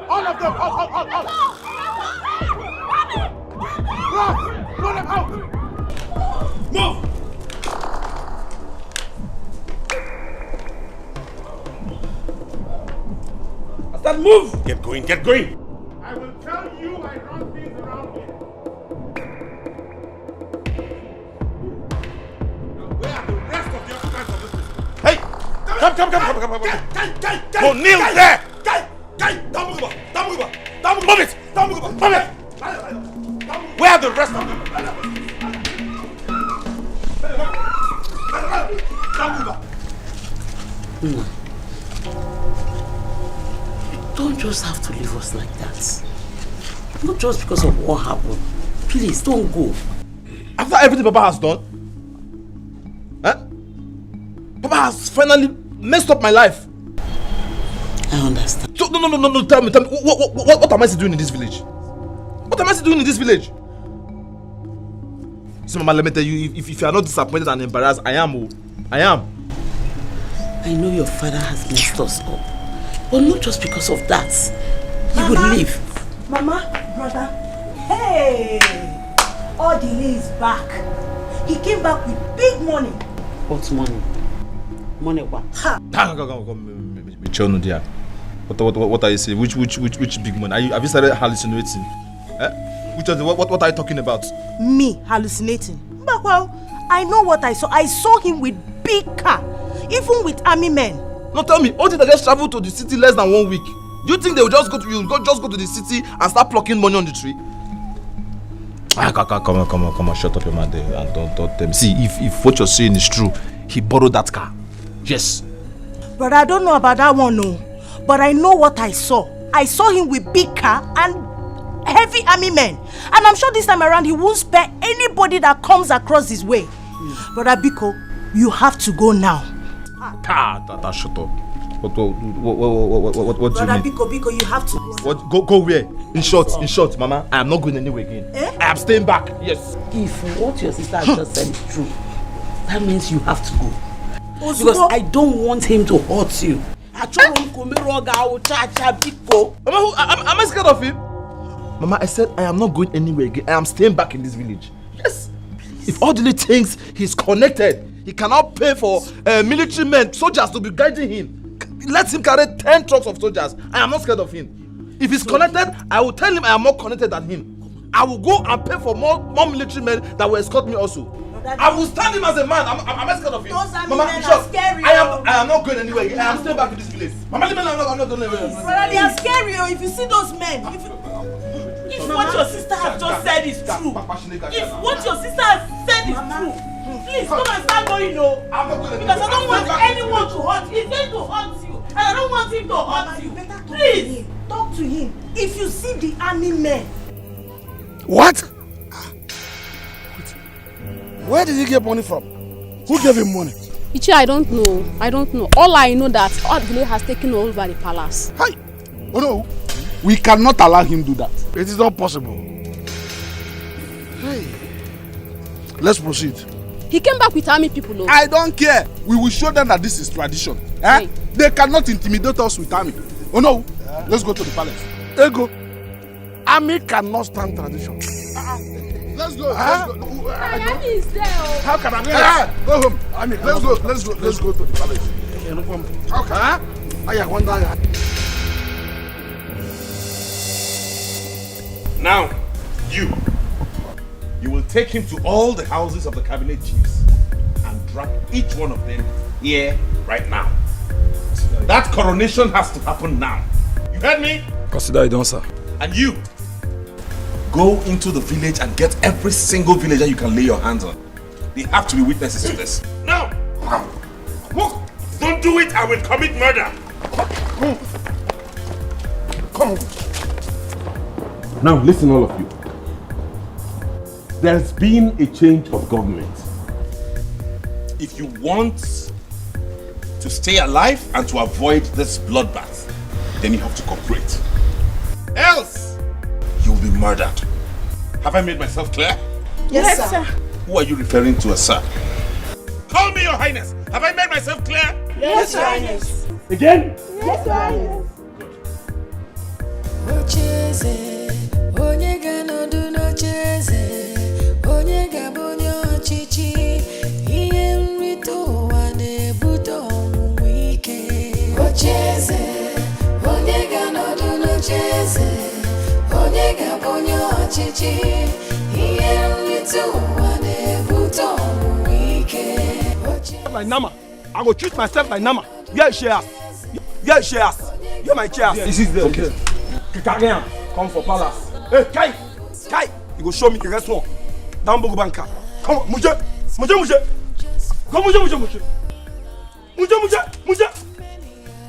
All of them! Out! Throw them out! Move! Then move! Get going! I will tell you I run things around here. Now where are the rest of the occupants of this place? Hey! Come! Go kneel there! Move it! Where are the rest of them? Don't just have to leave us like that. Not just because of what happened. Please, don't go. After everything Papa has done? Papa has finally messed up my life. I understand. So, no, tell me, what am I doing in this village? What am I doing in this village? So, Mama, let me tell you, if you are not disappointed and embarrassed, I am. I know your father has messed us up. But not just because of that. He would leave. Mama, brother. Hey! Odili is back. He came back with big money. What money? Money what? Ha! What are you saying? Which big money? Have you started hallucinating? What are you talking about? Me hallucinating? But well, I know what I saw. I saw him with big car, even with army men. No, tell me, all they just traveled to the city less than 1 week. Do you think they will just go to the city and start plucking money on the tree? Come on, shut up your mouth there and don't tell me. See, if what you're saying is true, he borrowed that car. Yes. But I don't know about that one, no. But I know what I saw. I saw him with big car and heavy army men. And I'm sure this time around he won't spare anybody that comes across his way. Brother Biko, you have to go now. Shut up. What do you Brother mean? Biko, you have to go. What? Go where? In short, Mama, I am not going anywhere again. I am staying back. Yes. If what your sister has just said is true, that means you have to go. Because I don't want him to hurt you. Mama, am I scared of him? Mama, I said I am not going anywhere again. I am staying back in this village. Yes. If Odile thinks he's connected, he cannot pay for military men, soldiers to be guiding him. Let him carry 10 trucks of soldiers. I am not scared of him. If he's connected, I will tell him I am more connected than him. I will go and pay for more military men that will escort me also. I will stand him as a man. Am I scared of him? Mama, scary. I am not going anywhere again. I am staying back in this village. Mama, leave me alone. I'm not going anywhere. Brother, they are scary. If you see those men, if what your sister has just said is true, if what your sister has said is true, please come and start going, because I don't want anyone to hurt you. He's going to hurt you, and I don't want him to hurt you. Please talk to him. If you see the army men. What? Where did he get money from? Who gave him money? Ichi, I don't know. All I know that Odile has taken over the palace. Hi! Oh no! We cannot allow him to do that. It is not possible. Hey. Let's proceed. He came back with army people. Though. I don't care. We will show them that this is tradition. Hey. They cannot intimidate us with army. Oh no! Let's go to the palace. There you go. Army cannot stand tradition. Let's go. Army is there. How can I? Go home. Let's go to the palace. How can I? Wonder. Now, you will take him to all the houses of the cabinet chiefs and drag each one of them here right now. That coronation has to happen now. You heard me? Consider it done, sir. And you, go into the village and get every single villager you can lay your hands on. They have to be witnesses to this. Now, don't do it, I will commit murder. Come. Now listen, all of you. There's been a change of government. If you want to stay alive and to avoid this bloodbath, then you have to cooperate. Else, you'll be murdered. Have I made myself clear? Yes, sir. Who are you referring to as sir? Call me, Your Highness. Have I made myself clear? Yes, Your Highness. Again? Yes, Your Highness. Onye ga-anọdụ n'ocheeze, onye ga-abụ onye ọchịchị, ihe nrite ụwa na-ebute ọnwụnwa ike. Ocheeze, onye ga-anọdụ n'ocheeze, onye ga-abụ onye ọchịchị, ihe nrite ụwa na-ebute ọnwụnwa ike. Like Nama, I go treat myself like Nama. Yeah, shares. Yeah, shares. Yeah, my chairs. This is the okay. Kikarian, come for palace. Hey, Kai! You go show me the restaurant. Down Bogo Banka. Come on, Muje! Come, Muje!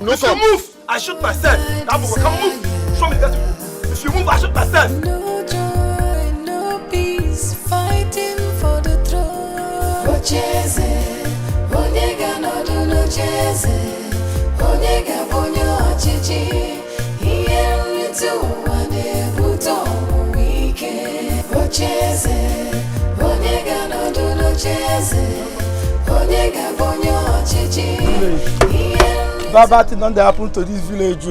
No, if you move, I shoot myself. Down Bogo, come move. Show me the restaurant. If you move, I shoot myself. No joy, no peace, fighting for the throne. Ocheze, onye ga-anọdụ n'ocheeze, onye ga-abụ onye ọchịchị, ihe nrite ụwa na-ebute ọnwụnwa ike. Ocheze, onye ga-anọdụ n'ocheeze, onye ga-abụ onye ọchịchị, ihe bad thing don't happen to this village.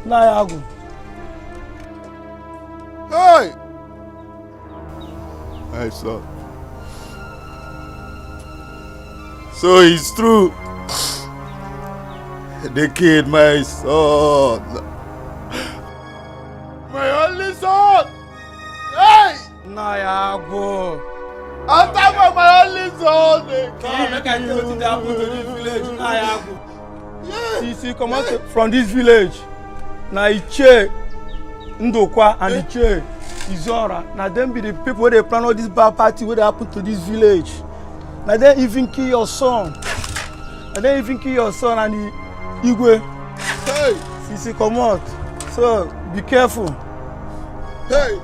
Nayagu. Hey! My son. So it's true. They killed my son. My only son. Hey! Nayago. On top of my only son. They killed. Make I tell you what happened to this village. Nayago. See, come out from this village. Na Iche, Ndokwa, and Iche, Izora. Now them be the people where they plan all this bad party where they happen to this village. Now they even kill your son. And they even kill your son and the Igwe. Hey! Sisi, come out. So, be careful. Hey!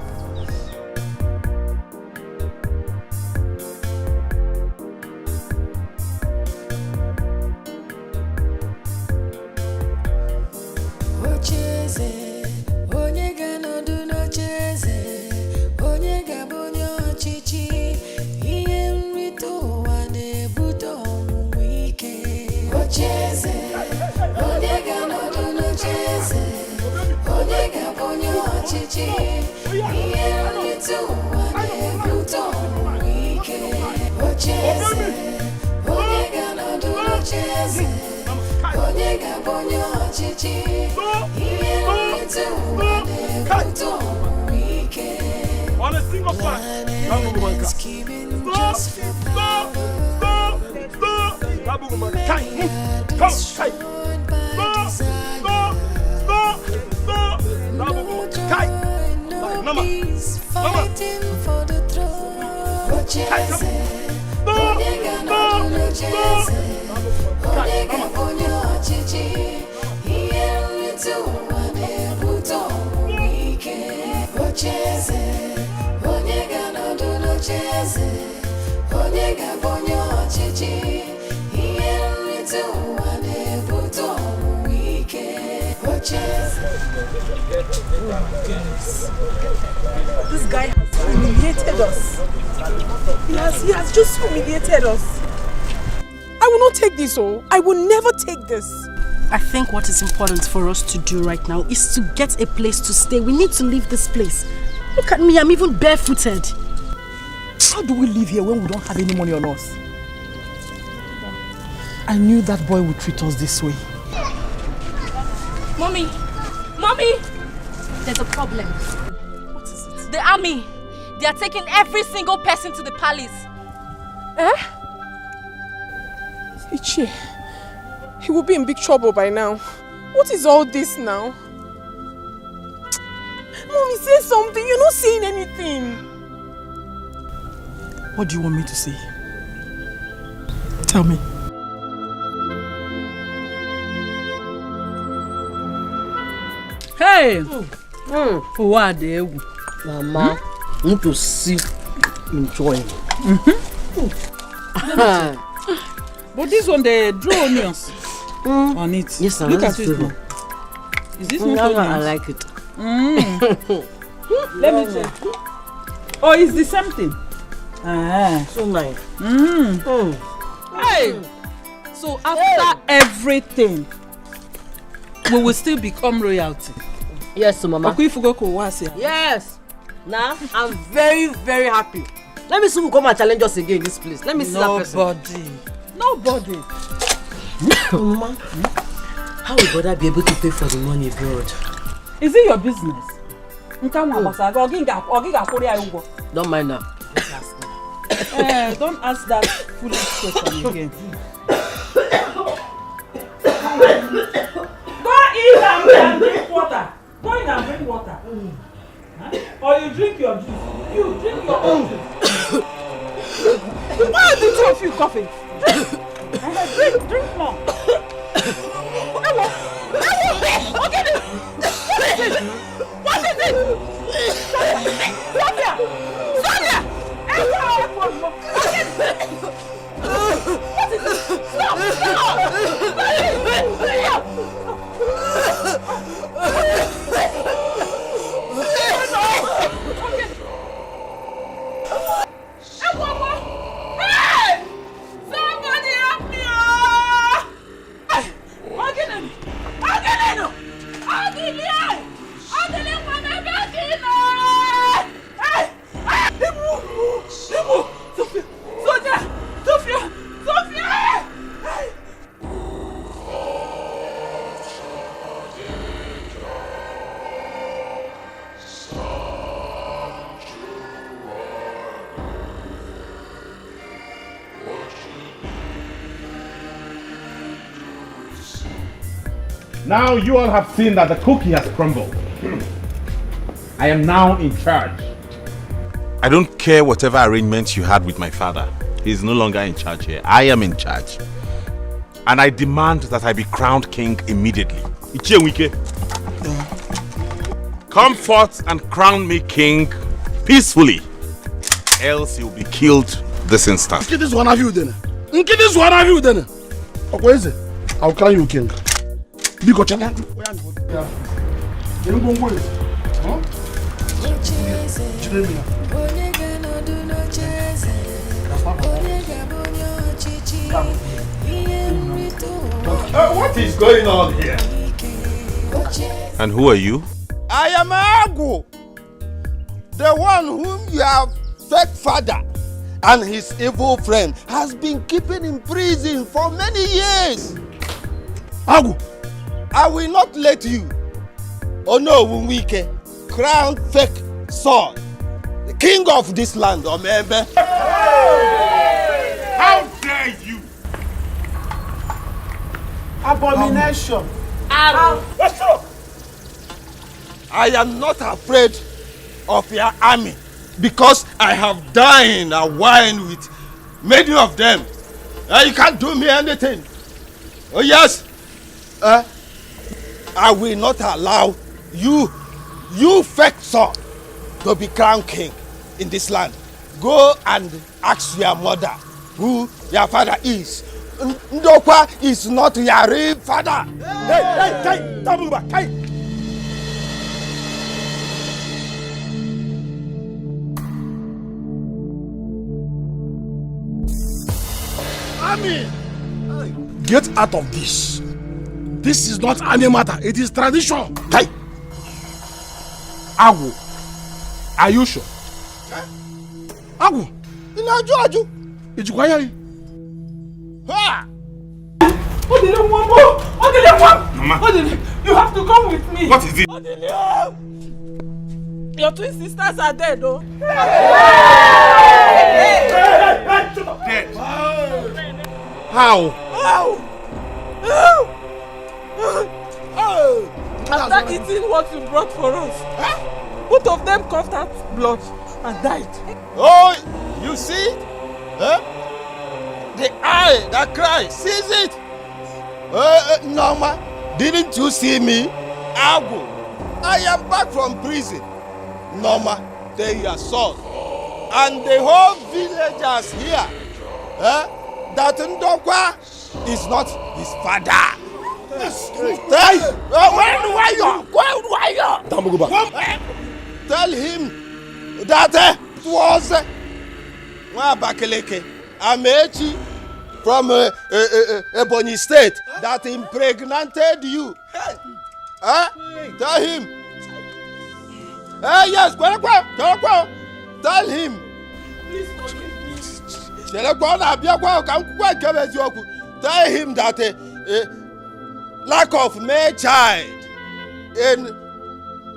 ọchịchị ihe nrite ụwa na-ebute ọnwụ ike ocheeze onye ga-anọdụ n'ocheeze onye ga-abụ onye ọchịchị ihe nrite ụwa na-ebute ọnwụ ike planets keeping just for power destroyed by desire no joy, no peace, fighting for the throne. Ocheeze, onye ga-anọdụ n'ocheeze, onye ga-abụ onye ọchịchị, ihe nrite ụwa na-ebute ọnwụ ike. Ocheeze, onye ga-anọdụ n'ocheeze, onye ga-abụ onye ọchịchị, ihe nrite ụwa na-ebute ọnwụ ike. Ocheeze. This guy has humiliated us. He has just humiliated us. I will not take this, oh. I will never take this. I think what is important for us to do right now is to get a place to stay. We need to leave this place. Look at me, I'm even barefooted. How do we live here when we don't have any money on us? I knew that boy would treat us this way. Mommy! Mommy! There's a problem. What is it? The army. They are taking every single person to the palace. Eh? Ichie, he will be in big trouble by now. What is all this now? Mommy, say something. You're not saying anything. What do you want me to say? Tell me. Hey! Who are they? Mama, want to see enjoying. But this one, they draw onions on it. Yes, sir. Look at it. Is this not onions? I like it. Let me check. Oh, it's the same thing. So nice. Hey! So after everything, we will still become royalty. Yes, Mama. Yes. Now, I'm very, very happy. Let me see who come and challenge us again in this place. Let me see that person. Nobody. Mama, how will brother be able to pay for the money abroad? Is it your business? Don't mind now. Don't ask that foolish question again. Go in and drink water. Go in and drink water. Or you drink your juice. You drink your own juice. Why are the two of you coughing? Drink more. What is it? Sonia! Sonia! What is it? Stop! Hey! Somebody help me! Now you all have seen that the cookie has crumbled. I am now in charge. I don't care whatever arrangements you had with my father. He is no longer in charge here. I am in charge. And I demand that I be crowned king immediately. Come forth and crown me king peacefully. Else you'll be killed this instant. This one of you then. Okay, I'll crown you king. Because you can't. What is going on here? And who are you? I am Agu, the one whom your fake father and his evil friend has been keeping in prison for many years. Agu, I will not let you, Onowunwike, crown fake son, the king of this land, Omembe. How dare you? Abomination. I am not afraid of your army because I have dined and wine with many of them. You can't do me anything. Oh yes. I will not allow you fake son to be crowned king in this land. Go and ask your mother who your father is. Ndokwa is not your real father. Hey, Tabumba, hey. Army, get out of this. This is not any matter. It is tradition. Hey, Agu, are you sure? Agu, Aju. Ijukwayari. Ha! Mama. You have to come with me. What is it? Your twin sisters are dead, though. Dead. How? After eating what you brought for us, both of them coughed out blood and died. Oh, you see? The eye that cries sees it. Norma, didn't you see me? Agu, I am back from prison. Norma, they your son. And the whole villagers here, that Ndokwa is not his father. Tell him that it was Wabakeleke Amechi from Ebonyi State that impregnated you. Tell him. Yes, tell him. Tell him that lack of male child in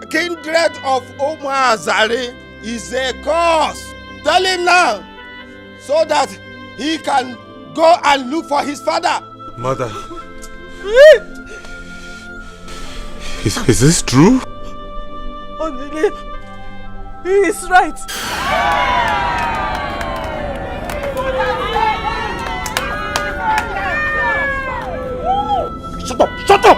kindred of Omazari is a cause. Tell him now so that he can go and look for his father. Mother. Is this true? He is right. Shut up!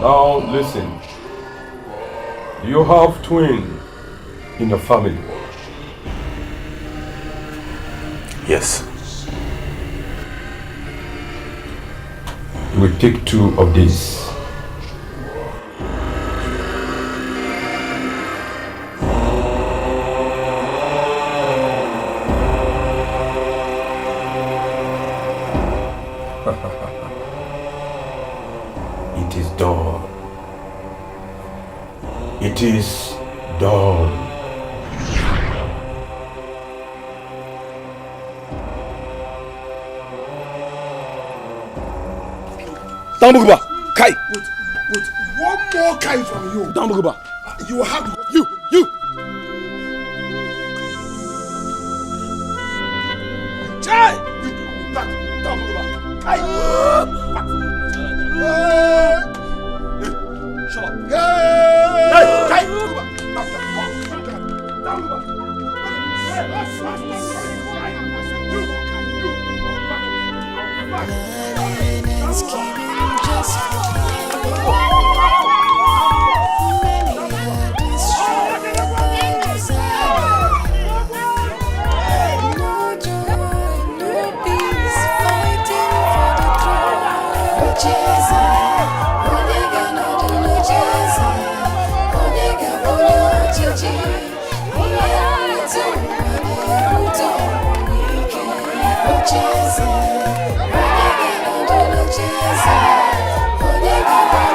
Now listen. You have twins in your family. Yes. You will take 2 of these. It is done. It is done. Dambuguba, Kai. Wait. One more Kai from you. Dambuguba. You have you. Chai! Dambuguba. Kai. Shut up. Hey, Kai. Oh,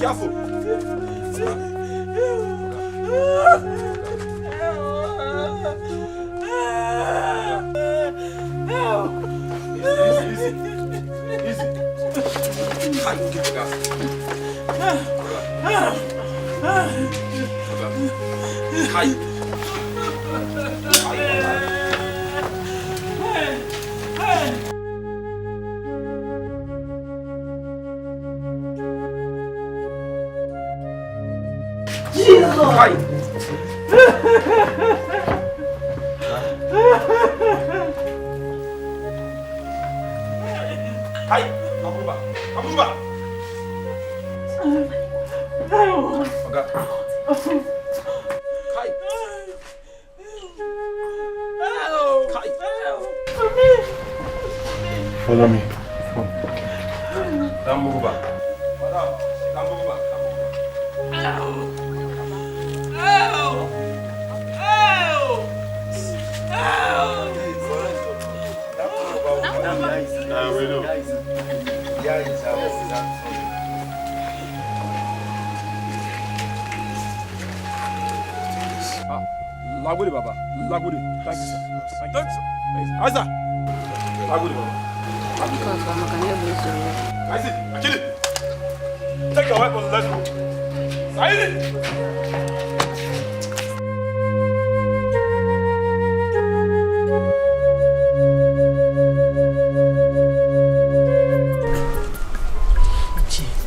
careful. Follow me. Don't move back. Lagudi, Baba. Lagudi. Thank you, sir. Thank you, sir. Aisa. Lagudi, Baba. Aisa, Akili. Take your weapons, let's go. Saidi.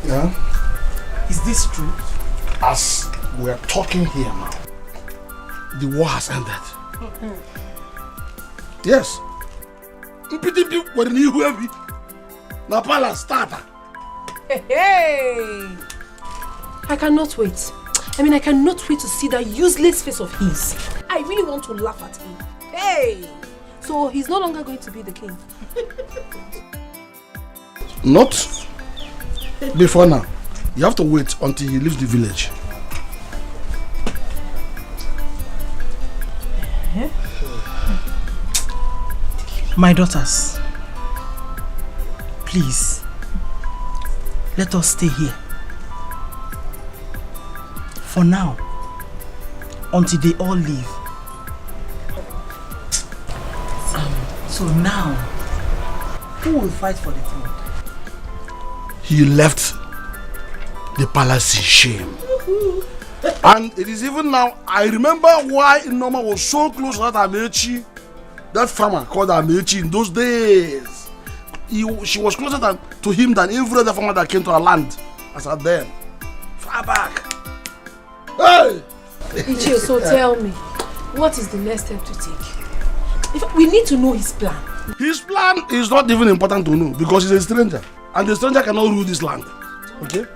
Yeah? Is this true? As we are talking here now, the war has ended. Yes. Mpiti were ni heavy. Na pala starter. Hey! I cannot wait. I mean, I cannot wait to see that useless face of his. I really want to laugh at him. Hey! So he's no longer going to be the king. Not before now. You have to wait until he leaves the village. My daughters, please, let us stay here. For now, until they all leave. So now, who will fight for the throne? He left the palace in shame. And it is even now, I remember why Noma was so close to that Amechi, that farmer called Amechi in those days. She was closer to him than every other farmer that came to our land as at then. Far back. Hey! Ichie, so tell me, what is the next step to take? We need to know his plan. His plan is not even important to know because he's a stranger. And the stranger cannot rule this land. Okay?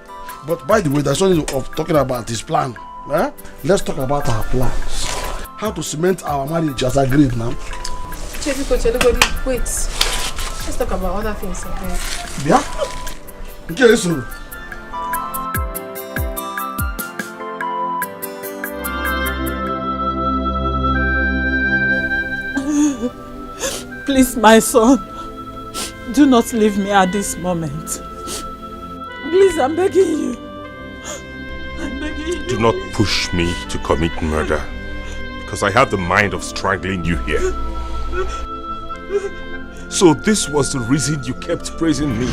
But by the way, there's something of talking about his plan. Eh? Let's talk about our plans. How to cement our marriage as agreed now. Wait. Let's talk about other things. Okay? Yeah? Okay, so. Please, my son, do not leave me at this moment. Please, I'm begging you. I'm begging you. Do not push me to commit murder, because I have the mind of strangling you here. So this was the reason you kept praising me.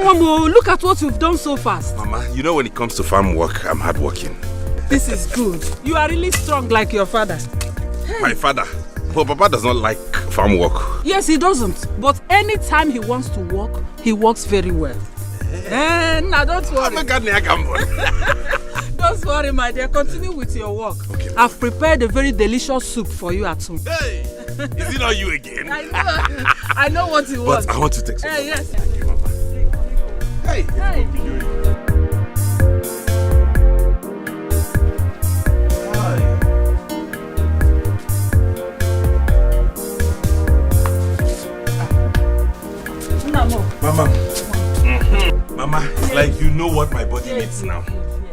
Mama, look at what you've done so fast. Mama, you know when it comes to farm work, I'm hardworking. This is good. You are really strong like your father. Hey. My father? But Papa does not like farm work. Yes, he doesn't. But anytime he wants to work, he works very well. Now don't worry. Don't worry, my dear. Continue with your work. Okay. I've prepared a very delicious soup for you at home. Hey! Is it not you again? I know. I know what he wants. But I want to take some. Hey, yes. Thank you, Mama. Hey! Hey! Mama. Mama, it's like you know what my body needs now.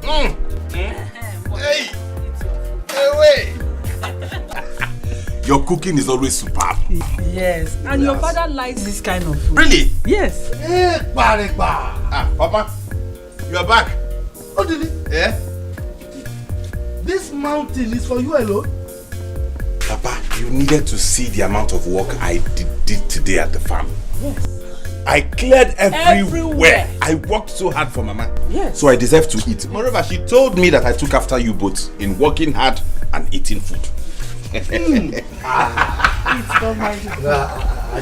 Hey! Hey, wait! Your cooking is always superb. Yes, and your father likes this kind of food. Really? Yes. Papa, you are back. Oh, did it? Yeah? This mountain is for you alone? Papa, you needed to see the amount of work I did today at the farm. Yes. I cleared everywhere. I worked so hard for Mama. Yes. So I deserve to eat. Moreover, she told me that I took after you both in working hard and eating food.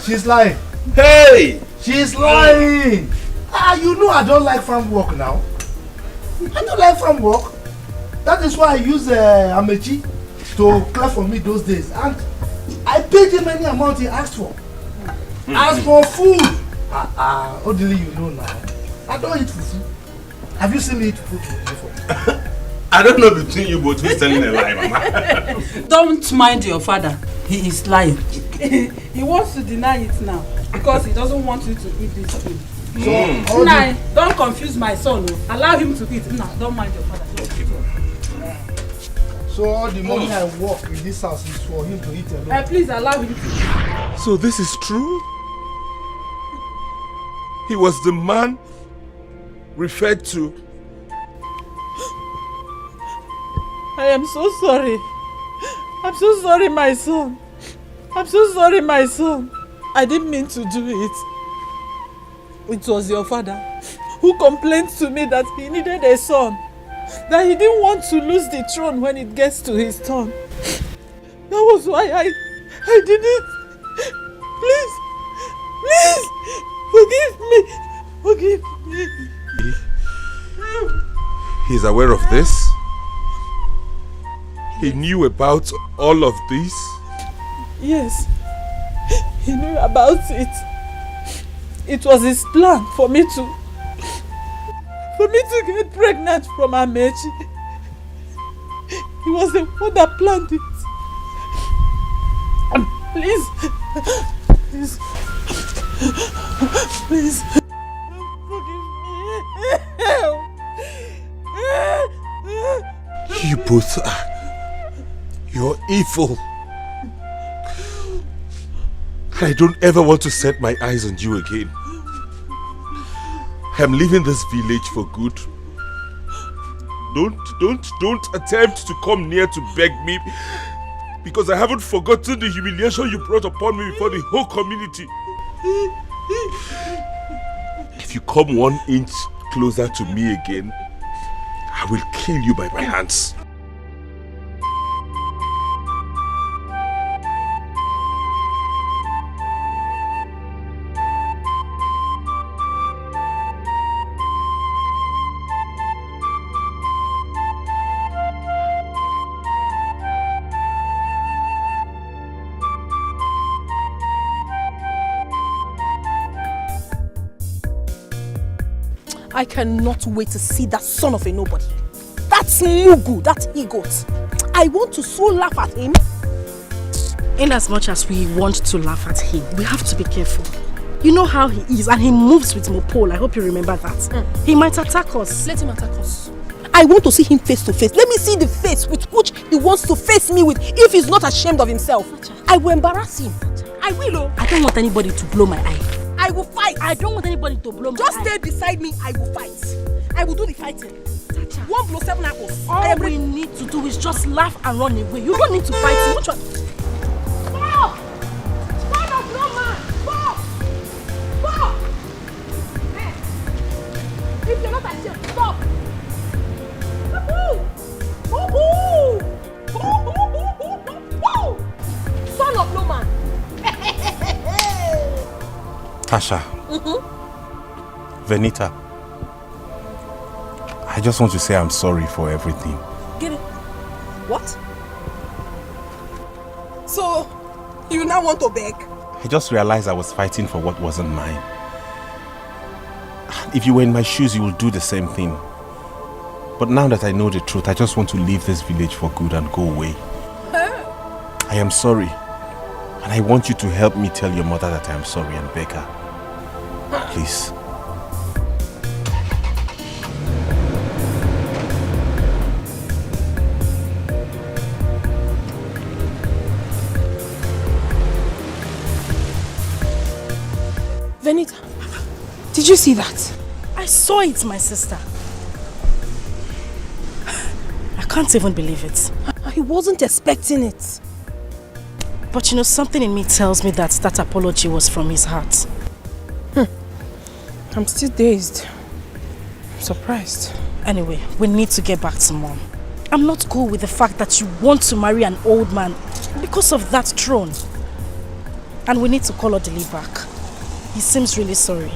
She's lying. Hey! She's lying. You know I don't like farm work now. I don't like farm work. That is why I use Amechi to clear for me those days. And I paid him any amount he asked for. As for food, Odili, you know now. I don't eat fufu. Have you seen me eat fufu before? I don't know between you both who's telling a lie, Mama. Don't mind your father. He is lying. He wants to deny it now because he doesn't want you to eat this food. So, don't confuse my son. Allow him to eat. Nah, don't mind your father. So all the money I work in this house is for him to eat alone. Please allow him to eat. So this is true? He was the man referred to. I am so sorry. I'm so sorry, my son. I'm so sorry, my son. I didn't mean to do it. It was your father who complained to me that he needed a son. That he didn't want to lose the throne when it gets to his turn. That was why I did it. Please, forgive me. He's aware of this? He knew about all of this? Yes, he knew about it. It was his plan for me to get pregnant from Amechi. He was the one that planned it. Please, forgive me. You both are. You're evil. I don't ever want to set my eyes on you again. I'm leaving this village for good. Don't attempt to come near to beg me, because I haven't forgotten the humiliation you brought upon me before the whole community. If you come 1 inch closer to me again, I will kill you by my hands. I cannot wait to see that son of a nobody. That Mugu, that egot. I want to so laugh at him. In as much as we want to laugh at him, we have to be careful. You know how he is, and he moves with Mopol. I hope you remember that. He might attack us. Let him attack us. I want to see him face to face. Let me see the face with which he wants to face me with, if he's not ashamed of himself. I will embarrass him. I will. I don't want anybody to blow my eye. I will fight. I don't want anybody to blow my eye. Just stay beside me. I will fight. I will do the fighting. 1 blow 7 apples. All we need to do is just laugh and run away. You don't need to fight him. Which one? Stop! Stop up, no man! Stop! Stop! Hey! If you're not ashamed, stop! Son of no man! Tasha. Venita. I just want to say I'm sorry for everything. Get it? What? So, you now want to beg? I just realized I was fighting for what wasn't mine. If you were in my shoes, you would do the same thing. But now that I know the truth, I just want to leave this village for good and go away. I am sorry. And I want you to help me tell your mother that I am sorry and beg her. Please. Did you see that? I saw it, my sister. I can't even believe it. He wasn't expecting it. But you know, something in me tells me that that apology was from his heart. I'm still dazed. I'm surprised. Anyway, we need to get back to Mom. I'm not cool with the fact that you want to marry an old man because of that throne. And we need to call Odili back. He seems really sorry.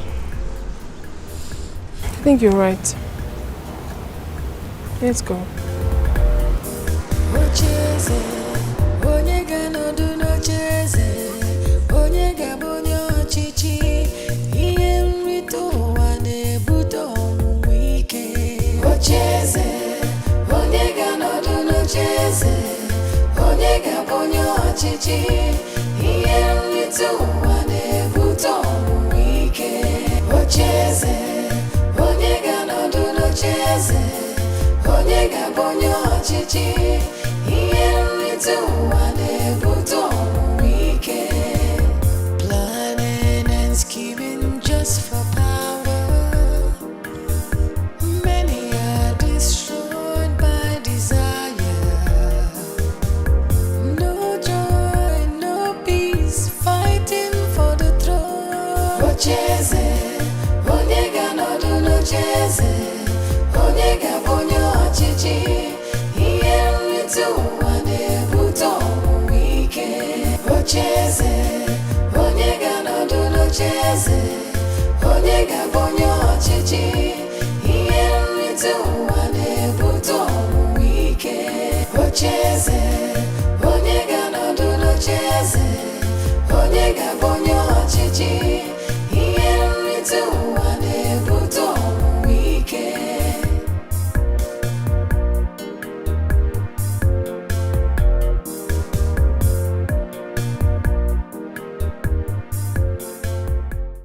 I think you're right. Let's go. Planning and scheming just for power. Many are destroyed by desire. No joy, no peace, fighting for the throne. Ocheze, onyega no do no cheze, onyega bonyo chichi. Ocheze, onyega no do no cheze, onyega bonyo chichi. Iyenritu wane buto wike. Ocheze, onyega no do no cheze, onyega bonyo chichi. Iyenritu